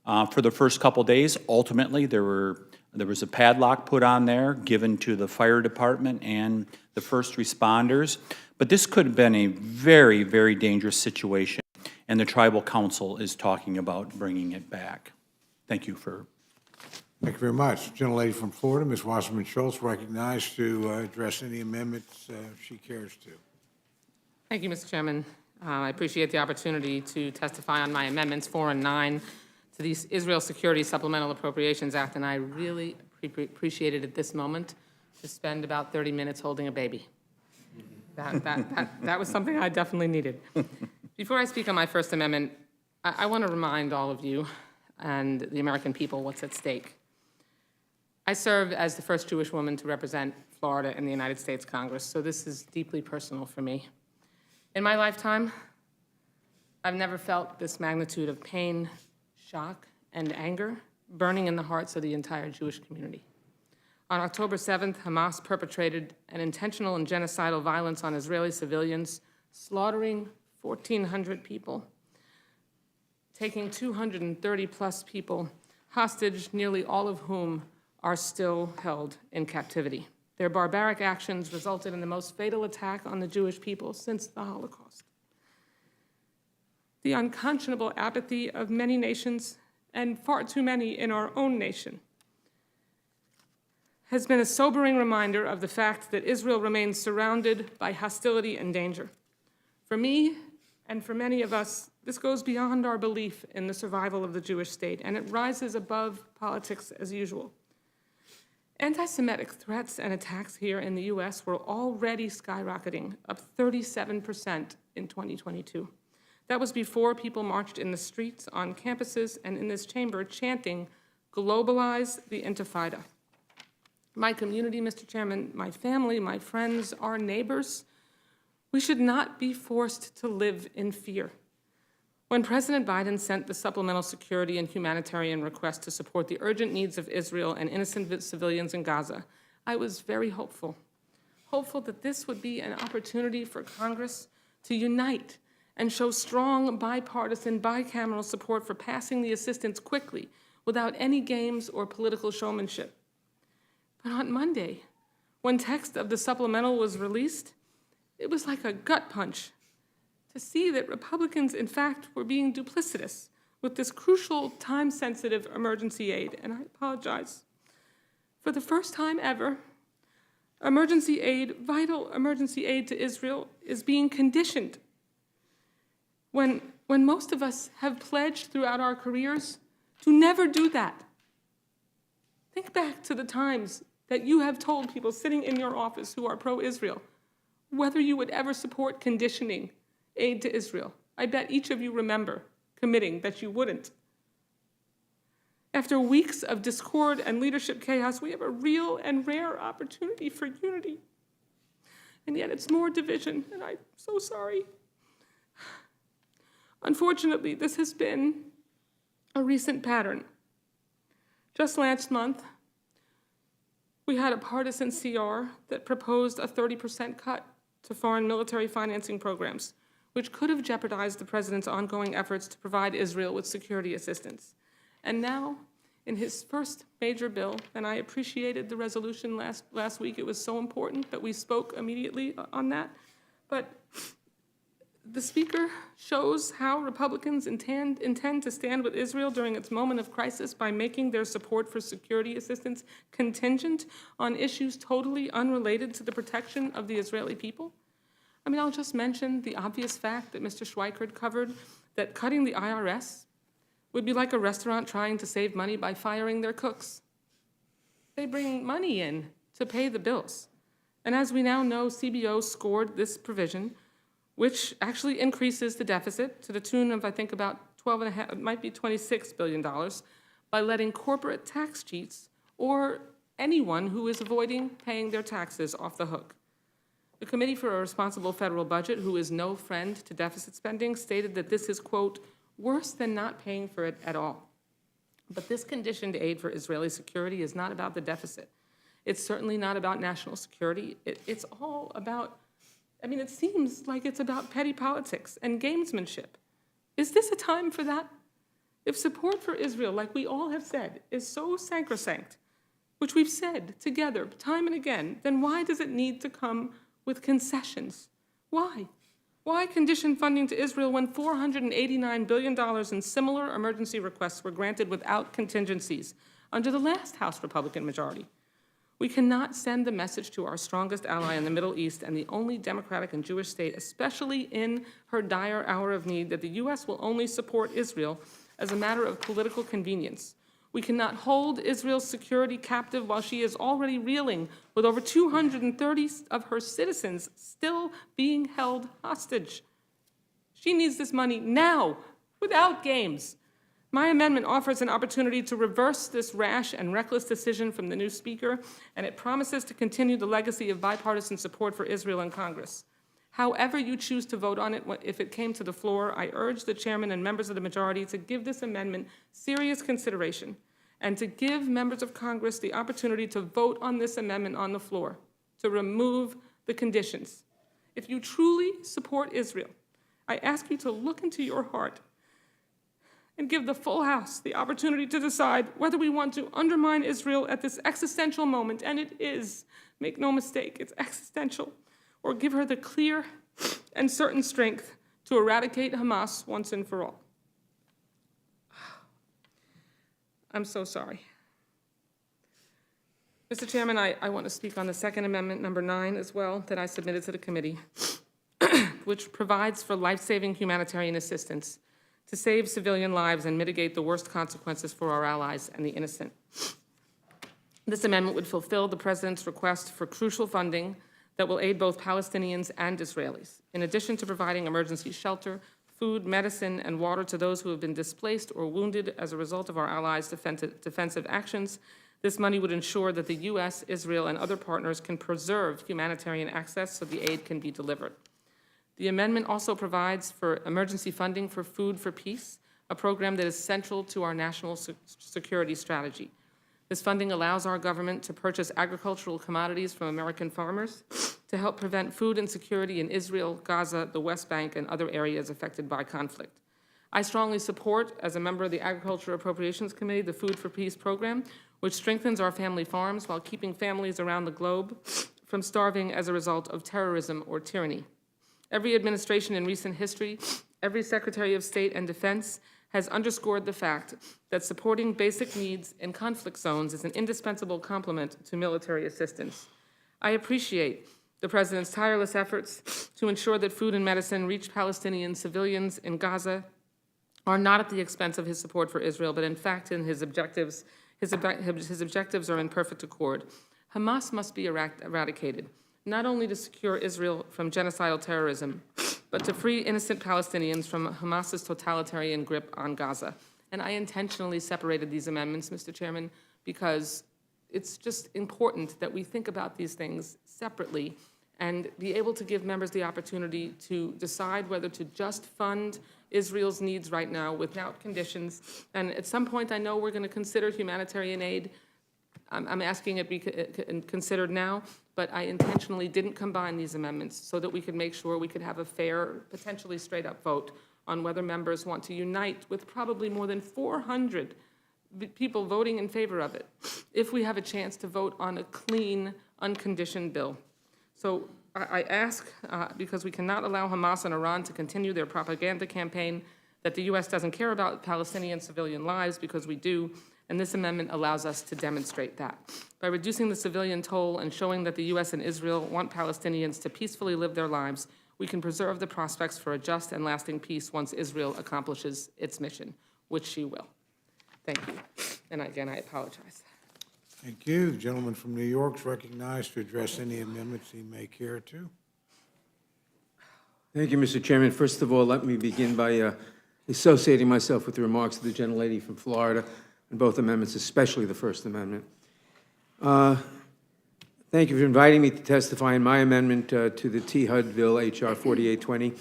S6: for the first couple days. Ultimately, there was a padlock put on there given to the fire department and the first responders. But this could have been a very, very dangerous situation, and the tribal council is talking about bringing it back. Thank you for.
S2: Thank you very much. Gentlelady from Florida, Ms. Wasserman Schultz, recognized to address any amendments she cares to.
S22: Thank you, Mr. Chairman. I appreciate the opportunity to testify on my amendments 4 and 9 to the Israel Security Supplemental Appropriations Act, and I really appreciated at this moment to spend about 30 minutes holding a baby. That was something I definitely needed. Before I speak on my first amendment, I want to remind all of you and the American people what's at stake. I served as the first Jewish woman to represent Florida in the United States Congress, so this is deeply personal for me. In my lifetime, I've never felt this magnitude of pain, shock, and anger burning in the hearts of the entire Jewish community. On October 7th, Hamas perpetrated an intentional and genocidal violence on Israeli civilians, slaughtering 1,400 people, taking 230-plus people hostage, nearly all of whom are still held in captivity. Their barbaric actions resulted in the most fatal attack on the Jewish people since the Holocaust. The unconscionable apathy of many nations, and far too many in our own nation, has been a sobering reminder of the fact that Israel remains surrounded by hostility and danger. For me, and for many of us, this goes beyond our belief in the survival of the Jewish state, and it rises above politics as usual. Anti-Semitic threats and attacks here in the U.S. were already skyrocketing, up 37% in 2022. That was before people marched in the streets, on campuses, and in this chamber chanting, "Globalize the Intifada." My community, Mr. Chairman, my family, my friends, our neighbors, we should not be forced to live in fear. When President Biden sent the supplemental security and humanitarian request to support the urgent needs of Israel and innocent civilians in Gaza, I was very hopeful that this would be an opportunity for Congress to unite and show strong bipartisan, bicameral support for passing the assistance quickly without any games or political showmanship. But on Monday, when text of the supplemental was released, it was like a gut punch to see that Republicans, in fact, were being duplicitous with this crucial, time-sensitive emergency aid. And I apologize. For the first time ever, emergency aid, vital emergency aid to Israel, is being conditioned when most of us have pledged throughout our careers to never do that. Think back to the times that you have told people sitting in your office who are pro-Israel whether you would ever support conditioning aid to Israel. I bet each of you remember committing that you wouldn't. After weeks of discord and leadership chaos, we have a real and rare opportunity for unity. And yet it's more division, and I'm so sorry. Unfortunately, this has been a recent pattern. Just last month, we had a partisan CR that proposed a 30% cut to foreign military financing programs, which could have jeopardized the president's ongoing efforts to provide Israel with security assistance. And now, in his first major bill, and I appreciated the resolution last week, it was so important that we spoke immediately on that, but the Speaker shows how Republicans intend to stand with Israel during its moment of crisis by making their support for security assistance contingent on issues totally unrelated to the protection of the Israeli people. I mean, I'll just mention the obvious fact that Mr. Schweikert covered, that cutting the IRS would be like a restaurant trying to save money by firing their cooks. They bring money in to pay the bills. And as we now know, CBO scored this provision, which actually increases the deficit to the tune of, I think, about 12.5, it might be $26 billion, by letting corporate tax cheats or anyone who is avoiding paying their taxes off the hook. The Committee for a Responsible Federal Budget, who is no friend to deficit spending, stated that this is, quote, worse than not paying for it at all. But this conditioned aid for Israeli security is not about the deficit. It's certainly not about national security. It's all about, I mean, it seems like it's about petty politics and gamesmanship. Is this a time for that? If support for Israel, like we all have said, is so sacrosanct, which we've said together time and again, then why does it need to come with concessions? Why? Why condition funding to Israel when $489 billion in similar emergency requests were granted without contingencies under the last House Republican majority? We cannot send the message to our strongest ally in the Middle East and the only democratic and Jewish state, especially in her dire hour of need, that the U.S. will only support Israel as a matter of political convenience. We cannot hold Israel's security captive while she is already reeling with over 230 of her citizens still being held hostage. She needs this money now, without games. My amendment offers an opportunity to reverse this rash and reckless decision from the new Speaker, and it promises to continue the legacy of bipartisan support for Israel in Congress. However you choose to vote on it, if it came to the floor, I urge the chairman and members of the majority to give this amendment serious consideration and to give members of Congress the opportunity to vote on this amendment on the floor, to remove the conditions. If you truly support Israel, I ask you to look into your heart and give the full House the opportunity to decide whether we want to undermine Israel at this existential moment, and it is, make no mistake, it's existential, or give her the clear and certain strength to eradicate Hamas once and for all. I'm so sorry. Mr. Chairman, I want to speak on the second amendment, number 9, as well, that I submitted to the committee, which provides for life-saving humanitarian assistance to save civilian lives and mitigate the worst consequences for our allies and the innocent. This amendment would fulfill the President's request for crucial funding that will aid both Palestinians and Israelis. In addition to providing emergency shelter, food, medicine, and water to those who have been displaced or wounded as a result of our allies' defensive actions, this money would ensure that the U.S., Israel, and other partners can preserve humanitarian access so the aid can be delivered. The amendment also provides for emergency funding for Food for Peace, a program that is central to our national security strategy. This funding allows our government to purchase agricultural commodities from American farmers to help prevent food insecurity in Israel, Gaza, the West Bank, and other areas affected by conflict. I strongly support, as a member of the Agriculture Appropriations Committee, the Food for Peace program, which strengthens our family farms while keeping families around the globe from starving as a result of terrorism or tyranny. Every administration in recent history, every Secretary of State and Defense has underscored the fact that supporting basic needs in conflict zones is an indispensable complement to military assistance. I appreciate the President's tireless efforts to ensure that food and medicine reach Palestinian civilians in Gaza are not at the expense of his support for Israel, but in fact in his objectives. His objectives are in perfect accord. Hamas must be eradicated, not only to secure Israel from genocidal terrorism, but to free innocent Palestinians from Hamas's totalitarian grip on Gaza. And I intentionally separated these amendments, Mr. Chairman, because it's just important that we think about these things separately and be able to give members the opportunity to decide whether to just fund Israel's needs right now without conditions. And at some point, I know we're going to consider humanitarian aid. I'm asking it be considered now, but I intentionally didn't combine these amendments so that we could make sure we could have a fair, potentially straight-up vote on whether members want to unite with probably more than 400 people voting in favor of it, if we have a chance to vote on a clean, unconditioned bill. So I ask, because we cannot allow Hamas and Iran to continue their propaganda campaign that the U.S. doesn't care about Palestinian civilian lives, because we do, and this amendment allows us to demonstrate that. By reducing the civilian toll and showing that the U.S. and Israel want Palestinians to peacefully live their lives, we can preserve the prospects for a just and lasting peace once Israel accomplishes its mission, which she will. Thank you. And again, I apologize.
S2: Thank you. The gentleman from New York is recognized to address any amendments he may care to.
S7: Thank you, Mr. Chairman. First of all, let me begin by associating myself with the remarks of the gentlelady from Florida on both amendments, especially the First Amendment. Thank you for inviting me to testify in my amendment to the T-HUD bill, H.R. 4820.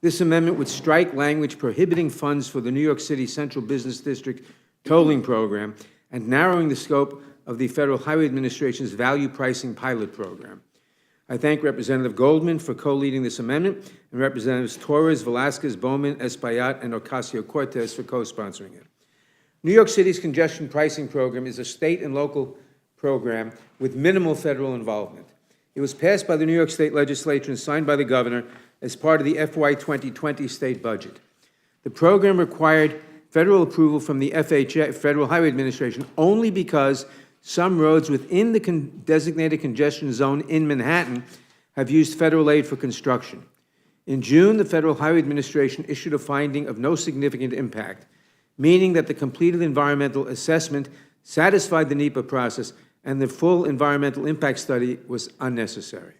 S7: This amendment would strike language prohibiting funds for the New York City Central Business District tolling program and narrowing the scope of the Federal Highway Administration's value pricing pilot program. I thank Representative Goldman for co-leading this amendment and Representatives Torres, Velasquez, Bowman, Espaillat, and Ocasio-Cortez for co-sponsoring it. New York City's congestion pricing program is a state and local program with minimal federal involvement. It was passed by the New York State Legislature and signed by the governor as part of the FY 2020 state budget. The program required federal approval from the FHA, Federal Highway Administration, only because some roads within the designated congestion zone in Manhattan have used federal aid for construction. In June, the Federal Highway Administration issued a finding of no significant impact, meaning that the completed environmental assessment satisfied the NEPA process and the full environmental impact study was unnecessary.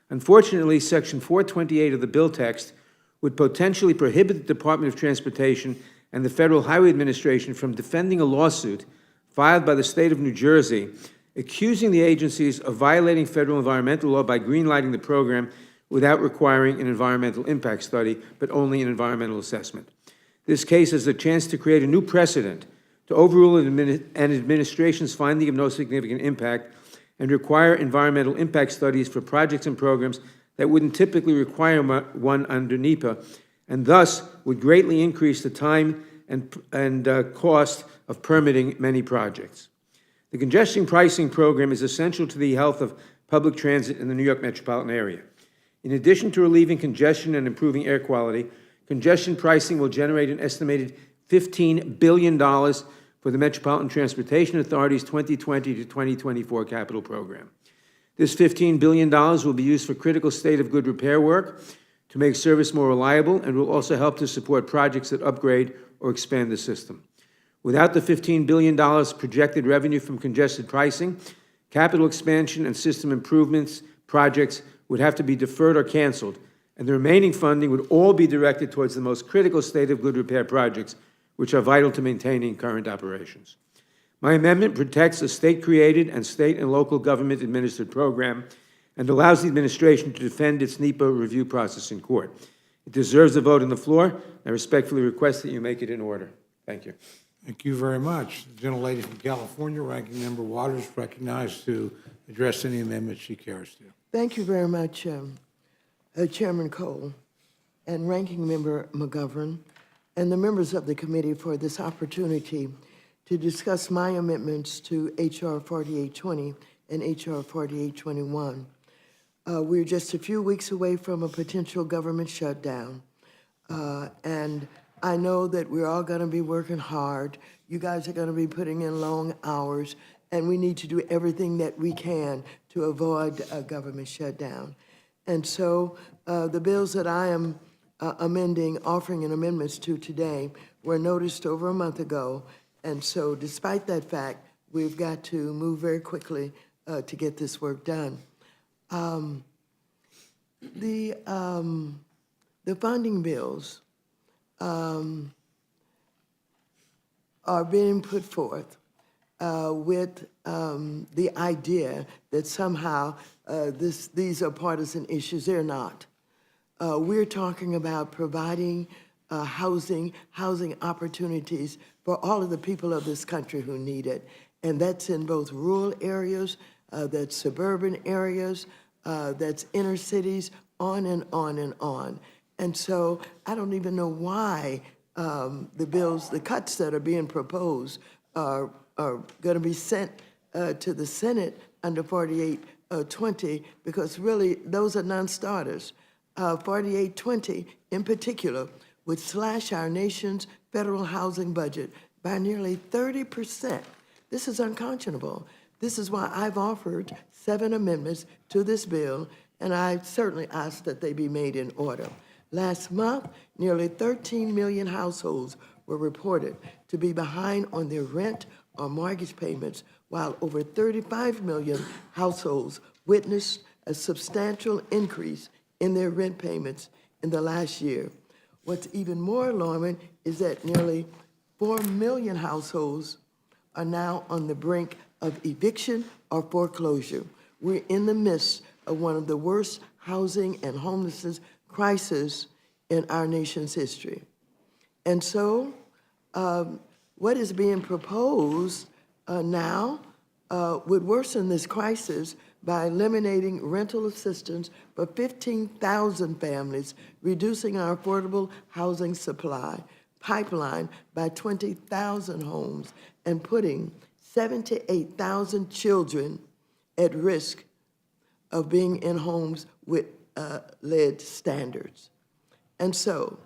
S7: Unfortunately, Section 428 of the bill text would potentially prohibit the Department of Transportation and the Federal Highway Administration from defending a lawsuit filed by the state of New Jersey accusing the agencies of violating federal environmental law by greenlighting the program without requiring an environmental impact study, but only an environmental assessment. This case has a chance to create a new precedent to overrule an administration's finding of no significant impact and require environmental impact studies for projects and programs that wouldn't typically require one under NEPA, and thus would greatly increase the time and cost of permitting many projects. The congestion pricing program is essential to the health of public transit in the New York metropolitan area. In addition to relieving congestion and improving air quality, congestion pricing will generate an estimated $15 billion for the Metropolitan Transportation Authority's 2020 to 2024 capital program. This $15 billion will be used for critical state of good repair work to make service more reliable and will also help to support projects that upgrade or expand the system. Without the $15 billion projected revenue from congested pricing, capital expansion and system improvements projects would have to be deferred or canceled, and the remaining funding would all be directed towards the most critical state of good repair projects, which are vital to maintaining current operations. My amendment protects a state-created and state and local government-administered program and allows the administration to defend its NEPA review process in court. It deserves a vote on the floor. I respectfully request that you make it in order. Thank you.
S2: Thank you very much. The gentlelady from California, Ranking Member Waters, recognized to address any amendments she cares to.
S10: Thank you very much, Chairman Cole and Ranking Member McGovern, and the members of the committee for this opportunity to discuss my amendments to H.R. 4820 and H.R. 4821. We're just a few weeks away from a potential government shutdown, and I know that we're all going to be working hard. You guys are going to be putting in long hours, and we need to do everything that we can to avoid a government shutdown. And so the bills that I am offering an amendments to today were noticed over a month ago. And so despite that fact, we've got to move very quickly to get this work done. The funding bills are being put forth with the idea that somehow these are partisan issues. They're not. We're talking about providing housing opportunities for all of the people of this country who need it. And that's in both rural areas, that's suburban areas, that's inner cities, on and on and on. And so I don't even know why the cuts that are being proposed are going to be sent to the Senate under 4820, because really those are non-starters. 4820 in particular would slash our nation's federal housing budget by nearly 30%. This is unconscionable. This is why I've offered 7 amendments to this bill, and I certainly ask that they be made in order. Last month, nearly 13 million households were reported to be behind on their rent or mortgage payments, while over 35 million households witnessed a substantial increase in their rent payments in the last year. What's even more alarming is that nearly 4 million households are now on the brink of eviction or foreclosure. We're in the midst of one of the worst housing and homelessness crises in our nation's history. And so what is being proposed now would worsen this crisis by eliminating rental assistance for 15,000 families, reducing our affordable housing supply pipeline by 20,000 homes, and putting 78,000 children at risk of being in homes with lead standards. And so,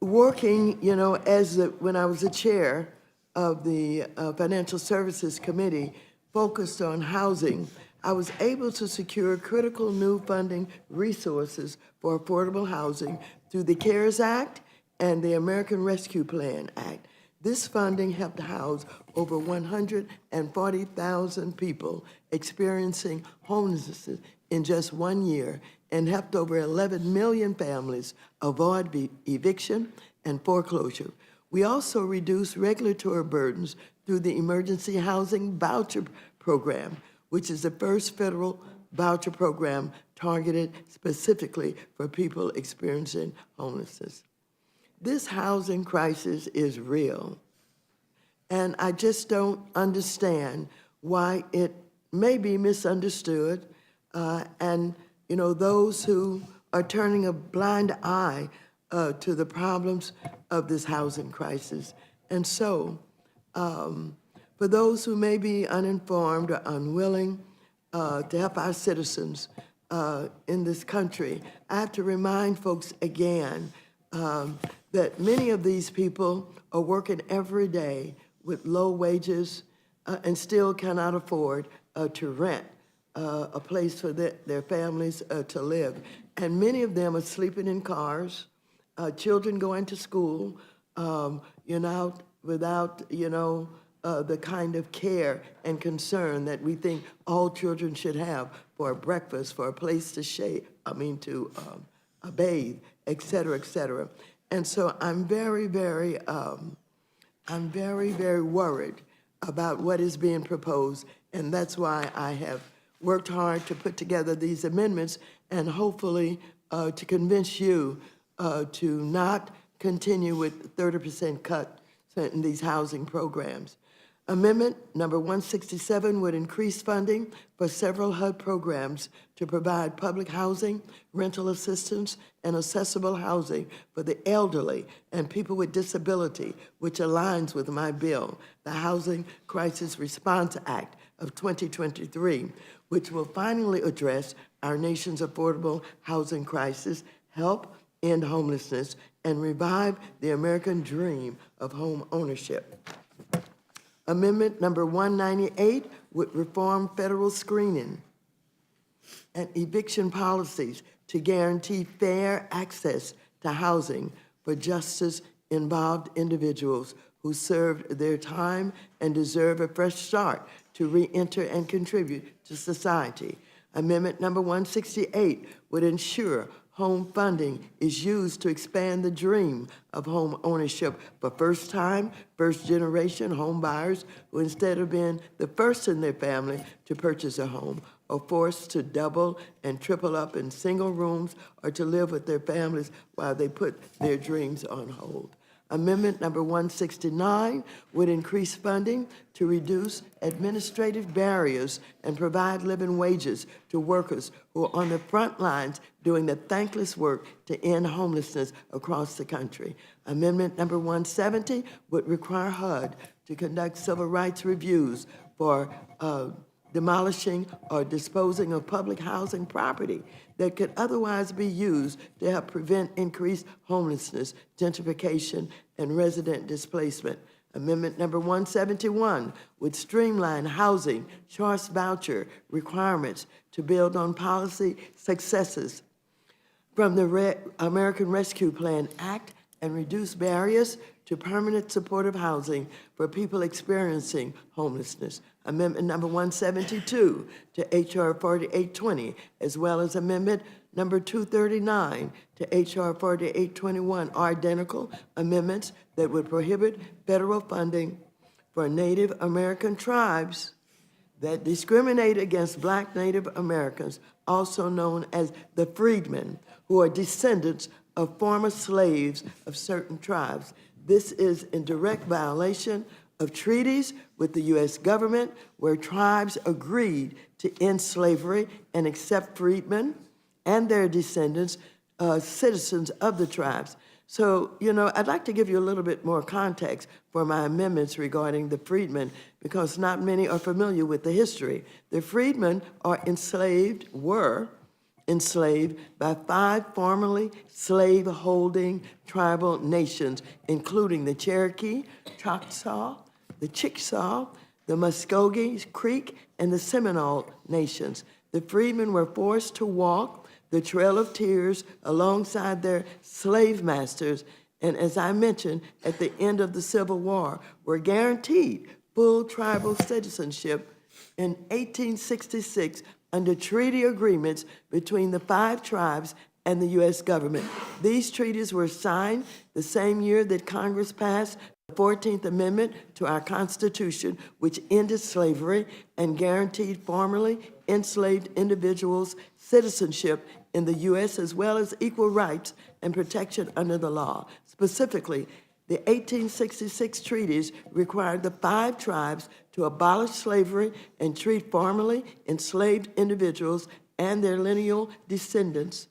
S10: working, when I was the chair of the Financial Services Committee focused on housing, I was able to secure critical new funding resources for affordable housing through the CARES Act and the American Rescue Plan Act. This funding helped house over 140,000 people experiencing homelessness in just 1 year, and helped over 11 million families avoid eviction and foreclosure. We also reduced regulatory burdens through the Emergency Housing Voucher Program, which is the first federal voucher program targeted specifically for people experiencing homelessness. This housing crisis is real, and I just don't understand why it may be misunderstood, and those who are turning a blind eye to the problems of this housing crisis. And so, for those who may be uninformed or unwilling to help our citizens in this country, I have to remind folks again that many of these people are working every day with low wages and still cannot afford to rent a place for their families to live. And many of them are sleeping in cars, children going to school, without, the kind of care and concern that we think all children should have for a breakfast, for a place to bathe, et cetera, et cetera. And so I'm very, very worried about what is being proposed, and that's why I have worked hard to put together these amendments and hopefully to convince you to not continue with 30% cut in these housing programs. Amendment number 167 would increase funding for several HUD programs to provide public housing, rental assistance, and accessible housing for the elderly and people with disability, which aligns with my bill, the Housing Crisis Response Act of 2023, which will finally address our nation's affordable housing crisis, help end homelessness, and revive the American dream of home ownership. Amendment number 198 would reform federal screening and eviction policies to guarantee fair access to housing for justice-involved individuals who served their time and deserve a fresh start to re-enter and contribute to society. Amendment number 168 would ensure home funding is used to expand the dream of home ownership for first-time, first-generation home buyers who, instead of being the first in their family to purchase a home, are forced to double and triple up in single rooms or to live with their families while they put their dreams on hold. Amendment number 169 would increase funding to reduce administrative barriers and provide living wages to workers who are on the front lines doing the thankless work to end homelessness across the country. Amendment number 170 would require HUD to conduct civil rights reviews for demolishing or disposing of public housing property that could otherwise be used to help prevent increased homelessness, gentrification, and resident displacement. Amendment number 171 would streamline housing choice voucher requirements to build on policy successes from the American Rescue Plan Act and reduce barriers to permanent supportive housing for people experiencing homelessness. Amendment number 172 to H.R. 4820, as well as Amendment number 239 to H.R. 4821 are identical amendments that would prohibit federal funding for Native American tribes that discriminate against Black Native Americans, also known as the freedmen, who are descendants of former slaves of certain tribes. This is in direct violation of treaties with the U.S. government where tribes agreed to end slavery and accept freedmen and their descendants, citizens of the tribes. So, I'd like to give you a little bit more context for my amendments regarding the freedmen, because not many are familiar with the history. The freedmen were enslaved by 5 formerly slave-holding tribal nations, including the Cherokee, Choctaw, the Chickasaw, the Muskogee Creek, and the Seminole nations. The freedmen were forced to walk the Trail of Tears alongside their slave masters, and as I mentioned, at the end of the Civil War, were guaranteed full tribal citizenship in 1866 under treaty agreements between the 5 tribes and the U.S. government. These treaties were signed the same year that Congress passed the 14th Amendment to our Constitution, which ended slavery and guaranteed formerly enslaved individuals citizenship in the U.S. as well as equal rights and protection under the law. Specifically, the 1866 treaties required the 5 tribes to abolish slavery and treat formerly enslaved individuals and their lineal descendants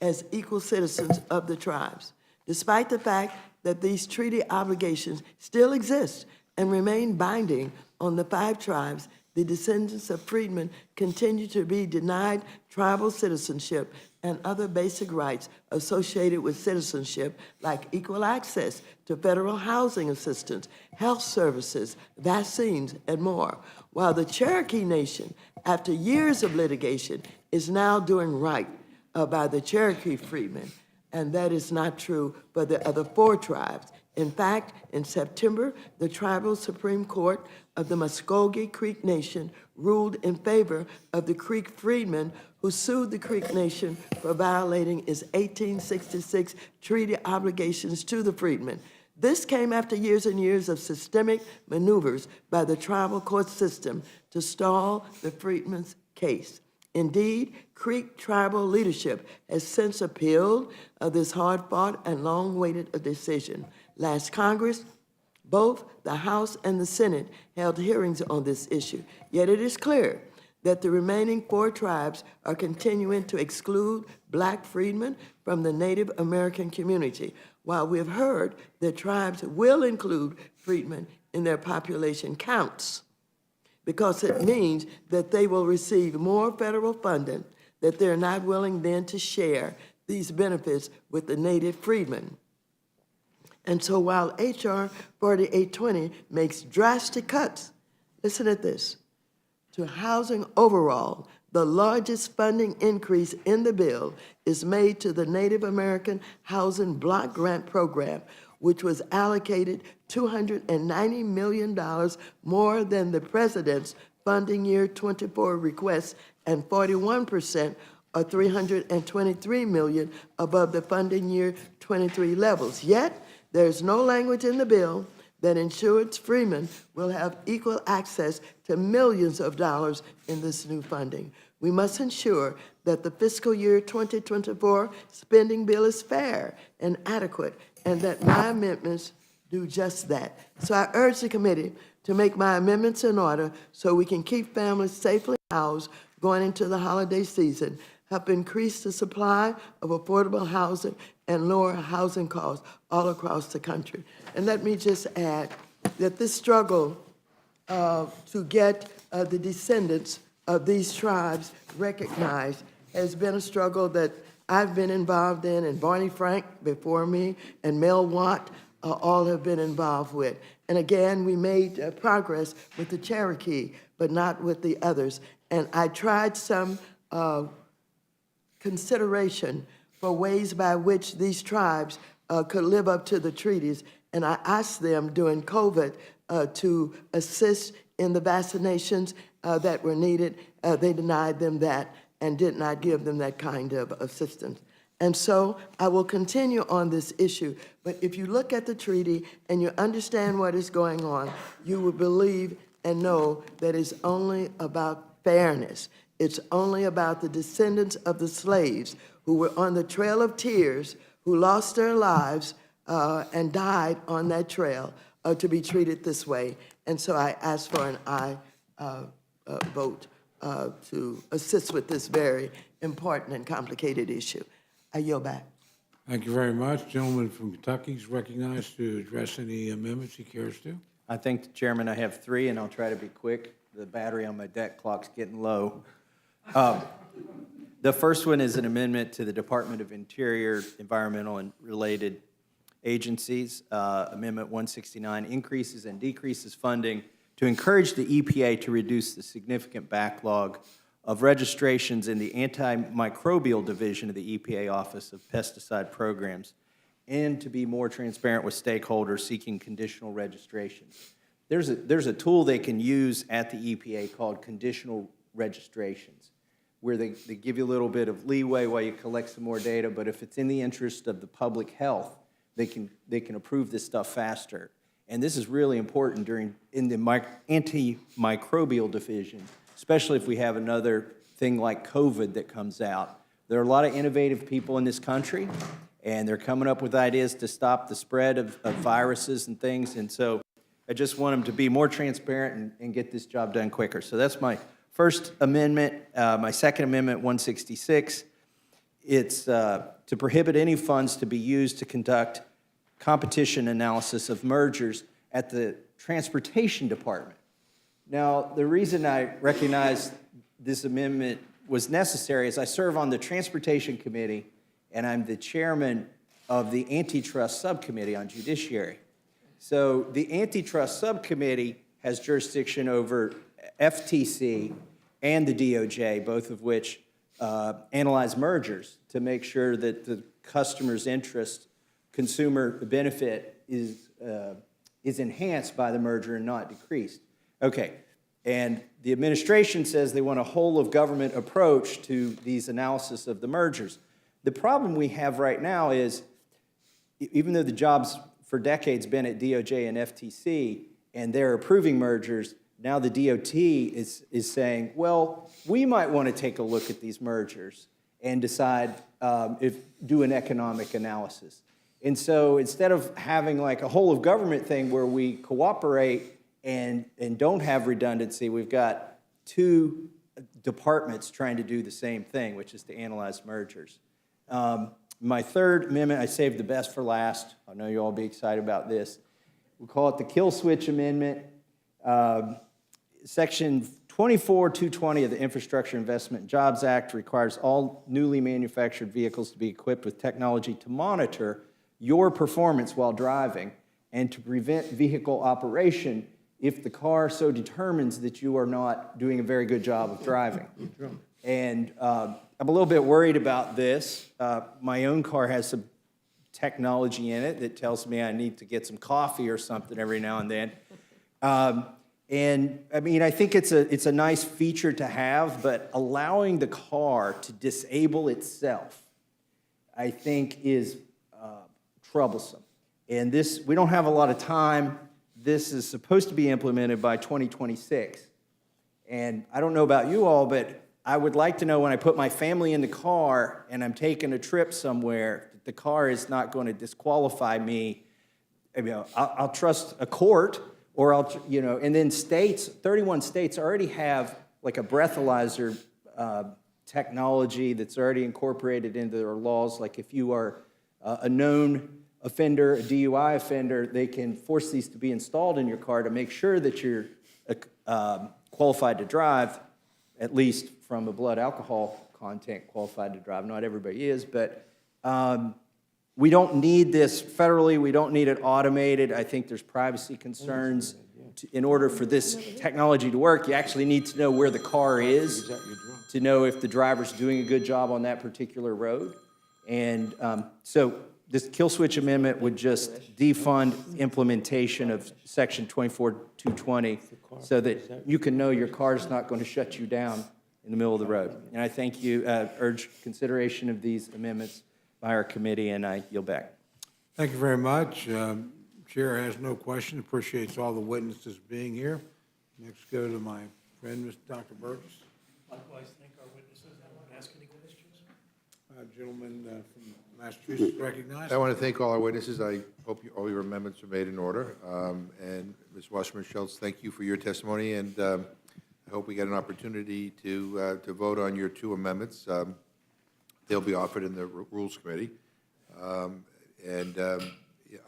S10: as equal citizens of the tribes. Despite the fact that these treaty obligations still exist and remain binding on the 5 tribes, the descendants of freedmen continue to be denied tribal citizenship and other basic rights associated with citizenship, like equal access to federal housing assistance, health services, vaccines, and more. While the Cherokee Nation, after years of litigation, is now doing right by the Cherokee freedmen, and that is not true for the other 4 tribes. In fact, in September, the Tribal Supreme Court of the Muskogee Creek Nation ruled in favor of the Creek freedmen who sued the Creek Nation for violating its 1866 treaty obligations to the freedmen. This came after years and years of systemic maneuvers by the tribal court system to stall the freedmen's case. Indeed, Creek tribal leadership has since appealed this hard-fought and long-awaited decision. Last Congress, both the House and the Senate held hearings on this issue. Yet it is clear that the remaining 4 tribes are continuing to exclude Black freedmen from the Native American community, while we have heard that tribes will include freedmen in their population counts, because it means that they will receive more federal funding, that they're not willing then to share these benefits with the Native freedmen. And so while H.R. 4820 makes drastic cuts, listen at this, to housing overall, the largest funding increase in the bill is made to the Native American Housing Block Grant Program, which was allocated $290 million more than the president's funding year 24 request and 41% or $323 million above the funding year 23 levels. Yet, there's no language in the bill that ensures Freeman will have equal access to millions of dollars in this new funding. We must ensure that the fiscal year 2024 spending bill is fair and adequate, and that my amendments do just that. So I urge the committee to make my amendments in order so we can keep families safely housed going into the holiday season, help increase the supply of affordable housing, and lower housing costs all across the country. And let me just add that this struggle to get the descendants of these tribes recognized has been a struggle that I've been involved in, and Barney Frank before me, and Mel Watt all have been involved with. And again, we made progress with the Cherokee, but not with the others. And I tried some consideration for ways by which these tribes could live up to the treaties. And I asked them during COVID to assist in the vaccinations that were needed. They denied them that and did not give them that kind of assistance. And so I will continue on this issue. But if you look at the treaty and you understand what is going on, you will believe and know that it's only about fairness. It's only about the descendants of the slaves who were on the Trail of Tears, who lost their lives and died on that trail to be treated this way. And so I ask for an aye vote to assist with this very important and complicated issue. I yield back.
S2: Thank you very much. Gentleman from Kentucky is recognized to address any amendments he cares to.
S9: I thank the chairman. I have three, and I'll try to be quick. The battery on my deck clock's getting low. The first one is an amendment to the Department of Interior, Environmental and Related Agencies. Amendment 169 increases and decreases funding to encourage the EPA to reduce the significant backlog of registrations in the Antimicrobial Division of the EPA Office of Pesticide Programs, and to be more transparent with stakeholders seeking conditional registrations. There's a tool they can use at the EPA called conditional registrations, where they give you a little bit of leeway while you collect some more data, but if it's in the interest of the public health, they can approve this stuff faster. And this is really important in the antimicrobial division, especially if we have another thing like COVID that comes out. There are a lot of innovative people in this country, and they're coming up with ideas to stop the spread of viruses and things, and so I just want them to be more transparent and get this job done quicker. So that's my first amendment. My second amendment, 166, it's to prohibit any funds to be used to conduct competition analysis of mergers at the Transportation Department. Now, the reason I recognize this amendment was necessary is I serve on the Transportation Committee, and I'm the chairman of the Antitrust Subcommittee on Judiciary. So the Antitrust Subcommittee has jurisdiction over FTC and the DOJ, both of which analyze mergers to make sure that the customer's interest, consumer benefit is enhanced by the merger and not decreased. Okay, and the administration says they want a whole-of-government approach to these analysis of the mergers. The problem we have right now is, even though the job's for decades been at DOJ and FTC, and they're approving mergers, now the DOT is saying, well, we might want to take a look at these mergers and decide do an economic analysis. And so instead of having like a whole of government thing where we cooperate and don't have redundancy, we've got two departments trying to do the same thing, which is to analyze mergers. My third amendment, I saved the best for last. I know you'll all be excited about this. We call it the Kill Switch Amendment. Section 24220 of the Infrastructure Investment and Jobs Act requires all newly manufactured vehicles to be equipped with technology to monitor your performance while driving and to prevent vehicle operation if the car so determines that you are not doing a very good job of driving. And I'm a little bit worried about this. My own car has some technology in it that tells me I need to get some coffee or something every now and then. And I mean, I think it's a nice feature to have, but allowing the car to disable itself, I think, is troublesome. And this, we don't have a lot of time. This is supposed to be implemented by 2026. And I don't know about you all, but I would like to know when I put my family in the car and I'm taking a trip somewhere, that the car is not going to disqualify me. I mean, I'll trust a court, or and then states, 31 states already have like a breathalyzer technology that's already incorporated into their laws. Like if you are a known offender, a DUI offender, they can force these to be installed in your car to make sure that you're qualified to drive, at least from a blood alcohol content qualified to drive. Not everybody is, but we don't need this federally. We don't need it automated. I think there's privacy concerns. In order for this technology to work, you actually need to know where the car is to know if the driver's doing a good job on that particular road. And so this kill switch amendment would just defund implementation of Section 24220 so that you can know your car's not going to shut you down in the middle of the road. And I thank you, urge consideration of these amendments by our committee, and I yield back.
S2: Thank you very much. Chair has no question, appreciates all the witnesses being here. Next, go to my friend, Mr. Dr. Burgess.
S4: Likewise, thank our witnesses. I won't ask any questions.
S2: Gentleman from Massachusetts recognized.
S14: I want to thank all our witnesses. I hope all your amendments are made in order. And Ms. Wasserman-Schultz, thank you for your testimony, and I hope we get an opportunity to vote on your two amendments. They'll be offered in the Rules Committee.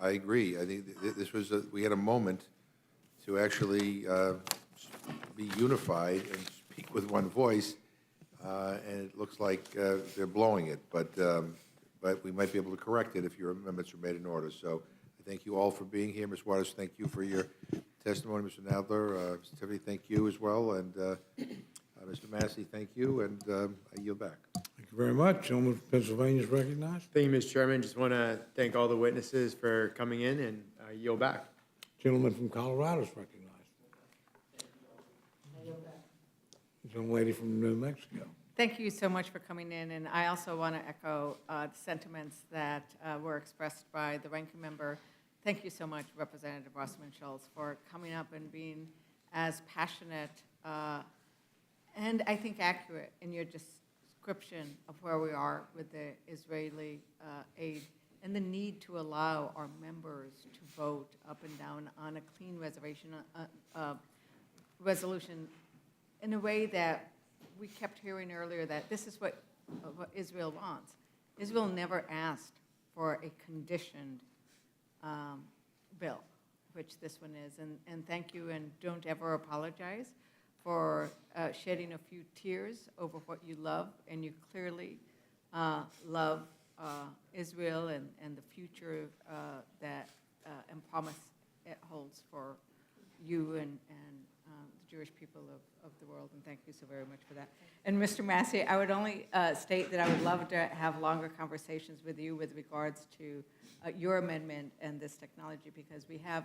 S14: I agree. I think this was, we had a moment to actually be unified and speak with one voice, and it looks like they're blowing it, but we might be able to correct it if your amendments are made in order. So I thank you all for being here. Ms. Waters, thank you for your testimony. Mr. Nadler, Mr. Tiffany, thank you as well, and Mr. Massey, thank you, and I yield back.
S2: Thank you very much. Gentleman from Pennsylvania is recognized.
S8: Thank you, Mr. Chairman. Just want to thank all the witnesses for coming in, and yield back.
S2: Gentleman from Colorado is recognized. Young lady from New Mexico.
S11: Thank you so much for coming in, and I also want to echo the sentiments that were expressed by the ranking member. Thank you so much, Representative Wasserman-Schultz, for coming up and being as passionate and I think accurate in your description of where we are with the Israeli aid and the need to allow our members to vote up and down on a clean resolution in a way that we kept hearing earlier that this is what Israel wants. Israel never asked for a conditioned bill, which this one is. And thank you, and don't ever apologize for shedding a few tears over what you love, and you clearly love Israel and the future that and promise it holds for you and the Jewish people of the world, and thank you so very much for that. And Mr. Massey, I would only state that I would love to have longer conversations with you with regards to your amendment and this technology, because we have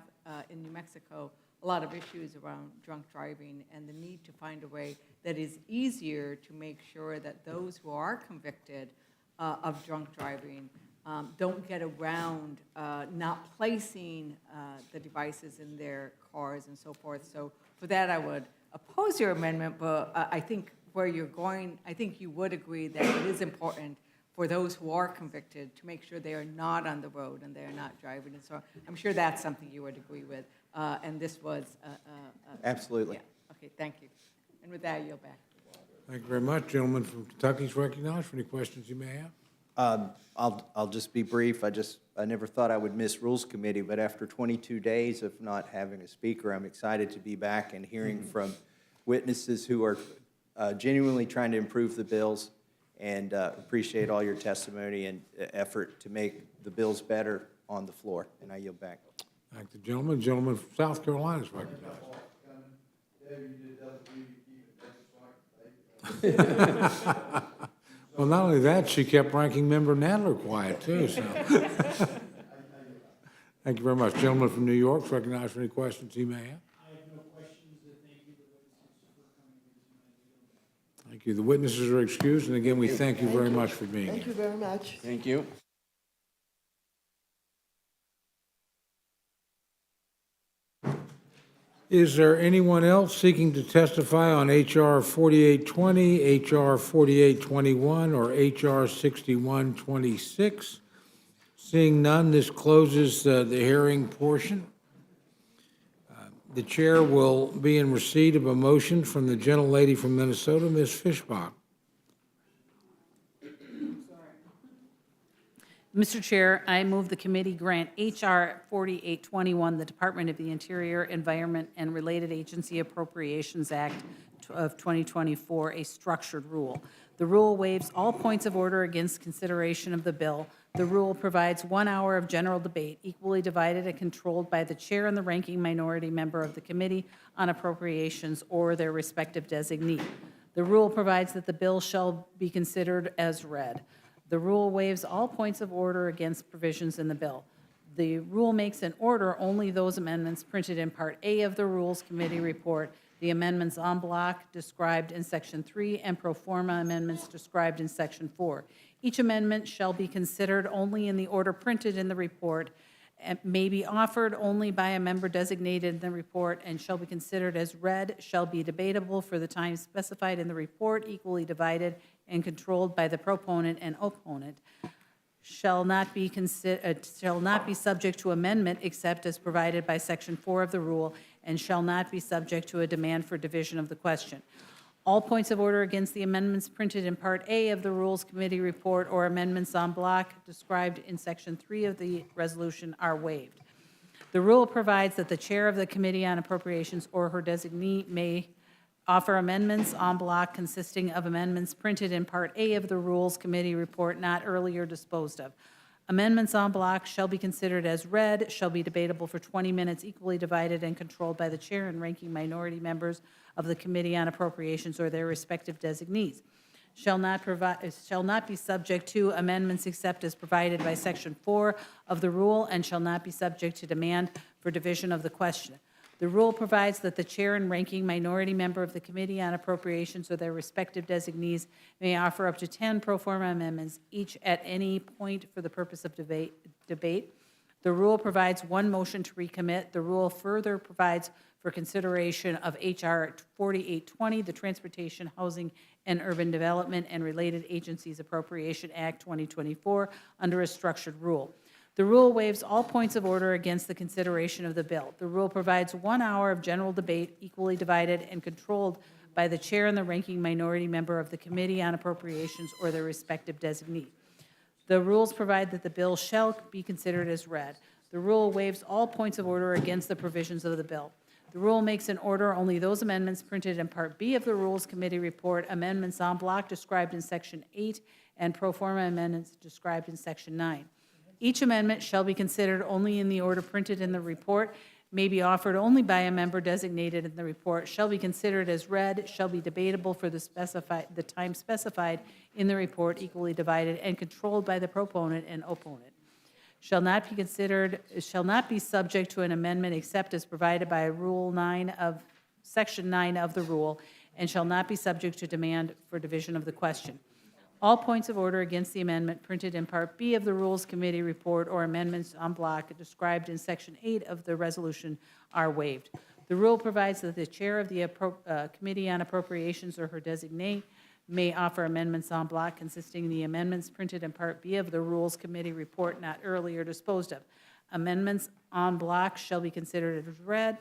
S11: in New Mexico a lot of issues around drunk driving and the need to find a way that is easier to make sure that those who are convicted of drunk driving don't get around not placing the devices in their cars and so forth. So for that, I would oppose your amendment, but I think where you're going, I think you would agree that it is important for those who are convicted to make sure they are not on the road and they are not driving. And so I'm sure that's something you would agree with. And this was
S9: Absolutely.
S11: Yeah. Okay, thank you. And with that, I yield back.
S2: Thank you very much. Gentleman from Kentucky is recognized for any questions you may have.
S9: I'll just be brief. I never thought I would miss Rules Committee, but after 22 days of not having a speaker, I'm excited to be back and hearing from witnesses who are genuinely trying to improve the bills, and appreciate all your testimony and effort to make the bills better on the floor, and I yield back.
S2: Thank the gentleman. Gentleman from South Carolina is recognized. Well, not only that, she kept Ranking Member Nadler quiet, too, so. Thank you very much. Gentleman from New York is recognized for any questions he may have.
S15: I have no questions, thank you.
S2: Thank you. The witnesses are excused, and again, we thank you very much for being here.
S10: Thank you very much.
S20: Thank you.
S2: Is there anyone else seeking to testify on H.R. 4820, H.R. 4821, or H.R. 6126? Seeing none, this closes the hearing portion. The chair will be in receipt of a motion from the gentlelady from Minnesota, Ms. Fishbach.
S16: Mr. Chair, I move the committee grant H.R. 4821, the Department of the Interior, Environment, and Related Agency Appropriations Act of 2024, a structured rule. The rule waives all points of order against consideration of the bill. The rule provides 1 hour of general debate, equally divided and controlled by the chair and the ranking minority member of the Committee on Appropriations or their respective designee. The rule provides that the bill shall be considered as read. The rule waives all points of order against provisions in the bill. The rule makes an order only those amendments printed in Part A of the Rules Committee report, the amendments en bloc described in Section 3, and pro forma amendments described in Section 4. Each amendment shall be considered only in the order printed in the report, and may be offered only by a member designated in the report, and shall be considered as read, shall be debatable for the time specified in the report, equally divided and controlled by the proponent and opponent, shall not be subject to amendment except as provided by Section 4 of the rule, and shall not be subject to a demand for division of the question. All points of order against the amendments printed in Part A of the Rules Committee report or amendments en bloc described in Section 3 of the resolution are waived. The rule provides that the chair of the Committee on Appropriations or her designee may offer amendments en bloc consisting of amendments printed in Part A of the Rules Committee report not earlier disposed of. Amendments en bloc shall be considered as read, shall be debatable for 20 minutes, equally divided and controlled by the chair and ranking minority members of the Committee on Appropriations or their respective designees. Shall not be subject to amendments except as provided by Section 4 of the rule, and shall not be subject to demand for division of the question. The rule provides that the chair and ranking minority member of the Committee on Appropriations or their respective designees may offer up to 10 pro forma amendments, each at any point for the purpose of debate. The rule provides one motion to recommit. The rule further provides for consideration of H.R. 4820, the Transportation, Housing, and Urban Development and Related Agencies Appropriation Act 2024, under a structured rule. The rule waives all points of order against the consideration of the bill. The rule provides 1 hour of general debate, equally divided and controlled by the chair and the ranking minority member of the Committee on Appropriations or their respective designee. The rules provide that the bill shall be considered as read. The rule waives all points of order against the provisions of the bill. The rule makes an order only those amendments printed in Part B of the Rules Committee report, amendments en bloc described in Section 8, and pro forma amendments described in Section 9. Each amendment shall be considered only in the order printed in the report, may be offered only by a member designated in the report, shall be considered as read, shall be debatable for the time specified in the report, equally divided and controlled by the proponent and opponent. Shall not be subject to an amendment except as provided by Section 9 of the rule, and shall not be subject to demand for division of the question. All points of order against the amendment printed in Part B of the Rules Committee report or amendments en bloc described in Section 8 of the resolution are waived. The rule provides that the chair of the Committee on Appropriations or her designee may offer amendments en bloc consisting of the amendments printed in Part B of the Rules Committee report not earlier disposed of. Amendments en bloc shall be considered as read,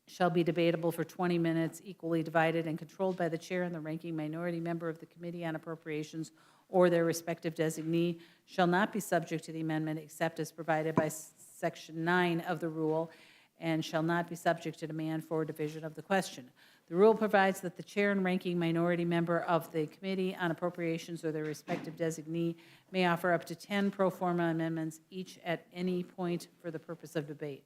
S16: shall be debatable for 20 minutes, equally divided and controlled by the chair and the ranking minority member of the Committee on Appropriations or their respective designee, shall not be subject to the amendment except as provided by Section 9 of the rule, and shall not be subject to demand for division of the question. The rule provides that the chair and ranking minority member of the Committee on Appropriations or their respective designee may offer up to 10 pro forma amendments, each at any point for the purpose of debate.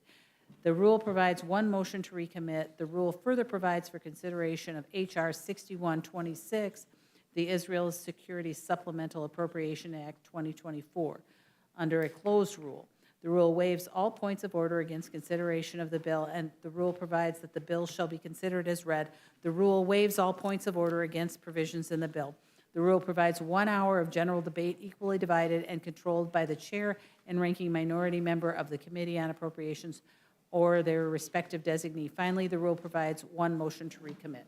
S16: The rule provides one motion to recommit. The rule further provides for consideration of H.R. 6126, the Israel Security Supplemental Appropriation Act 2024, under a closed rule. The rule waives all points of order against consideration of the bill, and the rule provides that the bill shall be considered as read. The rule waives all points of order against provisions in the bill. The rule provides 1 hour of general debate equally divided and controlled by the chair and ranking minority member of the Committee on Appropriations or their respective designee. Finally, the rule provides one motion to recommit.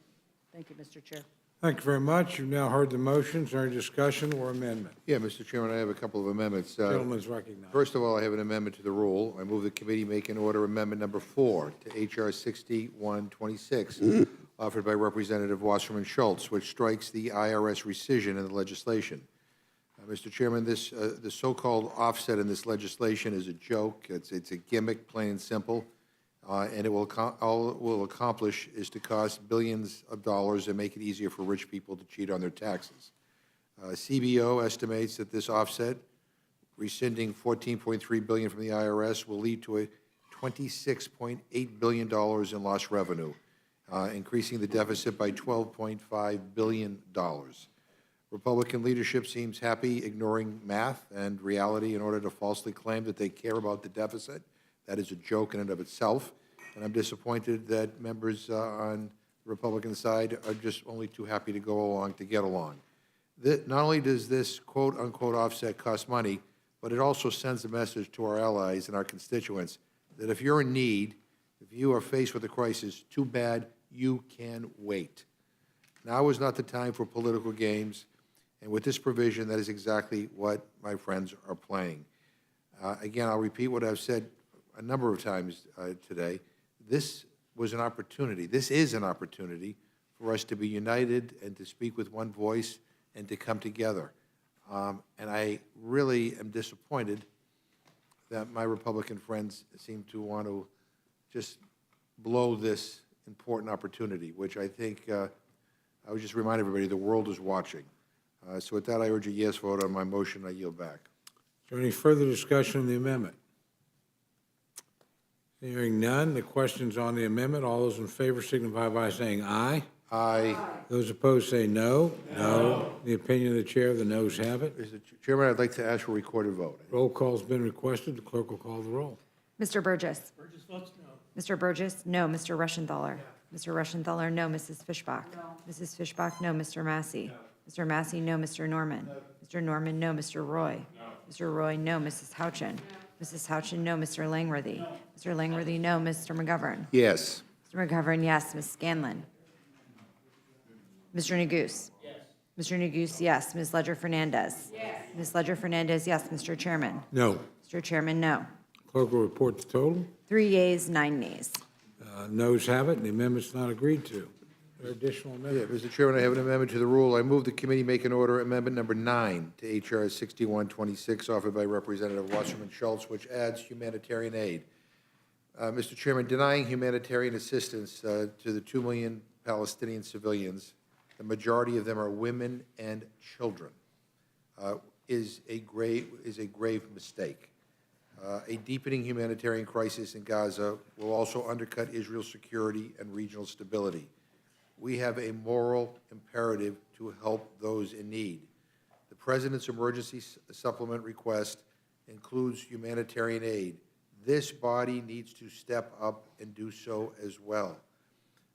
S16: Thank you, Mr. Chair.
S2: Thank you very much. You've now heard the motions. Or discussion or amendment?
S14: Yeah, Mr. Chairman, I have a couple of amendments.
S2: Gentleman's recognized.
S14: First of all, I have an amendment to the rule. I move the committee make an order amendment number 4 to H.R. 6126, offered by Representative Wasserman Schultz, which strikes the IRS rescission in the legislation. Mr. Chairman, the so-called offset in this legislation is a joke. It's a gimmick, plain and simple. And all it will accomplish is to cost billions of dollars and make it easier for rich people to cheat on their taxes. CBO estimates that this offset, rescinding $14.3 billion from the IRS, will lead to a $26.8 billion in lost revenue, increasing the deficit by $12.5 billion. Republican leadership seems happy ignoring math and reality in order to falsely claim that they care about the deficit. That is a joke in and of itself, and I'm disappointed that members on the Republican side are just only too happy to go along to get along. Not only does this quote-unquote offset cost money, but it also sends a message to our allies and our constituents that if you're in need, if you are faced with a crisis, too bad, you can wait. Now is not the time for political games, and with this provision, that is exactly what my friends are playing. Again, I'll repeat what I've said a number of times today. This was an opportunity. This is an opportunity for us to be united and to speak with one voice and to come together. And I really am disappointed that my Republican friends seem to want to just blow this important opportunity, which I think, I would just remind everybody, the world is watching. So with that, I urge a yes vote on my motion. I yield back.
S2: Is there any further discussion on the amendment? Hearing none, the question's on the amendment. All those in favor signify by saying aye.
S14: Aye.
S2: Those opposed say no. No. The opinion of the chair, the noes have it.
S14: Mr. Chairman, I'd like to ask for a recorded vote.
S2: Roll call's been requested. The clerk will call the roll.
S4: Mr. Burgess.
S19: Burgess votes no.
S4: Mr. Burgess, no. Mr. Rushenthaler. Mr. Rushenthaler, no. Mrs. Fishbach. Mrs. Fishbach, no. Mr. Massey. Mr. Massey, no. Mr. Norman. Mr. Norman, no. Mr. Roy. Mr. Roy, no. Mrs. Houchin. Mrs. Houchin, no. Mr. Langworthy. Mr. Langworthy, no. Mr. McGovern.
S14: Yes.
S4: Mr. McGovern, yes. Ms. Scanlon. Mr. Neguse. Yes. Mr. Neguse, yes. Ms. Ledger Fernandez. Yes. Ms. Ledger Fernandez, yes. Mr. Chairman.
S2: No.
S4: Mr. Chairman, no.
S2: Clerk will report the total.
S4: 3 yeas, 9 nays.
S2: Noes have it, and the amendment's not agreed to. Are there additional amendments?
S14: Mr. Chairman, I have an amendment to the rule. I move the committee make an order amendment number 9 to H.R. 6126, offered by Representative Wasserman Schultz, which adds humanitarian aid. Mr. Chairman, denying humanitarian assistance to the 2 million Palestinian civilians, the majority of them are women and children, is a grave mistake. A deepening humanitarian crisis in Gaza will also undercut Israel's security and regional stability. We have a moral imperative to help those in need. The President's emergency supplement request includes humanitarian aid. This body needs to step up and do so as well.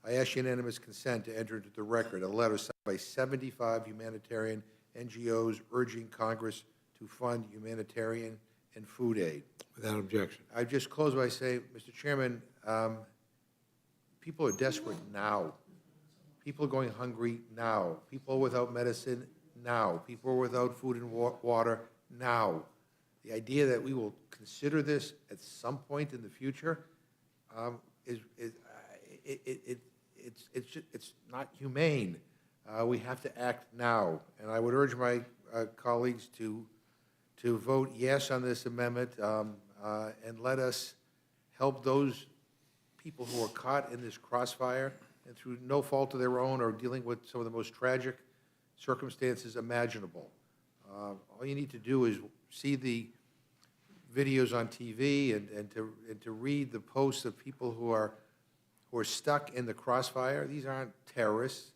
S14: I ask unanimous consent to enter into the record a letter signed by 75 humanitarian NGOs urging Congress to fund humanitarian and food aid.
S2: Without objection.
S14: I just close by saying, Mr. Chairman, people are desperate now. People are going hungry now. People are without medicine now. People are without food and water now. The idea that we will consider this at some point in the future it's not humane. We have to act now, and I would urge my colleagues to vote yes on this amendment and let us help those people who are caught in this crossfire and through no fault of their own, are dealing with some of the most tragic circumstances imaginable. All you need to do is see the videos on TV and to read the posts of people who are stuck in the crossfire. These aren't terrorists.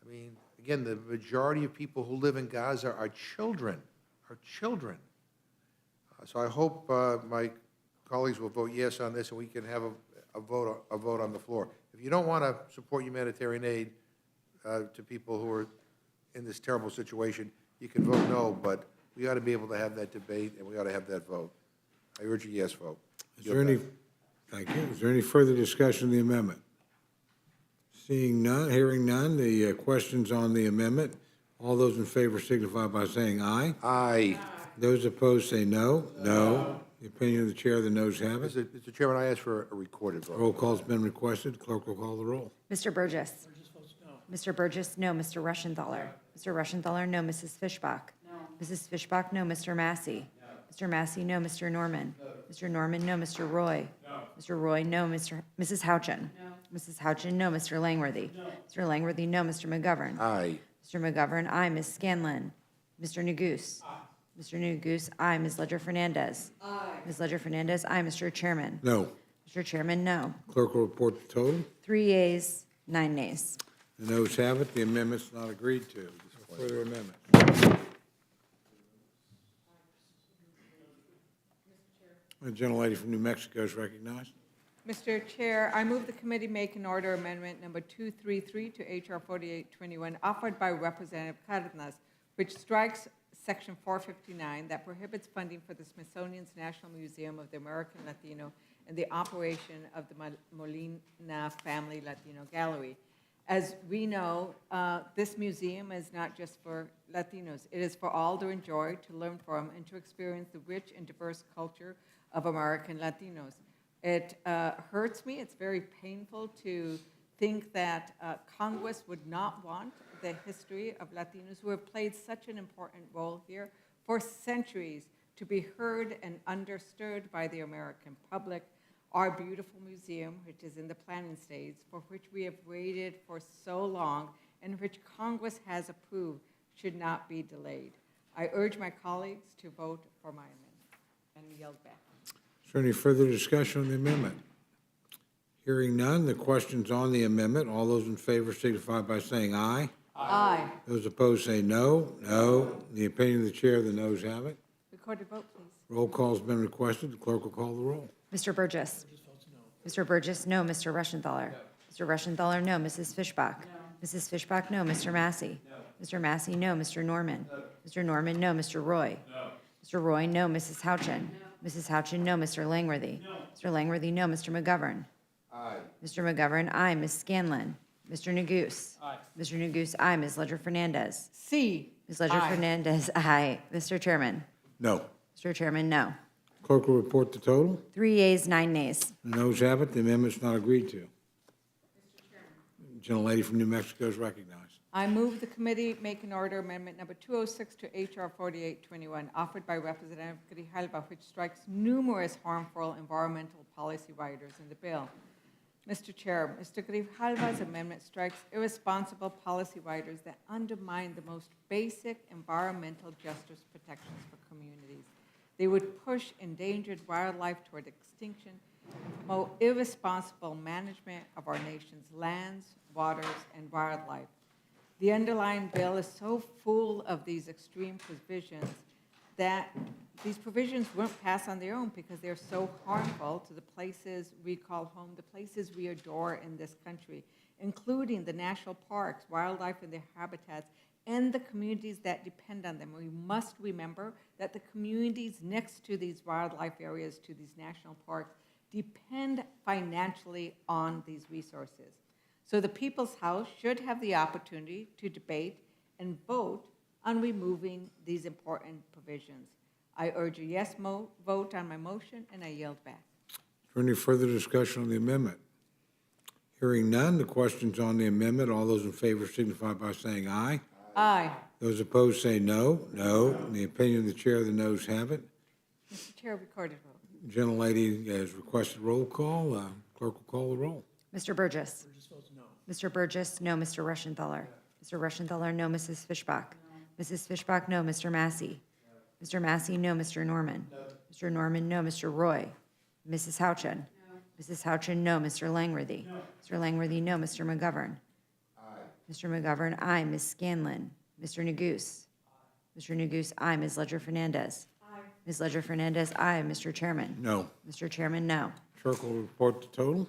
S14: I mean, again, the majority of people who live in Gaza are children, So I hope my colleagues will vote yes on this, and we can have a vote on the floor. If you don't want to support humanitarian aid to people who are in this terrible situation, you can vote no, but we ought to be able to have that debate, and we ought to have that vote. I urge a yes vote.
S2: Is there any, thank you. Is there any further discussion of the amendment? Seeing none, hearing none, the questions on the amendment, all those in favor signify by saying aye.
S14: Aye.
S2: Those opposed say no. No. The opinion of the chair, the noes have it.
S14: Mr. Chairman, I ask for a recorded vote.
S2: Roll call's been requested. Clerk will call the roll.
S4: Mr. Burgess. Mr. Burgess, no. Mr. Rushenthaler. Mr. Rushenthaler, no. Mrs. Fishbach. Mrs. Fishbach, no. Mr. Massey. Mr. Massey, no. Mr. Norman. Mr. Norman, no. Mr. Roy. Mr. Roy, no. Mrs. Houchin. Mrs. Houchin, no. Mr. Langworthy. Mr. Langworthy, no. Mr. McGovern.
S14: Aye.
S4: Mr. McGovern, aye. Ms. Scanlon. Mr. Neguse. Mr. Neguse, aye. Ms. Ledger Fernandez. Ms. Ledger Fernandez, aye. Mr. Chairman.
S2: No.
S4: Mr. Chairman, no.
S2: Clerk will report the total.
S4: 3 yeas, 9 nays.
S2: The noes have it. The amendment's not agreed to. No further amendment. The gentlelady from New Mexico is recognized.
S11: Mr. Chair, I move the committee make an order amendment number 233 to H.R. 4821, offered by Representative Cardenas, which strikes Section 459 that prohibits funding for the Smithsonian's National Museum of the American Latino and the operation of the Molina Family Latino Gallery. As we know, this museum is not just for Latinos. It is for all to enjoy, to learn from, and to experience the rich and diverse culture of American Latinos. It hurts me. It's very painful to think that Congress would not want the history of Latinos who have played such an important role here for centuries to be heard and understood by the American public. Our beautiful museum, which is in the planning stage, for which we have waited for so long and which Congress has approved, should not be delayed. I urge my colleagues to vote for my amendment and yield back.
S2: Is there any further discussion on the amendment? Hearing none, the questions on the amendment, all those in favor signify by saying aye.
S11: Aye.
S2: Those opposed say no. No. The opinion of the chair, the noes have it.
S11: Recorded vote, please.
S2: Roll call's been requested. The clerk will call the roll.
S4: Mr. Burgess. Mr. Burgess, no. Mr. Rushenthaler. Mr. Rushenthaler, no. Mrs. Fishbach. Mrs. Fishbach, no. Mr. Massey. Mr. Massey, no. Mr. Norman. Mr. Norman, no. Mr. Roy. Mr. Roy, no. Mrs. Houchin. Mrs. Houchin, no. Mr. Langworthy. Mr. Langworthy, no. Mr. McGovern.
S14: Aye.
S4: Mr. McGovern, aye. Ms. Scanlon. Mr. Neguse.
S3: Aye.
S4: Mr. Neguse, aye. Ms. Ledger Fernandez.
S11: C.
S4: Ms. Ledger
S11: Aye.
S4: Fernandez, aye. Mr. Chairman.
S2: No.
S4: Mr. Chairman, no.
S2: Clerk will report the total.
S4: 3 yeas, 9 nays.
S2: The noes have it. The amendment's not agreed to. Gentlelady from New Mexico is recognized.
S11: I move the committee make an order amendment number 206 to H.R. 4821, offered by Representative Grijalva, which strikes numerous harmful environmental policy riders in the bill. Mr. Chair, Mr. Grijalva's amendment strikes irresponsible policy riders that undermine the most basic environmental justice protections for communities. They would push endangered wildlife toward extinction and promote irresponsible management of our nation's lands, waters, and wildlife. The underlying bill is so full of these extreme provisions that these provisions won't pass on their own because they're so harmful to the places we call home, the places we adore in this country, including the national parks, wildlife and their habitats, and the communities that depend on them. We must remember that the communities next to these wildlife areas, to these national parks, depend financially on these resources. So the People's House should have the opportunity to debate and vote on removing these important provisions. I urge a yes vote on my motion, and I yield back.
S2: Is there any further discussion on the amendment? Hearing none, the questions on the amendment, all those in favor signify by saying aye.
S11: Aye.
S2: Those opposed say no. No. In the opinion of the chair, the noes have it.
S11: Mr. Chair, recorded vote.
S2: Gentlelady has requested roll call. Clerk will call the roll.
S4: Mr. Burgess. Mr. Burgess, no. Mr. Rushenthaler. Mr. Rushenthaler, no. Mrs. Fishbach. Mrs. Fishbach, no. Mr. Massey. Mr. Massey, no. Mr. Norman. Mr. Norman, no. Mr. Roy. Mrs. Houchin. Mrs. Houchin, no. Mr. Langworthy. Mr. Langworthy, no. Mr. McGovern. Mr. McGovern, aye. Ms. Scanlon. Mr. Neguse. Mr. Neguse, aye. Ms. Ledger Fernandez. Ms. Ledger Fernandez, aye. Mr. Chairman.
S2: No.
S4: Mr. Chairman, no.
S2: Clerk will report the total.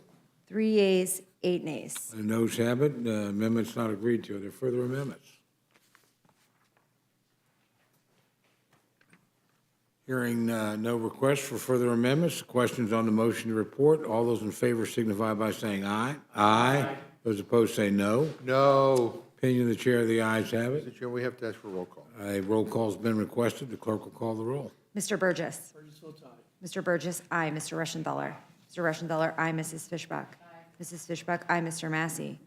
S4: 3 yeas, 8 nays.
S2: The noes have it. Amendment's not agreed to. Are there further amendments? Hearing no requests for further amendments, questions on the motion to report. All those in favor signify by saying aye. Aye. Those opposed say no.
S14: No.
S2: Opinion of the chair, the ayes have it.
S14: Mr. Chair, we have to ask for roll call.
S2: A roll call's been requested. The clerk will call the roll.
S4: Mr. Burgess. Mr. Burgess, aye. Mr. Rushenthaler. Mr. Rushenthaler, aye. Mrs. Fishbach. Mrs. Fishbach, aye. Mr. Massey.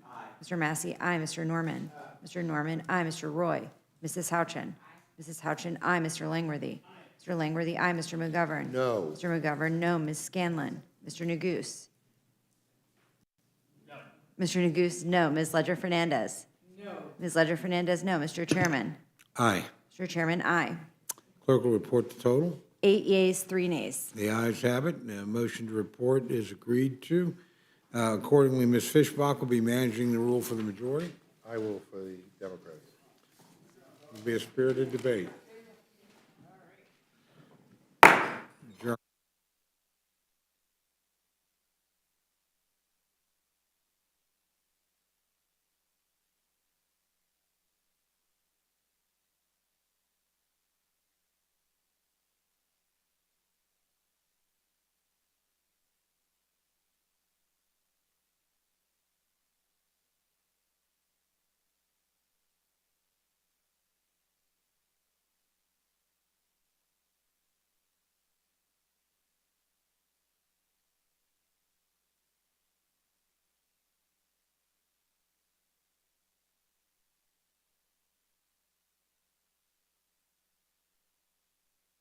S4: Mr. Massey, aye. Mr. Norman. Mr. Norman, aye. Mr. Roy. Mrs. Houchin. Mrs. Houchin, aye. Mr. Langworthy. Mr. Langworthy, aye. Mr. McGovern.
S14: No.
S4: Mr. McGovern, no. Ms. Scanlon. Mr. Neguse. Mr. Neguse, no. Ms. Ledger Fernandez. No. Ms. Ledger Fernandez, no. Mr. Chairman.
S2: Aye.
S4: Mr. Chairman, aye.
S2: Clerk will report the total.
S4: 8 yeas, 3 nays.
S2: The ayes have it. The motion to report is agreed to. Accordingly, Ms. Fishbach will be managing the rule for the majority.
S14: I will for the Democrats.
S2: It'll be a spirited debate.